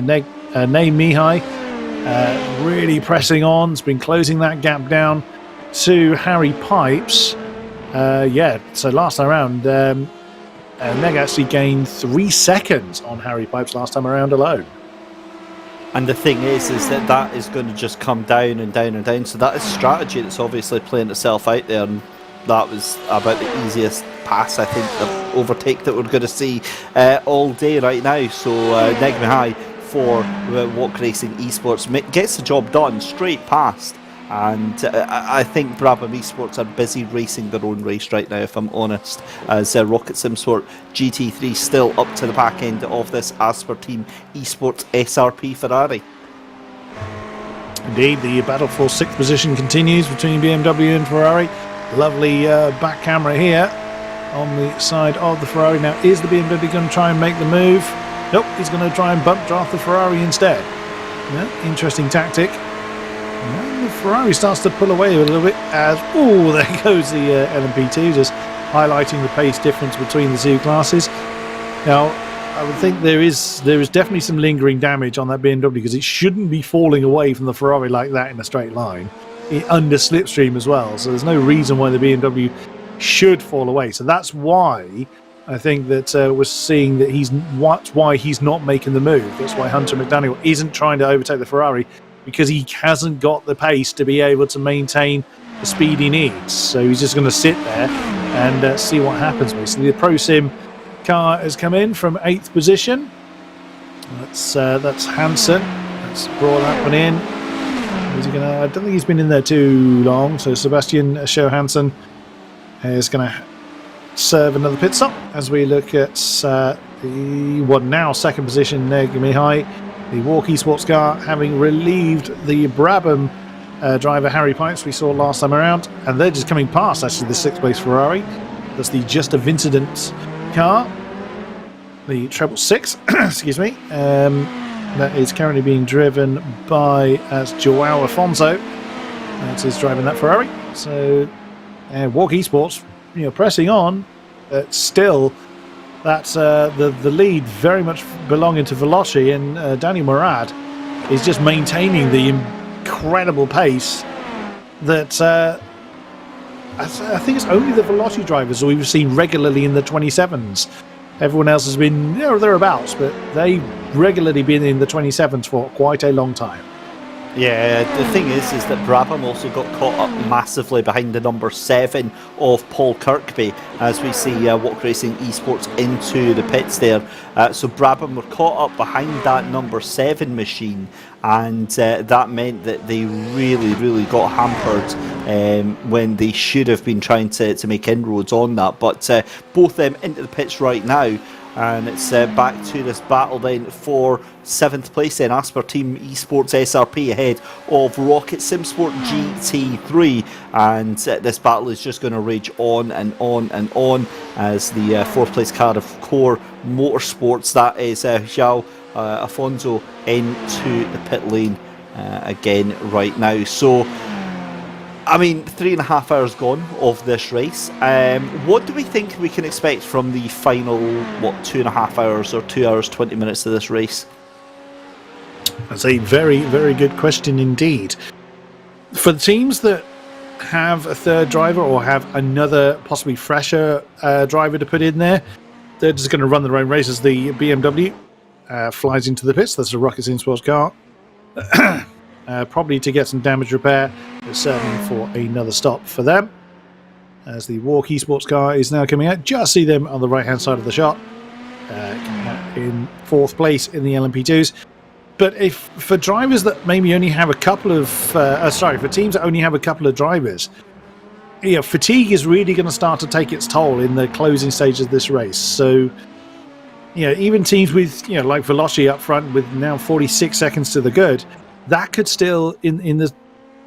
Nay Mihai really pressing on. It's been closing that gap down to Harry Pipes. So last time around, Neg actually gained 3 seconds on Harry Pipes last time around alone. And the thing is that is going to just come down and down and down. So that is strategy that's obviously playing itself out there. And that was about the easiest pass, I think, the overtake that we're going to see all day right now. So Neg Mihai for Walk Racing Esports gets the job done straight past. And I think Brabham Esports are busy racing their own race right now, if I'm honest, as Rocket Sim Sport GT3 still up to the back end of this Asper Team Esports SRP Ferrari. Indeed, the battle for 6th position continues between BMW and Ferrari. Lovely back camera here on the side of the Ferrari. Now, is the BMW going to try and make the move? Nope, he's going to try and bump draft the Ferrari instead. Yeah, interesting tactic. And the Ferrari starts to pull away a little bit as, there goes the LMP2, just highlighting the pace difference between the two classes. Now, I would think there is definitely some lingering damage on that BMW because it shouldn't be falling away from the Ferrari like that in a straight line, under slipstream as well. So there's no reason why the BMW should fall away. So that's why I think that we're seeing that why he's not making the move. That's why Hunter McDaniel isn't trying to overtake the Ferrari, because he hasn't got the pace to be able to maintain the speed he needs. So he's just going to sit there and see what happens. So the Pro Sim car has come in from 8th position. That's Hansen. Let's draw that one in. Is he gonna? I don't think he's been in there too long. So Sebastian Schohansen is going to serve another pit stop as we look at the now 2nd position, Neg Mihai. The Walk Esports car having relieved the Brabham driver Harry Pipes we saw last time around, and they're just coming past actually the 6th place Ferrari. That's the Just a Vincent car, the treble 6, excuse me. That is currently being driven by Joao Afonso. That is driving that Ferrari. So Walk Esports, pressing on, but still. That's the lead very much belonging to Veloci, and Danny Murad is just maintaining the incredible pace that I think it's only the Veloci drivers we've seen regularly in the 27s. Everyone else has been thereabouts, but they've regularly been in the 27s for quite a long time. Yeah, the thing is that Brabham also got caught up massively behind the number 7 of Paul Kirkby as we see Walk Racing Esports into the pits there. So Brabham were caught up behind that number 7 machine, and that meant that they really got hampered when they should have been trying to make inroads on that. But both them into the pits right now. And it's back to this battle then for 7th place in Asper Team Esports SRP ahead of Rocket Sim Sport GT3, and this battle is just going to rage on and on and on as the 4th place car of Core Motorsports, that is Joao Afonso, into the pit lane again right now. So 3.5 hours gone of this race. What do we think we can expect from the final, 2.5 hours or 2 hours 20 minutes of this race? That's a very, very good question indeed. For the teams that have a third driver or have another possibly fresher driver to put in there, they're just going to run their own race as the BMW flies into the pits. That's a Rocket Sim Sports car. Probably to get some damage repair, but certainly for another stop for them. As the Walkie Sports car is now coming out. Just see them on the right-hand side of the shot. Coming out in 4th place in the LMP2s. But if for drivers that maybe only have a couple of... for teams that only have a couple of drivers, fatigue is really going to start to take its toll in the closing stages of this race. So, even teams with, like Veloci up front with now 46 seconds to the good, that could still, in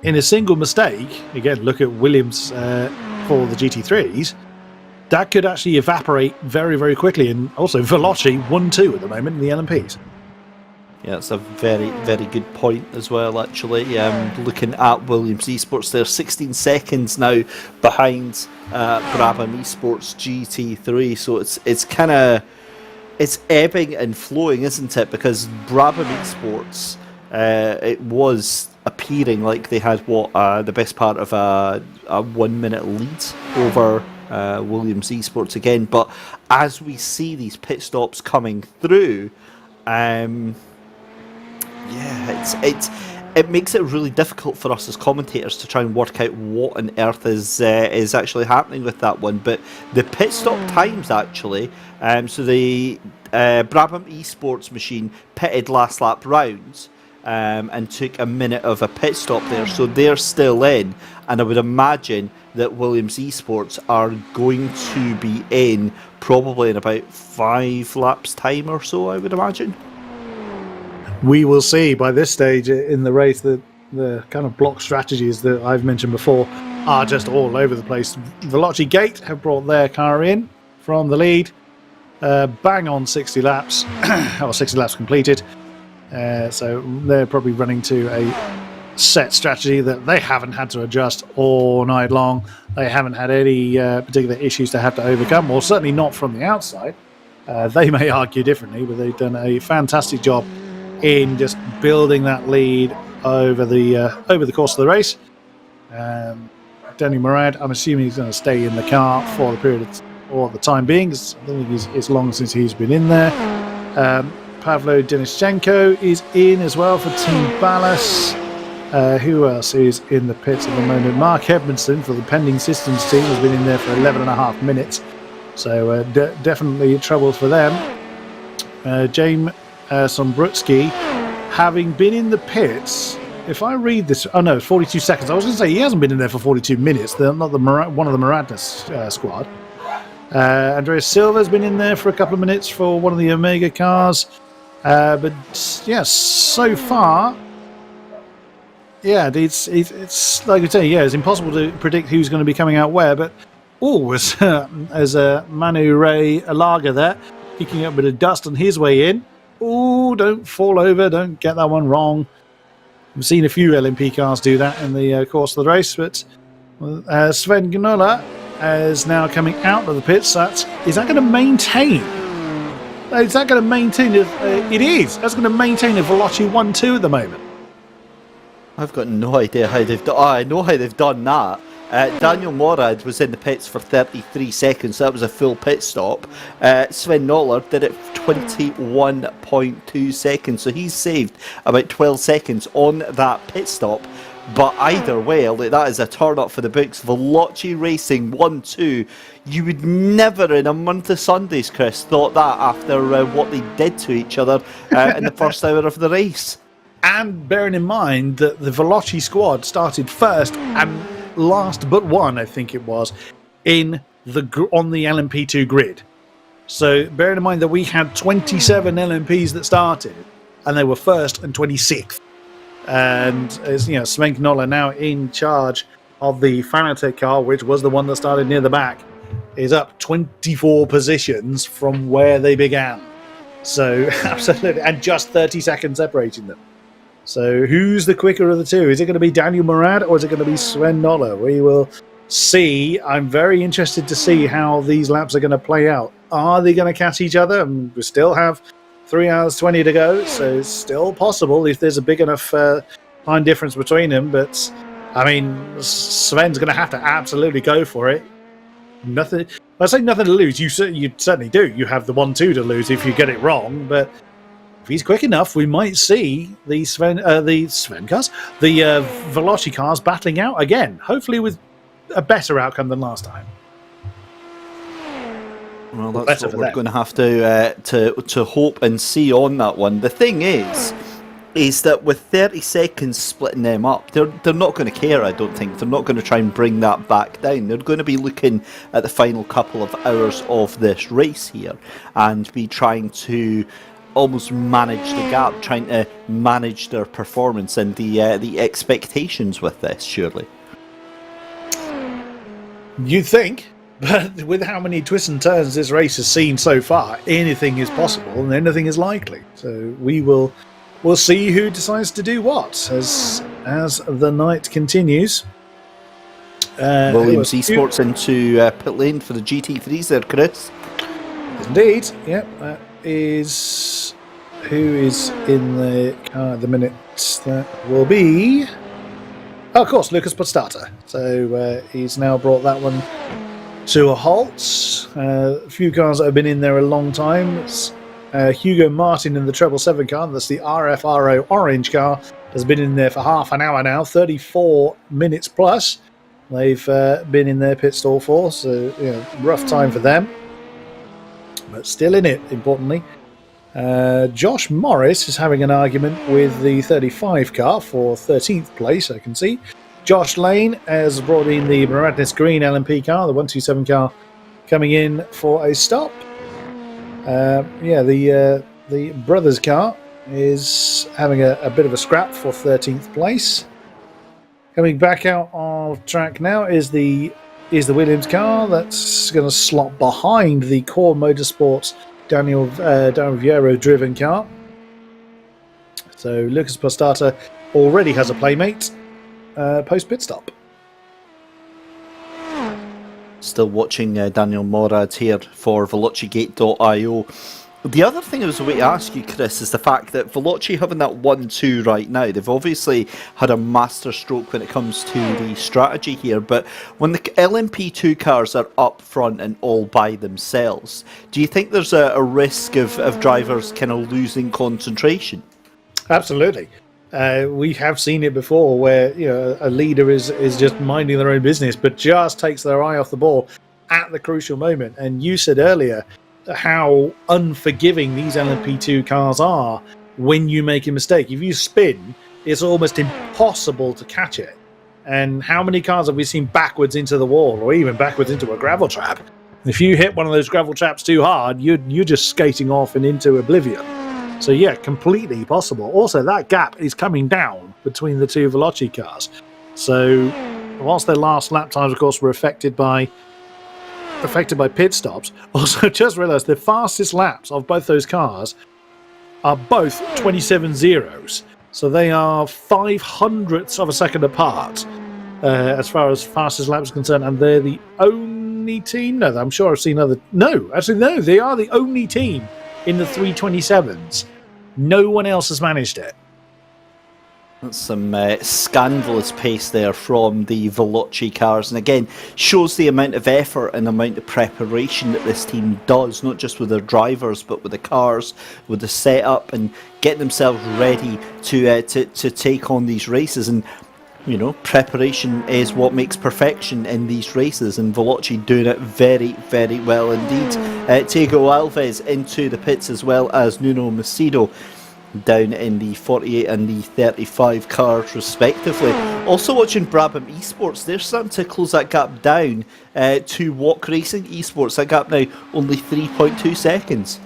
a single mistake, again, look at Williams for the GT3s, that could actually evaporate very, very quickly. And also, Veloci 1-2 at the moment in the LMPs. Yeah, it's a very, very good point as well, actually. Looking at Williams Esports, they're 16 seconds now behind Brabham Esports GT3, so it's kind of... It's ebbing and flowing, isn't it? Because Brabham Esports, it was appearing like they had the best part of a 1 minute lead over Williams Esports again. But as we see these pit stops coming through, it makes it really difficult for us as commentators to try and work out what on earth is actually happening with that one. But the pit stop times actually, so the Brabham Esports machine pitted last lap rounds and took a minute of a pit stop there, so they're still in, and I would imagine that Williams Esports are going to be in probably in about 5 laps time or so, I would imagine. We will see by this stage in the race that the kind of block strategies that I've mentioned before are just all over the place. Veloci Gate have brought their car in from the lead, bang on 60 laps, or 60 laps completed. So they're probably running to a set strategy that they haven't had to adjust all night long. They haven't had any particular issues to have to overcome, or certainly not from the outside. They may argue differently, but they've done a fantastic job in just building that lead over the course of the race. Danny Murad, I'm assuming he's going to stay in the car for the period or the time being. I think it's long since he's been in there. Pavlo Denischenko is in as well for Team Ballas. Who else is in the pits at the moment? Mark Edmondson for the Pending Systems team has been in there for 11.5 minutes. So definitely trouble for them. James Sombrutsky, having been in the pits, if I read this, 42 seconds. I was going to say he hasn't been in there for 42 minutes. They're not one of the Muradness squad. Andreas Silva's been in there for a couple of minutes for one of the Omega cars. But yes, so far, it's like I say, it's impossible to predict who's going to be coming out where. But as Manu Ray Alaga there, kicking up a bit of dust on his way in. Oh, don't fall over, don't get that one wrong. We've seen a few LMP cars do that in the course of the race, but Sven Gnola is now coming out of the pits. Is that going to maintain? Is that going to maintain? It is. That's going to maintain a Veloci 1-2 at the moment. I've got no idea how they've done. I know how they've done that. Daniel Morad was in the pits for 33 seconds, so that was a full pit stop. Sven Noller did it 21.2 seconds, so he's saved about 12 seconds on that pit stop. But either way, that is a turn up for the books. Veloci Racing 1-2. You would never in a month of Sundays, Chris, thought that after what they did to each other in the first hour of the race. And bearing in mind that the Veloci squad started first and last but one, I think it was, on the LMP2 grid. So bearing in mind that we had 27 LMPs that started, and they were first and 26th. And as Sven Knoller now in charge of the Fanatec car, which was the one that started near the back, is up 24 positions from where they began. So absolutely, and just 30 seconds separating them. So who's the quicker of the two? Is it going to be Daniel Murad or is it going to be Sven Knoller? We will see. I'm very interested to see how these laps are going to play out. Are they going to catch each other? And we still have 3 hours 20 to go, so it's still possible if there's a big enough time difference between them. But I mean, Sven's going to have to absolutely go for it. Nothing. I say nothing to lose. You certainly do. You have the 1-2 to lose if you get it wrong. But if he's quick enough, we might see the Sven cars, the Veloci cars battling out again. Hopefully with a better outcome than last time. Well, that's what we're going to have to hope and see on that one. The thing is that with 30 seconds splitting them up, they're not going to care, I don't think. They're not going to try and bring that back down. They're going to be looking at the final couple of hours of this race here and be trying to almost manage the gap, trying to manage their performance and the expectations with this, surely. You'd think, but with how many twists and turns this race has seen so far, anything is possible and anything is likely. So we'll see who decides to do what as the night continues. Williams Esports into pit lane for the GT3s there, Chris. Indeed, yep. That is who is in the car at the minute. That will be, of course, Lucas Podstata. So he's now brought that one to a halt. A few cars that have been in there a long time. It's Hugo Martin in the 777 car. That's the RFRO orange car. Has been in there for half an hour now, 34 minutes plus. They've been in their pit stall for, so rough time for them. But still in it, importantly. Josh Morris is having an argument with the 35 car for 13th place, I can see. Josh Lane has brought in the Madness Green LMP car, the 127 car, coming in for a stop. The brothers car is having a bit of a scrap for 13th place. Coming back out of track now is the Williams car that's going to slot behind the Core Motorsports Daniel Vieiro driven car. So Lucas Postata already has a playmate post pit stop. Still watching Daniel Morad here for VelociGate.io. The other thing I was going to ask you, Chris, is the fact that Veloci having that 1-2 right now, they've obviously had a master stroke when it comes to the strategy here, but when the LMP2 cars are up front and all by themselves, do you think there's a risk of drivers kind of losing concentration? Absolutely. We have seen it before where a leader is just minding their own business but just takes their eye off the ball at the crucial moment. And you said earlier how unforgiving these LMP2 cars are when you make a mistake. If you spin, it's almost impossible to catch it. And how many cars have we seen backwards into the wall or even backwards into a gravel trap? If you hit one of those gravel traps too hard, you're just skating off and into oblivion. So yeah, completely possible. Also, that gap is coming down between the two Veloci cars. So whilst their last lap times, of course, were affected by pit stops, also just realised the fastest laps of both those cars are both 27 zeros. So they are 500ths of a second apart as far as fastest laps are concerned, and they're the only team. No, I'm sure I've seen other. No, actually, no, they are the only team in the 327s. No one else has managed it. That's some scandalous pace there from the Veloci cars, and again shows the amount of effort and amount of preparation that this team does, not just with their drivers but with the cars, with the setup, and get themselves ready to take on these races. And preparation is what makes perfection in these races, and Veloci doing it very, very well indeed. Tego Alves into the pits, as well as Nuno Macedo down in the 48 and the 35 cars respectively. Also watching Brabham Esports, they're starting to close that gap down to Walk Racing Esports. That gap now only 3.2 seconds.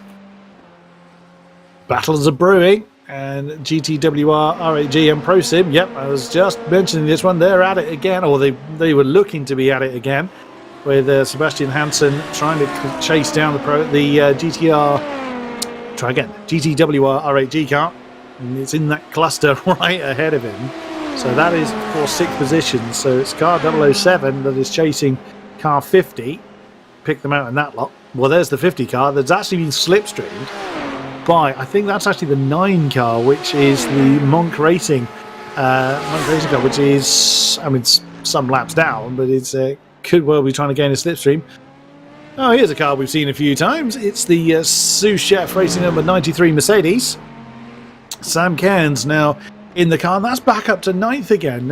Battles are brewing, and GTWR, RAG and ProSim, yep, I was just mentioning this one, they're at it again, or they were looking to be at it again, with Sebastian Hansen trying to chase down the GTWR RAG car, and it's in that cluster right ahead of him. So that is for 6th position. So it's car 007 that is chasing car 50. Pick them out in that lot. Well, there's the 50 car that's actually been slipstreamed by, I think that's actually the 9 car, which is the Monk Racing car, which is, I mean, some laps down, but it's could well be trying to gain a slipstream. Oh, here's a car we've seen a few times. It's the sous chef racing number 93 Mercedes. Sam Cairns now in the car, and that's back up to 9th again.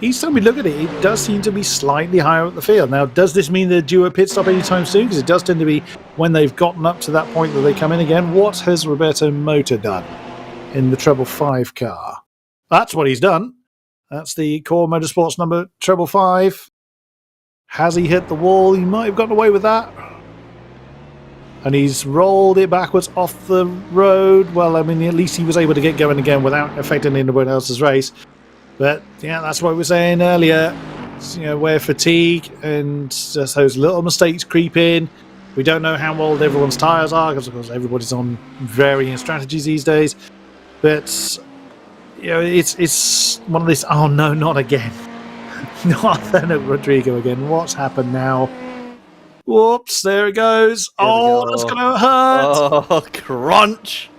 Each time we look at it, it does seem to be slightly higher up the field. Now, does this mean they're due a pit stop anytime soon? Because it does tend to be when they've gotten up to that point that they come in again. What has Roberto Motor done in the Treble 5 car? That's what he's done. That's the Core Motorsports number Treble 5. Has he hit the wall? He might have gotten away with that. And he's rolled it backwards off the road. Well, I mean, at least he was able to get going again without affecting anyone else's race. But, yeah, that's what we were saying earlier. It's, where fatigue and just those little mistakes creep in. We don't know how old everyone's tyres are, because, of course, everybody's on varying strategies these days. But, it's one of these, oh, no, not again. Not Fernando Rodrigo again. What's happened now? Whoops, there it goes. That's going to hurt. Oh, crunch.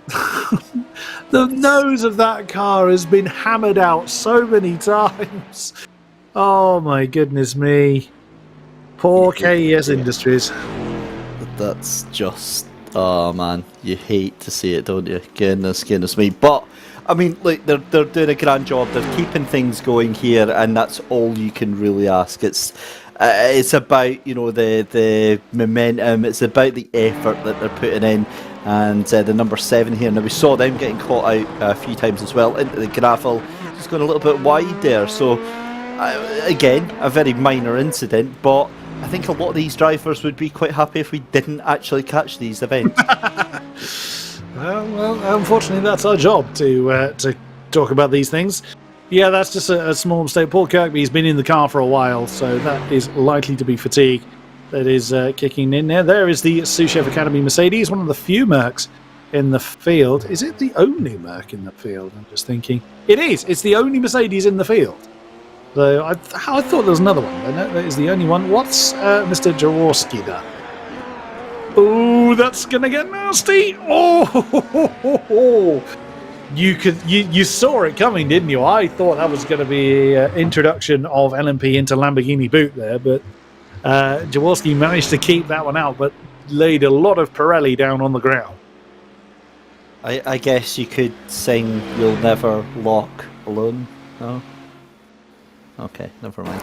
The nose of that car has been hammered out so many times. Oh, my goodness me. Poor KES Industries. That's just... Oh, man. You hate to see it, don't you? Goodness me. But... I mean, like they're doing a grand job. They're keeping things going here, and that's all you can really ask. It's about the momentum. It's about the effort that they're putting in, and the number 7 here. Now we saw them getting caught out a few times as well into the gravel, just going a little bit wide there. So again, a very minor incident, but I think a lot of these drivers would be quite happy if we didn't actually catch these events. Well, unfortunately, that's our job to talk about these things. Yeah, that's just a small mistake. Paul Kirkby has been in the car for a while, so that is likely to be fatigue that is kicking in there. There is the Sous Chef Academy Mercedes, one of the few Mercs in the field. Is it the only Merc in the field? I'm just thinking. It is. It's the only Mercedes in the field. So I thought there was another one. No, that is the only one. What's Mr. Jaworski done? Oh, that's gonna get nasty! Oh, you saw it coming, didn't you? I thought that was going to be an introduction of LMP into Lamborghini boot there, but Jaworski managed to keep that one out, but laid a lot of Pirelli down on the ground. I guess you could sing "You'll Never Lock Alone." No. Okay, never mind.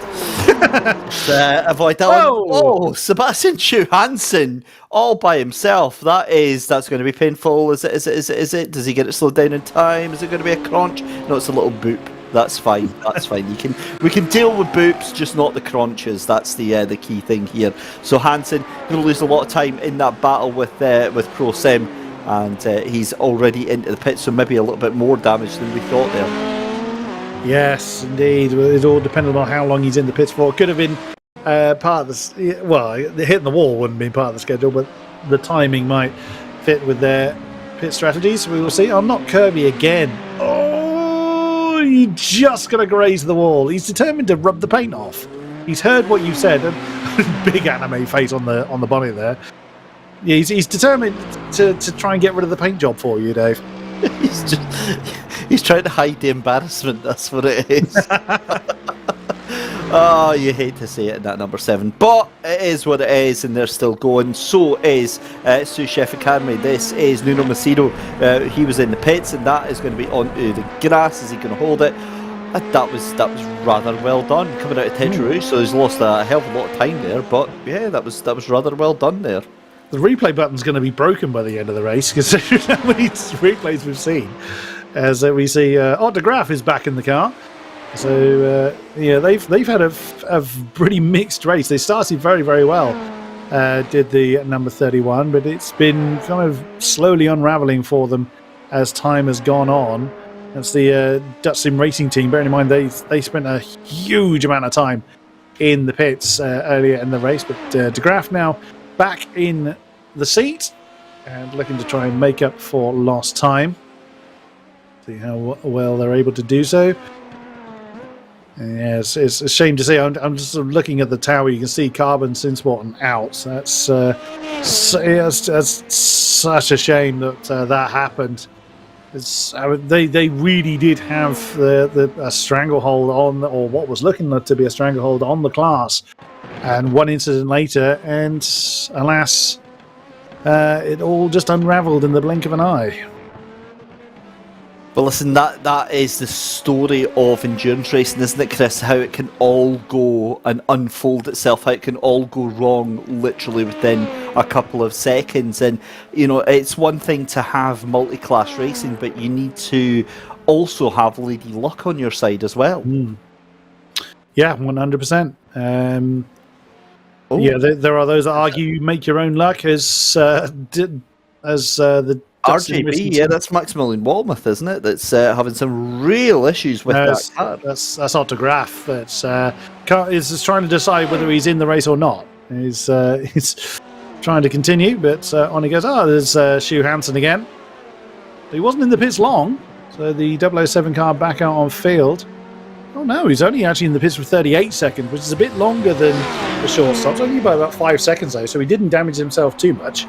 Avoid that one. Oh, Sebastian Johansson all by himself. That's going to be painful. Is it? Does he get it slowed down in time? Is it going to be a crunch? No, it's a little boop. That's fine. That's fine. We can deal with boops, just not the crunches. That's the key thing here. So Hansen going to lose a lot of time in that battle with Pro Sim, and he's already into the pit, so maybe a little bit more damage than we thought there. Yes, indeed. It all depended on how long he's in the pits for. It could have been part of the... Well, hitting the wall wouldn't be part of the schedule, but the timing might fit with their pit strategies. We will see. Oh, not Kirby again. Oh, he's just going to graze the wall. He's determined to rub the paint off. He's heard what you said. Big anime face on the bonnet there. Yeah, he's determined to try and get rid of the paint job for you, Dave. He's trying to hide the embarrassment. That's what it is. Oh, you hate to see it in that number 7, but it is what it is, and they're still going. So is Sous Chef Academy. This is Nuno Macedo. He was in the pits, and that is going to be onto the grass. Is he going to hold it? That was rather well done coming out of Tetraroo. So he's lost a hell of a lot of time there, but yeah, that was rather well done there. The replay button's going to be broken by the end of the race, considering how many replays we've seen. As we see, De Graaf is back in the car. So yeah, they've had a pretty mixed race. They started very, very well. Did the number 31, but it's been kind of slowly unraveling for them as time has gone on. That's the Dutch Sim Racing team. Bearing in mind they spent a huge amount of time in the pits earlier in the race, but De Graaf now back in the seat and looking to try and make up for lost time. See how well they're able to do so. Yes, it's a shame to see. I'm just sort of looking at the tower. You can see Carbon, Sinsport, out. So that's such a shame that that happened. They really did have a stranglehold on, or what was looking to be a stranglehold on the class And one incident later, and alas, it all just unravelled in the blink of an eye. But listen, that is the story of endurance racing, isn't it, Chris? How it can all go and unfold itself, how it can all go wrong literally within a couple of seconds. And, you know, it's one thing to have multi-class racing, but you need to also have Lady Luck on your side as well. Yeah, 100%. Yeah, there are those that argue you make your own luck as the RJB, yeah, that's Maximilian Walmuth, isn't it? That's having some real issues with that car. That's Autograph. That's is just trying to decide whether he's in the race or not. He's trying to continue, but on he goes. There's Shu Hansen again. He wasn't in the pits long, so the 007 car back out on field. Oh no, he's only actually in the pits for 38 seconds, which is a bit longer than the short stops. Only by about 5 seconds though, so he didn't damage himself too much.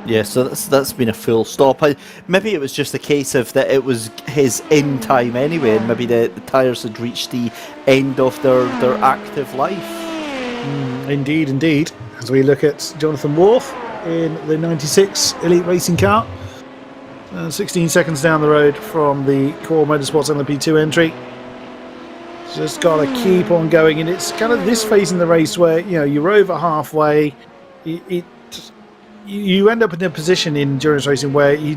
Yeah, so that's been a full stop. Maybe it was just a case of that it was his in time anyway, and maybe the tyres had reached the end of their active life. Indeed. As we look at Jonathan Worth in the 96 Elite Racing car, 16 seconds down the road from the Core Motorsports LMP2 entry. Just got to keep on going, and it's kind of this phase in the race where you're over halfway. You end up in a position in endurance racing where you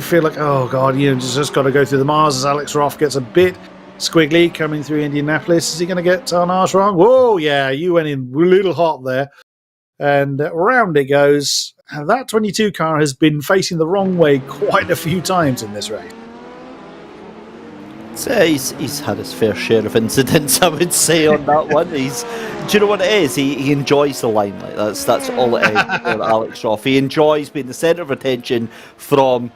feel like, oh god, just got to go through the Mars. As Alex Roth gets a bit squiggly coming through Indianapolis. Is he going to get an arse wrong? Whoa, yeah, you went in a little hot there, and round it goes. That 22 car has been facing the wrong way quite a few times in this race. So he's had his fair share of incidents, I would say, on that one. Do you know what it is? He enjoys the limelight. That's all it is for Alex Roth. He enjoys being the centre of attention from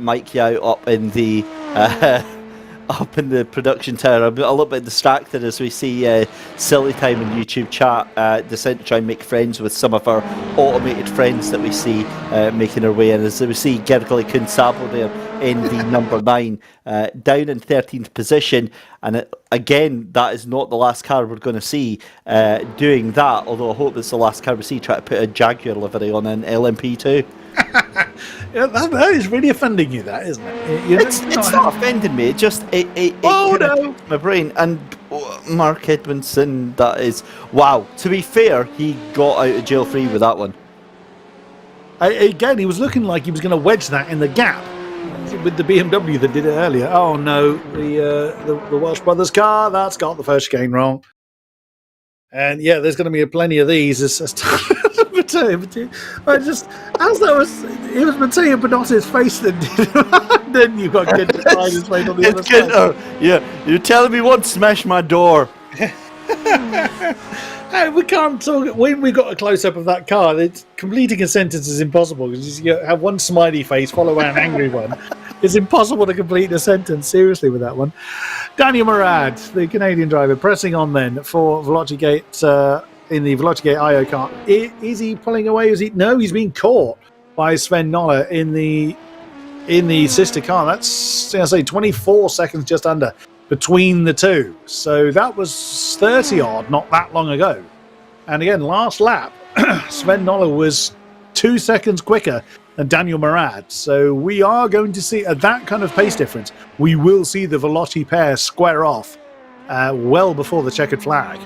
Mike Yao up in the production tower. I'm a little bit distracted as we see Silly Time in YouTube chat decide to try and make friends with some of our automated friends that we see making their way in. As we see Gergely Kunsabo there in the number 9, down in 13th position. And again, that is not the last car we're going to see doing that, although I hope it's the last car we see try to put a Jaguar livery on an LMP2. Yeah, that is really offending you, that, isn't it? It's not offending me. It just no, my brain. And Mark Edmondson, that is wow. To be fair, he got out of jail free with that one. Again, he was looking like he was going to wedge that in the gap with the BMW that did it earlier. Oh no, the Welsh Brothers car, that's got the first chicane wrong. And yeah, there's going to be plenty of these as Matteo. It was Matteo Benotti's face that did it. Then you got good designers face on the other side. Yeah, you're telling me what smashed my door. Hey, we can't talk when we got a close up of that car. It's completing a sentence is impossible because you have one smiley face followed by an angry one. It's impossible to complete a sentence seriously with that one. Daniel Murad, the Canadian driver, pressing on then for Velocigate in the Velocigate IO car. Is he pulling away? No, he's being caught by Sven Noller in the sister car. That's 24 seconds just under between the two. So that was 30 odd not that long ago. And again, last lap, Sven Noller was 2 seconds quicker than Daniel Murad. So we are going to see, at that kind of pace difference, we will see the Veloci pair square off well before the checkered flag.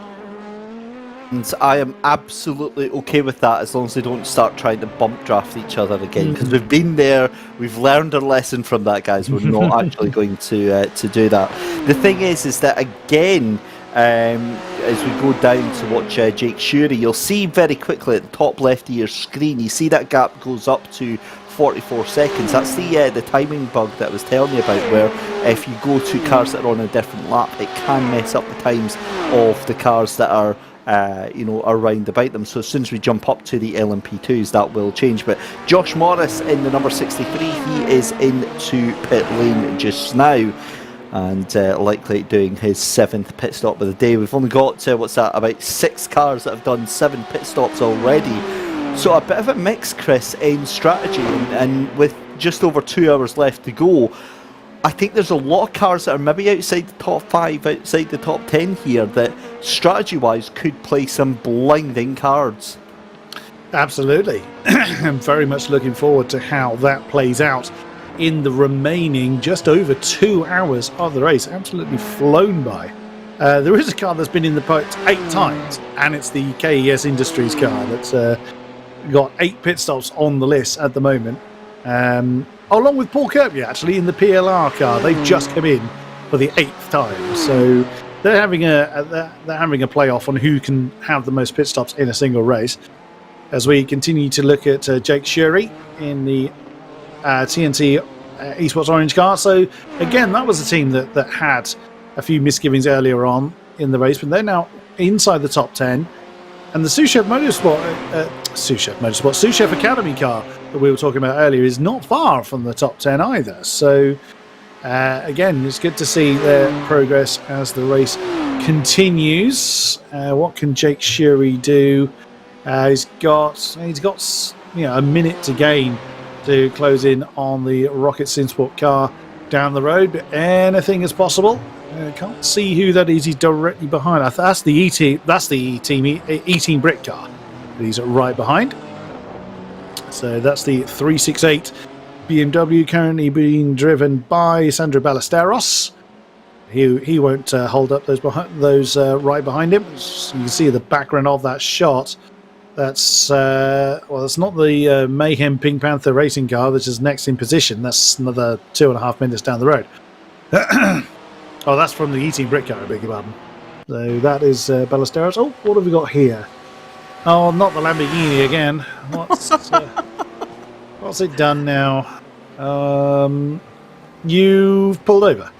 And I am absolutely okay with that as long as they don't start trying to bump draft each other again, because we've been there, we've learned our lesson from that, guys. We're not actually going to do that. The thing is that again, as we go down to watch Jake Shurey, you'll see very quickly at the top left of your screen, you see that gap goes up to 44 seconds. That's the timing bug that I was telling you about, where if you go to cars that are on a different lap, it can mess up the times of the cars that are around about them. So as soon as we jump up to the LMP2s, that will change. But Josh Morris in the number 63, he is into pit lane just now, and likely doing his 7th pit stop of the day. We've only got about 6 cars that have done 7 pit stops already. So a bit of a mix, Chris, in strategy, and with just over 2 hours left to go, I think there's a lot of cars that are maybe outside the top 5, outside the top 10 here that strategy-wise could play some blinding cards. Absolutely. I'm very much looking forward to how that plays out in the remaining just over 2 hours of the race. Absolutely flown by. There is a car that's been in the pits 8 times, and it's the KES Industries car that's got 8 pit stops on the list at the moment. Along with Paul Kirby, actually, in the PLR car. They've just come in for the 8th time. So they're having a playoff on who can have the most pit stops in a single race. As we continue to look at Jake Shuri in the TNT Esports Orange car. So again, that was a team that had a few misgivings earlier on in the race, but they're now inside the top 10. And the Sous Chef Academy car that we were talking about earlier is not far from the top 10 either. So again, it's good to see their progress as the race continues. What can Jake Shuri do? He's got a minute to gain to close in on the Rocket Synsport car down the road, but anything is possible. Can't see who that is. He's directly behind. That's the E-Team. That's the E-Team Brick car. He's right behind. So that's the 368 BMW currently being driven by Sandro Ballesteros. He won't hold up those right behind him. As you can see the background of that shot. That's that's not the Mayhem Pink Panther racing car, which is next in position. That's another 2.5 minutes down the road. Oh, that's from the E-Team Brick car, I beg your pardon. So that is Ballesteros. Oh, what have we got here? Oh, not the Lamborghini again. What's it done now? You've pulled over.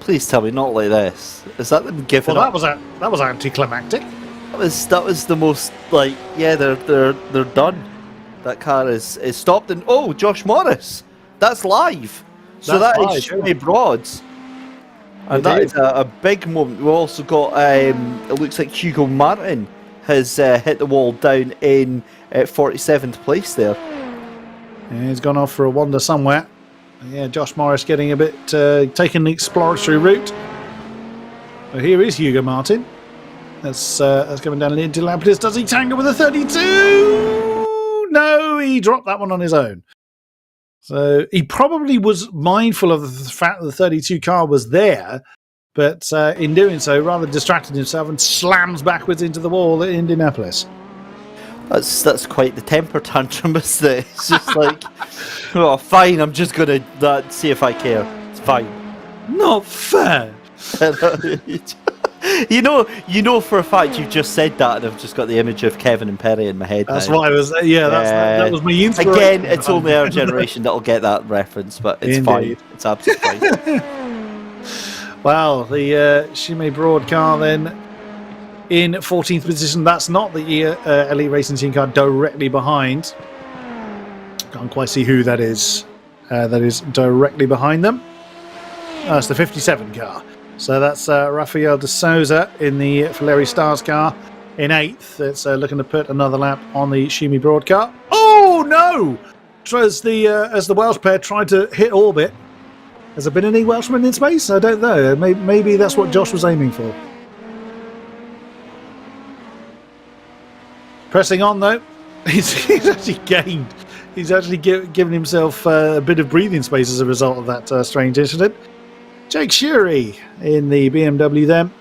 Please tell me not like this. Is that them giving up? That was anticlimactic. That was the most they're done. That car is stopped and Josh Morris. That's live. So that is Shimmy Broads. And that is a big moment. We've also got it looks like Hugo Martin has hit the wall down in 47th place there. Yeah, he's gone off for a wander somewhere. Yeah, Josh Morris getting a bit taking the exploratory route. Well, here is Hugo Martin. That's coming down into Lampetis. Does he tangle with a 32? No, he dropped that one on his own. So he probably was mindful of the fact that the 32 car was there, but in doing so, rather distracted himself and slams backwards into the wall at Indianapolis. That's quite the temper tantrum, isn't it? It's just like, oh, fine, I'm just going to see if I care. It's fine. Not fair. You know for a fact you've just said that, and I've just got the image of Kevin and Perry in my head. That's now. what I was. Yeah, that was my inspiration. Again, it's only our generation that'll get that reference, but it's Indeed. fine. It's absolutely fine. Well, the Shimei Broad car then in 14th position. That's not the Elite Racing Team car directly behind. Can't quite see who that is. That is directly behind them. It's the 57 car. So that's Rafael de Souza in the Fileri Stars car in 8th. It's looking to put another lap on the Shimei Broad car. Oh no! As the Welsh pair tried to hit orbit. Has there been any Welshmen in space? I don't know. Maybe that's what Josh was aiming for. Pressing on though. He's actually gained. He's actually given himself a bit of breathing space as a result of that strange incident. Jake Shuri in the BMW then.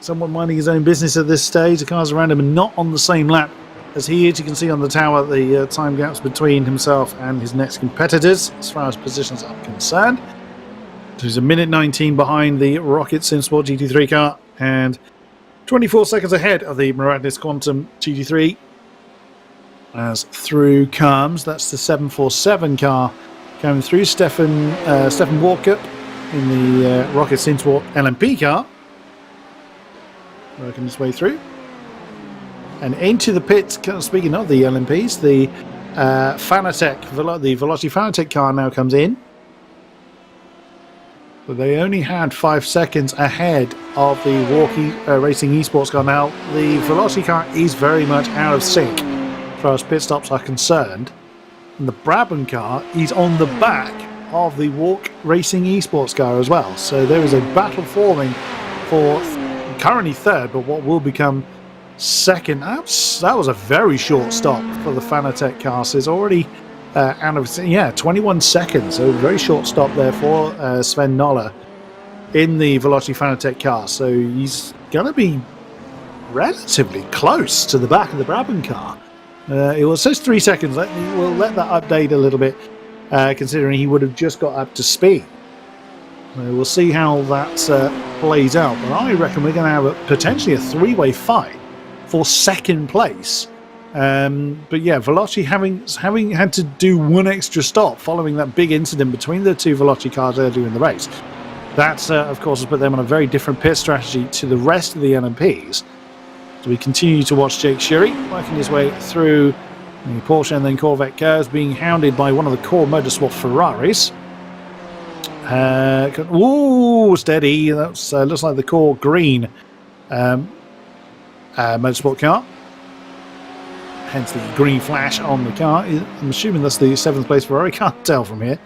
Someone minding his own business at this stage. The cars around him are not on the same lap as he is. You can see on the tower the time gaps between himself and his next competitors as far as positions are concerned. So he's a minute 19 behind the Rocket Synsport GT3 car and 24 seconds ahead of the Miraculous Quantum GT3. As through comes, that's the 747 car coming through. Stefan Walkup in the Rocket Synsport LMP car, working his way through and into the pits. Speaking of the LMPs, the Fanatec, the Velocity Fanatec car now comes in, but they only had 5 seconds ahead of the Walkie Racing Esports car. Now the Velocity car is very much out of sync as far as pit stops are concerned, and the Brabham car is on the back of the Walk Racing esports car as well. So there is a battle forming for currently third, but what will become second. That was a very short stop for the Fanatec car. So it's already out of 21 seconds. So very short stop there for Sven Noller in the Veloci Fanatec car. So he's going to be relatively close to the back of the Brabham car. It says 3 seconds. We'll let that update a little bit, considering he would have just got up to speed. We'll see how that plays out. But I reckon we're going to have potentially a three-way fight for second place. But yeah, Veloci having had to do one extra stop following that big incident between the two Veloci cars earlier in the race. That, of course, has put them on a very different pit strategy to the rest of the LMPs. So we continue to watch Jake Shuri working his way through the Porsche and then Corvette cars, being hounded by one of the core Motorsport Ferraris. Ooh, steady. That looks like the core green Motorsport car. Hence the green flash on the car. I'm assuming that's the 7th place Ferrari. Can't tell from here.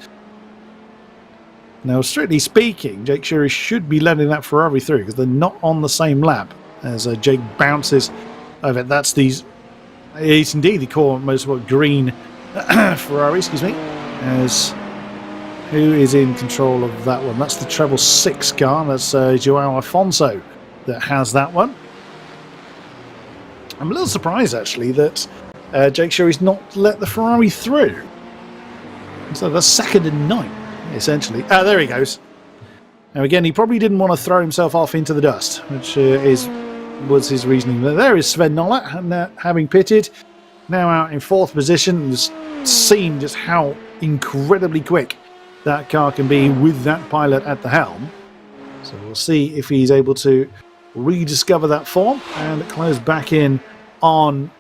Now, strictly speaking, Jake Shuri should be letting that Ferrari through because they're not on the same lap as Jake bounces over. It's indeed the core Motorsport green Ferrari, excuse me. As who is in control of that one? That's the treble 6 car. That's Joao Afonso that has that one. I'm a little surprised actually that Jake Shuri's not let the Ferrari through. So that's 2nd and 9, essentially. There he goes. Now again, he probably didn't want to throw himself off into the dust, which was his reasoning. There is Sven Noller, having pitted, now out in 4th position. Has seen just how incredibly quick that car can be with that pilot at the helm. So we'll see if he's able to rediscover that form and close back in on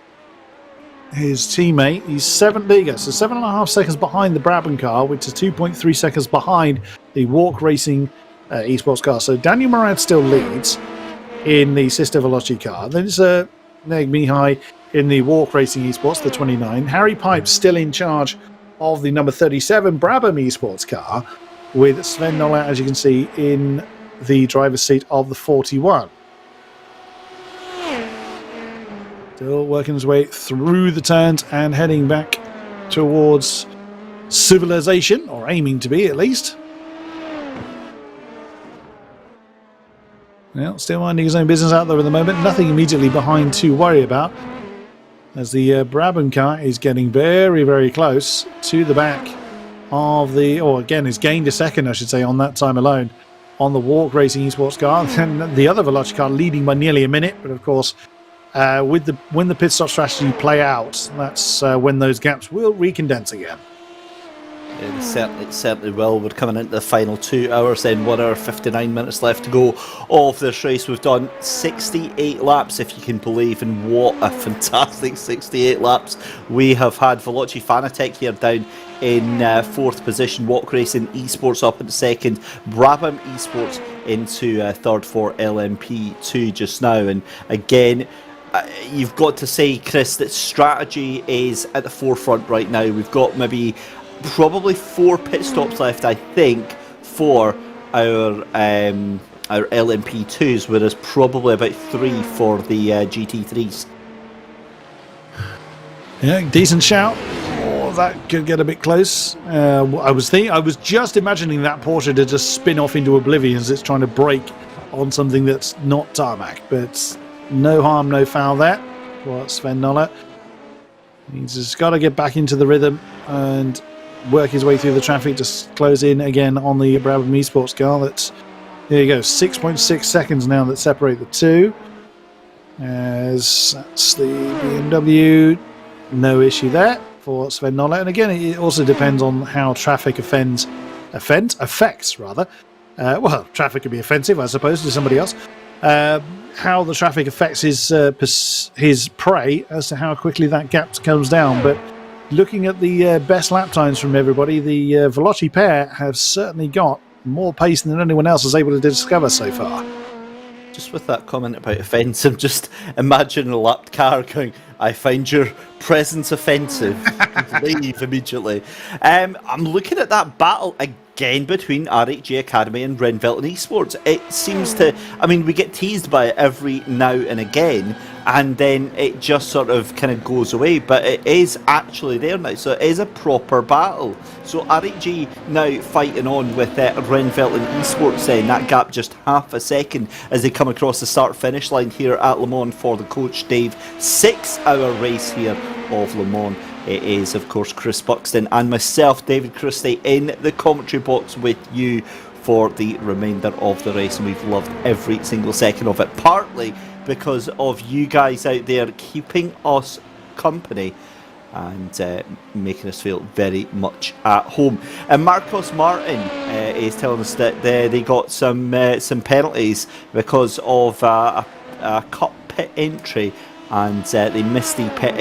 his teammate. He's 7th, there you go, so 7.5 seconds behind the Brabham car, which is 2.3 seconds behind the Walk Racing esports car. So Daniel Morad still leads in the sister Veloci car. Then it's Neg Mihai in the Walk Racing esports, the 29. Harry Pipe's still in charge of the number 37 Brabham esports car, with Sven Noller, as you can see, in the driver's seat of the 41. Still working his way through the turns and heading back towards civilization, or aiming to be at least. Well, still minding his own business out there at the moment. Nothing immediately behind to worry about, as the Brabham car is getting very, very close to the back of the... Or again, has gained a second, I should say, on that time alone on the Walk Racing esports car. And the other Veloci car leading by nearly a minute, but of course... when the pit stop strategy play out, that's when those gaps will recondense again. It certainly will. We're coming into the final 2 hours, then 1 hour 59 minutes left to go of this race. We've done 68 laps, if you can believe, and what a fantastic 68 laps we have had. Veloci Fanatec here down in 4th position, Walk Racing Esports up in 2nd, Brabham Esports into 3rd for LMP2 just now. And again, you've got to say, Chris, that strategy is at the forefront right now. We've got probably 4 pit stops left, I think, for our LMP2s, whereas probably about 3 for the GT3s. Yeah, decent shout. Oh, that could get a bit close. I was just imagining that Porsche to just spin off into oblivion as it's trying to brake on something that's not tarmac, but no harm, no foul there. What Sven Noller. He's just got to get back into the rhythm and work his way through the traffic to close in again on the Brabham esports car. There you go, 6.6 seconds now that separate the two. As that's the BMW, no issue there for Sven Noller. And again, it also depends on how traffic affects. Well, traffic could be offensive, I suppose, to somebody else. How the traffic affects his prey as to how quickly that gap comes down. But looking at the best lap times from everybody, the Veloci pair have certainly got more pace than anyone else is able to discover so far. just with that comment about offensive, just imagine a lapped car going, I find your presence offensive. Leave immediately. I'm looking at that battle again between RHG Academy and Renvelton Esports. It seems to, I mean, we get teased by it every now and again, and then it just sort of kind of goes away, but it is actually there now, so it is a proper battle. So RHG now fighting on with Renvelton Esports then, that gap just half a second as they come across the start-finish line here at Le Mans for the Coach Dave 6-hour race here of Le Mans. It is, of course, Chris Buxton and myself, David Christie, in the commentary box with you for the remainder of the race, and we've loved every single second of it, partly because of you guys out there keeping us company and making us feel very much at home. And Marcos Martin is telling us that they got some penalties because of a cup pit entry, and they missed the pit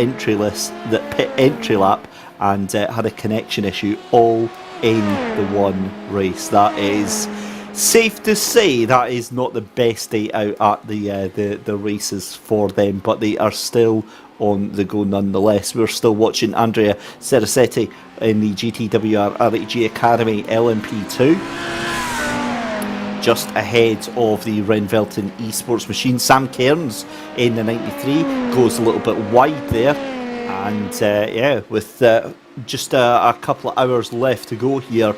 entry lap, and had a connection issue all in the one race. That is safe to say that is not the best day out at the races for them, but they are still on the go nonetheless. We're still watching Andrea Cerisetti in the GTWR RHG Academy LMP2, just ahead of the Renvelton Esports machine. Sam Cairns in the 93 goes a little bit wide there, and with just a couple of hours left to go here,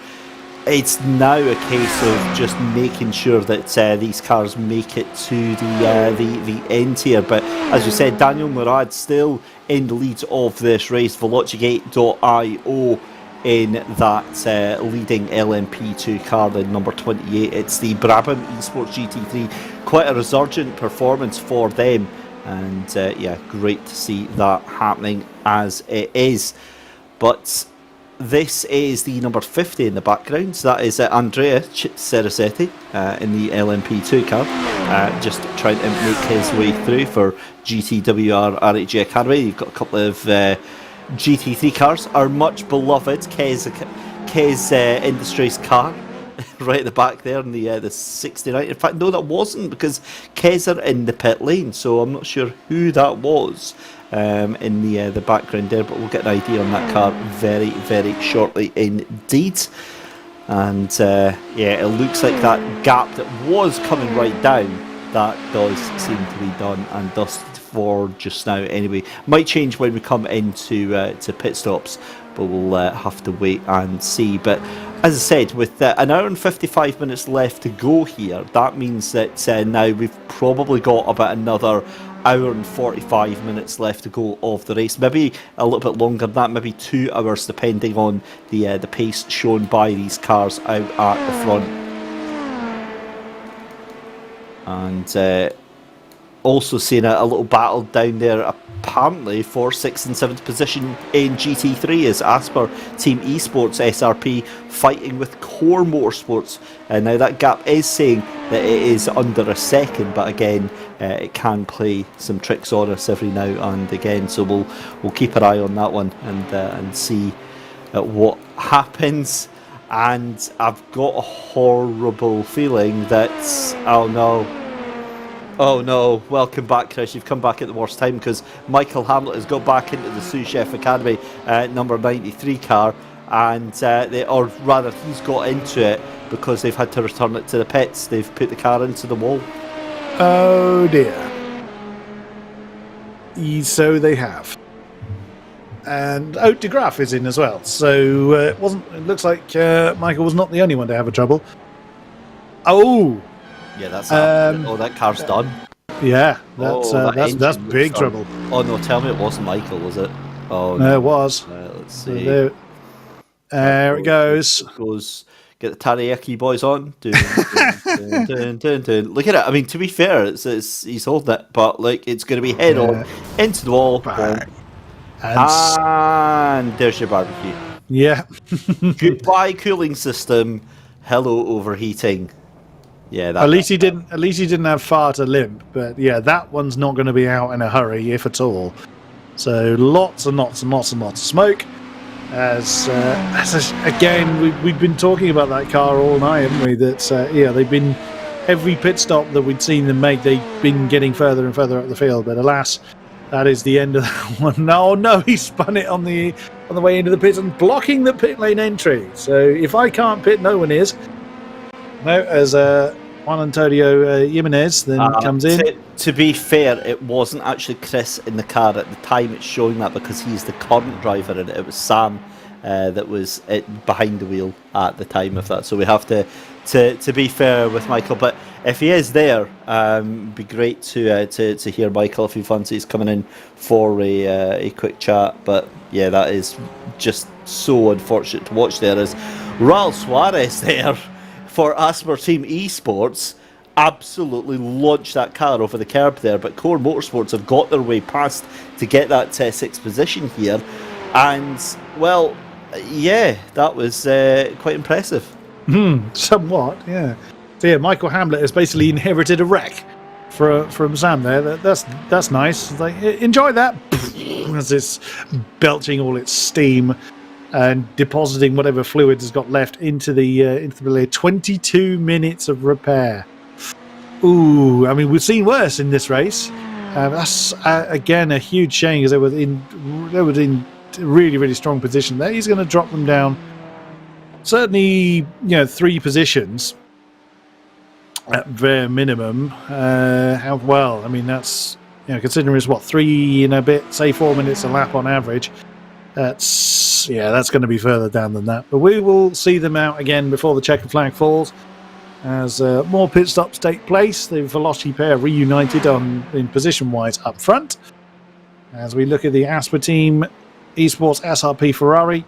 it's now a case of just making sure that these cars make it to the end here. But as you said, Daniel Murad still in the lead of this race. Velocigate.io in that leading LMP2 car, the number 28. It's the Brabham Esports GT3. Quite a resurgent performance for them, and great to see that happening as it is. But this is the number 50 in the background, so that is Andrea Cerisetti in the LMP2 car, just trying to make his way through for GTWR RHG Academy. You've got a couple of GT3 cars, our much beloved Kez Industries car right at the back there in the 69. In fact, no, that wasn't, because Kez are in the pit lane, so I'm not sure who that was in the background there, but we'll get an idea on that car very, very shortly indeed. And it looks like that gap that was coming right down, that does seem to be done and dusted for just now anyway. Might change when we come into to pit stops, but we'll have to wait and see. But as I said, with an hour and 55 minutes left to go here, that means that now we've probably got about another hour and 45 minutes left to go of the race. Maybe a little bit longer than that, maybe 2 hours, depending on the pace shown by these cars out at the front. And also seeing a little battle down there apparently for 6th and 7th position in GT3 as Asper Team Esports SRP fighting with Core Motorsports. Now that gap is saying that it is under a second, but again it can play some tricks on us every now and again, so we'll keep an eye on that one and see what happens. And I've got a horrible feeling that oh no, welcome back, Chris. You've come back at the worst time, because Michael Hamlet has got back into the Sous Chef Academy number 93 car, and he's got into it because they've had to return it to the pits. They've put the car into the wall. Oh dear. So they have. And De Graaf is in as well. So it looks like Michael was not the only one to have a trouble. Oh! Yeah, that's that car's done. Yeah, that's big trouble. Oh no, tell me it wasn't Michael, was it? Oh no, it was. Let's see. So there it goes. Get the teriyaki boys on. Dun. Look at it. I mean, to be fair, he's holding it, but like it's going to be head on into the wall. And there's your barbecue. Yeah. Goodbye cooling system. Hello overheating. Yeah, at least he didn't have far to limp, but yeah, that one's not going to be out in a hurry, if at all. So lots and lots and lots and lots of smoke. Again, we've been talking about that car all night, haven't we? That they've been every pit stop that we'd seen them make, they've been getting further and further up the field. But alas, that is the end of that one. No, he spun it on the way into the pits and blocking the pit lane entry. So if I can't pit, no one is. No, as Juan Antonio Jimenez then comes in. To be fair, it wasn't actually Chris in the car at the time. It's showing that because he's the current driver, and it was Sam that was behind the wheel at the time of that. So we have to be fair with Michael. But if he is there, it'd be great to hear Michael if he fancies coming in for a quick chat. But yeah, that is just so unfortunate to watch. There is Raul Suarez there for Asper Team Esports. Absolutely launched that car over the curb there, but Core Motorsports have got their way past to get that sixth position here, and well, yeah, that was quite impressive. Somewhat, yeah. So yeah, Michael Hamlet has basically inherited a wreck from Sam there. That's nice. Like, enjoy that as it's belching all its steam and depositing whatever fluid has got left into the 22 minutes of repair. Ooh, I mean, we've seen worse in this race. That's again a huge shame because they were in really, really strong position there. He's going to drop them down certainly, 3 positions at bare minimum. How well? I mean, that's considering it's 3 and a bit, say 4 minutes a lap on average. That's going to be further down than that. But we will see them out again before the checkered flag falls. As more pit stops take place, the Veloci pair reunited in position-wise up front. As we look at the Asper Team Esports SRP Ferrari,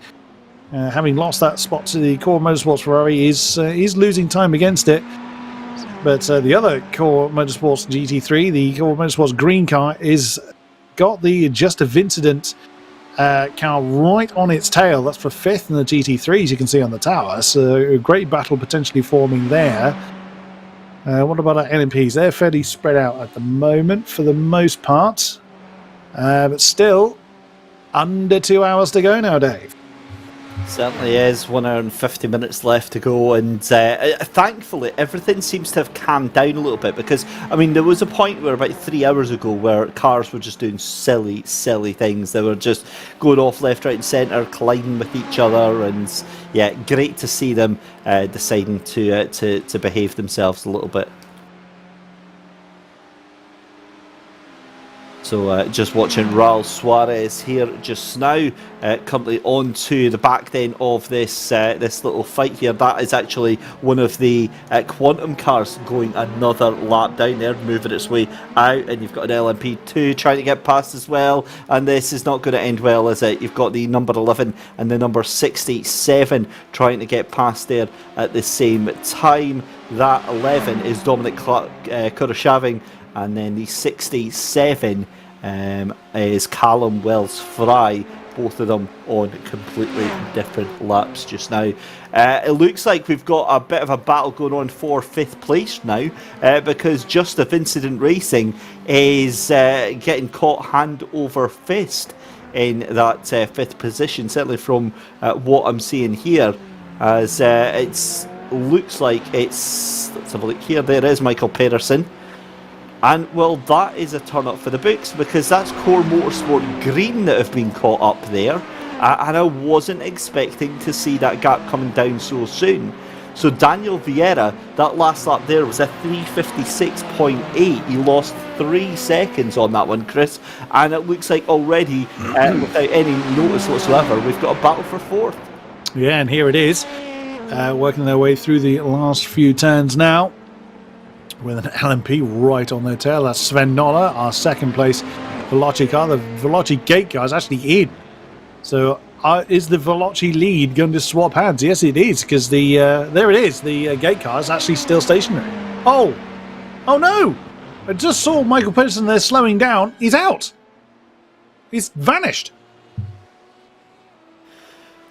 having lost that spot to the Core Motorsports Ferrari, is losing time against it. But the other Core Motorsports GT3, the Core Motorsports green car, is got the Just of Incident car right on its tail. That's for 5th in the GT3, as you can see on the tower. So a great battle potentially forming there. What about our LMPs? They're fairly spread out at the moment for the most part. But still, under 2 hours to go now, Dave. Certainly is. 1 hour and 50 minutes left to go, and thankfully everything seems to have calmed down a little bit, because I mean there was a point where about 3 hours ago where cars were just doing silly things. They were just going off left, right and centre, colliding with each other, and yeah, great to see them deciding to behave themselves a little bit. So just watching Raul Suarez here just now, currently on to the back then of this little fight here. That is actually one of the Quantum cars going another lap down there, moving its way out, and you've got an LMP2 trying to get past as well, and this is not going to end well, is it? You've got the number 11 and the number 67 trying to get past there at the same time. That 11 is Dominic Kurashaving, and then the 67 is Callum Wells Fry, both of them on completely different laps just now. It looks like we've got a bit of a battle going on for 5th place now, because Just of Incident Racing is getting caught hand over fist in that 5th position, certainly from what I'm seeing here, as it looks like it's, let's have a look here, there is Michael Pedersen. And, well, that is a turn-up for the books, because that's Core Motorsport Green that have been caught up there. And I wasn't expecting to see that gap coming down so soon. So Daniel Vieira, that last lap there was a 3:56.8. He lost 3 seconds on that one, Chris. And it looks like already, without any notice whatsoever, we've got a battle for 4th. Yeah, and here it is. Working their way through the last few turns now, with an LMP right on their tail. That's Sven Noller, our 2nd place Veloci car. The Veloci gate car is actually in. So is the Veloci lead going to swap hands? Yes, it is, because there it is. The gate car is actually still stationary. Oh no! I just saw Michael Pedersen there slowing down. He's out. He's vanished.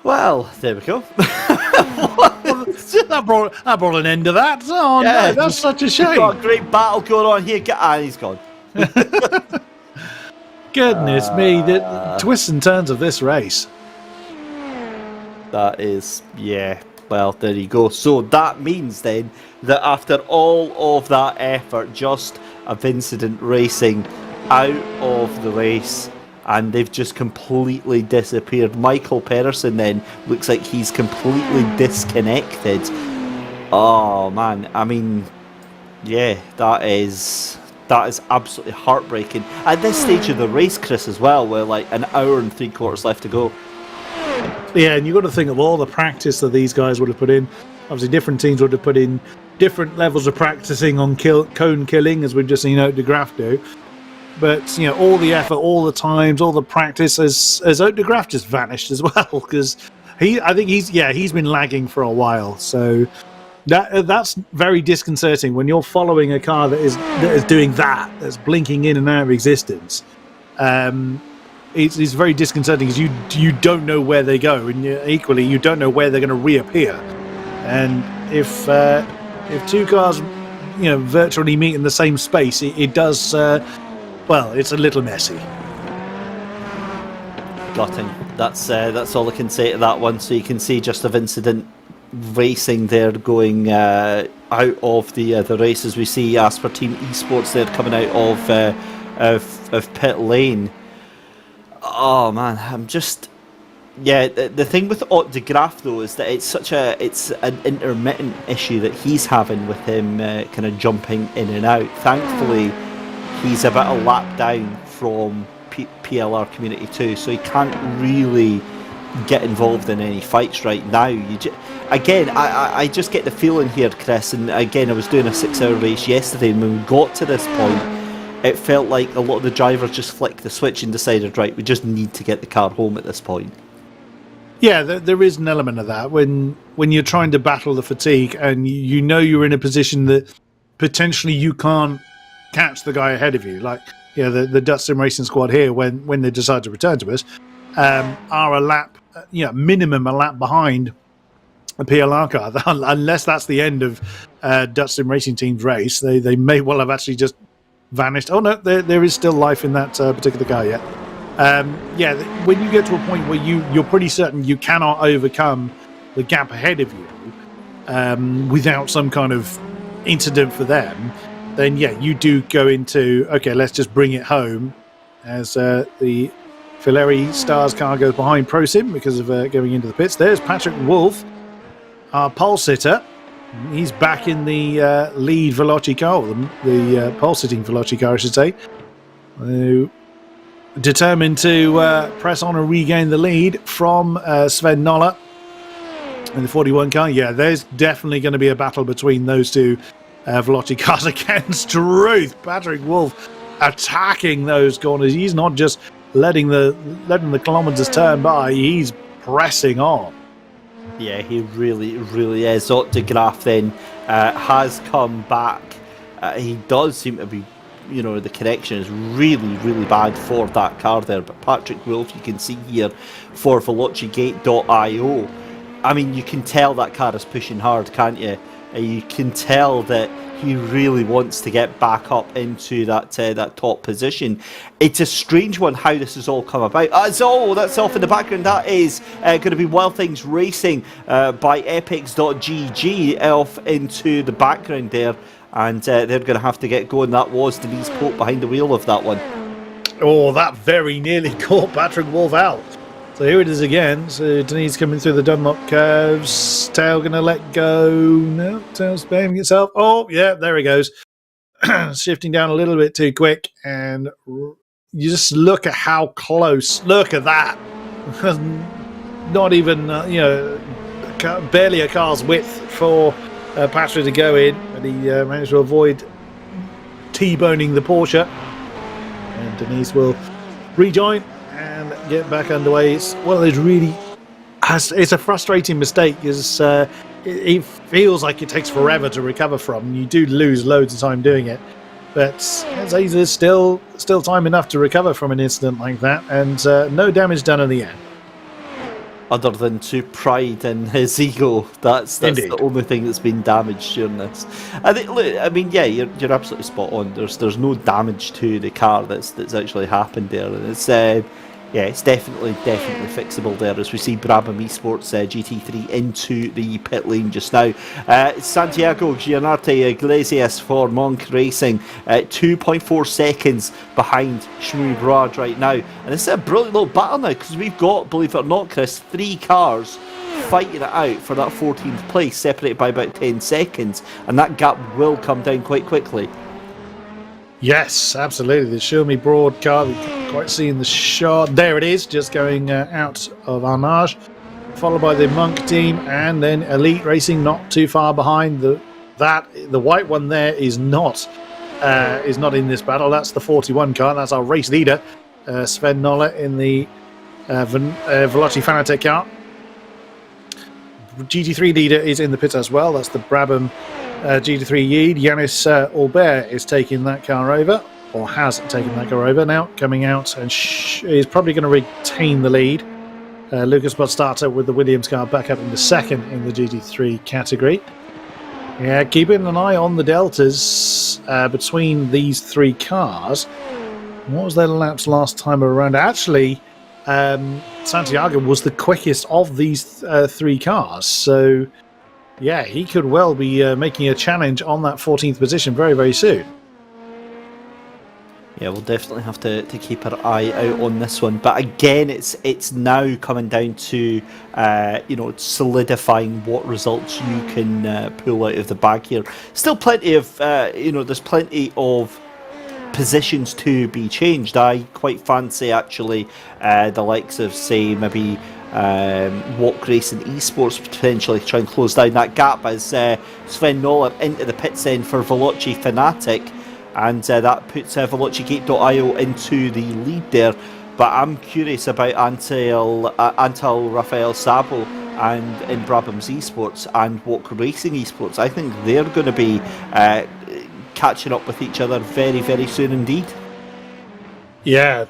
Well, there we go. that brought an end to that. Oh yeah, no, that's such a shame. We've got a great battle going on here. And he's gone. Goodness me, the twists and turns of this race. That is, yeah. Well, there you go. So that means then that after all of that effort, just of Incident Racing out of the race, and they've just completely disappeared. Michael Pedersen then looks like he's completely disconnected. Oh man, I mean, yeah, that is absolutely heartbreaking. At this stage of the race, Chris, as well, where like an hour and 3/4 left to go. Yeah, and you've got to think of all the practice that these guys would have put in. Obviously, different teams would have put in different levels of practicing on cone killing, as we've just seen Haute de Graaf do. But all the effort, all the times, all the practice, as Haute de Graaf just vanished as well, because I think he's been lagging for a while. So that's very disconcerting when you're following a car that is doing that's blinking in and out of existence. It's very disconcerting because you don't know where they go, and equally you don't know where they're going to reappear. And if two cars virtually meet in the same space, it does. Well, it's a little messy. Gutting. That's all I can say to that one. So you can see just of Incident Racing there going out of the race, as we see Asper Team Esports there coming out of pit lane. Oh man, I'm just. Yeah, the thing with Haute de Graaf though is that it's an intermittent issue that he's having with him kind of jumping in and out. Thankfully, he's about a lap down from PLR Community 2, so he can't really get involved in any fights right now. I just get the feeling here, Chris, and again, I was doing a 6-hour race yesterday, and when we got to this point, it felt like a lot of the drivers just flicked the switch and decided, right, we just need to get the car home at this point. Yeah, there is an element of that when you're trying to battle the fatigue and you're in a position that potentially you can't catch the guy ahead of you. Like the Dutch Sim Racing squad here, when they decide to return to us, are a lap, minimum a lap behind a PLR car. Unless that's the end of Dutch Sim Racing team's race, they may well have actually just vanished. Oh no, there is still life in that particular car yet. When you get to a point where you're pretty certain you cannot overcome the gap ahead of you without some kind of incident for them, then you do go into, okay, let's just bring it home, as the Fileri Stars car goes behind ProSim because of going into the pits. There's Patrick Wolf, our pole sitter. He's back in the lead Veloci car, or the pole sitting Veloci car, I should say. Determined to press on and regain the lead from Sven Noller in the 41 car. Yeah, there's definitely going to be a battle between those two Veloci cars against Truth. Patrick Wolf attacking those corners. He's not just letting the kilometers turn by. He's pressing on. Yeah, he really, really is. Haute de Graaf then has come back. He does seem to be, the connection is really, really bad for that car there. But Patrick Wolf, you can see here for VelociGate.io. I mean, you can tell that car is pushing hard, can't you? You can tell that he really wants to get back up into that top position. It's a strange one how this has all come about. That's off in the background. That is going to be Wild Things Racing by Epix.gg off into the background there. And they're going to have to get going. That was Denise Pope behind the wheel of that one. Oh, that very nearly caught Patrick Wolf out. So here it is again. So Denise coming through the Dunlop curves. Tail going to let go. No, tail's behaving itself. Oh, yeah, there he goes. Shifting down a little bit too quick. And you just look at how close. Look at that. Not even, barely a car's width for Patrick to go in. But he managed to avoid T-boning the Porsche. And Denise will rejoin and get back underway. It's one of those really, it's a frustrating mistake because it feels like it takes forever to recover from. You do lose loads of time doing it, but there's still time enough to recover from an incident like that, and no damage done in the end. Other than to pride and his ego, that's the only thing that's been damaged during this. I think, look, I mean, yeah, you're absolutely spot on. There's no damage to the car that's actually happened there, and it's Yeah, it's definitely fixable there as we see Brabham Esports GT3 into the pit lane just now. Santiago Gianarte Iglesias for Monk Racing, 2.4 seconds behind Shmui Brad right now. And this is a brilliant little battle now because we've got, believe it or not, Chris, 3 cars fighting it out for that 14th place, separated by about 10 seconds. And that gap will come down quite quickly. Yes, absolutely. The Shumi Broad car, we can't quite see in the shot. There it is, just going out of Arnage, followed by the Monk team, and then Elite Racing not too far behind. The white one there is not in this battle. That's the 41 car. That's our race leader, Sven Noller, in the Veloci Fanatec car. GT3 leader is in the pit as well. That's the Brabham GT3 Yeed. Yanis Albert is taking that car over, or has taken that car over now, coming out and is probably going to retain the lead. Lucas Bostata with the Williams car back up into second in the GT3 category. Yeah, keeping an eye on the deltas between these 3 cars. What was their laps last time around? Actually, Santiago was the quickest of these 3 cars, so yeah, he could well be making a challenge on that 14th position very, very soon. Yeah, we'll definitely have to keep our eye out on this one. But again, it's now coming down to solidifying what results you can pull out of the bag here. Still plenty of there's plenty of positions to be changed. I quite fancy actually the likes of, say, maybe Walk Racing Esports potentially try and close down that gap as Sven Noller into the pits then for Veloci Fanatic, and that puts VelociGate.io into the lead there. But I'm curious about Antal Rafael Sabo and in Brabham's Esports and Walk Racing Esports. I think they're going to be catching up with each other very, very soon indeed. Yeah,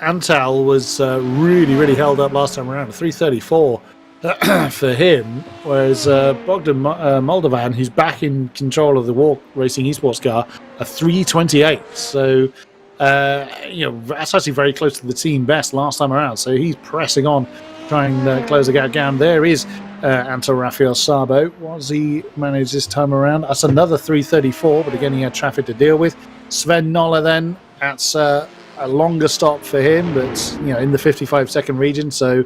Antal was really, really held up last time around. 334 for him, whereas Bogdan Moldovan, who's back in control of the Walk Racing Esports car, a 328. So, that's actually very close to the team best last time around. So he's pressing on, trying to close the gap down. There is Antal Rafael Sabo. What has he managed this time around? That's another 334, but again, he had traffic to deal with. Sven Noller then, that's a longer stop for him, but in the 55-second region, so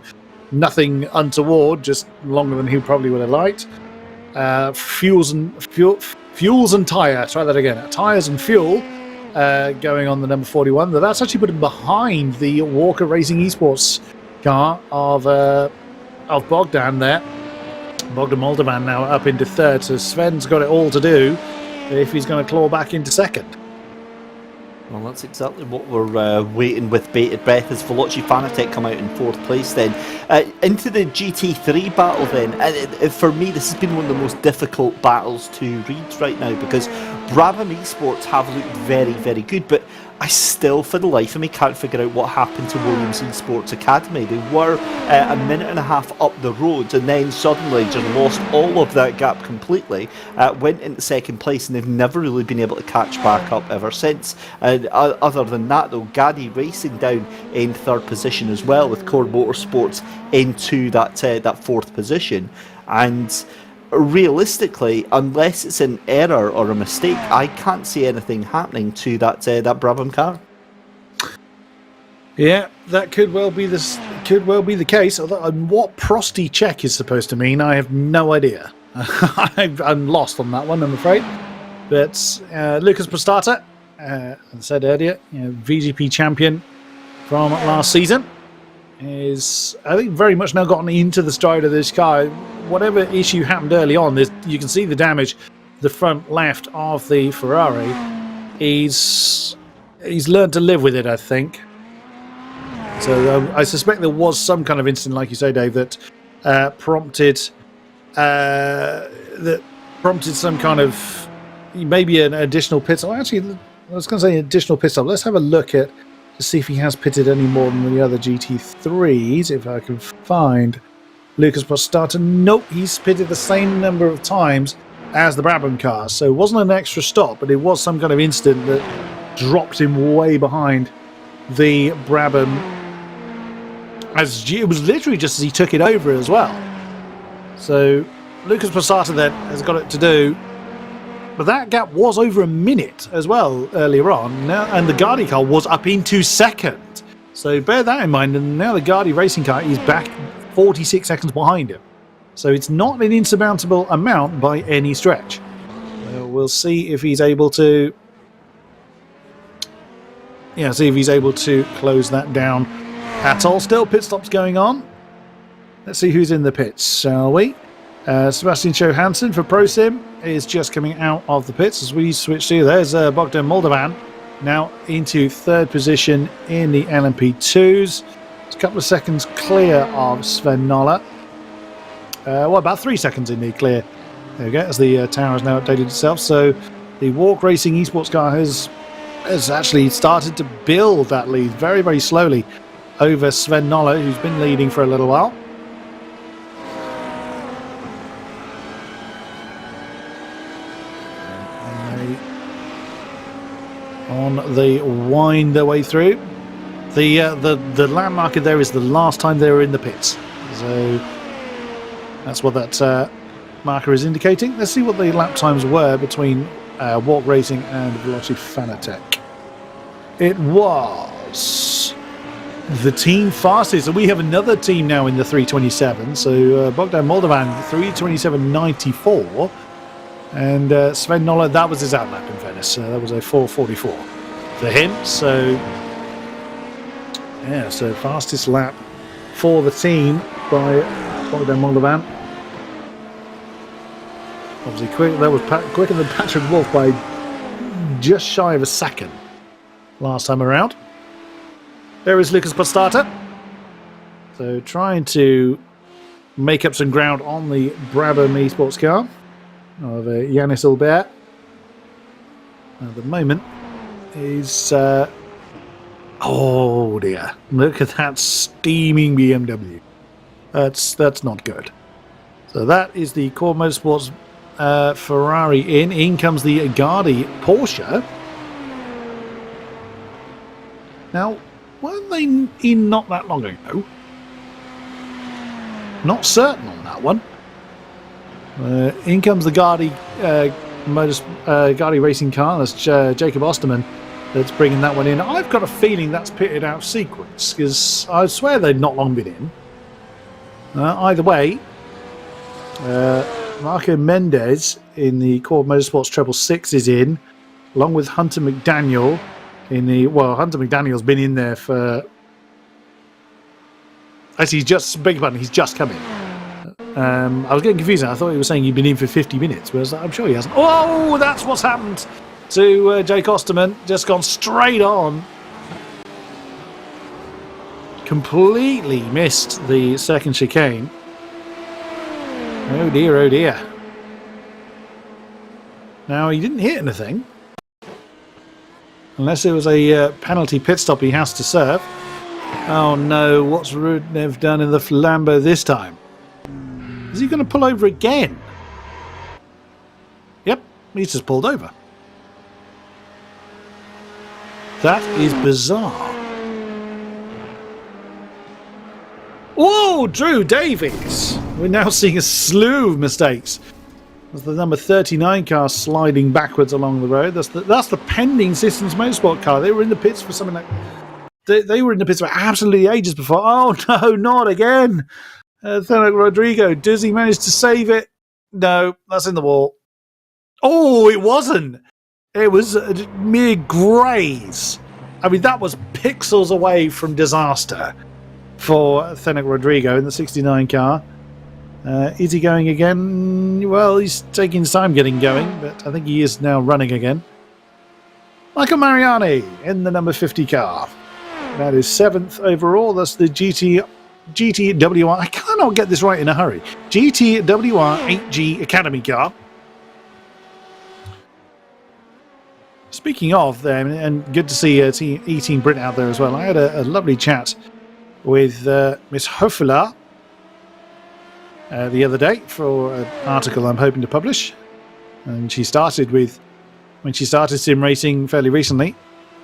nothing untoward, just longer than he probably would have liked. Fuels and tyre. Try that again. Tyres and fuel going on the number 41. But that's actually put him behind the Walker Racing Esports car of Bogdan there. Bogdan Moldovan now up into third, so Sven's got it all to do if he's going to claw back into second. Well, that's exactly what we're waiting with bated breath as Veloci Fanatec come out in 4th place then. Into the GT3 battle then, and for me this has been one of the most difficult battles to read right now because Brabham Esports have looked very, very good, but I still, for the life of me, can't figure out what happened to Williams Esports Academy. They were a minute and a half up the road and then suddenly just lost all of that gap completely, went into 2nd place, and they've never really been able to catch back up ever since. Other than that though, Gaddy Racing down in 3rd position as well, with Core Motorsports into that 4th position. And realistically, unless it's an error or a mistake, I can't see anything happening to that Brabham car. Yeah, that could well be the case. Although, what Prosty check is supposed to mean, I have no idea. I'm lost on that one, I'm afraid. But Lucas Prostata, as I said earlier, VGP champion from last season, is, I think, very much now gotten into the stride of this car. Whatever issue happened early on, you can see the damage the front left of the Ferrari. He's learned to live with it, I think. So I suspect there was some kind of incident, like you say, Dave, that prompted some kind of maybe an additional pit stop. Actually, I was going to say additional pit stop. Let's have a look to see if he has pitted any more than the other GT3s, if I can find Lucas Prostata. Nope, he's pitted the same number of times as the Brabham car, so it wasn't an extra stop, but it was some kind of incident that dropped him way behind the Brabham it was literally just as he took it over as well. So Lucas Passata then has got it to do. But that gap was over a minute as well earlier on. Now, and the Gardi car was up into second. So bear that in mind. And now the Gardi racing car is back 46 seconds behind him. So it's not an insurmountable amount by any stretch. We'll see if he's able to... Yeah, see if he's able to close that down at all. Still pit stops going on. Let's see who's in the pits, shall we? Sebastian Johansson for ProSim is just coming out of the pits as we switch to. There's Bogdan Moldovan now into third position in the LMP2s. It's a couple of seconds clear of Sven Noller. Well, about 3 seconds in the clear. There we go, as the tower has now updated itself. So the Walk Racing esports car has actually started to build that lead very, very slowly over Sven Noller, who's been leading for a little while. On the wind their way through. The lap marker there is the last time they were in the pits. So that's what that marker is indicating. Let's see what the lap times were between Walk Racing and Veloci Fanatec. It was the team fastest. So we have another team now in the 327. So Bogdan Moldovan 327.94. And Sven Noller, that was his outlap in Venice. That was a 4:44 for him. So, yeah, so fastest lap for the team by Bogdan Moldovan. Obviously, quick. That was quicker than Patrick Wolf by just shy of a second last time around. There is Lucas Postata. So, trying to make up some ground on the Brabham esports car of Yanis Albert at the moment is oh dear, look at that steaming BMW. That's not good. So that is the Core Motorsports Ferrari in comes the Gardi Porsche. Now, weren't they in not that long ago? Not certain on that one. In comes the Gardi Gardi racing car. That's Jacob Osterman that's bringing that one in. I've got a feeling that's pitted out of sequence because I swear they've not long been in. Either way, Marco Mendes in the Core Motorsports 666 is in, along with Hunter McDaniel in the... Well, Hunter McDaniel's been in there for... Actually, he's just... Beg your pardon, he's just come in. I was getting confused. I thought he was saying he'd been in for 50 minutes, whereas I'm sure he hasn't. Oh, that's what's happened to Jake Osterman. Just gone straight on. Completely missed the second chicane. Oh dear, oh dear. Now, he didn't hit anything. Unless it was a penalty pit stop he has to serve. Oh no, what's Rudnev done in the Lambo this time? Is he going to pull over again? Yep, he's just pulled over. That is bizarre. Whoa, Drew Davies! We're now seeing a slew of mistakes. That's the number 39 car sliding backwards along the road. That's the pending Systems Motorsport car. They were in the pits for something like... They were in the pits for absolutely ages before. Oh no, not again! Thanak Rodrigo, does he manage to save it? No, that's in the wall. Oh, it wasn't. It was a mere graze. I mean, that was pixels away from disaster for Thanak Rodrigo in the 69 car. Is he going again? Well, he's taking his time getting going, but I think he is now running again. Michael Mariani in the number 50 car. That is 7th overall. That's the GTWR. I cannot get this right in a hurry. GTWR 8G Academy car. Speaking of them, and good to see E-Team Brit out there as well. I had a lovely chat with Miss Hofela the other day for an article I'm hoping to publish. And she started when she started sim racing fairly recently,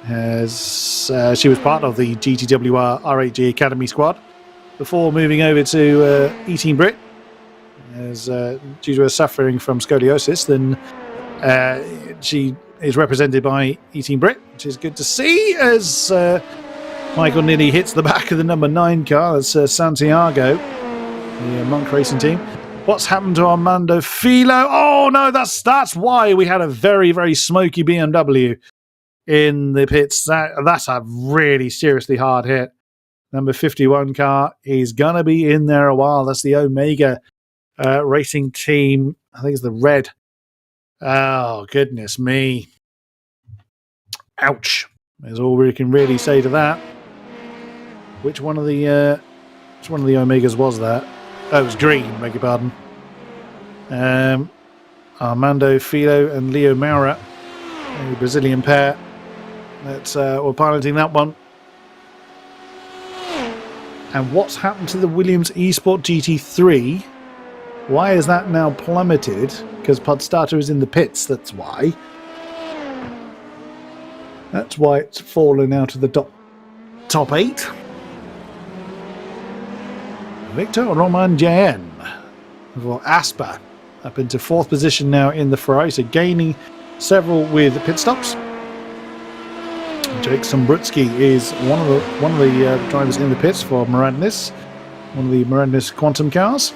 as she was part of the GTWR R8G Academy squad. before moving over to Eating Brit, as due to her suffering from scoliosis, then she is represented by Eating Brit, which is good to see, as Michael nearly hits the back of the number 9 car. That's Santiago, the Monk Racing team. What's happened to Armando Filo? Oh no, that's why we had a very, very smoky BMW in the pits. That's a really seriously hard hit. Number 51 car is gonna be in there a while. That's the Omega Racing team. I think it's the red. Oh goodness me! Ouch! Is all we can really say to that. Which one of the Omegas was that? Oh, it was green. Beg your pardon. Armando Filo and Leo Maura, a Brazilian pair. We're piloting that one. And what's happened to the Williams eSport GT3? Why is that now plummeted? Because Podstarter is in the pits, that's why. That's why it's fallen out of the top 8. Victor Roman Jaen for Asper up into 4th position now in the Ferrari, so gaining several with pit stops. Jake Sombrutsky is one of the drivers in the pits for Mirandis, one of the Mirandis Quantum cars.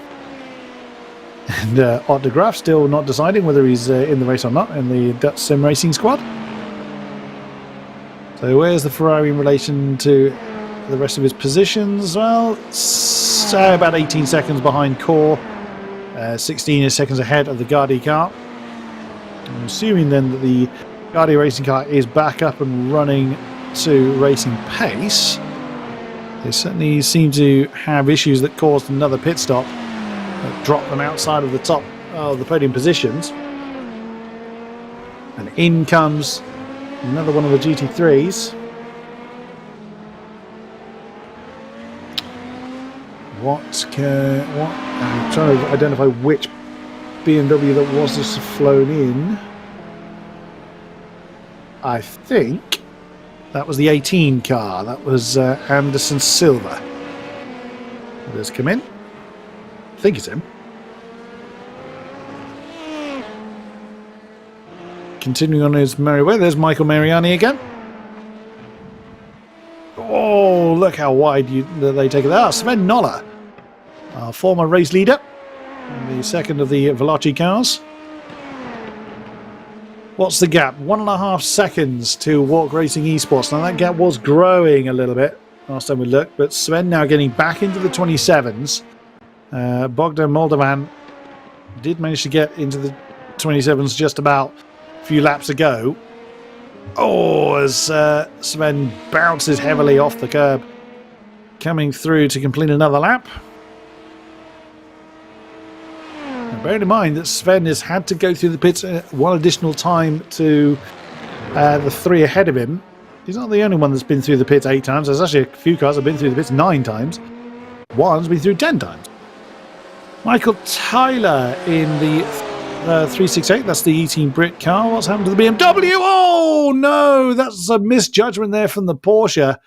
And Art de Graaf still not deciding whether he's in the race or not in the Dutch Sim Racing squad. So where's the Ferrari in relation to the rest of his positions? Well, about 18 seconds behind Core, 16 seconds ahead of the Gardi car. I'm assuming then that the Gardi racing car is back up and running to racing pace. They certainly seem to have issues that caused another pit stop that dropped them outside of the top of the podium positions. And in comes another one of the GT3s. I'm trying to identify which BMW that was just flown in. I think that was the 18 car. That was Anderson Silva. Let's come in. I think it's him. Continuing on his merry way, there's Michael Mariani again. Oh, look how wide they take it out. Sven Noller, our former race leader, the second of the Veloci cars. What's the gap? 1.5 seconds to Walk Racing Esports. Now that gap was growing a little bit last time we looked, but Sven now getting back into the 27s. Bogdan Moldovan did manage to get into the 27s just about a few laps ago. Oh, as Sven bounces heavily off the curb, coming through to complete another lap. Now, bearing in mind that Sven has had to go through the pits one additional time to the 3 ahead of him. He's not the only one that's been through the pits 8 times. There's actually a few cars that have been through the pits 9 times. One's been through 10 times. Michael Tyler in the 368, that's the E-Team Brit car. What's happened to the BMW? Oh no, that's a misjudgment there from the Porsche.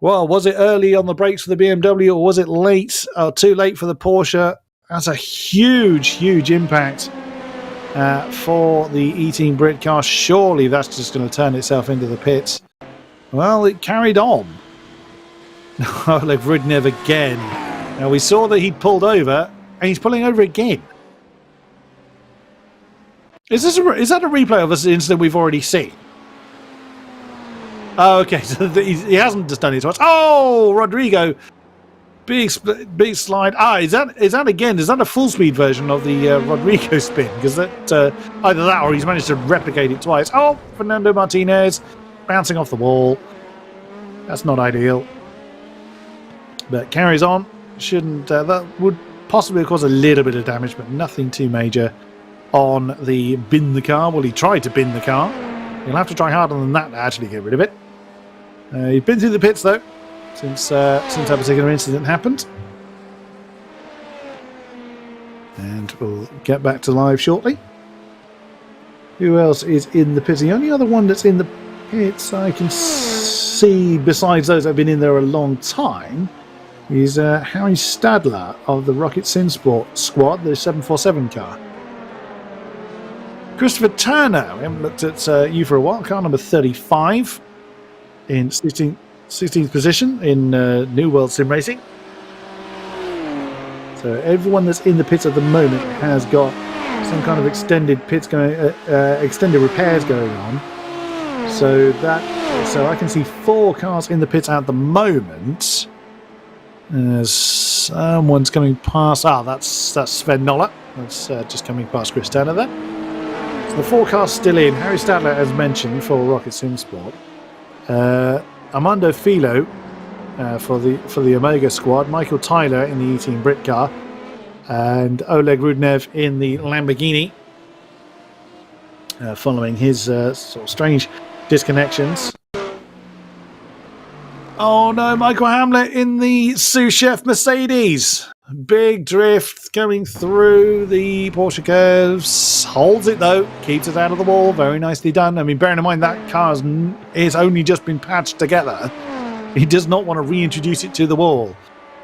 Well, was it early on the brakes for the BMW, or was it late, or too late for the Porsche? That's a huge, huge impact for the E-Team Brit car. Surely that's just going to turn itself into the pits. Well, it carried on. Oleg Rudnev again. Now we saw that he'd pulled over, and he's pulling over again. Is that a replay of an incident we've already seen? Oh, okay, so he hasn't just done it twice. Oh, Rodrigo, big slide. Is that again? Is that a full speed version of the Rodrigo spin? Because that either that or he's managed to replicate it twice. Oh, Fernando Martinez bouncing off the wall. That's not ideal, but carries on. Shouldn't that would possibly cause a little bit of damage, but nothing too major. On the bin the car. Well, he tried to bin the car. He'll have to try harder than that to actually get rid of it. He's been through the pits though since that particular incident happened, and we'll get back to live shortly. Who else is in the pits? The only other one that's in the pits I can see, besides those that have been in there a long time, is Harry Stadler of the Rocket Sim Sport squad, the 747 car. Christopher Turner, we haven't looked at you for a while, car number 35 in 16th position in New World Sim Racing. So everyone that's in the pits at the moment has got some kind of extended pits going, extended repairs going on. So I can see 4 cars in the pits at the moment. Someone's coming past. That's Sven Noller. That's just coming past Chris Turner there. So the 4 cars still in. Harry Stadler, as mentioned, for Rocket Sim Sport. Armando Filo for the Omega squad. Michael Tyler in the E-Team Brit car. And Oleg Rudnev in the Lamborghini. Following his sort of strange disconnections. Oh no, Michael Hamlet in the sous chef Mercedes. Big drift coming through the Porsche curves. Holds it though, keeps it out of the wall. Very nicely done. I mean, bearing in mind that car is only just been patched together. He does not want to reintroduce it to the wall.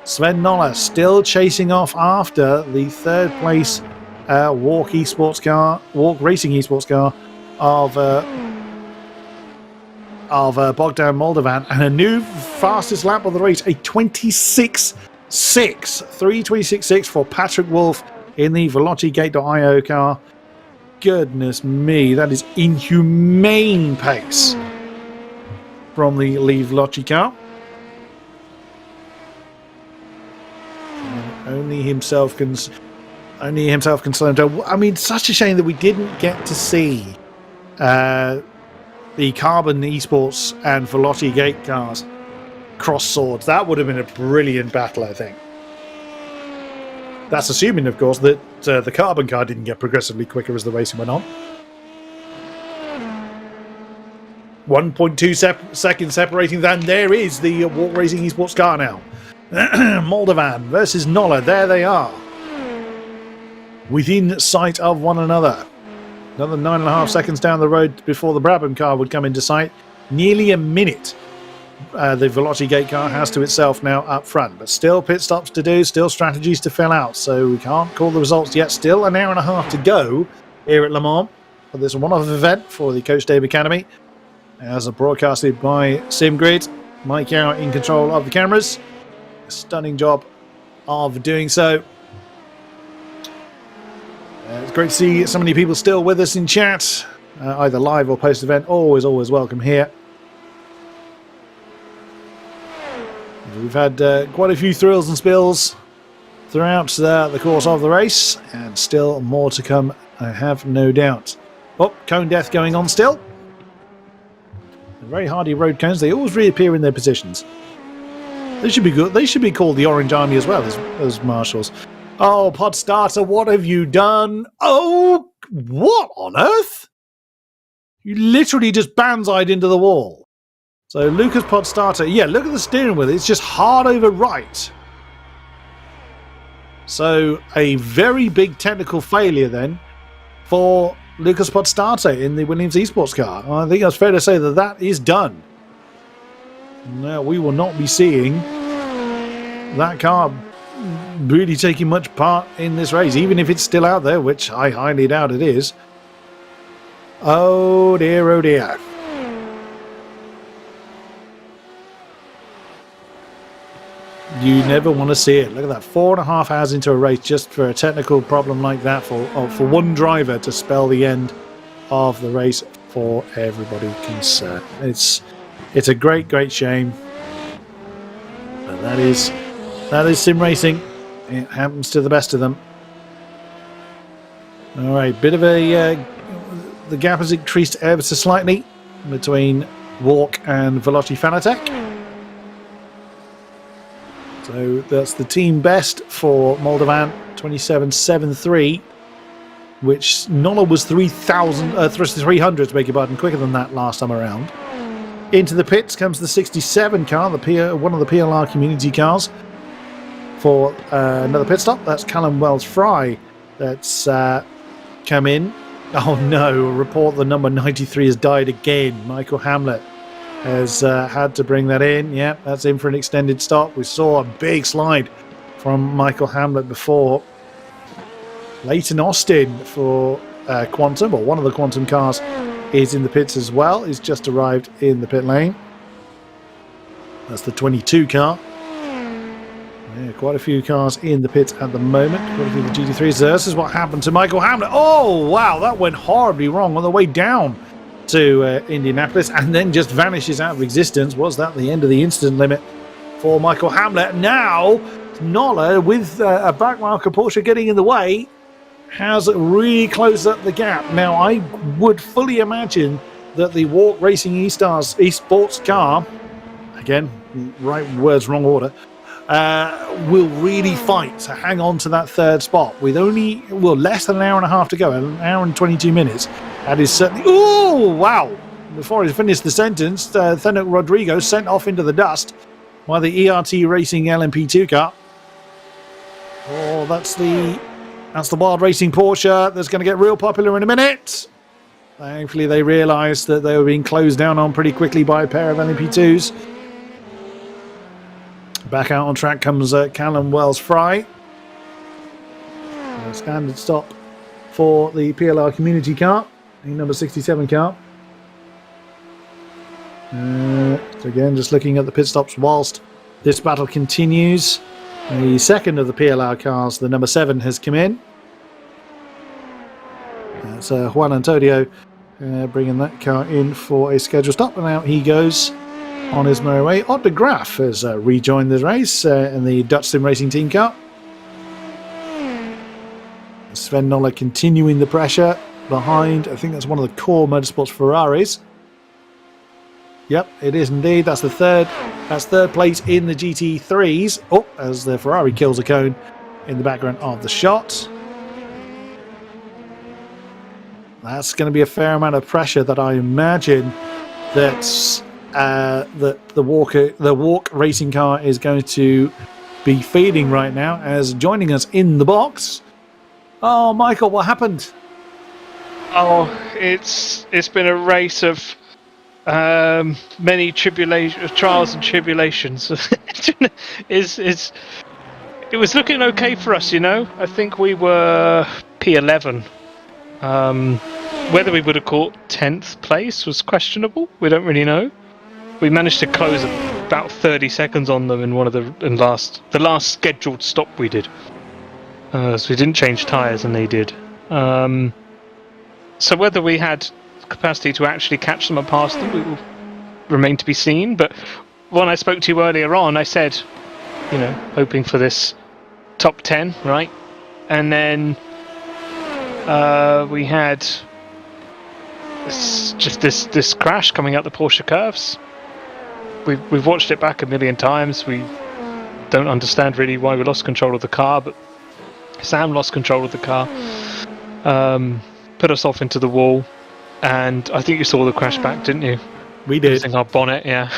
Sven Noller still chasing off after the 3rd place Walk Racing esports car of Bogdan Moldovan, and a new fastest lap of the race, a 3:26.6 for Patrick Wolf in the VelociGate.io car. Goodness me, that is inhumane pace from the Leave Veloci car. And only himself can slow him down. I mean, such a shame that we didn't get to see the Carbon Esports and VelociGate cars cross swords. That would have been a brilliant battle, I think. That's assuming, of course, that the Carbon car didn't get progressively quicker as the racing went on. 1.2 seconds separating them. There is the Walk Racing Esports car now. Moldovan versus Noller. There they are. Within sight of one another. Another 9.5 seconds down the road before the Brabham car would come into sight. Nearly a minute the VelociGate car has to itself now up front. But still pit stops to do, still strategies to fill out. So we can't call the results yet. Still an hour and a half to go here at Le Mans for this one-off event for the Coach Dave Academy. As broadcasted by SimGrid. Mike out in control of the cameras. A stunning job of doing so. It's great to see so many people still with us in chat, either live or post-event. Always welcome here. We've had quite a few thrills and spills throughout the course of the race, and still more to come, I have no doubt. Oh, cone death going on still. They're very hardy road cones. They always reappear in their positions. They should be good. They should be called the Orange Army as well as marshals. Oh, Podstarter, what have you done? Oh, what on earth? You literally just banzaied into the wall. So Lucas Podstarter, yeah, look at the steering wheel. It's just hard over right. So a very big technical failure then for Lucas Podstarter in the Williams Esports car. I think it's fair to say that that is done. Now we will not be seeing that car really taking much part in this race, even if it's still out there, which I highly doubt it is. Oh dear, oh dear. You never want to see it. Look at that, 4.5 hours into a race just for a technical problem like that for one driver to spell the end of the race for everybody concerned. It's a great shame. But that is sim racing. It happens to the best of them. All right, bit of the gap has increased ever so slightly between Walk and Veloci Fanatec. So that's the team best for Moldovan, 27.73, which Noller was 300, to beg your pardon, quicker than that last time around. Into the pits comes the 67 car, one of the PLR community cars, for another pit stop. That's Callum Wells-Fry that's come in. Oh no, report the number 93 has died again. Michael Hamlet has had to bring that in. Yeah, that's in for an extended stop. We saw a big slide from Michael Hamlet before. Leighton Austin for Quantum, or one of the Quantum cars, is in the pits as well. He's just arrived in the pit lane. That's the 22 car. Yeah, quite a few cars in the pits at the moment. Quite a few of the GT3s. So this is what happened to Michael Hamlet. Oh, wow, that went horribly wrong on the way down to Indianapolis and then just vanishes out of existence. Was that the end of the incident limit for Michael Hamlet? Now, Nola, with a backmarker Porsche getting in the way, has really closed up the gap. Now, I would fully imagine that the Walk Racing eSports car, again, right words, wrong order, will really fight to hang on to that third spot with only, well, less than an hour and a half to go, an hour and 22 minutes. That is certainly... Oh, wow! Before he finished the sentence, Thenok Rodrigo sent off into the dust by the ERT Racing LMP2 car. Oh, that's the Wild Racing Porsche that's going to get real popular in a minute. Thankfully, they realised that they were being closed down on pretty quickly by a pair of LMP2s. Back out on track comes Callum Wells-Fry. Standard stop for the PLR Community car, the number 67 car. So again, just looking at the pit stops whilst this battle continues. The second of the PLR cars, the number 7, has come in. That's Juan Antonio bringing that car in for a scheduled stop, and out he goes on his merry way. Ott de Graaf has rejoined the race in the Dutch Sim Racing team car. Sven Noller continuing the pressure behind, I think that's one of the core motorsports Ferraris. Yep, it is indeed. That's the third. That's third place in the GT3s. Oh, as the Ferrari kills a cone in the background of the shot. That's going to be a fair amount of pressure that I imagine that the Walk Racing car is going to be feeding right now. As joining us in the box. Oh, Michael, what happened? Oh, it's been a race of many trials and tribulations. It was looking okay for us, you know. I think we were P11. Whether we would have caught 10th place was questionable. We don't really know. We managed to close about 30 seconds on them in one of the last scheduled stop we did. So we didn't change tyres and they did. So whether we had capacity to actually catch them and pass them will remain to be seen. But when I spoke to you earlier on, I said, you know, hoping for this top 10, right? And then we had this crash coming out the Porsche curves. We've watched it back a million times. We don't understand really why we lost control of the car, but Sam lost control of the car, put us off into the wall, and I think you saw the crash back, didn't you? We did. Losing our bonnet, yeah.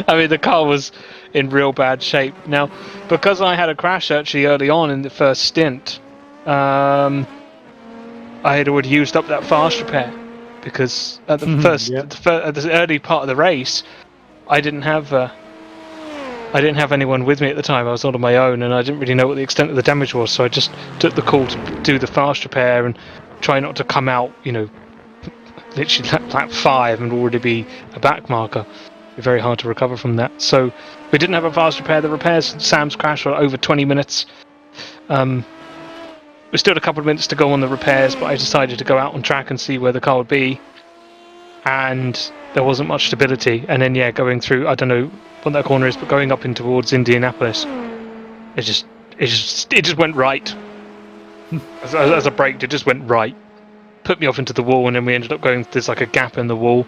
I mean, the car was in real bad shape. Now, because I had a crash actually early on in the first stint, I had already used up that fast repair, because at the at the early part of the race, I didn't have anyone with me at the time. I was all on my own, and I didn't really know what the extent of the damage was. So I just took the call to do the fast repair and try not to come out, you know, literally lap 5 and already be a back marker. It'd be very hard to recover from that. So we didn't have a fast repair. The repairs, Sam's crash, were over 20 minutes. We still had a couple of minutes to go on the repairs, but I decided to go out on track and see where the car would be. And there wasn't much stability. And then, yeah, going through, I don't know what that corner is, but going up in towards Indianapolis, it just went right. As I braked, it just went right. Put me off into the wall, and then we ended up going, there's like a gap in the wall,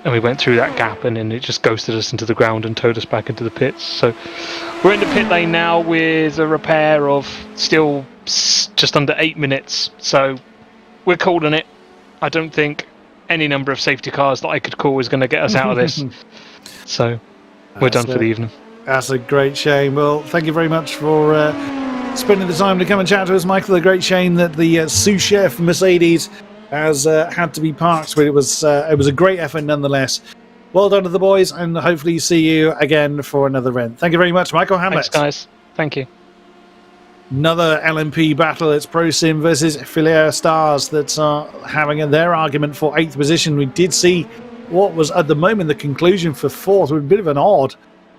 and we went through that gap, and then it just ghosted us into the ground and towed us back into the pits. So we're in the pit lane now with a repair of still just under 8 minutes. So we're calling it. I don't think any number of safety cars that I could call is going to get us out of this. So we're done for the evening. That's a great shame. Well, thank you very much for spending the time to come and chat to us, Michael. A great shame that the sous chef Mercedes has had to be parked, but it was a great effort nonetheless. Well done to the boys, and hopefully see you again for another event. Thank you very much, Michael Hamlet. Thanks, guys. Thank you. Another LMP battle. It's ProSim versus Filaire Stars that are having their argument for 8th position. We did see what was at the moment the conclusion for 4th, with a bit of an odd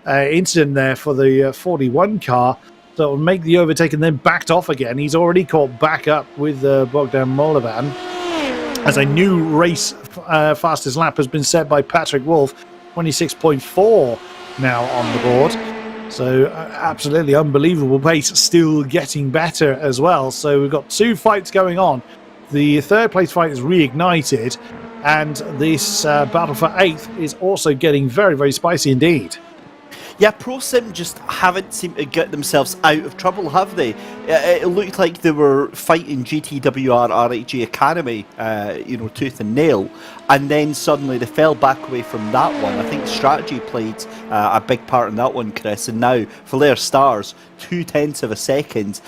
incident there for the 41 car. So it will make the overtake and then backed off again. He's already caught back up with Bogdan Molovan, as a new race fastest lap has been set by Patrick Wolf, 26.4 now on the board. So absolutely unbelievable pace, still getting better as well. So we've got 2 fights going on. The third place fight is reignited, and this battle for 8th is also getting very, very spicy indeed. Yeah, ProSim just haven't seemed to get themselves out of trouble, have they? It looked like they were fighting GTWR RHG Academy, tooth and nail, and then suddenly they fell back away from that one. I think strategy played a big part in that one, Chris, and now Filaire Stars, 0.2 of a second.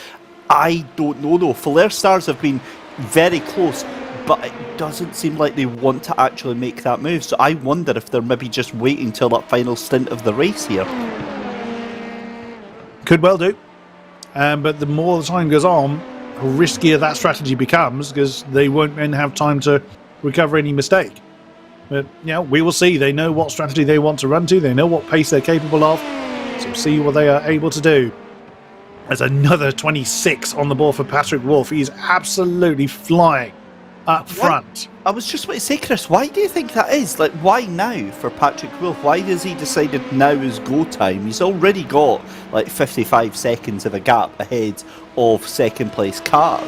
I don't know though, Filaire Stars have been very close, but it doesn't seem like they want to actually make that move. So I wonder if they're maybe just waiting till that final stint of the race here. Could well do. But the more the time goes on, the riskier that strategy becomes, because they won't then have time to recover any mistake. But we will see. They know what strategy they want to run to. They know what pace they're capable of. So we'll see what they are able to do. There's another 26 on the board for Patrick Wolf. He's absolutely flying up front. I was just about to say, Chris, why do you think that is? Like, why now for Patrick Wolf? Why has he decided now is go time? He's already got like 55 seconds of a gap ahead of second place car.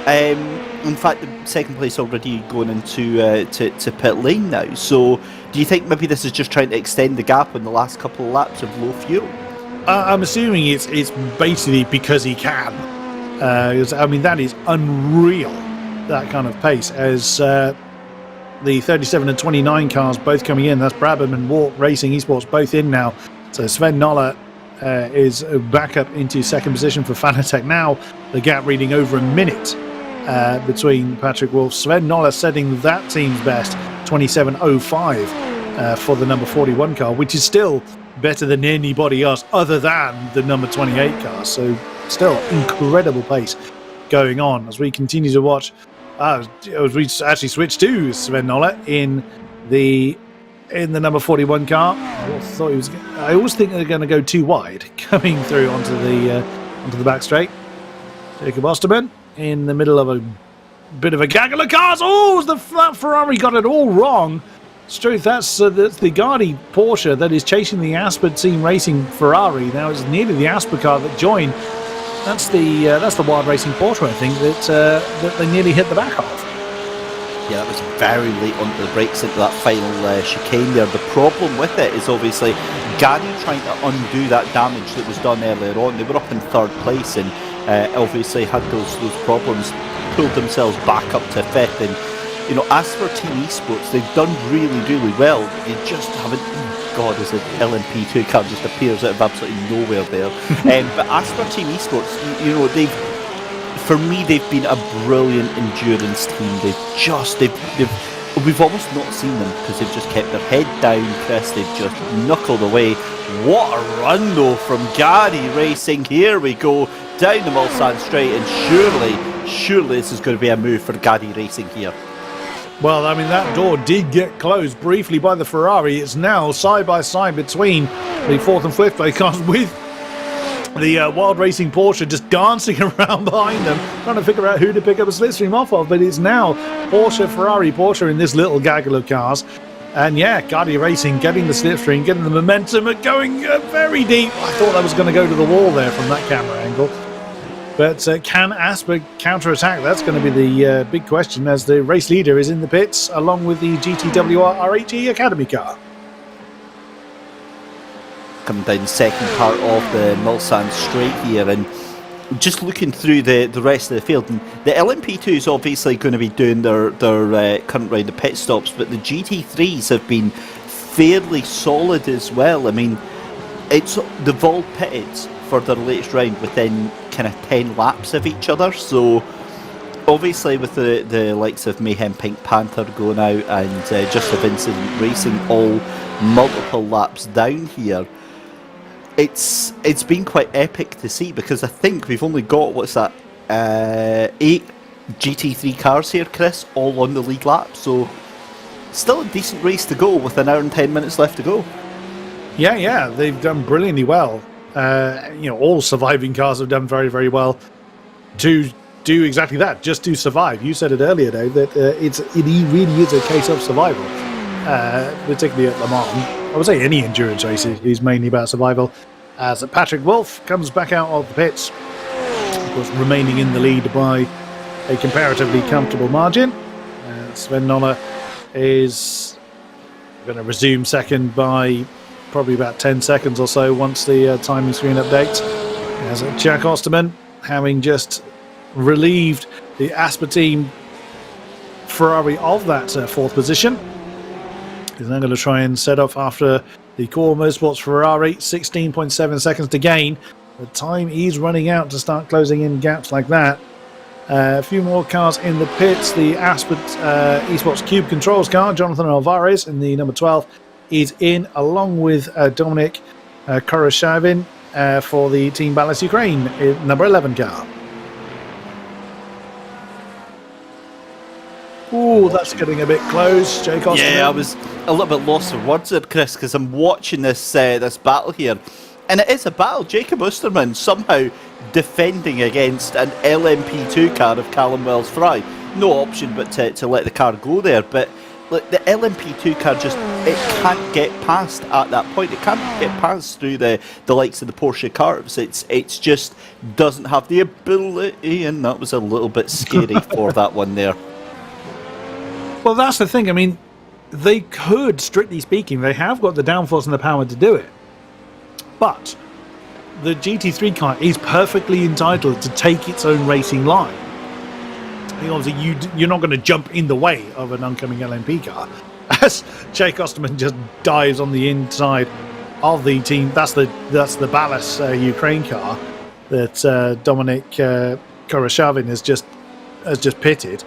In fact, the second place already going into to pit lane now. So do you think maybe this is just trying to extend the gap in the last couple of laps of low fuel? I'm assuming it's basically because he can. I mean, that is unreal, that kind of pace, as the 37 and 29 cars both coming in. That's Brabham and Walt Racing Esports both in now. So Sven Noller is back up into second position for Fanatec now. The gap reading over a minute between Patrick Wolf. Sven Noller setting that team's best, 27.05 for the number 41 car, which is still better than anybody else other than the number 28 car. So still incredible pace going on as we continue to watch. We actually switched to Sven Noller in the number 41 car. I always think they're going to go too wide coming through onto the back straight. Jacob Osterman in the middle of a bit of a gaggle of cars. Oh, that Ferrari got it all wrong. Struth, that's the Gardi Porsche that is chasing the Asper Team Racing Ferrari. Now it's nearly the Asper car that joined. That's the Wild Racing Porsche, I think, that they nearly hit the back of. Yeah, that was very late onto the brakes into that final chicane there. The problem with it is obviously Gardi trying to undo that damage that was done earlier on. They were up in third place and obviously had those problems, pulled themselves back up to fifth. And as for Team Esports, they've done really, really well. They just haven't. God, as an LMP2 car just appears out of absolutely nowhere there. But as for Team Esports, they've been a brilliant endurance team. We've almost not seen them because they've just kept their head down, Chris. They've just knuckled away. What a run though from Gardi Racing. Here we go down the Mulsanne straight, and surely this is going to be a move for Gardi Racing here. Well, I mean, that door did get closed briefly by the Ferrari. It's now side by side between the fourth and fifth place cars, with the Wild Racing Porsche just dancing around behind them, trying to figure out who to pick up a slipstream off of. But it's now Porsche in this little gaggle of cars. And yeah, Gardi Racing getting the slipstream, getting the momentum, and going very deep. I thought that was going to go to the wall there from that camera angle. But can Asper counter-attack? That's going to be the big question, as the race leader is in the pits along with the GTWR RHE Academy car. Coming down the second part of the Mulsanne straight here, and just looking through the rest of the field, and the LMP2 is obviously going to be doing their current round of pit stops, but the GT3s have been fairly solid as well. I mean, they've all pitted for their latest round within kind of 10 laps of each other, so Obviously, with the likes of Mayhem Pink Panther going out and Just of Incident Racing all multiple laps down here, it's been quite epic to see, because I think we've only got, 8 GT3 cars here, Chris, all on the lead lap, so still a decent race to go with an hour and 10 minutes left to go. Yeah, they've done brilliantly well. All surviving cars have done very, very well to do exactly that, just to survive. You said it earlier, Dave, that it really is a case of survival, particularly at Le Mans. I would say any endurance race is mainly about survival. As Patrick Wolf comes back out of the pits, of course, remaining in the lead by a comparatively comfortable margin. Sven Noller is going to resume second by probably about 10 seconds or so once the timing screen updates. As Jack Osterman, having just relieved the Asper team Ferrari of that fourth position, is now going to try and set off after the Core Motorsports Ferrari. 16.7 seconds to gain. The time is running out to start closing in gaps like that. A few more cars in the pits. The Asper Esports Cube Controls car, Jonathan Alvarez in the number 12, is in, along with Dominic Koroshavin for the Team Balance Ukraine number 11 car. Oh, that's getting a bit close, Jake Osterman. Yeah, I was a little bit lost for words there, Chris, because I'm watching this this battle here, and it is a battle. Jacob Osterman somehow defending against an LMP2 car of Callum Wells Fry. No option but to let the car go there, but like, the LMP2 car it can't get past at that point. It can't get past through the likes of the Porsche curves. It's just doesn't have the ability, and that was a little bit scary for that one there. Well, that's the thing. I mean, they could, strictly speaking, they have got the downforce and the power to do it. But the GT3 car is perfectly entitled to take its own racing line. Obviously, you're not going to jump in the way of an oncoming LMP car. As Jake Osterman just dives on the inside of the team, that's the Ballas Ukraine car that Dominic Koroshavin has just pitted,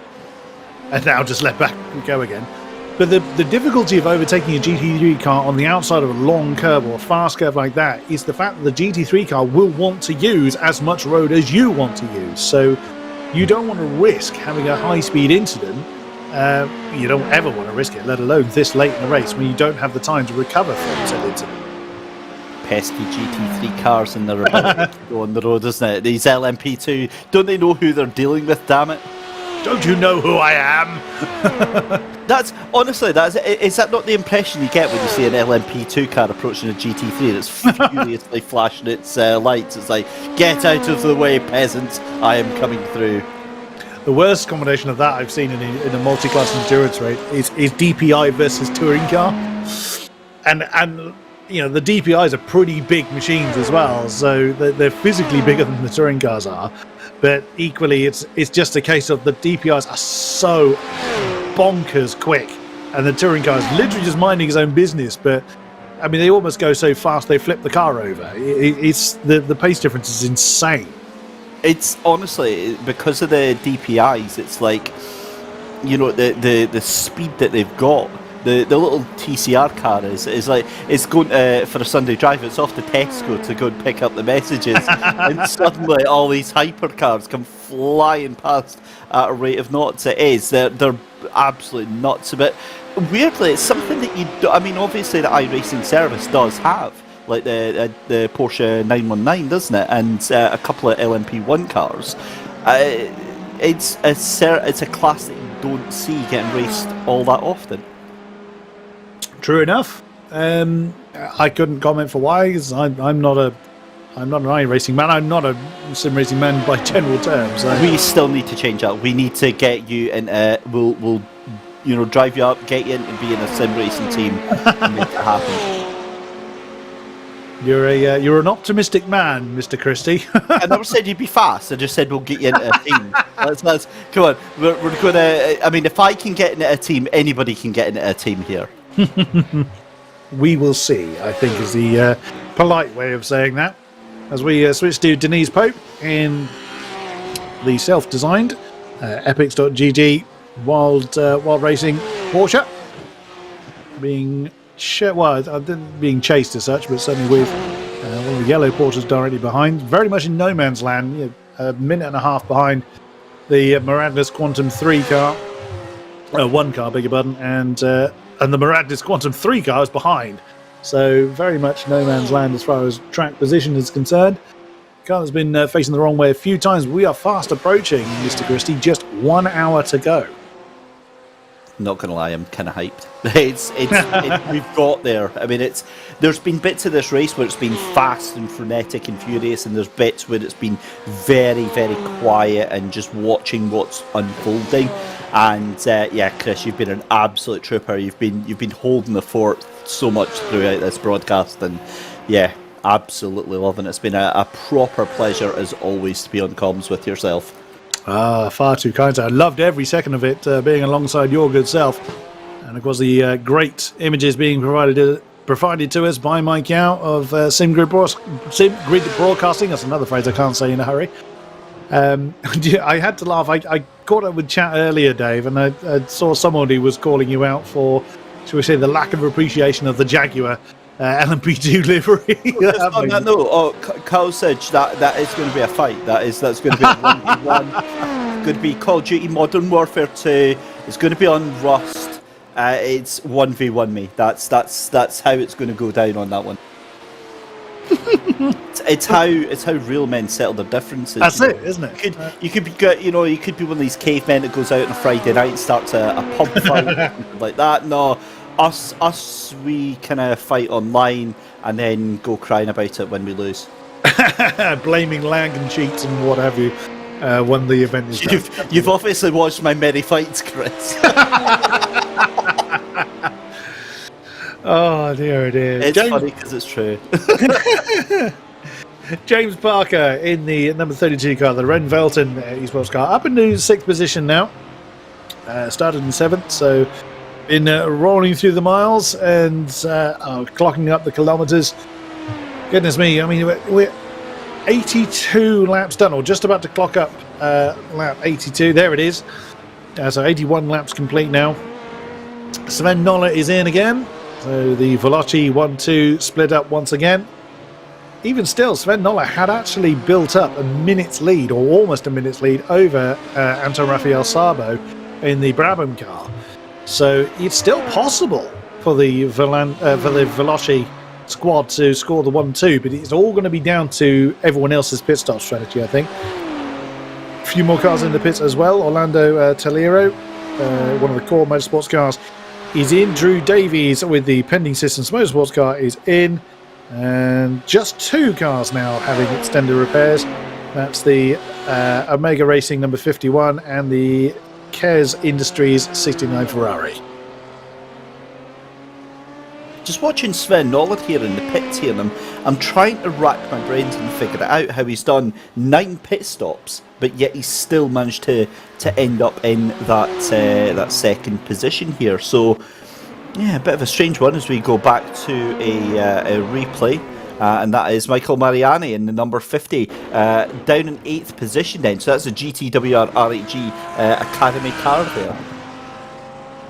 and now just let back go again. But the difficulty of overtaking a GT3 car on the outside of a long curve or a fast curve like that is the fact that the GT3 car will want to use as much road as you want to use. So you don't want to risk having a high-speed incident. You don't ever want to risk it, let alone this late in the race when you don't have the time to recover from said incident. Pesky GT3 cars and their ability to go on the road, isn't it? These LMP2, don't they know who they're dealing with, damn it? Don't you know who I am? Is that not the impression you get when you see an LMP2 car approaching a GT3 that's furiously flashing its lights? It's like, get out of the way, peasants, I am coming through. The worst combination of that I've seen in a multi-class endurance race is DPI versus touring car. And the DPIs are pretty big machines as well, so they're physically bigger than the touring cars are. But equally, it's just a case of the DPIs are so bonkers quick, and the touring car is literally just minding his own business. But I mean, they almost go so fast they flip the car over. It's the pace difference is insane. It's honestly because of the DPIs. It's like, the speed that they've got. The little TCR car is like, it's going for a Sunday drive, it's off to Tesco to go and pick up the messages, and suddenly all these hypercars come flying past at a rate of knots. They're absolutely nuts. But weirdly, it's something that obviously the iRacing service does have, like the Porsche 919, doesn't it, and a couple of LMP1 cars. It's a class that you don't see getting raced all that often. True enough. I couldn't comment for why, because I'm not an iRacing man. I'm not a sim racing man by general terms. We still need to change that. We need to get you in. We'll drive you up, get you into being a sim racing team, and make it happen. You're an optimistic man, Mr. Christie. I never said you'd be fast. I just said we'll get you into a team. Let's come on. We're gonna. If I can get into a team, anybody can get into a team here. We will see, I think, is the polite way of saying that. As we switch to Denise Pope in the self-designed Epics.gg, Wild Racing, Porsche being being chased as such, but certainly with one of the yellow Porsches directly behind, very much in no man's land, a minute and a half behind the Miradis Quantum 3 car, one car, beg your pardon, and the Miradis Quantum 3 car is behind. So very much no man's land as far as track position is concerned. Car has been facing the wrong way a few times. We are fast approaching, Mr. Christie. Just 1 hour to go. Not gonna lie, I'm kind of hyped. We've got there. I mean, there's been bits of this race where it's been fast and frenetic and furious, and there's bits where it's been very, very quiet and just watching what's unfolding. And yeah, Chris, you've been an absolute trooper. You've been holding the fort so much throughout this broadcast, and yeah, absolutely loving it. It's been a proper pleasure as always to be on comms with yourself. Far too kind. I loved every second of it, being alongside your good self, and of course the great images being provided to us by Mike Yao of SimGrid Broadcasting. That's another phrase I can't say in a hurry. I had to laugh. I caught up with chat earlier, Dave, and I saw someone who was calling you out for, shall we say, the lack of appreciation of the Jaguar LMP2 livery. No, Carl said that is going to be a fight. That's going to be a 1v1. It's going to be Call of Duty Modern Warfare 2. It's going to be on Rust. It's 1v1 me. That's how it's going to go down on that one. it's how real men settle their differences. That's it, isn't it? You could be one of these cavemen that goes out on a Friday night and starts a pub fight or something like that. No. Us, we kind of fight online and then go crying about it when we lose. Blaming lag and cheats and what have you when the event is done. You've obviously watched my many fights, Chris. Oh dear, dear. It's funny because it's true. James Parker in the number 32 car, the Ren Velton esports car, up into 6th position now. Started in 7th, so been rolling through the miles and clocking up the kilometres. Goodness me, I mean, we're 82 laps done, or just about to clock up lap 82. There it is. So 81 laps complete now. Sven Noller is in again. So the Veloci 1-2 split up once again. Even still, Sven Noller had actually built up a minute's lead, or almost a minute's lead, over Anton Rafael Sabo in the Brabham car. So it's still possible for the Veloci squad to score the 1-2, but it's all going to be down to everyone else's pit stop strategy, I think. A few more cars in the pits as well. Orlando Taliero, one of the core motorsports cars, is in. Drew Davies with the Pending Systems motorsports car is in. And just 2 cars now having extended repairs. That's the Omega Racing number 51 and the Kez Industries 69 Ferrari. Just watching Sven Noller here in the pits here, and I'm trying to rack my brains and figure it out how he's done 9 pit stops, but yet he's still managed to end up in that second position here. So yeah, a bit of a strange one as we go back to a replay. And that is Michael Mariani in the number 50, down in 8th position then. So that's a GTWR RHG Academy car there.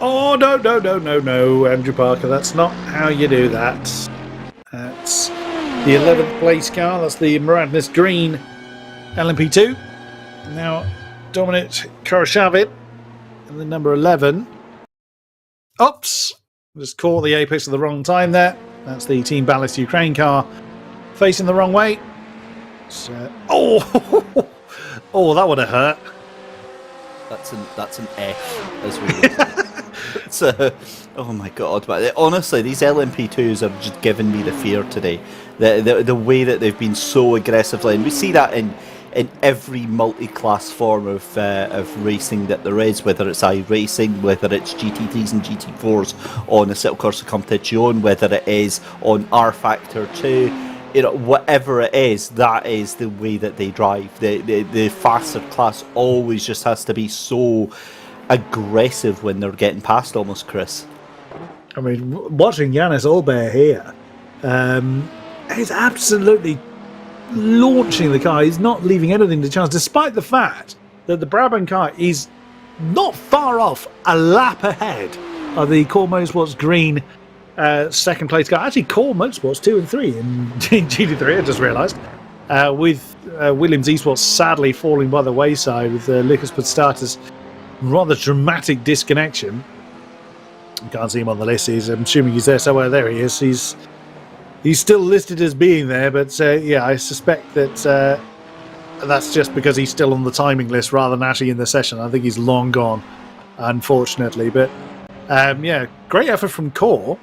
Oh, no, Andrew Parker. That's not how you do that. That's the 11th place car. That's the Miradis Green LMP2. Now, Dominic Koroshavit in the number 11. Oops. Just caught the apex at the wrong time there. That's the Team Ballast Ukraine car facing the wrong way. So, oh, that would have hurt. That's an F as we it's oh my god, but honestly these LMP2s have just given me the fear today. The way that they've been so aggressively, and we see that in every multi-class form of racing that there is, whether it's iRacing, whether it's GT3s and GT4s on the Circuit Corsa Competizione, whether it is on R Factor 2, whatever it is, that is the way that they drive. The faster class always just has to be so aggressive when they're getting past almost, Chris. I mean, watching Yannis Olber here, he's absolutely launching the car. He's not leaving anything to chance, despite the fact that the Brabham car is not far off, a lap ahead of the Core Motorsports Green second place car. Actually, Core Motorsports 2 and 3 in GT3, I just realised. With Williams Esports sadly falling by the wayside with Lucas Podstata's rather dramatic disconnection. You can't see him on the list. I'm assuming he's there somewhere. There he is. He's still listed as being there, but yeah, I suspect that that's just because he's still on the timing list rather than actually in the session. I think he's long gone, unfortunately. But yeah, great effort from Core.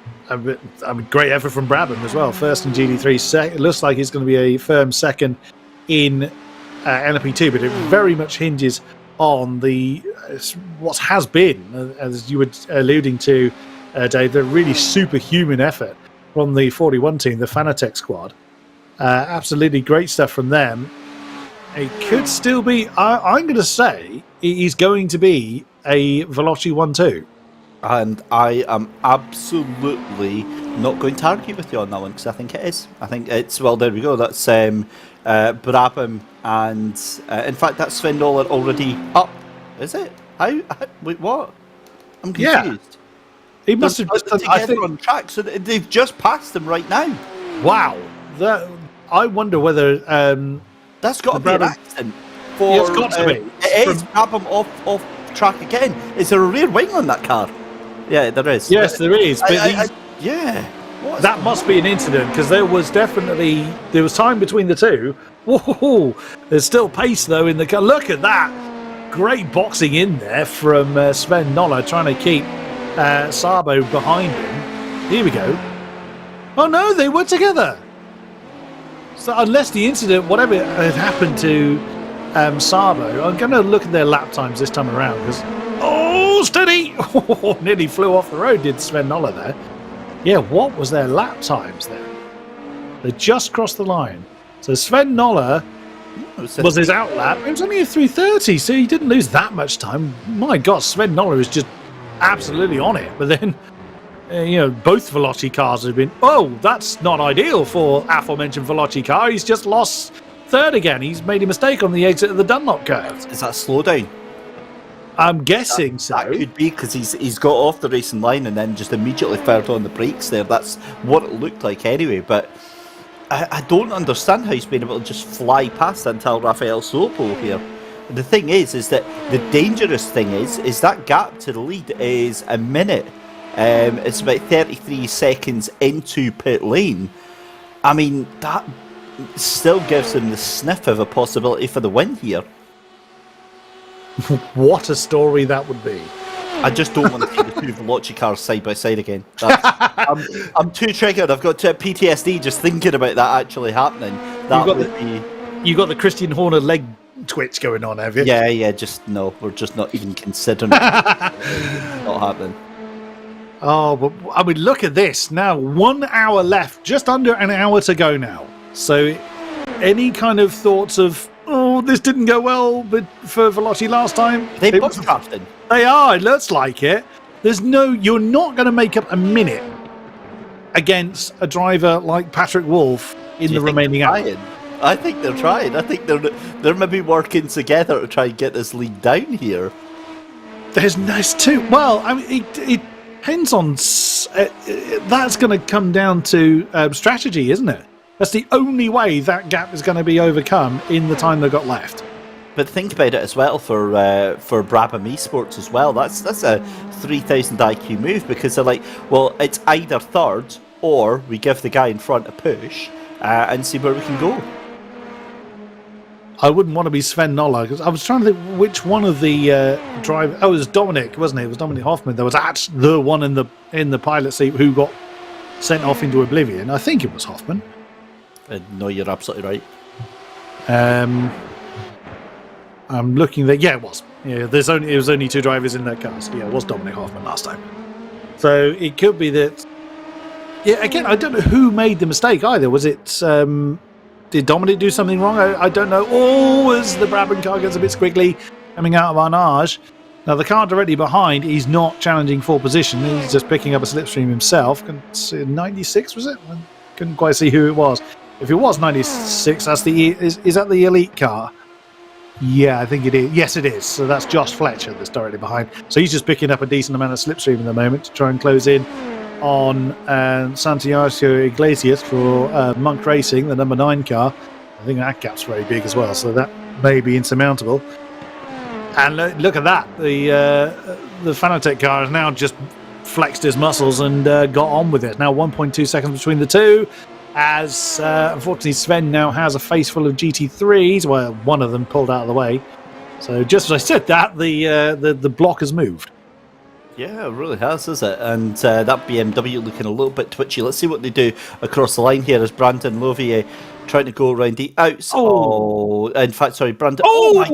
Great effort from Brabham as well. First in GT3. It looks like he's going to be a firm second in LMP2, but it very much hinges on what has been, as you were alluding to, Dave, the really superhuman effort from the 41 team, the Fanatec squad. Absolutely great stuff from them. It could still be, I'm going to say, it is going to be a Veloci 1-2. And I am absolutely not going to argue with you on that one, because I think it is. I think it's, well, there we go. That's Brabham, and in fact, that's Sven Noller already up. Is it? How wait, what? I'm confused. Yeah. He must have just together on track, so they've just passed him right now. Wow. I wonder whether that's got to be an accident. Yeah, it's got to be. It is Brabham off track again. Is there a rear wing on that car? Yeah, there is. Yes, there is. But yeah. That must be an incident, because there was time between the two. Whoa, there's still pace though in the car. Look at that. Great boxing in there from Sven Noller, trying to keep Sabo behind him. Here we go. Oh no, they were together. So unless the incident, whatever had happened to Sabo, I'm going to look at their lap times this time around, because steady! Oh, nearly flew off the road, did Sven Noller there. Yeah, what was their lap times then? They just crossed the line. So Sven Noller was his out lap. It was only a 3:30, so he didn't lose that much time. My God, Sven Noller is just absolutely on it. But then, both Veloci cars have been, that's not ideal for aforementioned Veloci car. He's just lost third again. He's made a mistake on the exit of the Dunlop curve. Is that slowdown? I'm guessing so. That could be, because he's got off the racing line and then just immediately fired on the brakes there. That's what it looked like anyway. But I don't understand how he's been able to just fly past until Rafael Sopo here. The thing is that the dangerous thing is that gap to the lead is a minute. It's about 33 seconds into pit lane. I mean, that still gives him the sniff of a possibility for the win here. What a story that would be. I just don't want to see the two Veloci cars side by side again. I'm too triggered. I've got PTSD just thinking about that actually happening. You got the Christian Horner leg twitch going on, have you? Yeah, we're just not even considering it. It's not happening. Oh, but I mean, look at this. Now, 1 hour left, just under an hour to go now. So, any kind of thoughts of, this didn't go well but for Veloci last time? They both drafting. They are, it looks like it. You're not going to make up a minute against a driver like Patrick Wolff in the remaining hour. I think they're trying. I think they're maybe working together to try and get this lead down here. There's two. Well, I mean, it depends on. That's going to come down to strategy, isn't it? That's the only way that gap is going to be overcome in the time they've got left. But think about it as well for Brabham Esports as well. That's a 3,000 IQ move, because they're like, well, it's either third or we give the guy in front a push and see where we can go. I wouldn't want to be Sven Noller, because I was trying to think which one of the drivers. Oh, it was Dominic, wasn't it? It was Dominic Hoffman. There was actually the one in the pilot seat who got sent off into oblivion. I think it was Hoffman. No, you're absolutely right. I'm looking there. Yeah, it was. Yeah, it was only two drivers in that car. So yeah, it was Dominic Hoffman last time. So it could be that. Yeah, again, I don't know who made the mistake either. Was it? Did Dominic do something wrong? I don't know. As the Brabham car gets a bit squiggly coming out of Arnage. Now the car directly behind, he's not challenging for position. He's just picking up a slipstream himself. 96 was it? I couldn't quite see who it was. If it was 96, that's is that the elite car? Yeah, I think it is. Yes, it is. So that's Josh Fletcher that's directly behind. So he's just picking up a decent amount of slipstream at the moment to try and close in on Santiago Iglesias for Monk Racing, the number 9 car. I think that gap's very big as well, so that may be insurmountable. And look at that. The Fanatec car has now just flexed his muscles and got on with it. Now 1.2 seconds between the two, as unfortunately Sven now has a face full of GT3s. Well, one of them pulled out of the way. So just as I said that, the block has moved. Yeah, it really has, is it? And that BMW looking a little bit twitchy. Let's see what they do across the line here as Brandon Lovier trying to go around the outs. Oh, in fact, sorry, Brandon. Oh my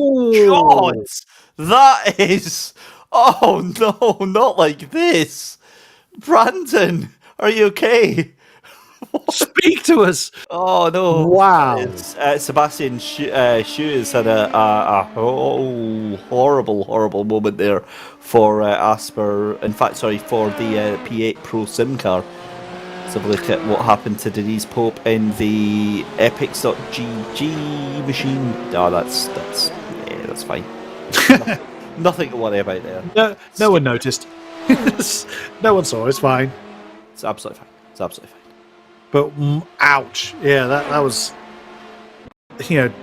God! That is... Oh no, not like this. Brandon, are you okay? Speak to us. Oh no! Wow. Sebastian Shoes had a horrible moment there for Asper. In fact, sorry, for the P8 Pro Sim car. Let's have a look at what happened to Denise Pope in the Epics.gg machine. Oh, that's fine. Nothing to worry about there. No one noticed. No one saw. It's fine. It's absolutely fine. It's absolutely fine. But ouch! Yeah, that was. Here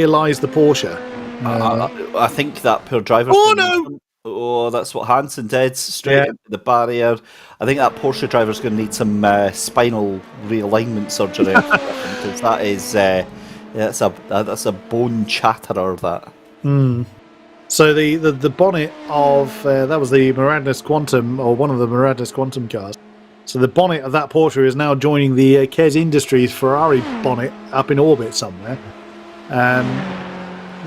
lies the Porsche. I think that poor driver. Oh no! Oh, that's what Hansen did. Straight into the barrier. I think that Porsche driver's going to need some spinal realignment surgery because that is that's a bone chatterer. That. So the bonnet of that was the Miranda's Quantum, or one of the Miranda's Quantum cars. So the bonnet of that Porsche is now joining the Kes Industries Ferrari bonnet up in orbit somewhere.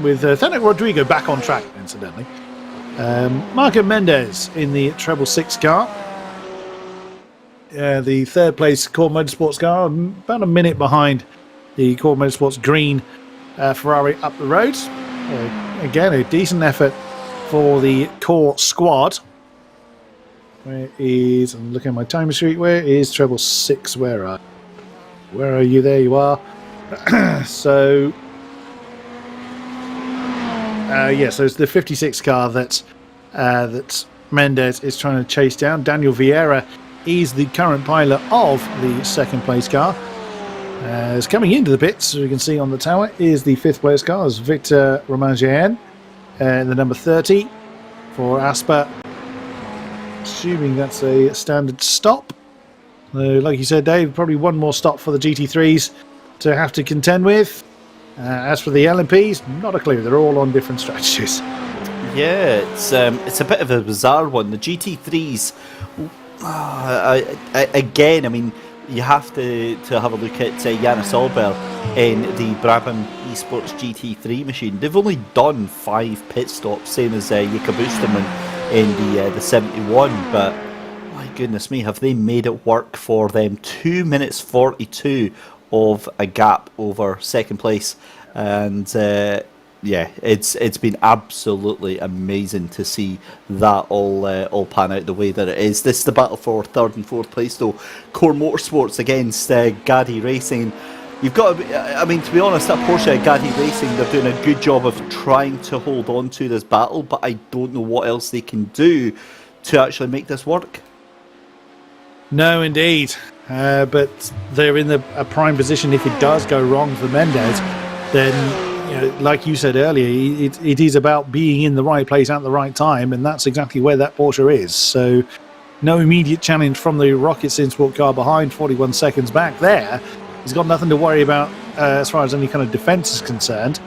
With Fennec Rodrigo back on track, incidentally. Marco Mendez in the Treble 6 car. The third place Core Motorsports car, about a minute behind the Core Motorsports green Ferrari up the road. Again, a decent effort for the Core squad. Where is, I'm looking at my time sheet, where is Treble 6? Where are you? There you are. So so it's the 56 car that Mendez is trying to chase down. Daniel Vieira is the current pilot of the second place car. Is coming into the pits, as we can see on the tower, is the fifth place car, is Victor Romain and the number 30 for Asper. Assuming that's a standard stop. Like you said, Dave, probably one more stop for the GT3s to have to contend with. As for the LMPs, not a clue. They're all on different strategies. Yeah, it's a bit of a bizarre one. The GT3s, again, I mean, you have to have a look at Janus Olber in the Brabham Esports GT3 machine. They've only done 5 pit stops, same as Jika Busterman in the 71, but my goodness me, have they made it work for them. 2 minutes 42 of a gap over second place, and it's been absolutely amazing to see that all pan out the way that it is. This is the battle for third and fourth place though. Core Motorsports against Gaddy Racing. You've got to be, I mean, to be honest, that Porsche Gaddy Racing, they're doing a good job of trying to hold on to this battle, but I don't know what else they can do to actually make this work. No, indeed. But they're in a prime position. If it does go wrong for Mendez, then, like you said earlier, it is about being in the right place at the right time, and that's exactly where that Porsche is. So no immediate challenge from the Rocket Synsport car behind, 41 seconds back there. He's got nothing to worry about as far as any kind of defence is concerned,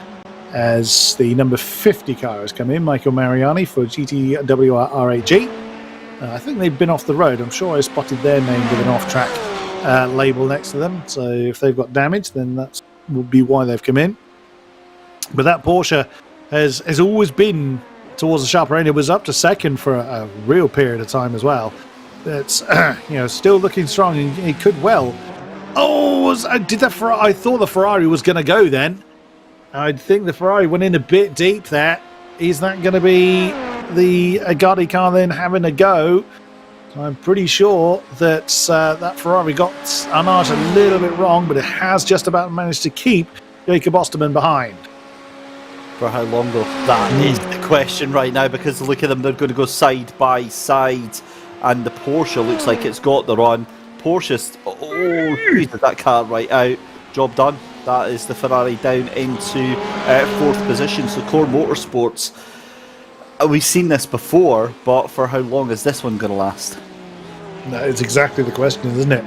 as the number 50 car has come in, Michael Mariani for GTW RAG. I think they've been off the road. I'm sure I spotted their name with an off-track label next to them. So if they've got damage, then that would be why they've come in. But that Porsche has always been towards the sharper end. It was up to second for a real period of time as well. It's still looking strong, and it could well. Oh, I thought the Ferrari was going to go then. I think the Ferrari went in a bit deep there. Is that going to be the Agadi car then having a go? I'm pretty sure that that Ferrari got Arnage a little bit wrong, but it has just about managed to keep Jacob Osterman behind. For how long though? That is the question right now, because look at them, they're going to go side by side, and the Porsche looks like it's got the run. Porsche's, squeezed that car right out. Job done. That is the Ferrari down into fourth position. So Core Motorsports, we've seen this before, but for how long is this one going to last? That is exactly the question, isn't it?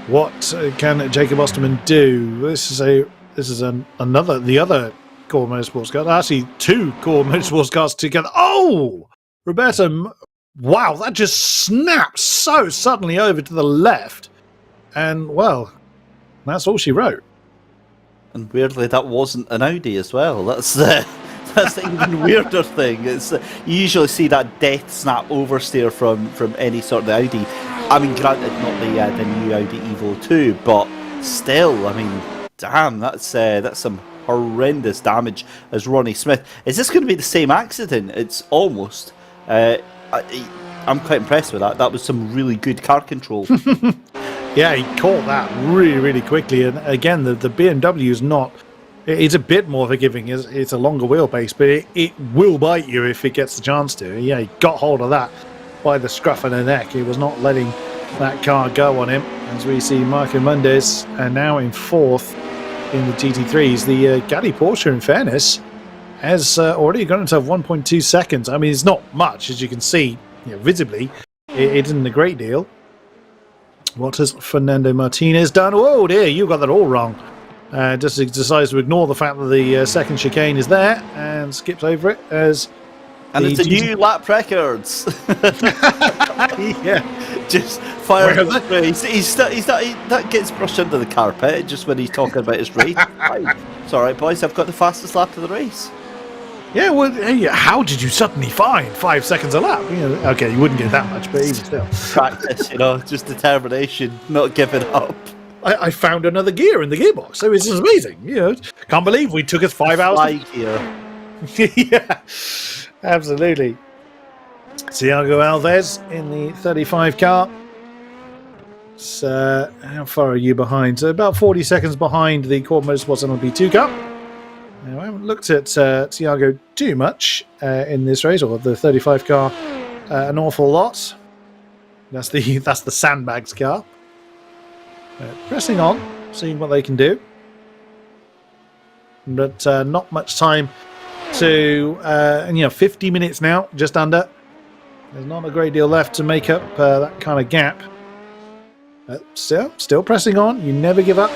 What can Jacob Osterman do? This is the other Core Motorsports car. Actually, two Core Motorsports cars together. Oh, Roberta! Wow, that just snapped so suddenly over to the left, and well, that's all she wrote. And weirdly, that wasn't an Audi as well. That's the even weirder thing. It's you usually see that death snap oversteer from any sort of Audi. I mean, granted, not the new Audi Evo 2, but still, I mean, damn, that's some horrendous damage as Ronnie Smith. Is this going to be the same accident? It's almost. I'm quite impressed with that. That was some really good car control. Yeah, he caught that really, really quickly. And again, the BMW is not... It's a bit more forgiving. It's a longer wheelbase, but it will bite you if it gets the chance to. Yeah, he got hold of that by the scruff of the neck. He was not letting that car go on him. As we see Marco Mundes now in fourth in the GT3s. The Gatti Porsche, in fairness, has already got himself 1.2 seconds. I mean, it's not much, as you can see, visibly. It isn't a great deal. What has Fernando Martinez done? Oh dear, you got that all wrong. Just decides to ignore the fact that the second chicane is there and skips over it as... And it's a new lap records. Yeah. Just fire that gets brushed under the carpet just when he's talking about his race. It's alright, boys, I've got the fastest lap of the race. Yeah, well, hey, how did you suddenly find 5 seconds a lap? Okay, you wouldn't get that much, but even still. Practice, just determination, not giving up. I found another gear in the gearbox, so this is amazing. Can't believe we took us 5 hours. Fly gear. Yeah, absolutely. Thiago Alves in the 35 car. So, how far are you behind? So about 40 seconds behind the Core Motorsports LMP2 car. Now, I haven't looked at Thiago too much in this race, or the 35 car an awful lot. That's the Sandbags car. Pressing on, seeing what they can do. But not much time to, 50 minutes now, just under. There's not a great deal left to make up that kind of gap. Still pressing on. You never give up.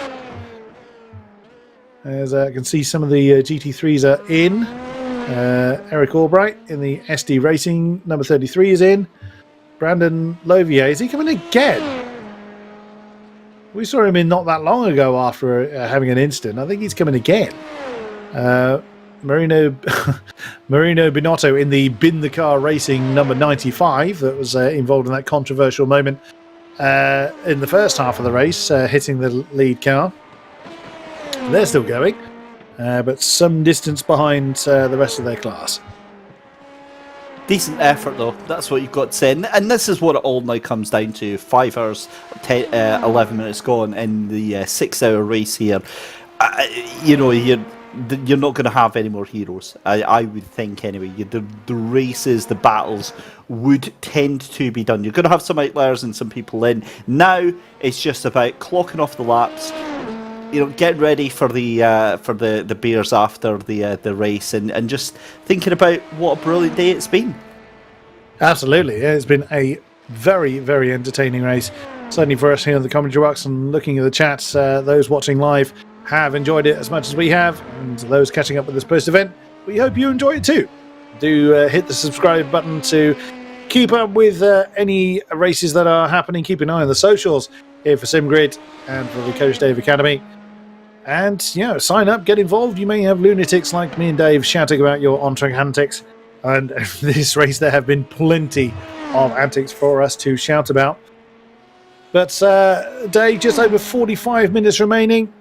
As I can see, some of the GT3s are in. Eric Albright in the SD Racing, number 33 is in. Brandon Lovier, is he coming again? We saw him in not that long ago after having an incident. I think he's coming again. Marino Binotto in the Bin the Car Racing number 95 that was involved in that controversial moment in the first half of the race, hitting the lead car. They're still going, but some distance behind the rest of their class. Decent effort, though. That's what you've got to say. And this is what it all now comes down to. 5 hours, 11 minutes gone in the 6-hour race here. You're not going to have any more heroes, I would think, anyway. The races, the battles would tend to be done. You're going to have some outliers and some people in. Now, it's just about clocking off the laps, getting ready for the beers after the race, and just thinking about what a brilliant day it's been. Absolutely, it's been a very, very entertaining race. Certainly for us here in the commentary box and looking at the chats, those watching live have enjoyed it as much as we have, and those catching up with this post-event, we hope you enjoy it too. Do hit the subscribe button to keep up with any races that are happening. Keep an eye on the socials here for SimGrid and for the Coach Dave Academy. And, sign up, get involved. You may have lunatics like me and Dave shouting about your on-track antics. And this race, there have been plenty of antics for us to shout about. But, Dave, just over 45 minutes remaining.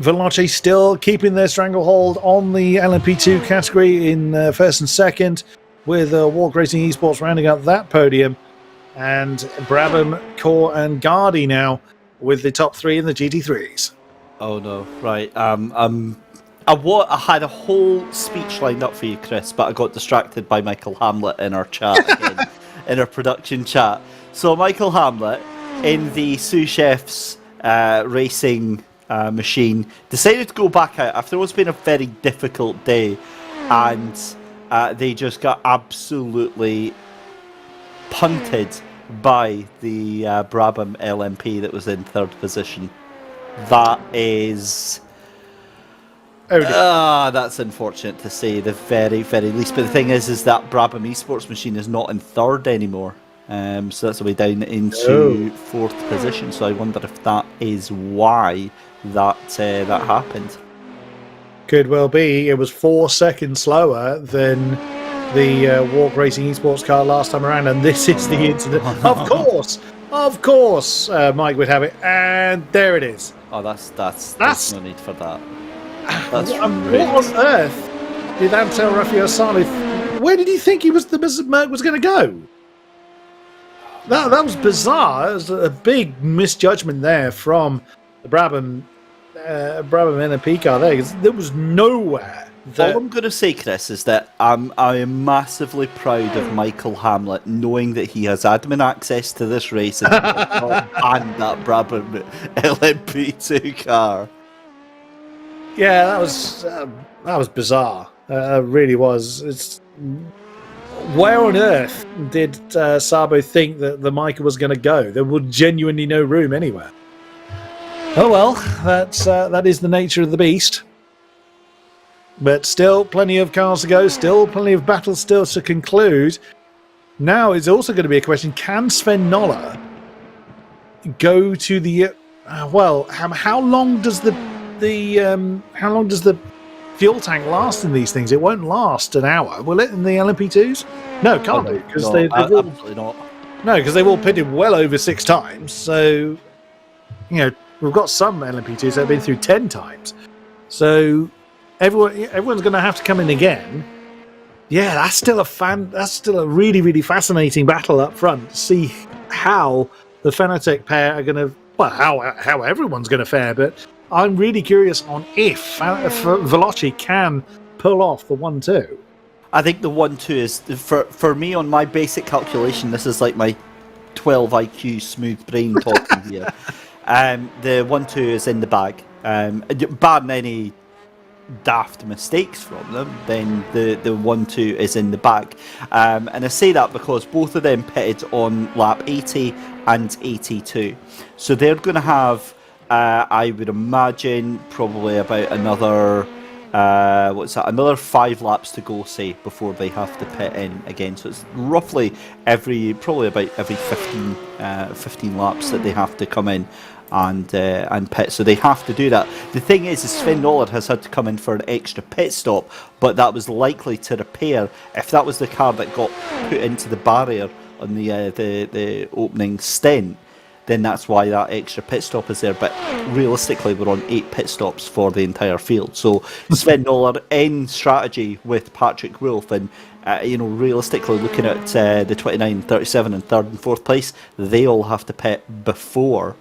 Veloce still keeping their stranglehold on the LMP2 category in first and second, with Walk Racing Esports rounding up that podium. And Brabham, Core and Gardy now with the top 3 in the GT3s. Oh no, right. I'm I had a whole speech lined up for you, Chris, but I got distracted by Michael Hamlet in our chat again, in our production chat. So Michael Hamlet, in the sous chef's racing machine, decided to go back out after what's been a very difficult day, and they just got absolutely punted by the Brabham LMP that was in third position. That is... that's unfortunate to say, the very, very least. But the thing is that Brabham Esports machine is not in third anymore. So that's the way down into fourth position. So I wonder if that is why that happened. Could well be. It was 4 seconds slower than the Walk Racing Esports car last time around, and this is the incident. Of course, Mike would have it, and there it is. Oh, that's no need for that. That's what on earth did Antel Rafael Salih? Where did he think Merc was going to go? That was bizarre. It was a big misjudgment there from the Brabham NLP car there, because there was nowhere. All I'm going to say, Chris, is that I am massively proud of Michael Hamlet, knowing that he has admin access to this race and that Brabham LMP2 car. Yeah, that was bizarre. It really was. It's where on earth did Sabo think that the Micah was going to go? There was genuinely no room anywhere. Oh well, that is the nature of the beast. But still, plenty of cars to go. Still, plenty of battles still to conclude. Now, it's also going to be a question: can Sven Noller go to the? How long does the fuel tank last in these things? It won't last an hour, will it? In the LMP2s? No, can't do, because absolutely not. No, because they've all pitted well over 6 times. So, we've got some LMP2s that have been through 10 times. So everyone's going to have to come in again. Yeah, that's still a really, really fascinating battle up front to see how the Fanatec pair are going to, how everyone's going to fare. But I'm really curious on if Veloci can pull off the 1-2. I think the 1-2 is, for me, on my basic calculation, this is like my 12 IQ smooth brain talking here. The 1-2 is in the bag. Barring any daft mistakes from them, then the 1-2 is in the bag. And I say that because both of them pitted on lap 80 and 82. So they're going to have, I would imagine, probably about another another 5 laps to go, say, before they have to pit in again. So it's roughly probably about every 15 laps that they have to come in and pit. So they have to do that. The thing is Sven Noller has had to come in for an extra pit stop, but that was likely to repair if that was the car that got put into the barrier on the opening stint. Then that's why that extra pit stop is there. But realistically, we're on 8 pit stops for the entire field. So Sven Noller in strategy with Patrick Wolff, and realistically looking at the 29, 37 and 3rd and 4th place, they all have to pit before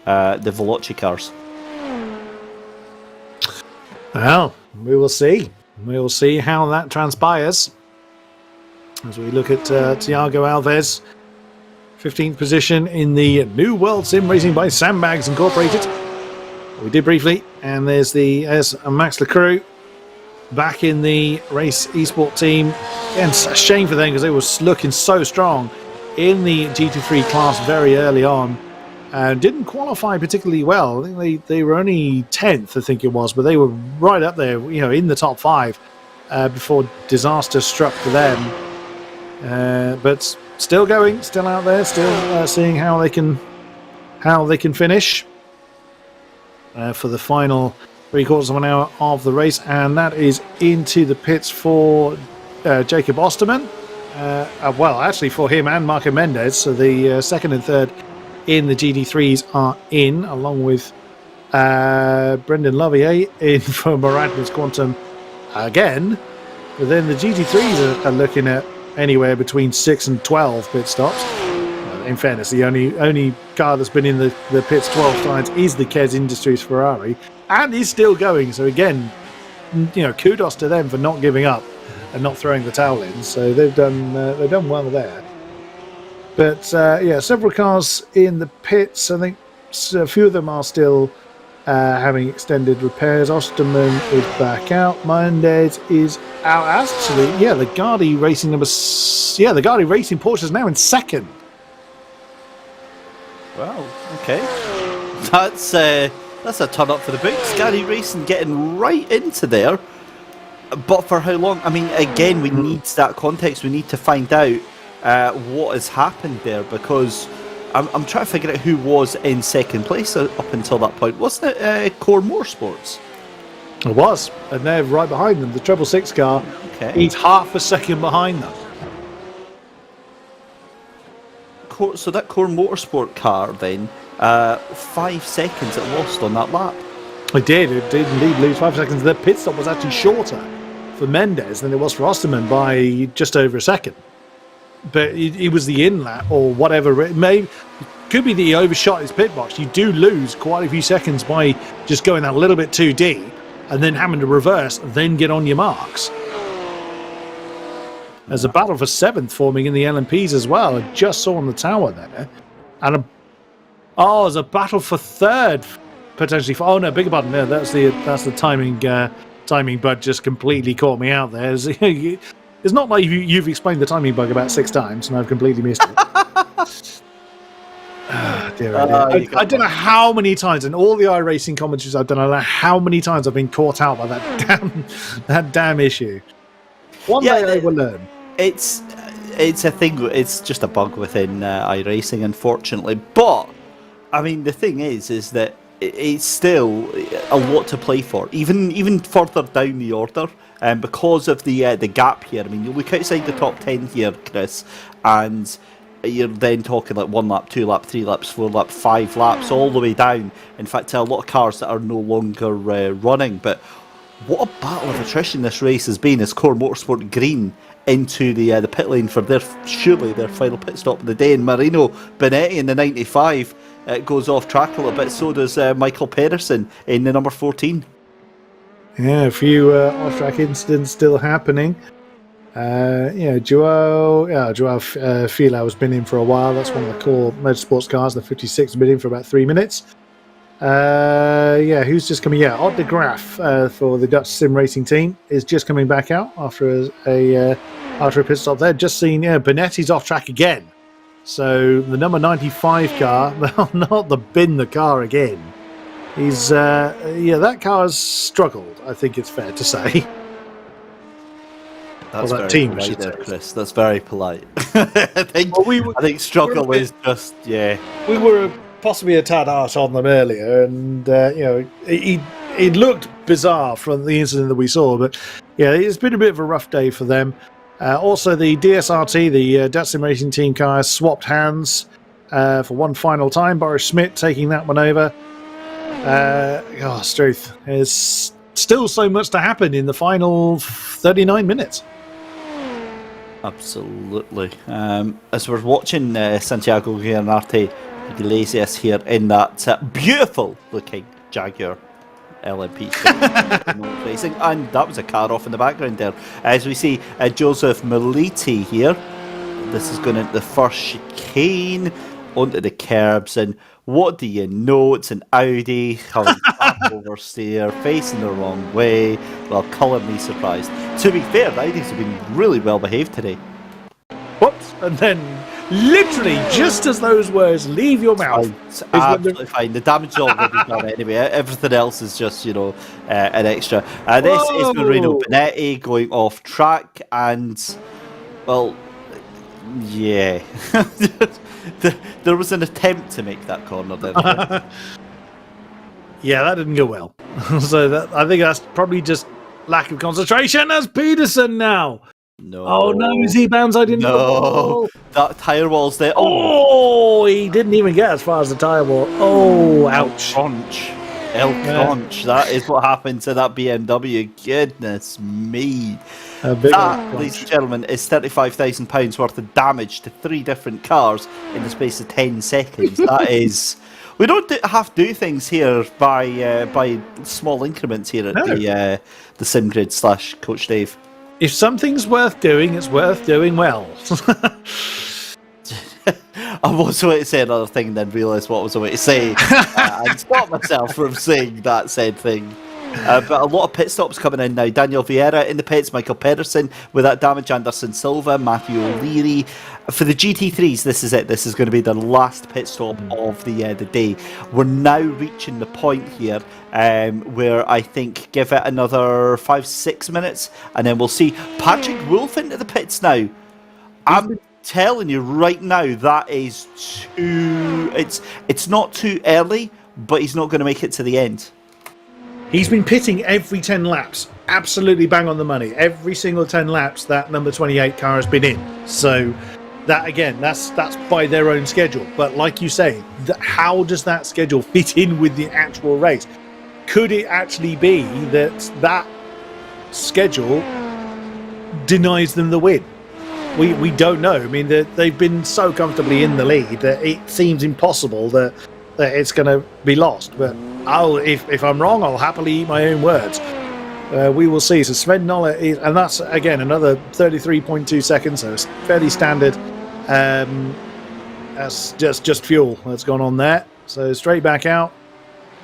the Veloci cars. Well, we will see. We will see how that transpires as we look at Tiago Alves. 15th position in the New World Sim Racing by Sandbags Incorporated. We did briefly, and there's Max Lecroux back in the race esport team. And it's a shame for them because they were looking so strong in the GT3 class very early on. Didn't qualify particularly well. I think they were only 10th, I think it was, but they were right up there, in the top 5 before disaster struck for them. But still going, still out there, still seeing how they can finish for the final 3/4 of an hour of the race, and that is into the pits for Jacob Osterman. Actually for him and Marco Mendez. So the 2nd and 3rd in the GD3s are in, along with Brendan Lovier in for Miraculous Quantum again. But then the GT3s are looking at anywhere between 6 and 12 pit stops. In fairness, the only car that's been in the pits 12 times is the Kes Industries Ferrari, and is still going. So again, kudos to them for not giving up and not throwing the towel in. So they've done well there. But several cars in the pits. I think a few of them are still having extended repairs. Osterman is back out. Mendes is out. Actually, the Gardi Racing the Gardi Racing Porsche is now in second. Wow. Okay. That's a turn up for the books. Gardi Racing getting right into there. But for how long? I mean, again, we need that context. We need to find out what has happened there, because I'm trying to figure out who was in second place up until that point. Wasn't it Core Motorsports? It was, and they're right behind them. The 666 car, he's half a second behind them. So that Core Motorsport car then, 5 seconds it lost on that lap. It did indeed lose 5 seconds. The pit stop was actually shorter for Mendes than it was for Osterman by just over a second. But it was the in lap or whatever. It could be that he overshot his pit box. You do lose quite a few seconds by just going that little bit too deep and then having to reverse, then get on your marks. There's a battle for 7th forming in the LMPs as well. I just saw on the tower there. And there's a battle for 3rd, potentially. Oh no, bigger button. No, that's the timing. Timing bug just completely caught me out there. It's not like you've explained the timing bug about 6 times and I've completely missed it. Dear. I don't know how many times in all the iRacing commentaries I've done, I don't know how many times I've been caught out by that damn issue. One day I will learn. It's a thing. It's just a bug within iRacing, unfortunately. But I mean, the thing is that it's still a lot to play for, even further down the order, because of the gap here. I mean, you look outside the top 10 here, Chris, and you're then talking like 1 lap, 2 lap, 3 laps, 4 lap, 5 laps, all the way down. In fact, a lot of cars that are no longer running. But what a battle of attrition this race has been as Core Motorsport green into the pit lane for their final pit stop of the day. And Marino Benetti in the 95 goes off track a little bit. So does Michael Pedersen in the number 14. Yeah, a few off-track incidents still happening. Joao Filao has been in for a while. That's one of the Core Motorsports cars. The 56 has been in for about 3 minutes. Who's just coming? Yeah, Ott de Graaf for the Dutch sim racing team is just coming back out after a pit stop there. Just seen, Benetti's off track again. So the number 95 car, not the bin the car again. He's that car has struggled. I think it's fair to say. That's very polite there, Chris. That's very polite. I think struggle is just We were possibly a tad harsh on them earlier, and it looked bizarre from the incident that we saw. But it's been a bit of a rough day for them. Also, the DSRT, the Dutch sim racing team car, has swapped hands for one final time. Boris Schmidt taking that one over. Struth. There's still so much to happen in the final 39 minutes. Absolutely. As we're watching Santiago Guillermarte Iglesias here in that beautiful looking Jaguar LMP racing, and that was a car off in the background there. As we see Joseph Meliti here, this is going into the first chicane onto the curbs, and what do you know? It's an Audi coming back oversteer, facing the wrong way. Well, colour me surprised. To be fair, the Audis have been really well behaved today. What? And then, literally, just as those words leave your mouth, it's absolutely fine. The damage is already done anyway. Everything else is just, an extra. This is Marino Benetti going off track, and well, yeah. There was an attempt to make that corner there. Yeah, that didn't go well. So I think that's probably just lack of concentration. As Pedersen now. No. Oh no, is he banzai into the wall? That tyre wall's there. Oh, he didn't even get as far as the tyre wall. Oh, ouch. Crunch. Crunch. That is what happened to that BMW. Goodness me. That, ladies and gentlemen, is £35,000 worth of damage to 3 different cars in the space of 10 seconds. That is... We don't have to do things here by small increments here at No. the SimGrid / Coach Dave. If something's worth doing, it's worth doing well. I was going to say another thing and then realised what I was going to say and stop myself from saying that said thing. But a lot of pit stops coming in now. Daniel Vieira in the pits, Michael Pedersen with that damage, Anderson Silva, Matthew O'Leary. For the GT3s, this is it. This is going to be the last pit stop of the day. We're now reaching the point here where I think give it another 5-6 minutes and then we'll see Patrick Wolf into the pits now. I'm telling you right now, that is too... It's not too early, but he's not going to make it to the end. He's been pitting every 10 laps. Absolutely bang on the money. Every single 10 laps that number 28 car has been in. So that, again, that's by their own schedule. But like you say, how does that schedule fit in with the actual race? Could it actually be that schedule denies them the win? We don't know. I mean, they've been so comfortably in the lead that it seems impossible that it's going to be lost. But if I'm wrong, I'll happily eat my own words. We will see. So Sven Noller is, and that's again another 33.2 seconds. So it's fairly standard. That's just fuel that's gone on there. So straight back out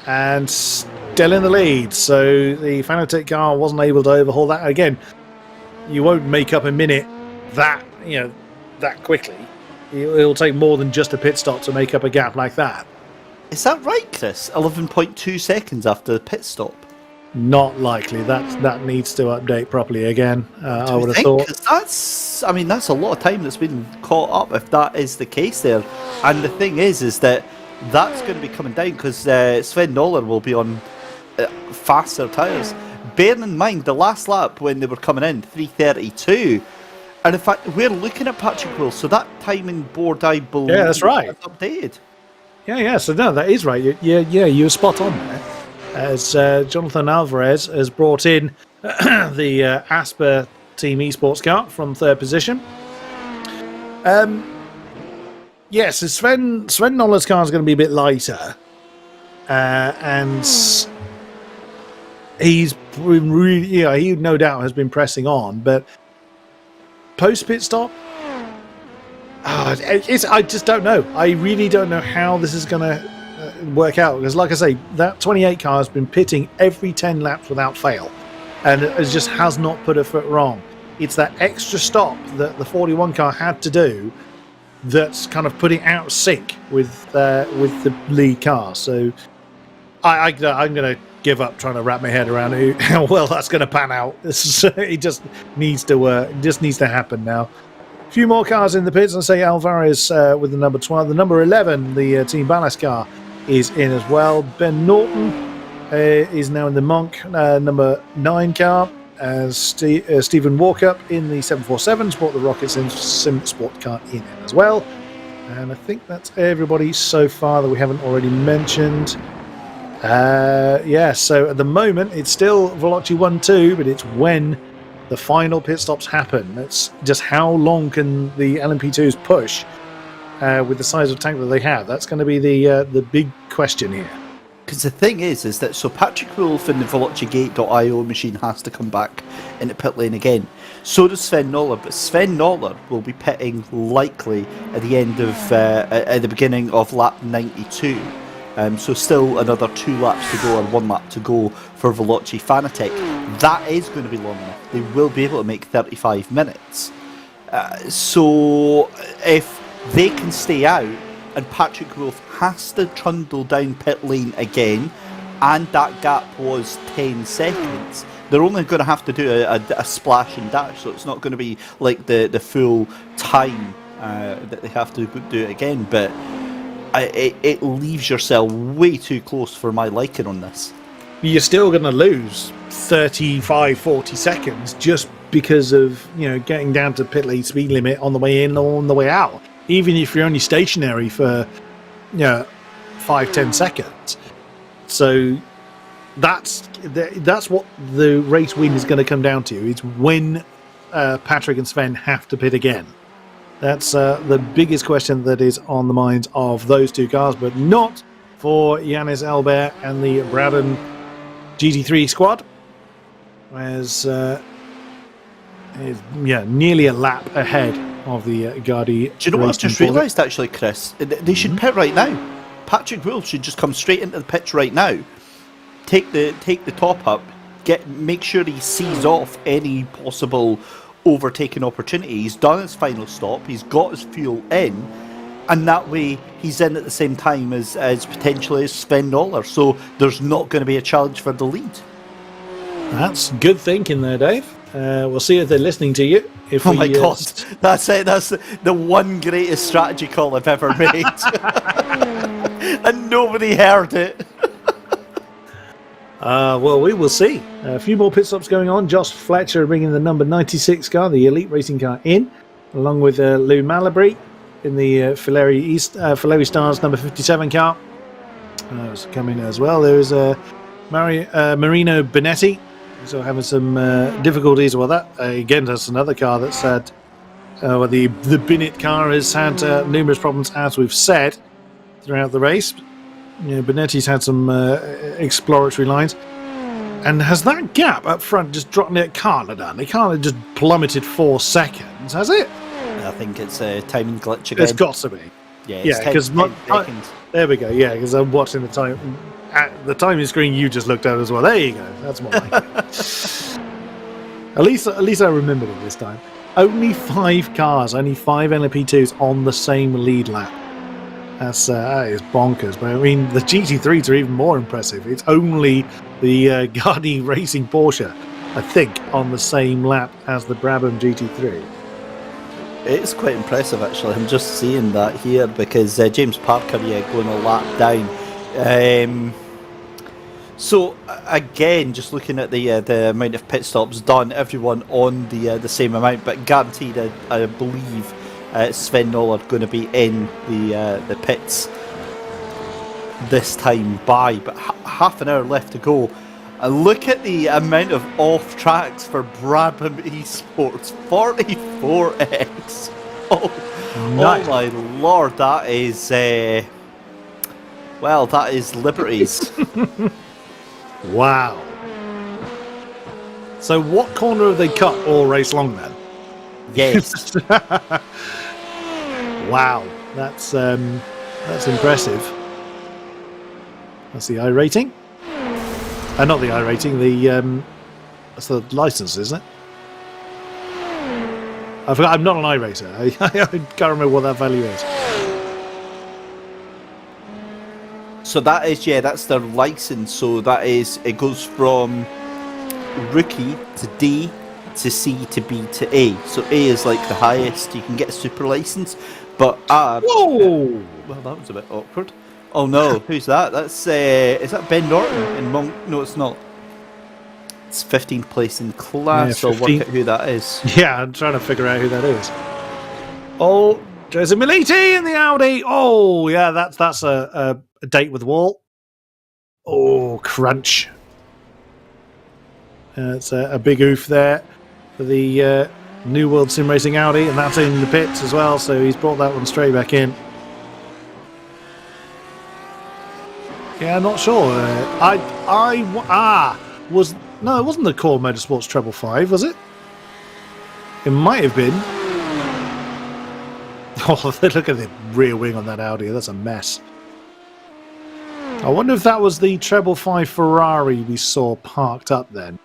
and still in the lead. So the Fanatec car wasn't able to overhaul that. Again, you won't make up a minute that quickly. It'll take more than just a pit stop to make up a gap like that. Is that right, Chris? 11.2 seconds after the pit stop. Not likely. That needs to update properly again. I would have thought. That's a lot of time that's been caught up if that is the case there. And the thing is that that's going to be coming down because Sven Noller will be on faster tyres. Bearing in mind the last lap when they were coming in, 3:32. And in fact, we're looking at Patrick Wills, so that timing board, I believe, that's right. is updated. Yeah. So no, that is right. You were spot on there. As Jonathan Alvarez has brought in the Asper Team Esports car from third position. Yes, so Sven Noller's car is going to be a bit lighter, and he's been really, he no doubt has been pressing on, but post pit stop, I just don't know. I really don't know how this is going to work out because, like I say, that 28 car has been pitting every 10 laps without fail, and it just has not put a foot wrong. It's that extra stop that the 41 car had to do that's kind of putting out of sync with the lead car. So I'm going to give up trying to wrap my head around how well that's going to pan out. It just needs to happen now. A few more cars in the pits. I'll say Alvarez with the number 12. The number 11, the Team Ballast car, is in as well. Ben Norton is now in the Monk number 9 car. Stephen Walkup in the 747 brought the Rocket Sim Sport car in as well. And I think that's everybody so far that we haven't already mentioned. So at the moment it's still Veloci 1-2, but it's when the final pit stops happen. It's just how long can the LMP2s push with the size of tank that they have. That's going to be the big question here. Because the thing is that so Patrick Wolf and the VelociGate.io machine has to come back into pit lane again. So does Sven Noller, but Sven Noller will be pitting likely at the end of at the beginning of lap 92. So still another 2 laps to go or 1 lap to go for Veloci Fanatec. That is going to be long enough. They will be able to make 35 minutes. So if they can stay out and Patrick Wolf has to trundle down pit lane again, and that gap was 10 seconds, they're only going to have to do a splash and dash, so it's not going to be like the full time that they have to do it again, but it leaves yourself way too close for my liking on this. You're still going to lose 35-40 seconds just because of getting down to pit lane speed limit on the way in or on the way out, even if you're only stationary for 5-10 seconds. So that's what the race win is going to come down to. It's when Patrick and Sven have to pit again. That's the biggest question that is on the minds of those two cars, but not for Yannis Albert and the Brabham GT3 squad. As nearly a lap ahead of the Gardi. Do you know what I've just realised, actually, Chris? They should pit right now. Patrick Wolf should just come straight into the pitch right now, take the top up, make sure he sees off any possible overtaking opportunity. He's done his final stop, he's got his fuel in, and that way he's in at the same time as potentially as Sven Noller, so there's not going to be a challenge for the lead. That's good thinking there, Dave. We'll see if they're listening to you. Oh my God, that's it. That's the one greatest strategy call I've ever made. And nobody heard it. Well, we will see. A few more pit stops going on. Josh Fletcher bringing the number 96 car, the Elite Racing car, in, along with Lou Malabry in the Fileri Stars number 57 car. Was coming as well. There was Marino Benetti. So having some difficulties. Well, that again, that's another car that's had. The Binet car has had numerous problems, as we've said, throughout the race. Benetti's had some exploratory lines, and has that gap up front just dropped near Canada? They can't have just plummeted 4 seconds, has it? I think it's a timing glitch again. It's got to be. Yeah, because seconds. There we go. Yeah, because I'm watching the time. At the timing screen you just looked at as well. There you go. That's more like it. At least I remembered it this time. Only 5 cars, only 5 LMP2s on the same lead lap. That is bonkers. But I mean, the GT3s are even more impressive. It's only the Gardi Racing Porsche, I think, on the same lap as the Brabham GT3. It's quite impressive, actually. I'm just seeing that here because James Parker, going a lap down. So again, just looking at the amount of pit stops done, everyone on the same amount, but guaranteed, I believe Sven Noller going to be in the pits this time by, but half an hour left to go. And look at the amount of off tracks for Brabham Esports, 44x. Nice. Oh my lord, that is that is Liveries. Wow. So what corner have they cut all race long then? Yes. Wow, that's impressive. That's the iRating. Not the iRating. That's the license, isn't it? I forgot. I'm not an iRacer. I can't remember what that value is. So that is, that's their license. So that is, it goes from rookie to D to C to B to A. So A is like the highest. You can get a super license, but whoa! Well, that was a bit awkward. Oh no, who's that? That's is that Ben Norton in Monk? No, it's not. It's 15th place in class. Yeah, I'll work out who that is. Yeah, I'm trying to figure out who that is. Oh, Joseph Militi in the Audi. Oh, yeah, that's a date with Wall. Oh, crunch. It's a big oof there for the New World Sim Racing Audi, and that's in the pits as well, so he's brought that one straight back in. Yeah, I'm not sure. No, it wasn't the Core Motorsports Treble 5, was it? It might have been. Oh, look at the rear wing on that Audi. That's a mess. I wonder if that was the Treble 5 Ferrari we saw parked up then.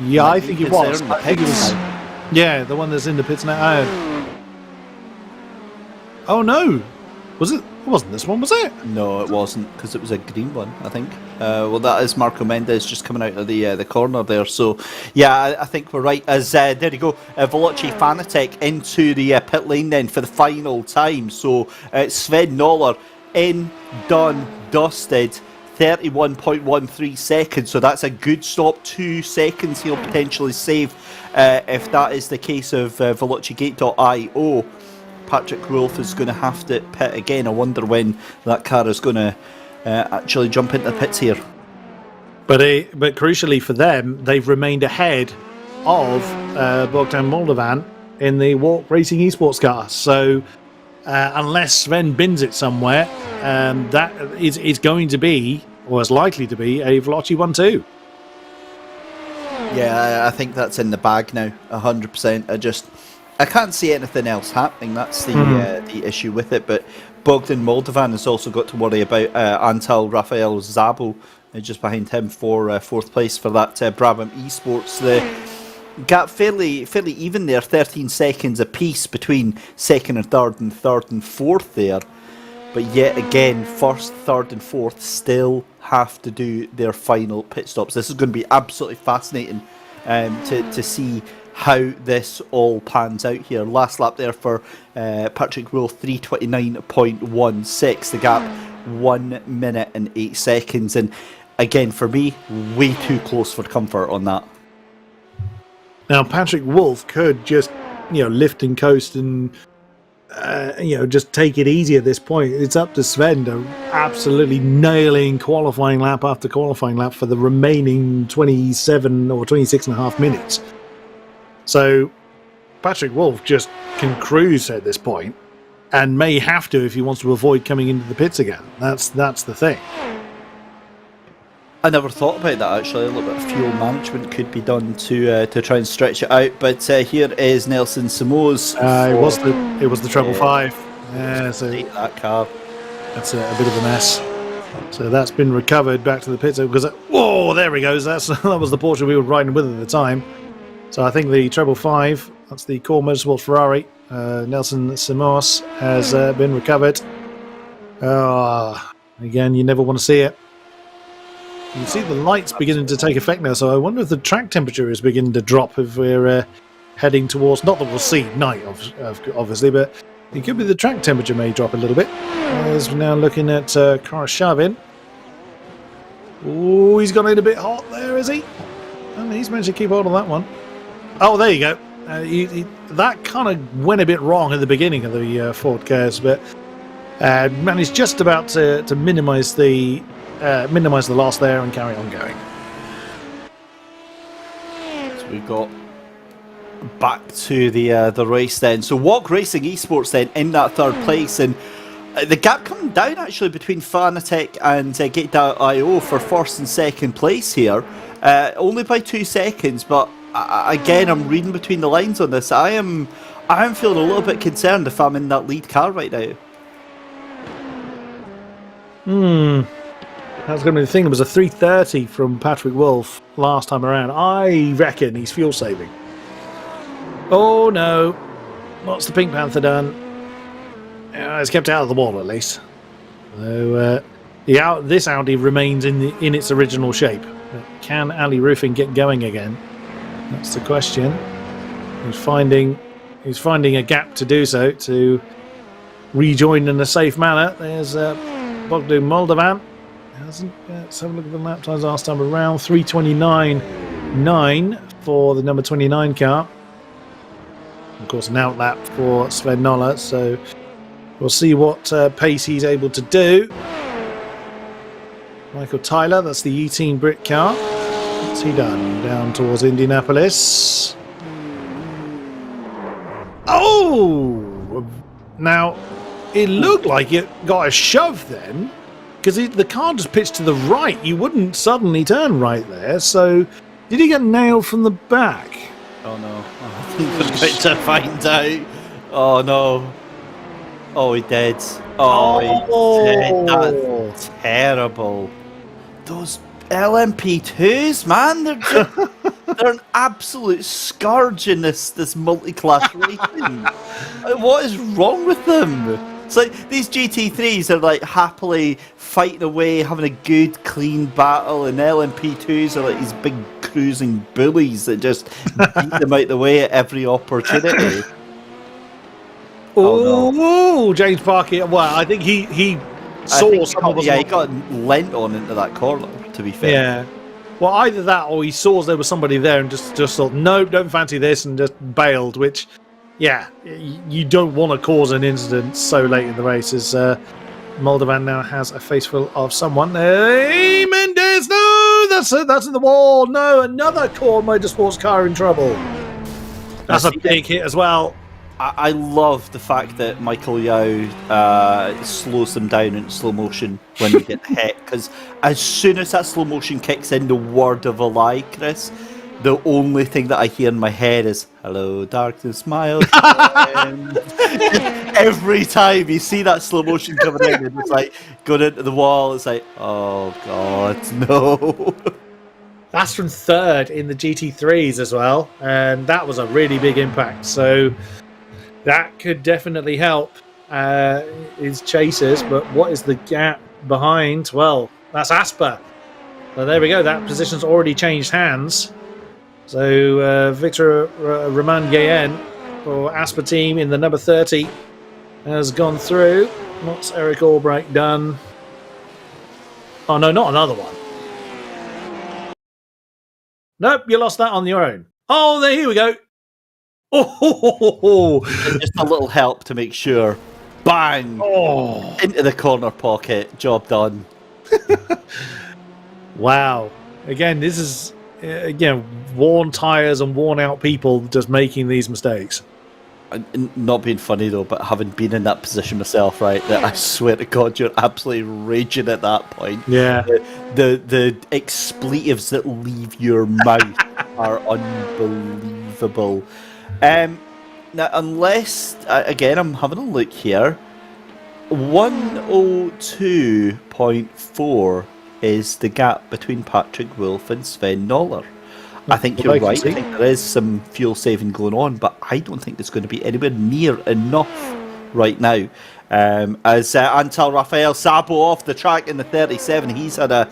Yeah, I think it was. I think it was. Yeah, the one that's in the pits now. Oh no! Was it? It wasn't this one, was it? No, it wasn't, because it was a green one, I think. Well, that is Marco Mendes just coming out of the corner there. So, yeah, I think we're right. As there you go, Veloci Fanatec into the pit lane then for the final time. So, Sven Noller in, done, dusted. 31.13 seconds, so that's a good stop. 2 seconds he'll potentially save if that is the case of VelociGate.io. Patrick Wolf is going to have to pit again. I wonder when that car is going to actually jump into the pits here. But crucially for them, they've remained ahead of Bogdan Moldovan in the Walk Racing Esports car. So unless Sven bins it somewhere, that is going to be, or is likely to be, a Veloci 1-2. Yeah, I think that's in the bag now, 100%. I can't see anything else happening. That's the issue with it. But Bogdan Moldovan has also got to worry about Antal Rafael Zabo, just behind him for fourth place for that Brabham Esports. The gap fairly even there, 13 seconds apiece between second and third and fourth there. But yet again, first, third and fourth still have to do their final pit stops. This is going to be absolutely fascinating to see how this all pans out here. Last lap there for Patrick Wolf, 3:29.16. The gap 1 minute and 8 seconds. And again, for me, way too close for comfort on that. Now, Patrick Wolf could just, lift and coast and, just take it easy at this point. It's up to Sven to absolutely nailing qualifying lap after qualifying lap for the remaining 27 or 26 and a half minutes. So Patrick Wolf just can cruise at this point and may have to if he wants to avoid coming into the pits again. That's the thing. I never thought about that actually. A little bit of fuel management could be done to try and stretch it out. But here is Nelson Simoes. It was the treble 5. Yeah, so that car. That's a bit of a mess. So that's been recovered back to the pits because whoa, there he goes. That was the Porsche we were riding with at the time. So I think the treble 5. That's the Core Motorsports Ferrari. Nelson Simoes has been recovered. Again, you never want to see it. You can see the lights beginning to take effect now, so I wonder if the track temperature is beginning to drop if we're heading towards, not that we'll see night, obviously, but it could be the track temperature may drop a little bit. As we're now looking at Karashavin. Oh, he's gone in a bit hot there, is he? And he's managed to keep hold of that one. Oh, there you go. That kind of went a bit wrong at the beginning of the Ford Cars, but managed just about to minimise the loss there and carry on going. So we've got back to the race then. So Walk Racing Esports then in that third place, and the gap coming down actually between Fanatec and Gate.io for first and second place here, only by 2 seconds. But again, I'm reading between the lines on this. I am feeling a little bit concerned if I'm in that lead car right now. That's going to be the thing. It was a 3:30 from Patrick Wolf last time around. I reckon he's fuel saving. Oh no. What's the Pink Panther done? It's kept out of the wall at least. So this Audi remains in its original shape. But can Ali Roofing get going again? That's the question. He's finding a gap to do so, to rejoin in a safe manner. There's Bogdan Moldovan. Let's have a look at the lap times last time around. 3:29.9 for the number 29 car. Of course, an outlap for Sven Noller, so we'll see what pace he's able to do. Michael Tyler, that's the E-Team Brit car. What's he done? Down towards Indianapolis. Oh! Now, it looked like it got a shove then, because the car just pitched to the right. You wouldn't suddenly turn right there, so did he get nailed from the back? Oh no. I think we're going to find out. Oh no. Oh, he did. Oh, he did. That's terrible. Those LMP2s, man, they're an absolute scourge in this multi-class racing. What is wrong with them? It's like these GT3s are like happily fighting away, having a good, clean battle, and LMP2s are like these big cruising bullies that just beat them out the way at every opportunity. Oh, no. James Parker. Well, I think he saw someone. He got lent on into that corner, to be fair. Yeah. Well, either that or he saw there was somebody there and just thought, no, don't fancy this, and just bailed, which, yeah, you don't want to cause an incident so late in the race, as Moldovan now has a face full of someone. Hey, Mendes, no, that's in the wall. No, another Core Motorsports car in trouble. That's a big hit as well. I love the fact that Michael Yao slows them down in slow motion when they get hit, because as soon as that slow motion kicks in, the word of a lie, Chris, the only thing that I hear in my head is "Hello, darkness, my old friend." Every time you see that slow motion coming in, and it's like going into the wall, it's like, oh god, no. That's from third in the GT3s as well, and that was a really big impact. So that could definitely help his chasers. But what is the gap behind? Well, that's Asper. So there we go. That position's already changed hands. So Victor Roman Gayen for Asper team in the number 30 has gone through. What's Eric Albright done? Oh no, not another one. Nope, you lost that on your own. Oh, here we go. Oh, Just a little help to make sure. Bang! oh. Into the corner pocket. Job done. Wow. Again, this is worn tires and worn out people just making these mistakes. Not being funny though, but having been in that position myself, right? That I swear to God, you're absolutely raging at that point. Yeah. The expletives that leave your mouth are unbelievable. Now, unless again, I'm having a look here. 102.4 is the gap between Patrick Wolf and Sven Noller. I think you're right. I think there is some fuel saving going on, but I don't think it's going to be anywhere near enough right now. As Antal Rafael Sabo off the track in the 37, he's had a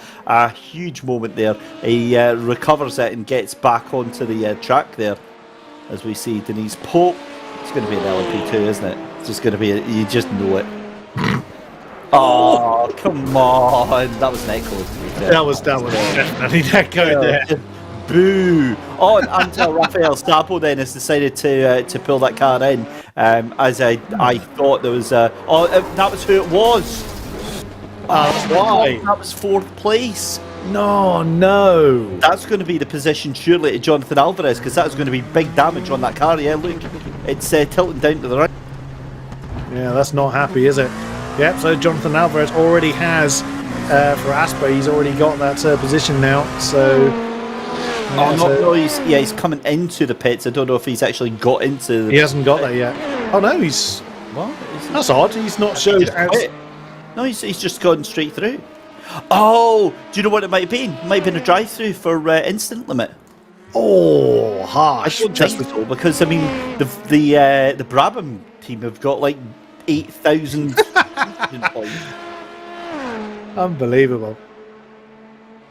huge moment there. He recovers it and gets back onto the track there. As we see Denise Pope, it's going to be an LMP2, isn't it? It's just going to be, you just know it. Oh, come on. That was an echo. That was definitely an echo there. Boo! Oh, and until Rafael Stapo then has decided to pull that car in, as I thought there was that was who it was. Why? That was fourth place. No. That's going to be the position surely to Jonathan Alvarez, because that's going to be big damage on that car. Yeah, look, it's tilting down to the right. Yeah, that's not happy, is it? Yep. So Jonathan Alvarez already has for Asper. He's already got that position now. So. He's coming into the pits. I don't know if he's actually got into. He hasn't got that yet. Oh no, he's. What? That's odd. He's not showed. No, he's just gone straight through. Oh, do you know what it might have been? It might have been a drive-through for instant limit. Oh, harsh. I don't think so, because I mean the Brabham team have got like 8,000 points. Unbelievable.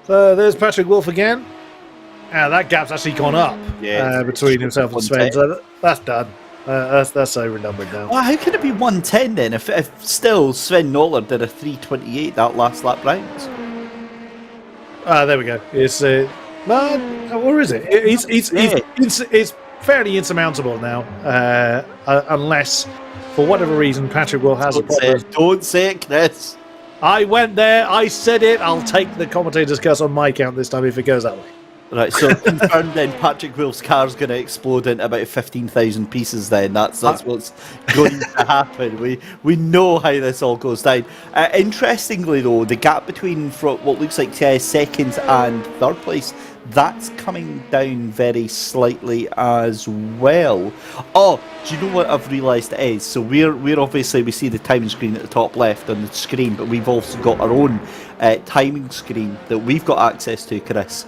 So there's Patrick Wolf again. That gap's actually gone up between himself and Sven. So that's done. That's over numbered now. Well, how can it be 110 then? If still Sven Noller did a 3:28 that last lap round. There we go. It's where is it? It's fairly insurmountable now, unless for whatever reason Patrick Wolf has a problem. Don't say it, Chris. I went there. I said it. I'll take the commentator's curse on my account this time if it goes that way. Right, so confirmed then Patrick Wolf's car's going to explode into about 15,000 pieces then. That's what's going to happen. We know how this all goes down. Interestingly though, the gap between what looks like second and third place, that's coming down very slightly as well. Oh, do you know what I've realised it is? So we're obviously, we see the timing screen at the top left on the screen, but we've also got our own timing screen that we've got access to, Chris.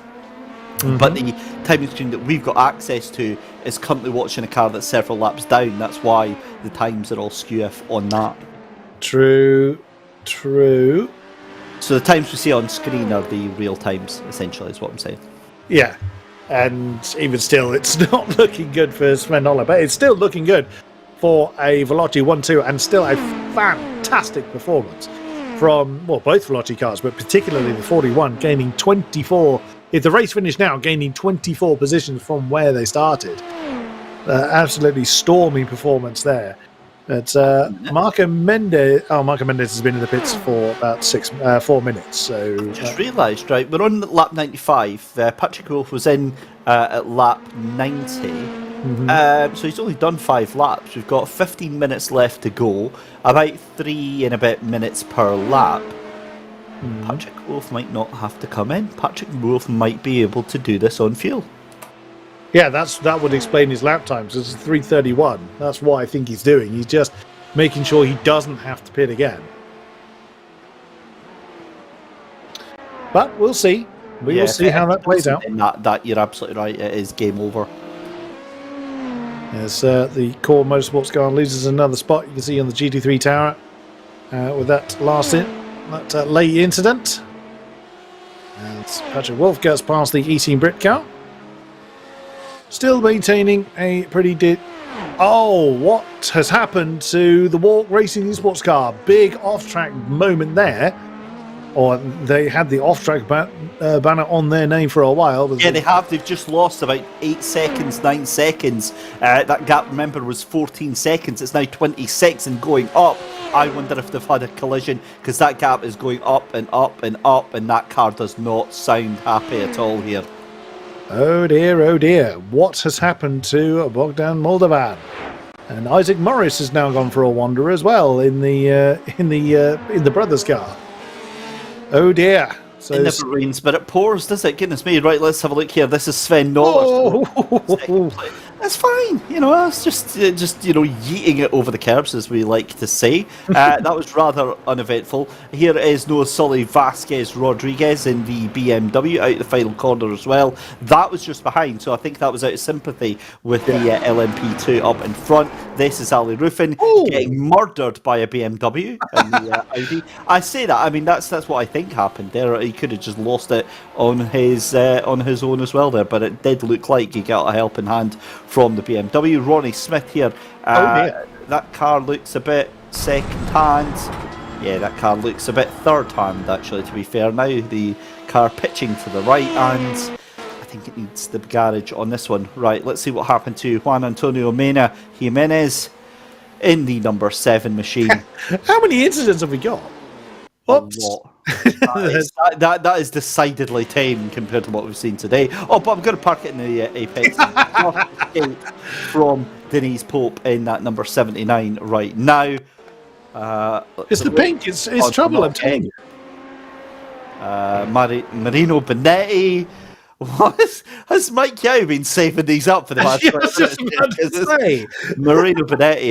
Mm-hmm. But the timing screen that we've got access to is currently watching a car that's several laps down. That's why the times are all skew on that. True. So the times we see on screen are the real times, essentially, is what I'm saying. Yeah. And even still, it's not looking good for Sven Noller, but it's still looking good for a Veloci 1-2 and still a fantastic performance from, well, both Veloci cars, but particularly the 41, gaining 24. If the race finished now, gaining 24 positions from where they started. Absolutely stormy performance there. But Marco Mendes has been in the pits for about 4 minutes. So I just realised, right, we're on lap 95. Patrick Wolf was in at lap 90. So he's only done 5 laps. We've got 15 minutes left to go, about 3 and a bit minutes per lap. Patrick Wolff might not have to come in. Patrick Wolff might be able to do this on fuel. Yeah, that would explain his lap times. It's 3:31. That's what I think he's doing. He's just making sure he doesn't have to pit again. But we'll see. We will see how that plays out. That you're absolutely right. It is game over. As the core motorsports car loses another spot, you can see on the GT3 tower with that late incident. And Patrick Wolff gets past the E-Team Brit car. Still maintaining a pretty Oh, what has happened to the Walk Racing Esports car? Big off-track moment there. Or they had the off-track banner on their name for a while. Yeah, they have. They've just lost about 8 seconds, 9 seconds. That gap, remember, was 14 seconds. It's now 26 and going up. I wonder if they've had a collision, because that gap is going up and up and up, and that car does not sound happy at all here. Oh dear, what has happened to Bogdan Moldovan? And Isaac Morris has now gone for a wander as well in the brothers car. Oh dear. So it never rains, but it pours, does it? Goodness me. Right, let's have a look here. This is Sven Noller. Oh. That's fine. It's just yeeting it over the curbs, as we like to say. That was rather uneventful. Here is Noah Sully Vasquez Rodriguez in the BMW out the final corner as well. That was just behind, so I think that was out of sympathy with the LMP2 up in front. This is Ali Ruffin getting murdered by a BMW and the Audi. I say that, I mean, that's what I think happened there. He could have just lost it on his own as well there, but it did look like he got a helping hand from the BMW. Ronnie Smith here. That car looks a bit second-hand. Yeah, that car looks a bit third-hand, actually, to be fair. Now the car pitching to the right, and I think it needs the garage on this one. Right, let's see what happened to Juan Antonio Mena Jimenez in the number 7 machine. How many incidents have we got? Oops. A lot. That is decidedly tame compared to what we've seen today. Oh, but I'm going to park it in the apex. From Denise Pope in that number 79 right now. It's the pink. It's trouble. I'm telling you. Marino Benetti. What has Mike Yao been saving these up for the last? Marino Benetti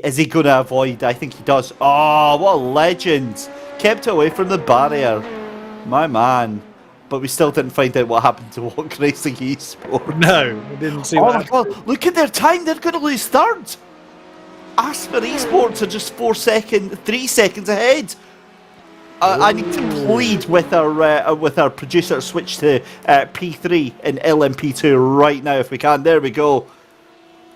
is he going to avoid? I think he does. Oh, what a legend! Kept away from the barrier, my man. But we still didn't find out what happened to Walk Racing Esports. No, we didn't see. Oh my God! Look at their time. They're going to lose third. Asper Esports are just 3 seconds ahead. I need to plead with our producer, switch to P3 and LMP2 right now if we can. There we go.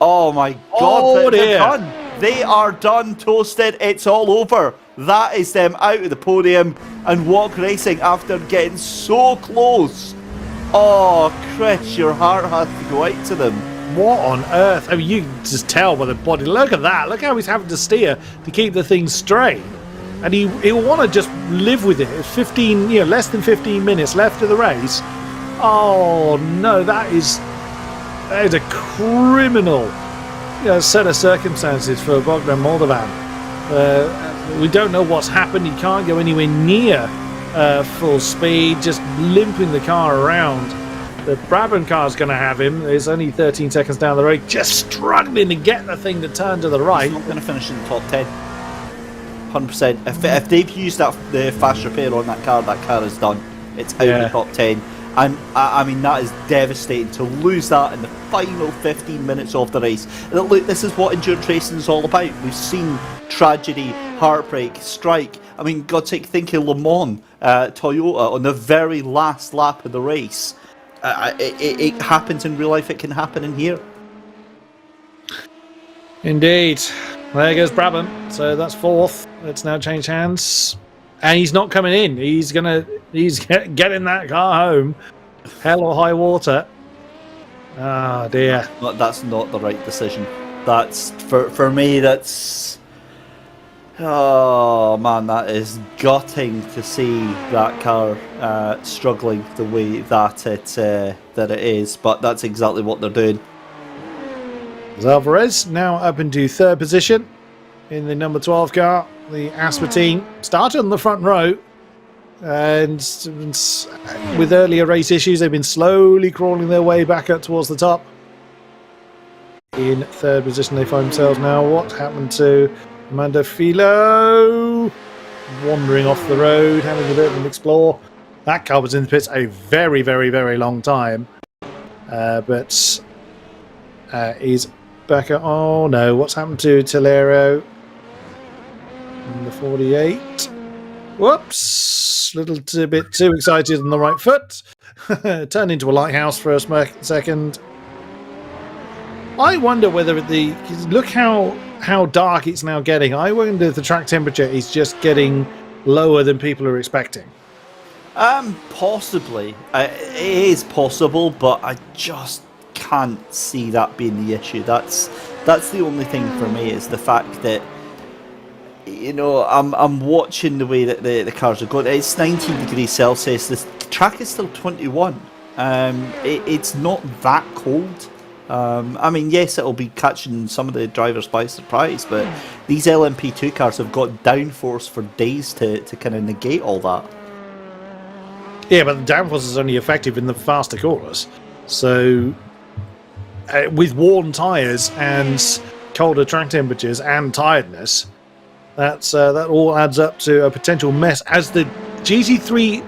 Oh my God, they're done. They are done, toasted. It's all over. That is them out of the podium, and Walk Racing, after getting so close. Oh, Chris, your heart has to go out to them. What on earth? I mean, you can just tell by the body. Look at that. Look how he's having to steer to keep the thing straight. And he'll want to just live with it. It's 15, less than 15 minutes left of the race. Oh no, that is a criminal set of circumstances for Bogdan Moldovan. We don't know what's happened. He can't go anywhere near full speed, just limping the car around. The Brabham car's going to have him. It's only 13 seconds down the road, just struggling to get the thing to turn to the right. He's not going to finish in the top 10. 100%. If they've used the fast repair on that car is done. It's out of the top 10. And I mean, that is devastating to lose that in the final 15 minutes of the race. Look, this is what endurance racing is all about. We've seen tragedy, heartbreak, strike. I mean, God's sake, think of Le Mans, Toyota on the very last lap of the race. It happens in real life. It can happen in here. Indeed. There goes Brabham. So that's fourth. Let's now change hands. And he's not coming in. He's getting that car home. Hell or high water. Ah, dear. That's not the right decision. That's for me. That's oh man, that is gutting to see that car struggling the way that it is. But that's exactly what they're doing. Alvarez now up into third position in the number 12 car. The Asper team started on the front row, and with earlier race issues, they've been slowly crawling their way back up towards the top. In third position, they find themselves now. What happened to Amanda Filo? Wandering off the road, having a bit of an explore. That car was in the pits a very, very, very long time, but is back at. Oh no! What's happened to Tolero? Number 48. Whoops! Little bit too excited on the right foot. Turned into a lighthouse for a second. I wonder whether look how dark it's now getting. I wonder if the track temperature is just getting lower than people are expecting. Possibly. It is possible, but I just can't see that being the issue. That's the only thing for me, is the fact that, you know, I'm watching the way that the cars are going. It's 19 degrees Celsius. The track is still 21. It's not that cold. I mean, yes, it'll be catching some of the drivers by surprise, but these LMP2 cars have got downforce for days to kind of negate all that. Yeah, but the downforce is only effective in the faster corners. So, with worn tyres and colder track temperatures and tiredness, that all adds up to a potential mess. As the GT3...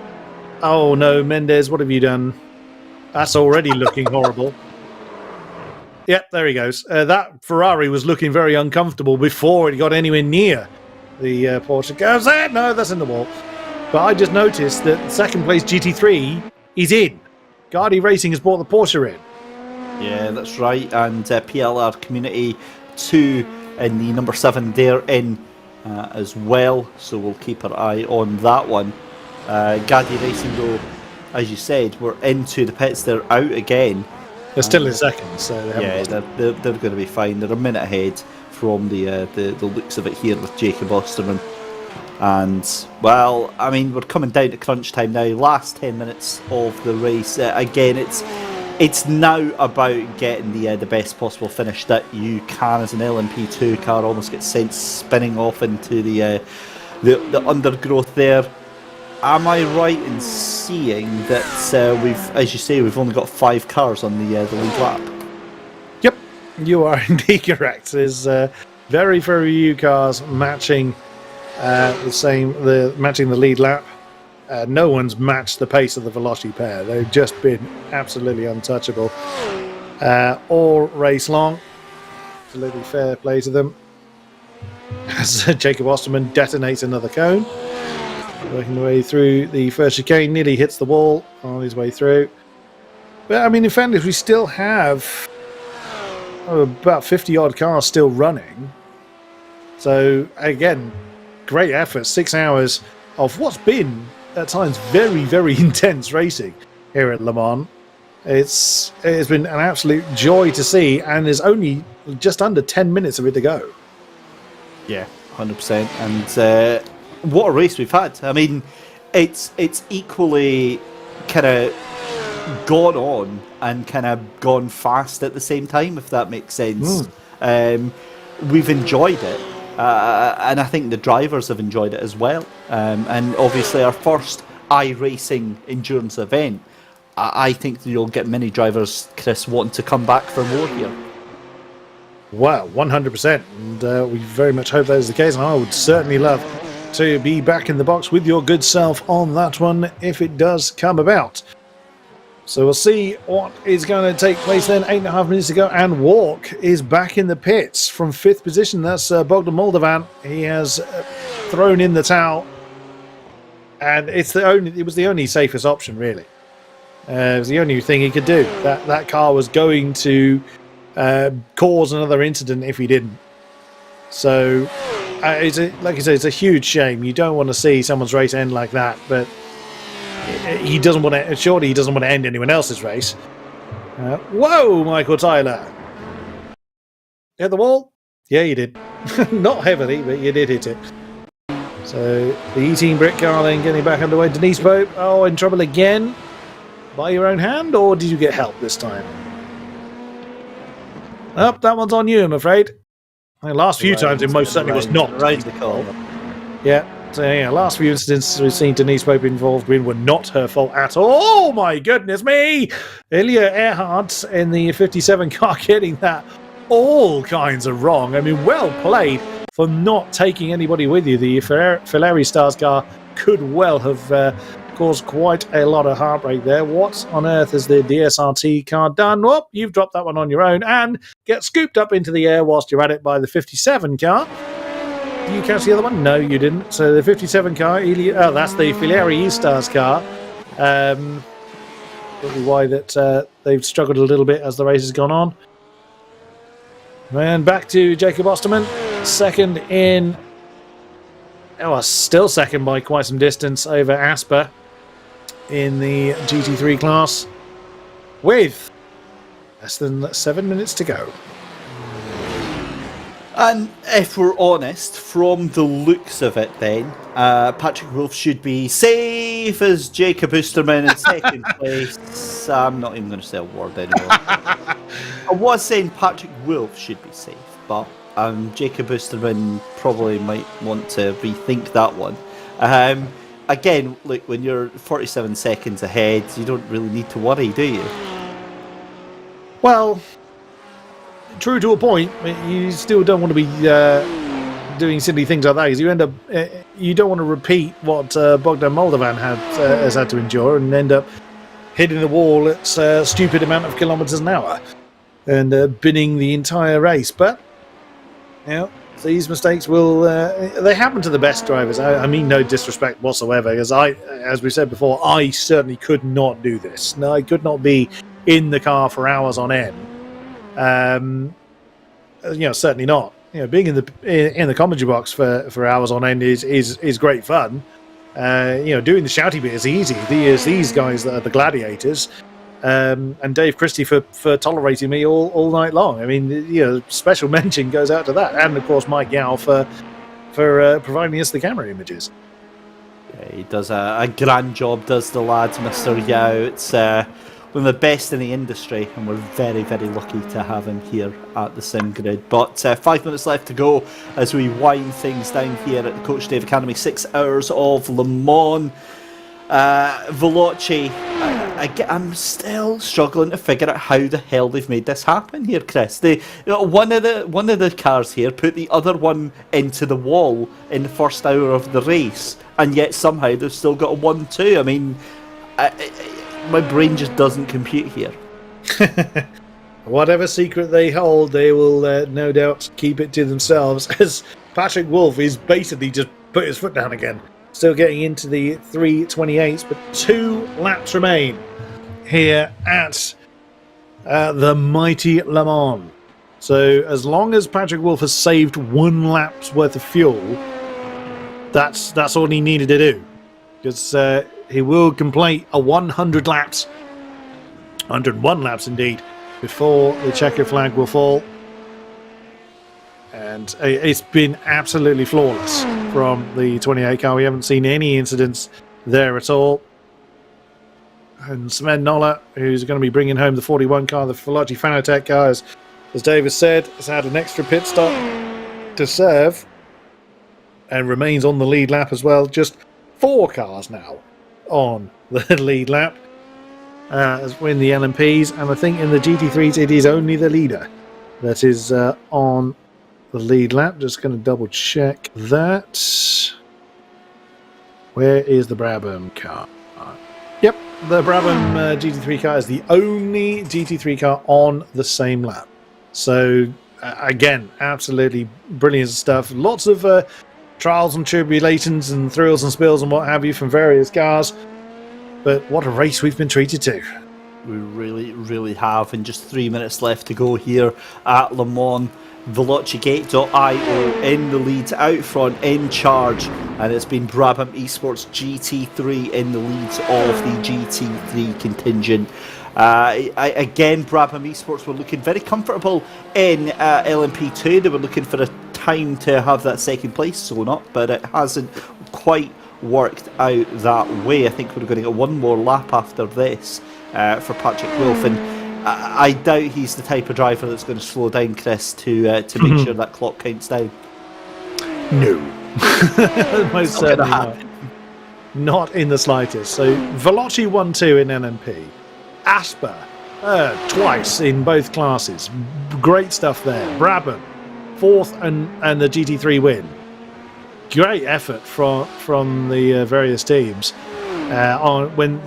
Oh no, Mendes, what have you done? That's already looking horrible. Yep, there he goes. That Ferrari was looking very uncomfortable before it got anywhere near the Porsche. Goes there? No, that's in the wall. But I just noticed that second place GT3 is in. Gardy Racing has brought the Porsche in. Yeah, that's right. And PLR Community 2 in the number 7, they're in as well. So we'll keep our eye on that one. Gardy Racing, though, as you said, we're into the pits. They're out again. They're still in second, so they're going to be fine. They're a minute ahead from the looks of it here with Jacob Osterman. And, well, I mean, we're coming down to crunch time now. Last 10 minutes of the race. Again, it's now about getting the best possible finish that you can as an LMP2 car. Almost gets sent spinning off into the undergrowth there. Am I right in seeing that we've, as you say, we've only got 5 cars on the lead lap? Yep, you are indeed correct. There's very few cars matching matching the lead lap. No one's matched the pace of the Velocity pair. They've just been absolutely untouchable all race long. Absolutely fair play to them. As Jacob Osterman detonates another cone. Working the way through the first chicane, nearly hits the wall on his way through. But I mean, in fairness, we still have about 50 odd cars still running. So again, great effort. 6 hours of what's been at times very intense racing here at Le Mans. It's been an absolute joy to see, and there's only just under 10 minutes of it to go. Yeah, 100%. And what a race we've had. I mean, it's equally kind of gone on and kind of gone fast at the same time, if that makes sense. We've enjoyed it, and I think the drivers have enjoyed it as well. And obviously our first iRacing endurance event, I think you'll get many drivers, Chris, wanting to come back for more here. Wow, 100%. And we very much hope that is the case, and I would certainly love to be back in the box with your good self on that one if it does come about. So we'll see what is going to take place then. 8.5 minutes to go, and Walk is back in the pits from 5th position. That's Bogdan Moldovan. He has thrown in the towel, and it was the only safest option, really. It was the only thing he could do. That car was going to cause another incident if he didn't. So like I say, it's a huge shame. You don't want to see someone's race end like that, but he doesn't want to. Surely he doesn't want to end anyone else's race. Whoa, Michael Tyler! Hit the wall? Yeah, you did. Not heavily, but you did hit it. So the E-Team Brit car then getting back underway. Denise Pope, in trouble again. By your own hand, or did you get help this time? Oh, that one's on you, I'm afraid. The last few times it most certainly was not. Around the corner. Yeah. So yeah, last few incidents we've seen Denise Pope involved in were not her fault at all. Oh my goodness me! Ilya Earhart in the 57 car getting that all kinds of wrong. I mean, well played for not taking anybody with you. The Ferrari Stars car could well have caused quite a lot of heartbreak there. What on earth has the DSRT car done? Well, you've dropped that one on your own and get scooped up into the air whilst you're at it by the 57 car. Did you catch the other one? No, you didn't. So the 57 car, that's the Ferrari E-Stars car. Probably why that they've struggled a little bit as the race has gone on. And back to Jacob Osterman, second in. Still second by quite some distance over Asper in the GT3 class, with less than 7 minutes to go. And if we're honest, from the looks of it then, Patrick Wolf should be safe as Jacob Osterman in second place. I'm not even going to say a word anymore. I was saying Patrick Wolf should be safe, but Jacob Osterman probably might want to rethink that one. Again, look, when you're 47 seconds ahead, you don't really need to worry, do you? Well, true to a point, you still don't want to be doing silly things like that, because you end up, you don't want to repeat what Bogdan Moldovan has had to endure and end up hitting the wall at a stupid amount of kilometres an hour and binning the entire race. But you know, these mistakes will they happen to the best drivers. I mean no disrespect whatsoever, because as we said before, I certainly could not do this. No, I could not be in the car for hours on end. Certainly not. Being in the commentary box for hours on end is great fun. Doing the shouty bit is easy. These guys that are the gladiators, and Dave Christie for tolerating me all night long. I mean, special mention goes out to that, and of course Mike Yao for providing us the camera images. Yeah, he does a grand job, does the lad, Mr. Yao. It's one of the best in the industry, and we're very, very lucky to have him here at the SimGrid. But 5 minutes left to go as we wind things down here at the Coach Dave Academy. 6 hours of Le Mans. Veloci, I'm still struggling to figure out how the hell they've made this happen here, Chris. One of the cars here put the other one into the wall in the first hour of the race, and yet somehow they've still got a 1-2. I mean, my brain just doesn't compute here. Whatever secret they hold, they will no doubt keep it to themselves, as Patrick Wolf is basically just put his foot down again. Still getting into the 3:28s, but 2 laps remain here at the mighty Le Mans. So as long as Patrick Wolf has saved 1 lap's worth of fuel, that's all he needed to do. Because he will complete a 100 laps, 101 laps indeed, before the checker flag will fall. And it's been absolutely flawless from the 28 car. We haven't seen any incidents there at all. And Sven Noller, who's going to be bringing home the 41 car, the Veloci Fanatec car, as David said, has had an extra pit stop to serve and remains on the lead lap as well. Just 4 cars now on the lead lap as win the LMPs, and I think in the GT3s it is only the leader that is on the lead lap. Just going to double check that. Where is the Brabham car? Yep, the Brabham GT3 car is the only GT3 car on the same lap. So again, absolutely brilliant stuff. Lots of trials and tribulations and thrills and spills and what have you from various cars, but what a race we've been treated to. We really, really have, and just 3 minutes left to go here at Le Mans. VelociGate.io in the lead, out front, in charge, and it's been Brabham Esports GT3 in the leads of the GT3 contingent. Again, Brabham Esports were looking very comfortable in LMP2. They were looking for a time to have that second place sewn up, but it hasn't quite worked out that way. I think we're going to get one more lap after this for Patrick Wolf, and I doubt he's the type of driver that's going to slow down, Chris, to make sure that clock counts down. No. Most Not gonna certainly not. happen. Not in the slightest. So Veloci 1-2 in LMP. Asper twice in both classes. Great stuff there. Brabham, 4th and the GT3 win. Great effort from the various teams on when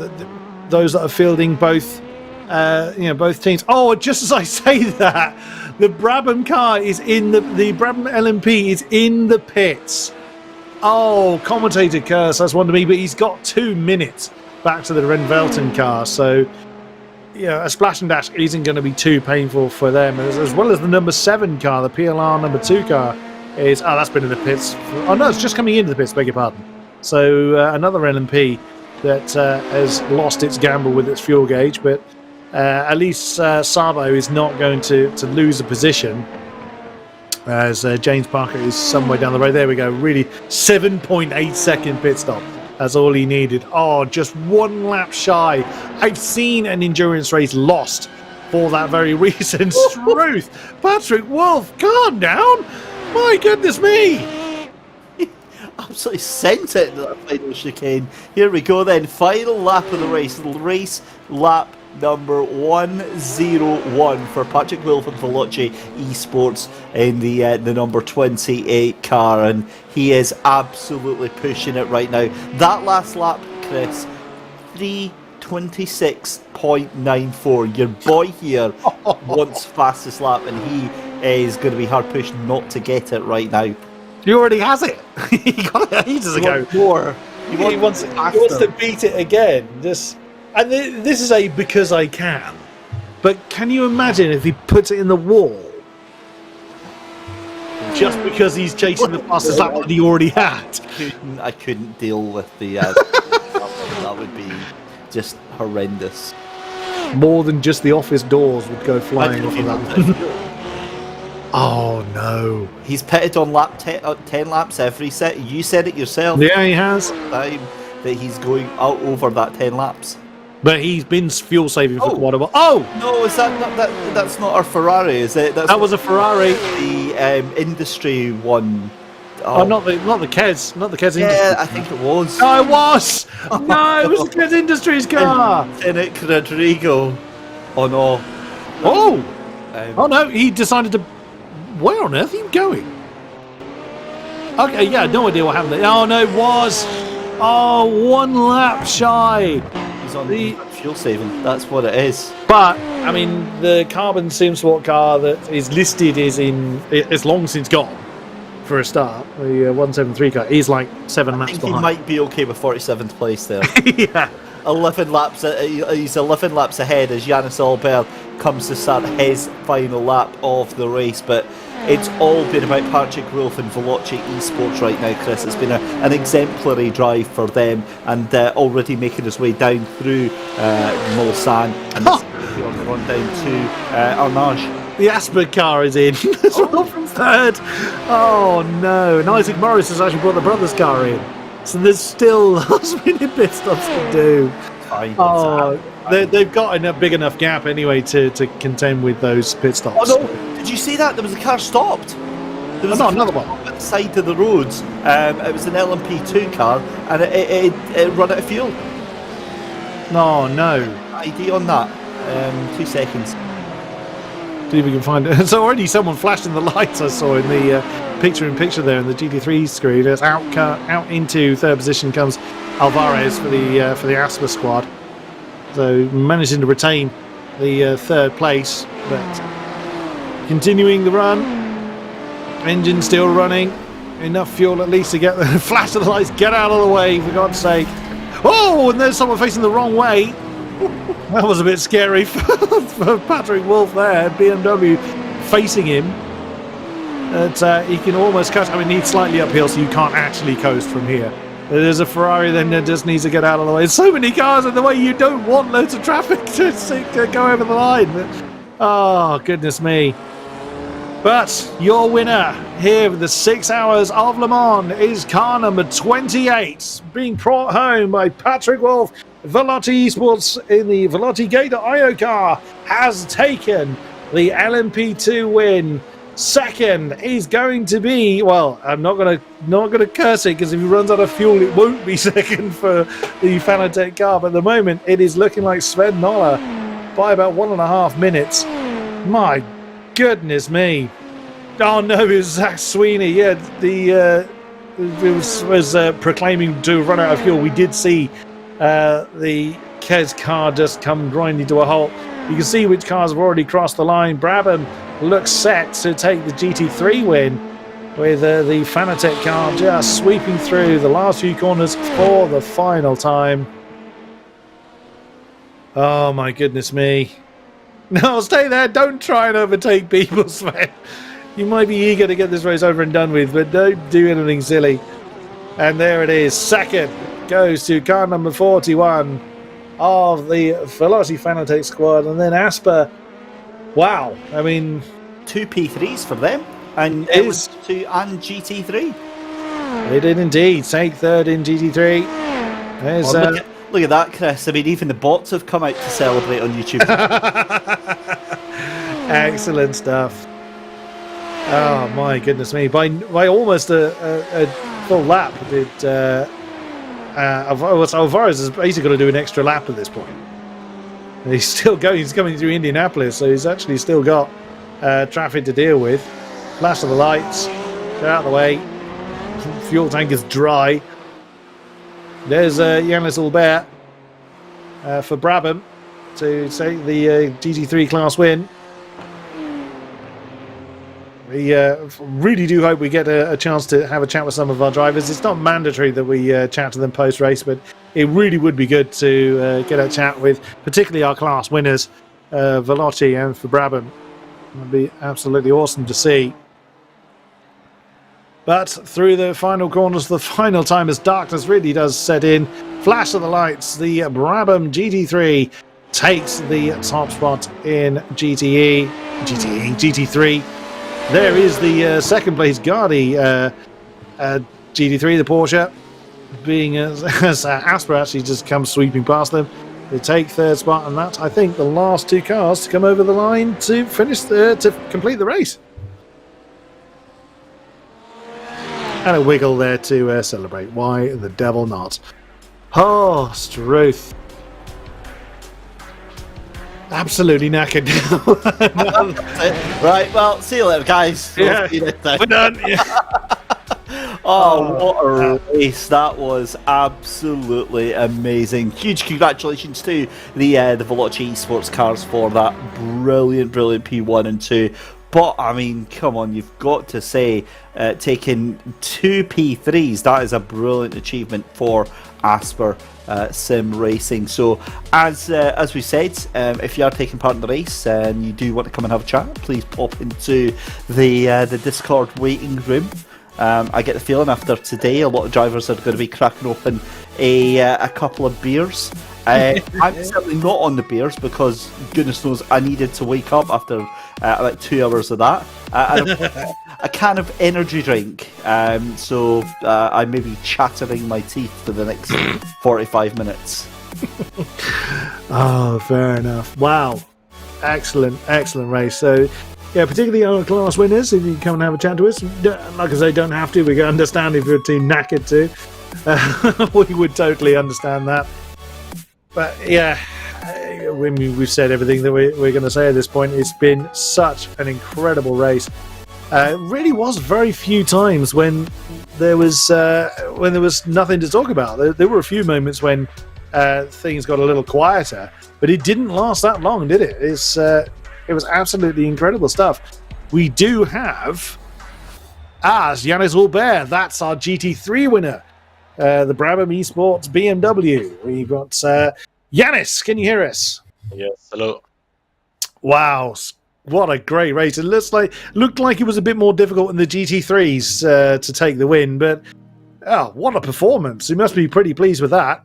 those that are fielding both both teams. Oh, just as I say that, the Brabham car is in the Brabham LMP is in the pits. Oh, commentator curse, that's one to me, but he's got 2 minutes back to the Renvelten car, so a splash and dash isn't going to be too painful for them, as well as the number 7 car, the PLR number 2 car is, that's been in the pits. Oh no, it's just coming into the pits, beg your pardon. So another LMP that has lost its gamble with its fuel gauge, but at least Sabo is not going to lose a position, as James Parker is somewhere down the road. There we go, really 7.8 second pit stop. That's all he needed. Oh, just 1 lap shy. I've seen an endurance race lost for that very reason. Truth. Patrick Wolf, calm down. My goodness me. Absolutely sent it to that final chicane. Here we go then. Final lap of the race. Race lap number 101 for Patrick Wolf and Veloci Esports in the number 28 car, and he is absolutely pushing it right now. That last lap, Chris, 3:26.94. Your boy here wants fastest lap, and he is going to be hard pushed not to get it right now. He already has it. He got it ages ago. More. He wants to beat it again. And this is a because I can. But can you imagine if he puts it in the wall? Just because he's chasing the fastest lap that he already had. I couldn't deal with the... that would be just horrendous. More than just the office doors would go flying off of that. Oh no. He's pitted on 10 laps every set. You said it yourself. Yeah, he has. Time that he's going out over that 10 laps. But he's been fuel saving for quite a while. Oh! No, is that not that's not our Ferrari, is it? That was a Ferrari. The industry one. Oh, not the Kez, not the Kez Industries. Yeah, I think it was. No, it was. No, it was the Kez Industries car. Nick Rodrigo. Oh no. Oh. Oh no, he decided to. Where on earth are you going? Okay, yeah, no idea what happened there. Oh no, it was. Oh, 1 lap shy. He's on the fuel saving. That's what it is. But I mean, the Carbon SimSport car that is listed is long since gone. For a start, the 173 car, he's like 7 laps behind. He might be okay with 47th place there. Yeah. 11 laps. He's 11 laps ahead as Yannis Albert comes to start his final lap of the race. But it's all been about Patrick Wolf and Veloci Esports right now, Chris. It's been an exemplary drive for them, and already making his way down through Mulsanne and on the run down to Arnage. The Asper car is in as well from 3rd. Oh no! And Isaac Morris has actually brought the brothers' car in, so there's still last-minute pit stops to do. Fine. Oh, they've got a big enough gap anyway to contend with those pit stops. Oh no! Did you see that? There was a car stopped. There was another one at the side of the roads. It was an LMP2 car, and it ran out of fuel. Oh no! ID on that. 2 seconds. See if we can find it. So already someone flashed in the lights I saw in the picture-in-picture there in the GT3 screen. It's out into 3rd position comes Alvarez for the Asper squad. So managing to retain the 3rd place, but continuing the run. Engine still running. Enough fuel at least to get the flash of the lights. Get out of the way, for God's sake. Oh, and there's someone facing the wrong way. That was a bit scary for Patrick Wolf there. BMW facing him. But he can almost coast. I mean, he's slightly uphill, so you can't actually coast from here. There's a Ferrari then that just needs to get out of the way. There's so many cars in the way, you don't want loads of traffic to go over the line. Oh, goodness me. But your winner here with the 6 hours of Le Mans is car number 28, being brought home by Patrick Wolf Veloci Esports in the Veloci Gator IO car has taken the LMP2 win. Second is going to be, well, I'm not gonna curse it, because if he runs out of fuel, it won't be second for the Fanatec car. But at the moment, it is looking like Sven Noller by about 1.5 minutes. My goodness me! Oh no, it was Zach Sweeney. Yeah, it was proclaiming to run out of fuel. We did see the Kez car just come grinding to a halt. You can see which cars have already crossed the line. Brabham looks set to take the GT3 win, with the Fanatec car just sweeping through the last few corners for the final time. Oh my goodness me. No, stay there. Don't try and overtake people, Sven. You might be eager to get this race over and done with, but don't do anything silly. And there it is. Second goes to car number 41 of the Veloci Fanatec squad. And then Asper. Wow. I mean, 2 P3s for them. And it was 2 and GT3. They did indeed take third in GT3. There's, look at that, Chris. I mean, even the bots have come out to celebrate on YouTube. Excellent stuff. Oh my goodness me! By almost a full lap, Alvarez is basically going to do an extra lap at this point. He's still going. He's coming through Indianapolis, so he's actually still got traffic to deal with. Flash of the lights. They're out of the way. Fuel tank is dry. There's Yannis Albert for Brabham to take the GT3 class win. We really do hope we get a chance to have a chat with some of our drivers. It's not mandatory that we chat to them post-race, but it really would be good to get a chat with particularly our class winners, Veloci and for Brabham. It would be absolutely awesome to see. But through the final corners, the final time, as darkness really does set in, flash of the lights, the Brabham GT3 takes the top spot in GT3. There is the second place Gardi GT3, the Porsche, being as Asper actually just comes sweeping past them. They take third spot, and that's, I think, the last 2 cars to come over the line to finish to complete the race. And a wiggle there to celebrate. Why the devil not? Oh, Struth. Absolutely knackered now. Right, well, see you later, guys. Yeah, we're done. Yeah. What a race. That was absolutely amazing. Huge congratulations to the Veloci Esports cars for that brilliant P1 and 2. But, I mean, come on, you've got to say, taking 2 P3s, that is a brilliant achievement for Asper Sim Racing. So, as we said, if you are taking part in the race and you do want to come and have a chat, please pop into the Discord waiting room. I get the feeling after today, a lot of drivers are going to be cracking open a couple of beers. I'm certainly not on the beers because goodness knows I needed to wake up after about 2 hours of that. A can of energy drink, so I may be chattering my teeth for the next 45 minutes. Oh, fair enough. Wow. Excellent race. So, yeah, particularly our class winners, if you come and have a chat to us. Like I say, don't have to. We can understand if you're too knackered to. We would totally understand that. But yeah, we've said everything that we're going to say at this point. It's been such an incredible race. It really was very few times when there was nothing to talk about. There were a few moments when things got a little quieter, but it didn't last that long, did it? It was absolutely incredible stuff. We do have Yannis Albert. That's our GT3 winner. The Brabham Esports BMW. We've got Yannis. Can you hear us? Yes. Hello. Wow, what a great race! It looked like it was a bit more difficult in the GT3s to take the win, but what a performance! You must be pretty pleased with that.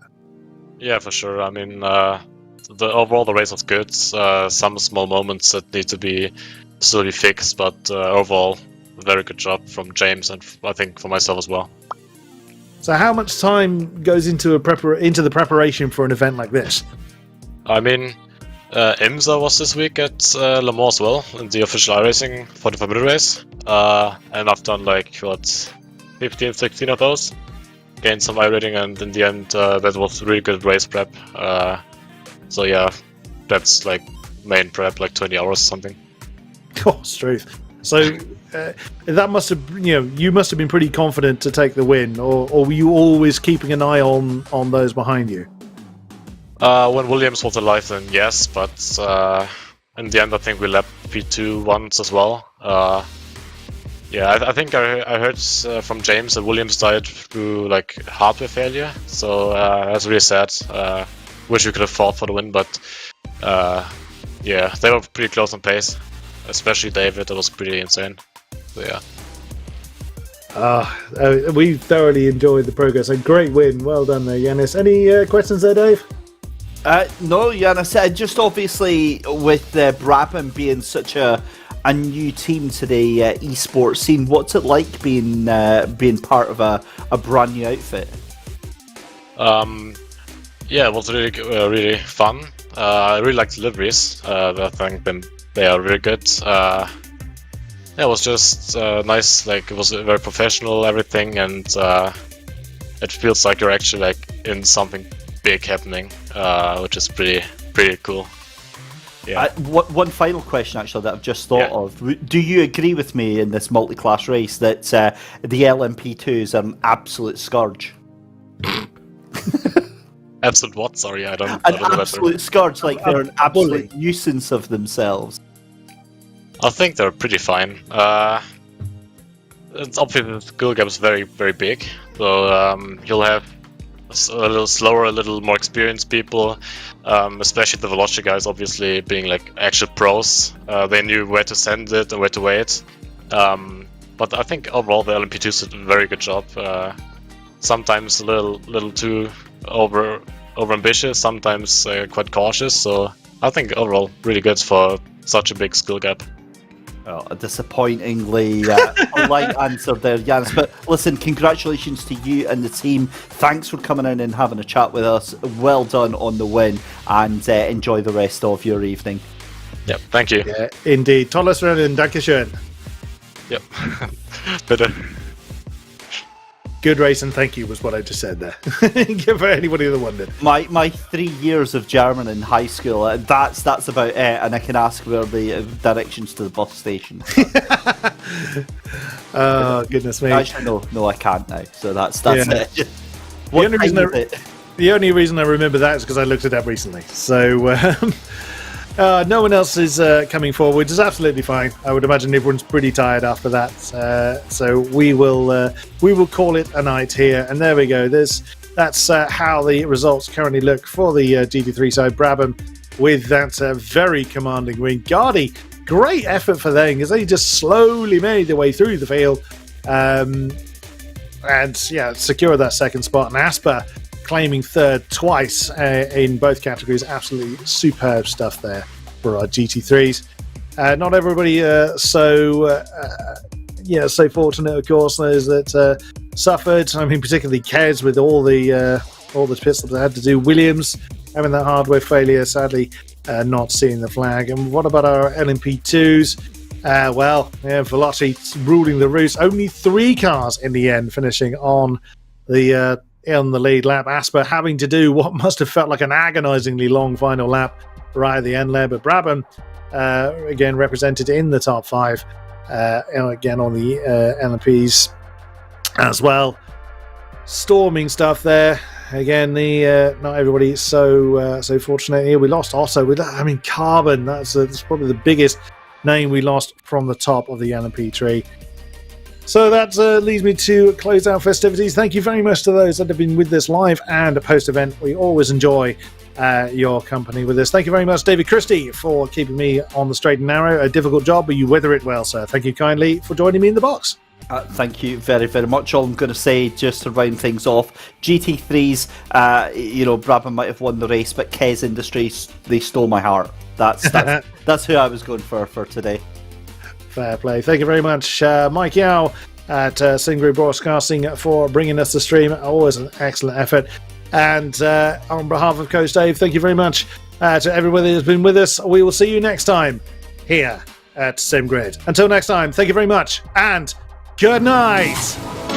Yeah, for sure. I mean, overall the race was good. Some small moments that need to be slowly fixed, but overall, very good job from James and I think for myself as well. So how much time goes into into the preparation for an event like this? I mean, IMSA was this week at Le Mans as well, in the official iRacing 45-minute race. And I've done 15, 16 of those. Gained some iRating, and in the end, that was really good race prep. So yeah, that's main prep, 20 hours or something. Oh, truth. So that must have, you must have been pretty confident to take the win, or were you always keeping an eye on those behind you? When Williams was alive, then yes, but in the end, I think we lapped P2 once as well. Yeah, I think I heard from James that Williams died through hardware failure, so that's really sad. Wish we could have fought for the win, but yeah, they were pretty close on pace, especially David. That was pretty insane. So yeah. We thoroughly enjoyed the progress. A great win. Well done there, Yanis. Any questions there, Dave? No, Yanis. Just obviously with Brabham being such a new team to the esports scene, what's it like being part of a brand new outfit? Yeah, it was really fun. I really liked the liveries. I think they are really good. Yeah, it was just nice. It was very professional, everything, and it feels like you're actually in something big happening, which is pretty cool. Yeah. One final question, actually, that I've just thought of. Do you agree with me in this multi-class race that the LMP2s are an absolute scourge? Absolute what? Sorry, I don't An know absolute scourge, they're an absolute nuisance of themselves. I think they're pretty fine. It's obviously the skill gap is very, very big, so you'll have a little slower, a little more experienced people, especially the velocity guys, obviously being actual pros. They knew where to send it and where to wait. But I think overall the LMP2s did a very good job. Sometimes a little too over ambitious, sometimes quite cautious. So I think overall really good for such a big skill gap. Well, a disappointingly polite answer there, Yanis. But listen, congratulations to you and the team. Thanks for coming in and having a chat with us. Well done on the win, and enjoy the rest of your evening. Yep, thank you. Yeah, indeed. Tolles Rennen, Dankeschön. Yep. Bitte. Good race and thank you was what I just said there. For anybody that wondered. My 3 years of German in high school, that's about it, and I can ask where the directions to the bus station. Oh, goodness me. Actually, no, I can't now. So that's Yeah. it. The only reason I remember that is because I looked it up recently. So no one else is coming forward, which is absolutely fine. I would imagine everyone's pretty tired after that. So we will call it a night here. And there we go. That's how the results currently look for the GT3 side. Brabham with that very commanding win. Gardy, great effort for them because they just slowly made their way through the field. And yeah, secure that second spot. And Asper claiming third twice in both categories. Absolutely superb stuff there for our GT3s. Not everybody so fortunate, of course. Those that suffered. I mean, particularly Kez with all the pits that they had to do. Williams having that hardware failure, sadly not seeing the flag. And what about our LMP2s? Veloci ruling the roost. Only 3 cars in the end finishing on the lead lap. Asper having to do what must have felt like an agonizingly long final lap right at the end there. But Brabham, again, represented in the top 5, again on the LMPs as well. Storming stuff there. Again, not everybody is so fortunate here. We lost also with, Carbon. That's probably the biggest name we lost from the top of the LMP tree. So that leads me to close out festivities. Thank you very much to those that have been with us live and post-event. We always enjoy your company with us. Thank you very much, David Christie, for keeping me on the straight and narrow. A difficult job, but you weather it well, sir. Thank you kindly for joining me in the box. Thank you very, very much. All I'm going to say, just to round things off, GT3s, Brabham might have won the race, but Kez Industries, they stole my heart. That's who I was going for today. Fair play. Thank you very much, Mike Yao, at SimGrid Broadcasting for bringing us the stream. Always an excellent effort. And on behalf of Coach Dave, thank you very much to everybody who's been with us. We will see you next time here at SimGrid. Until next time, thank you very much and good night.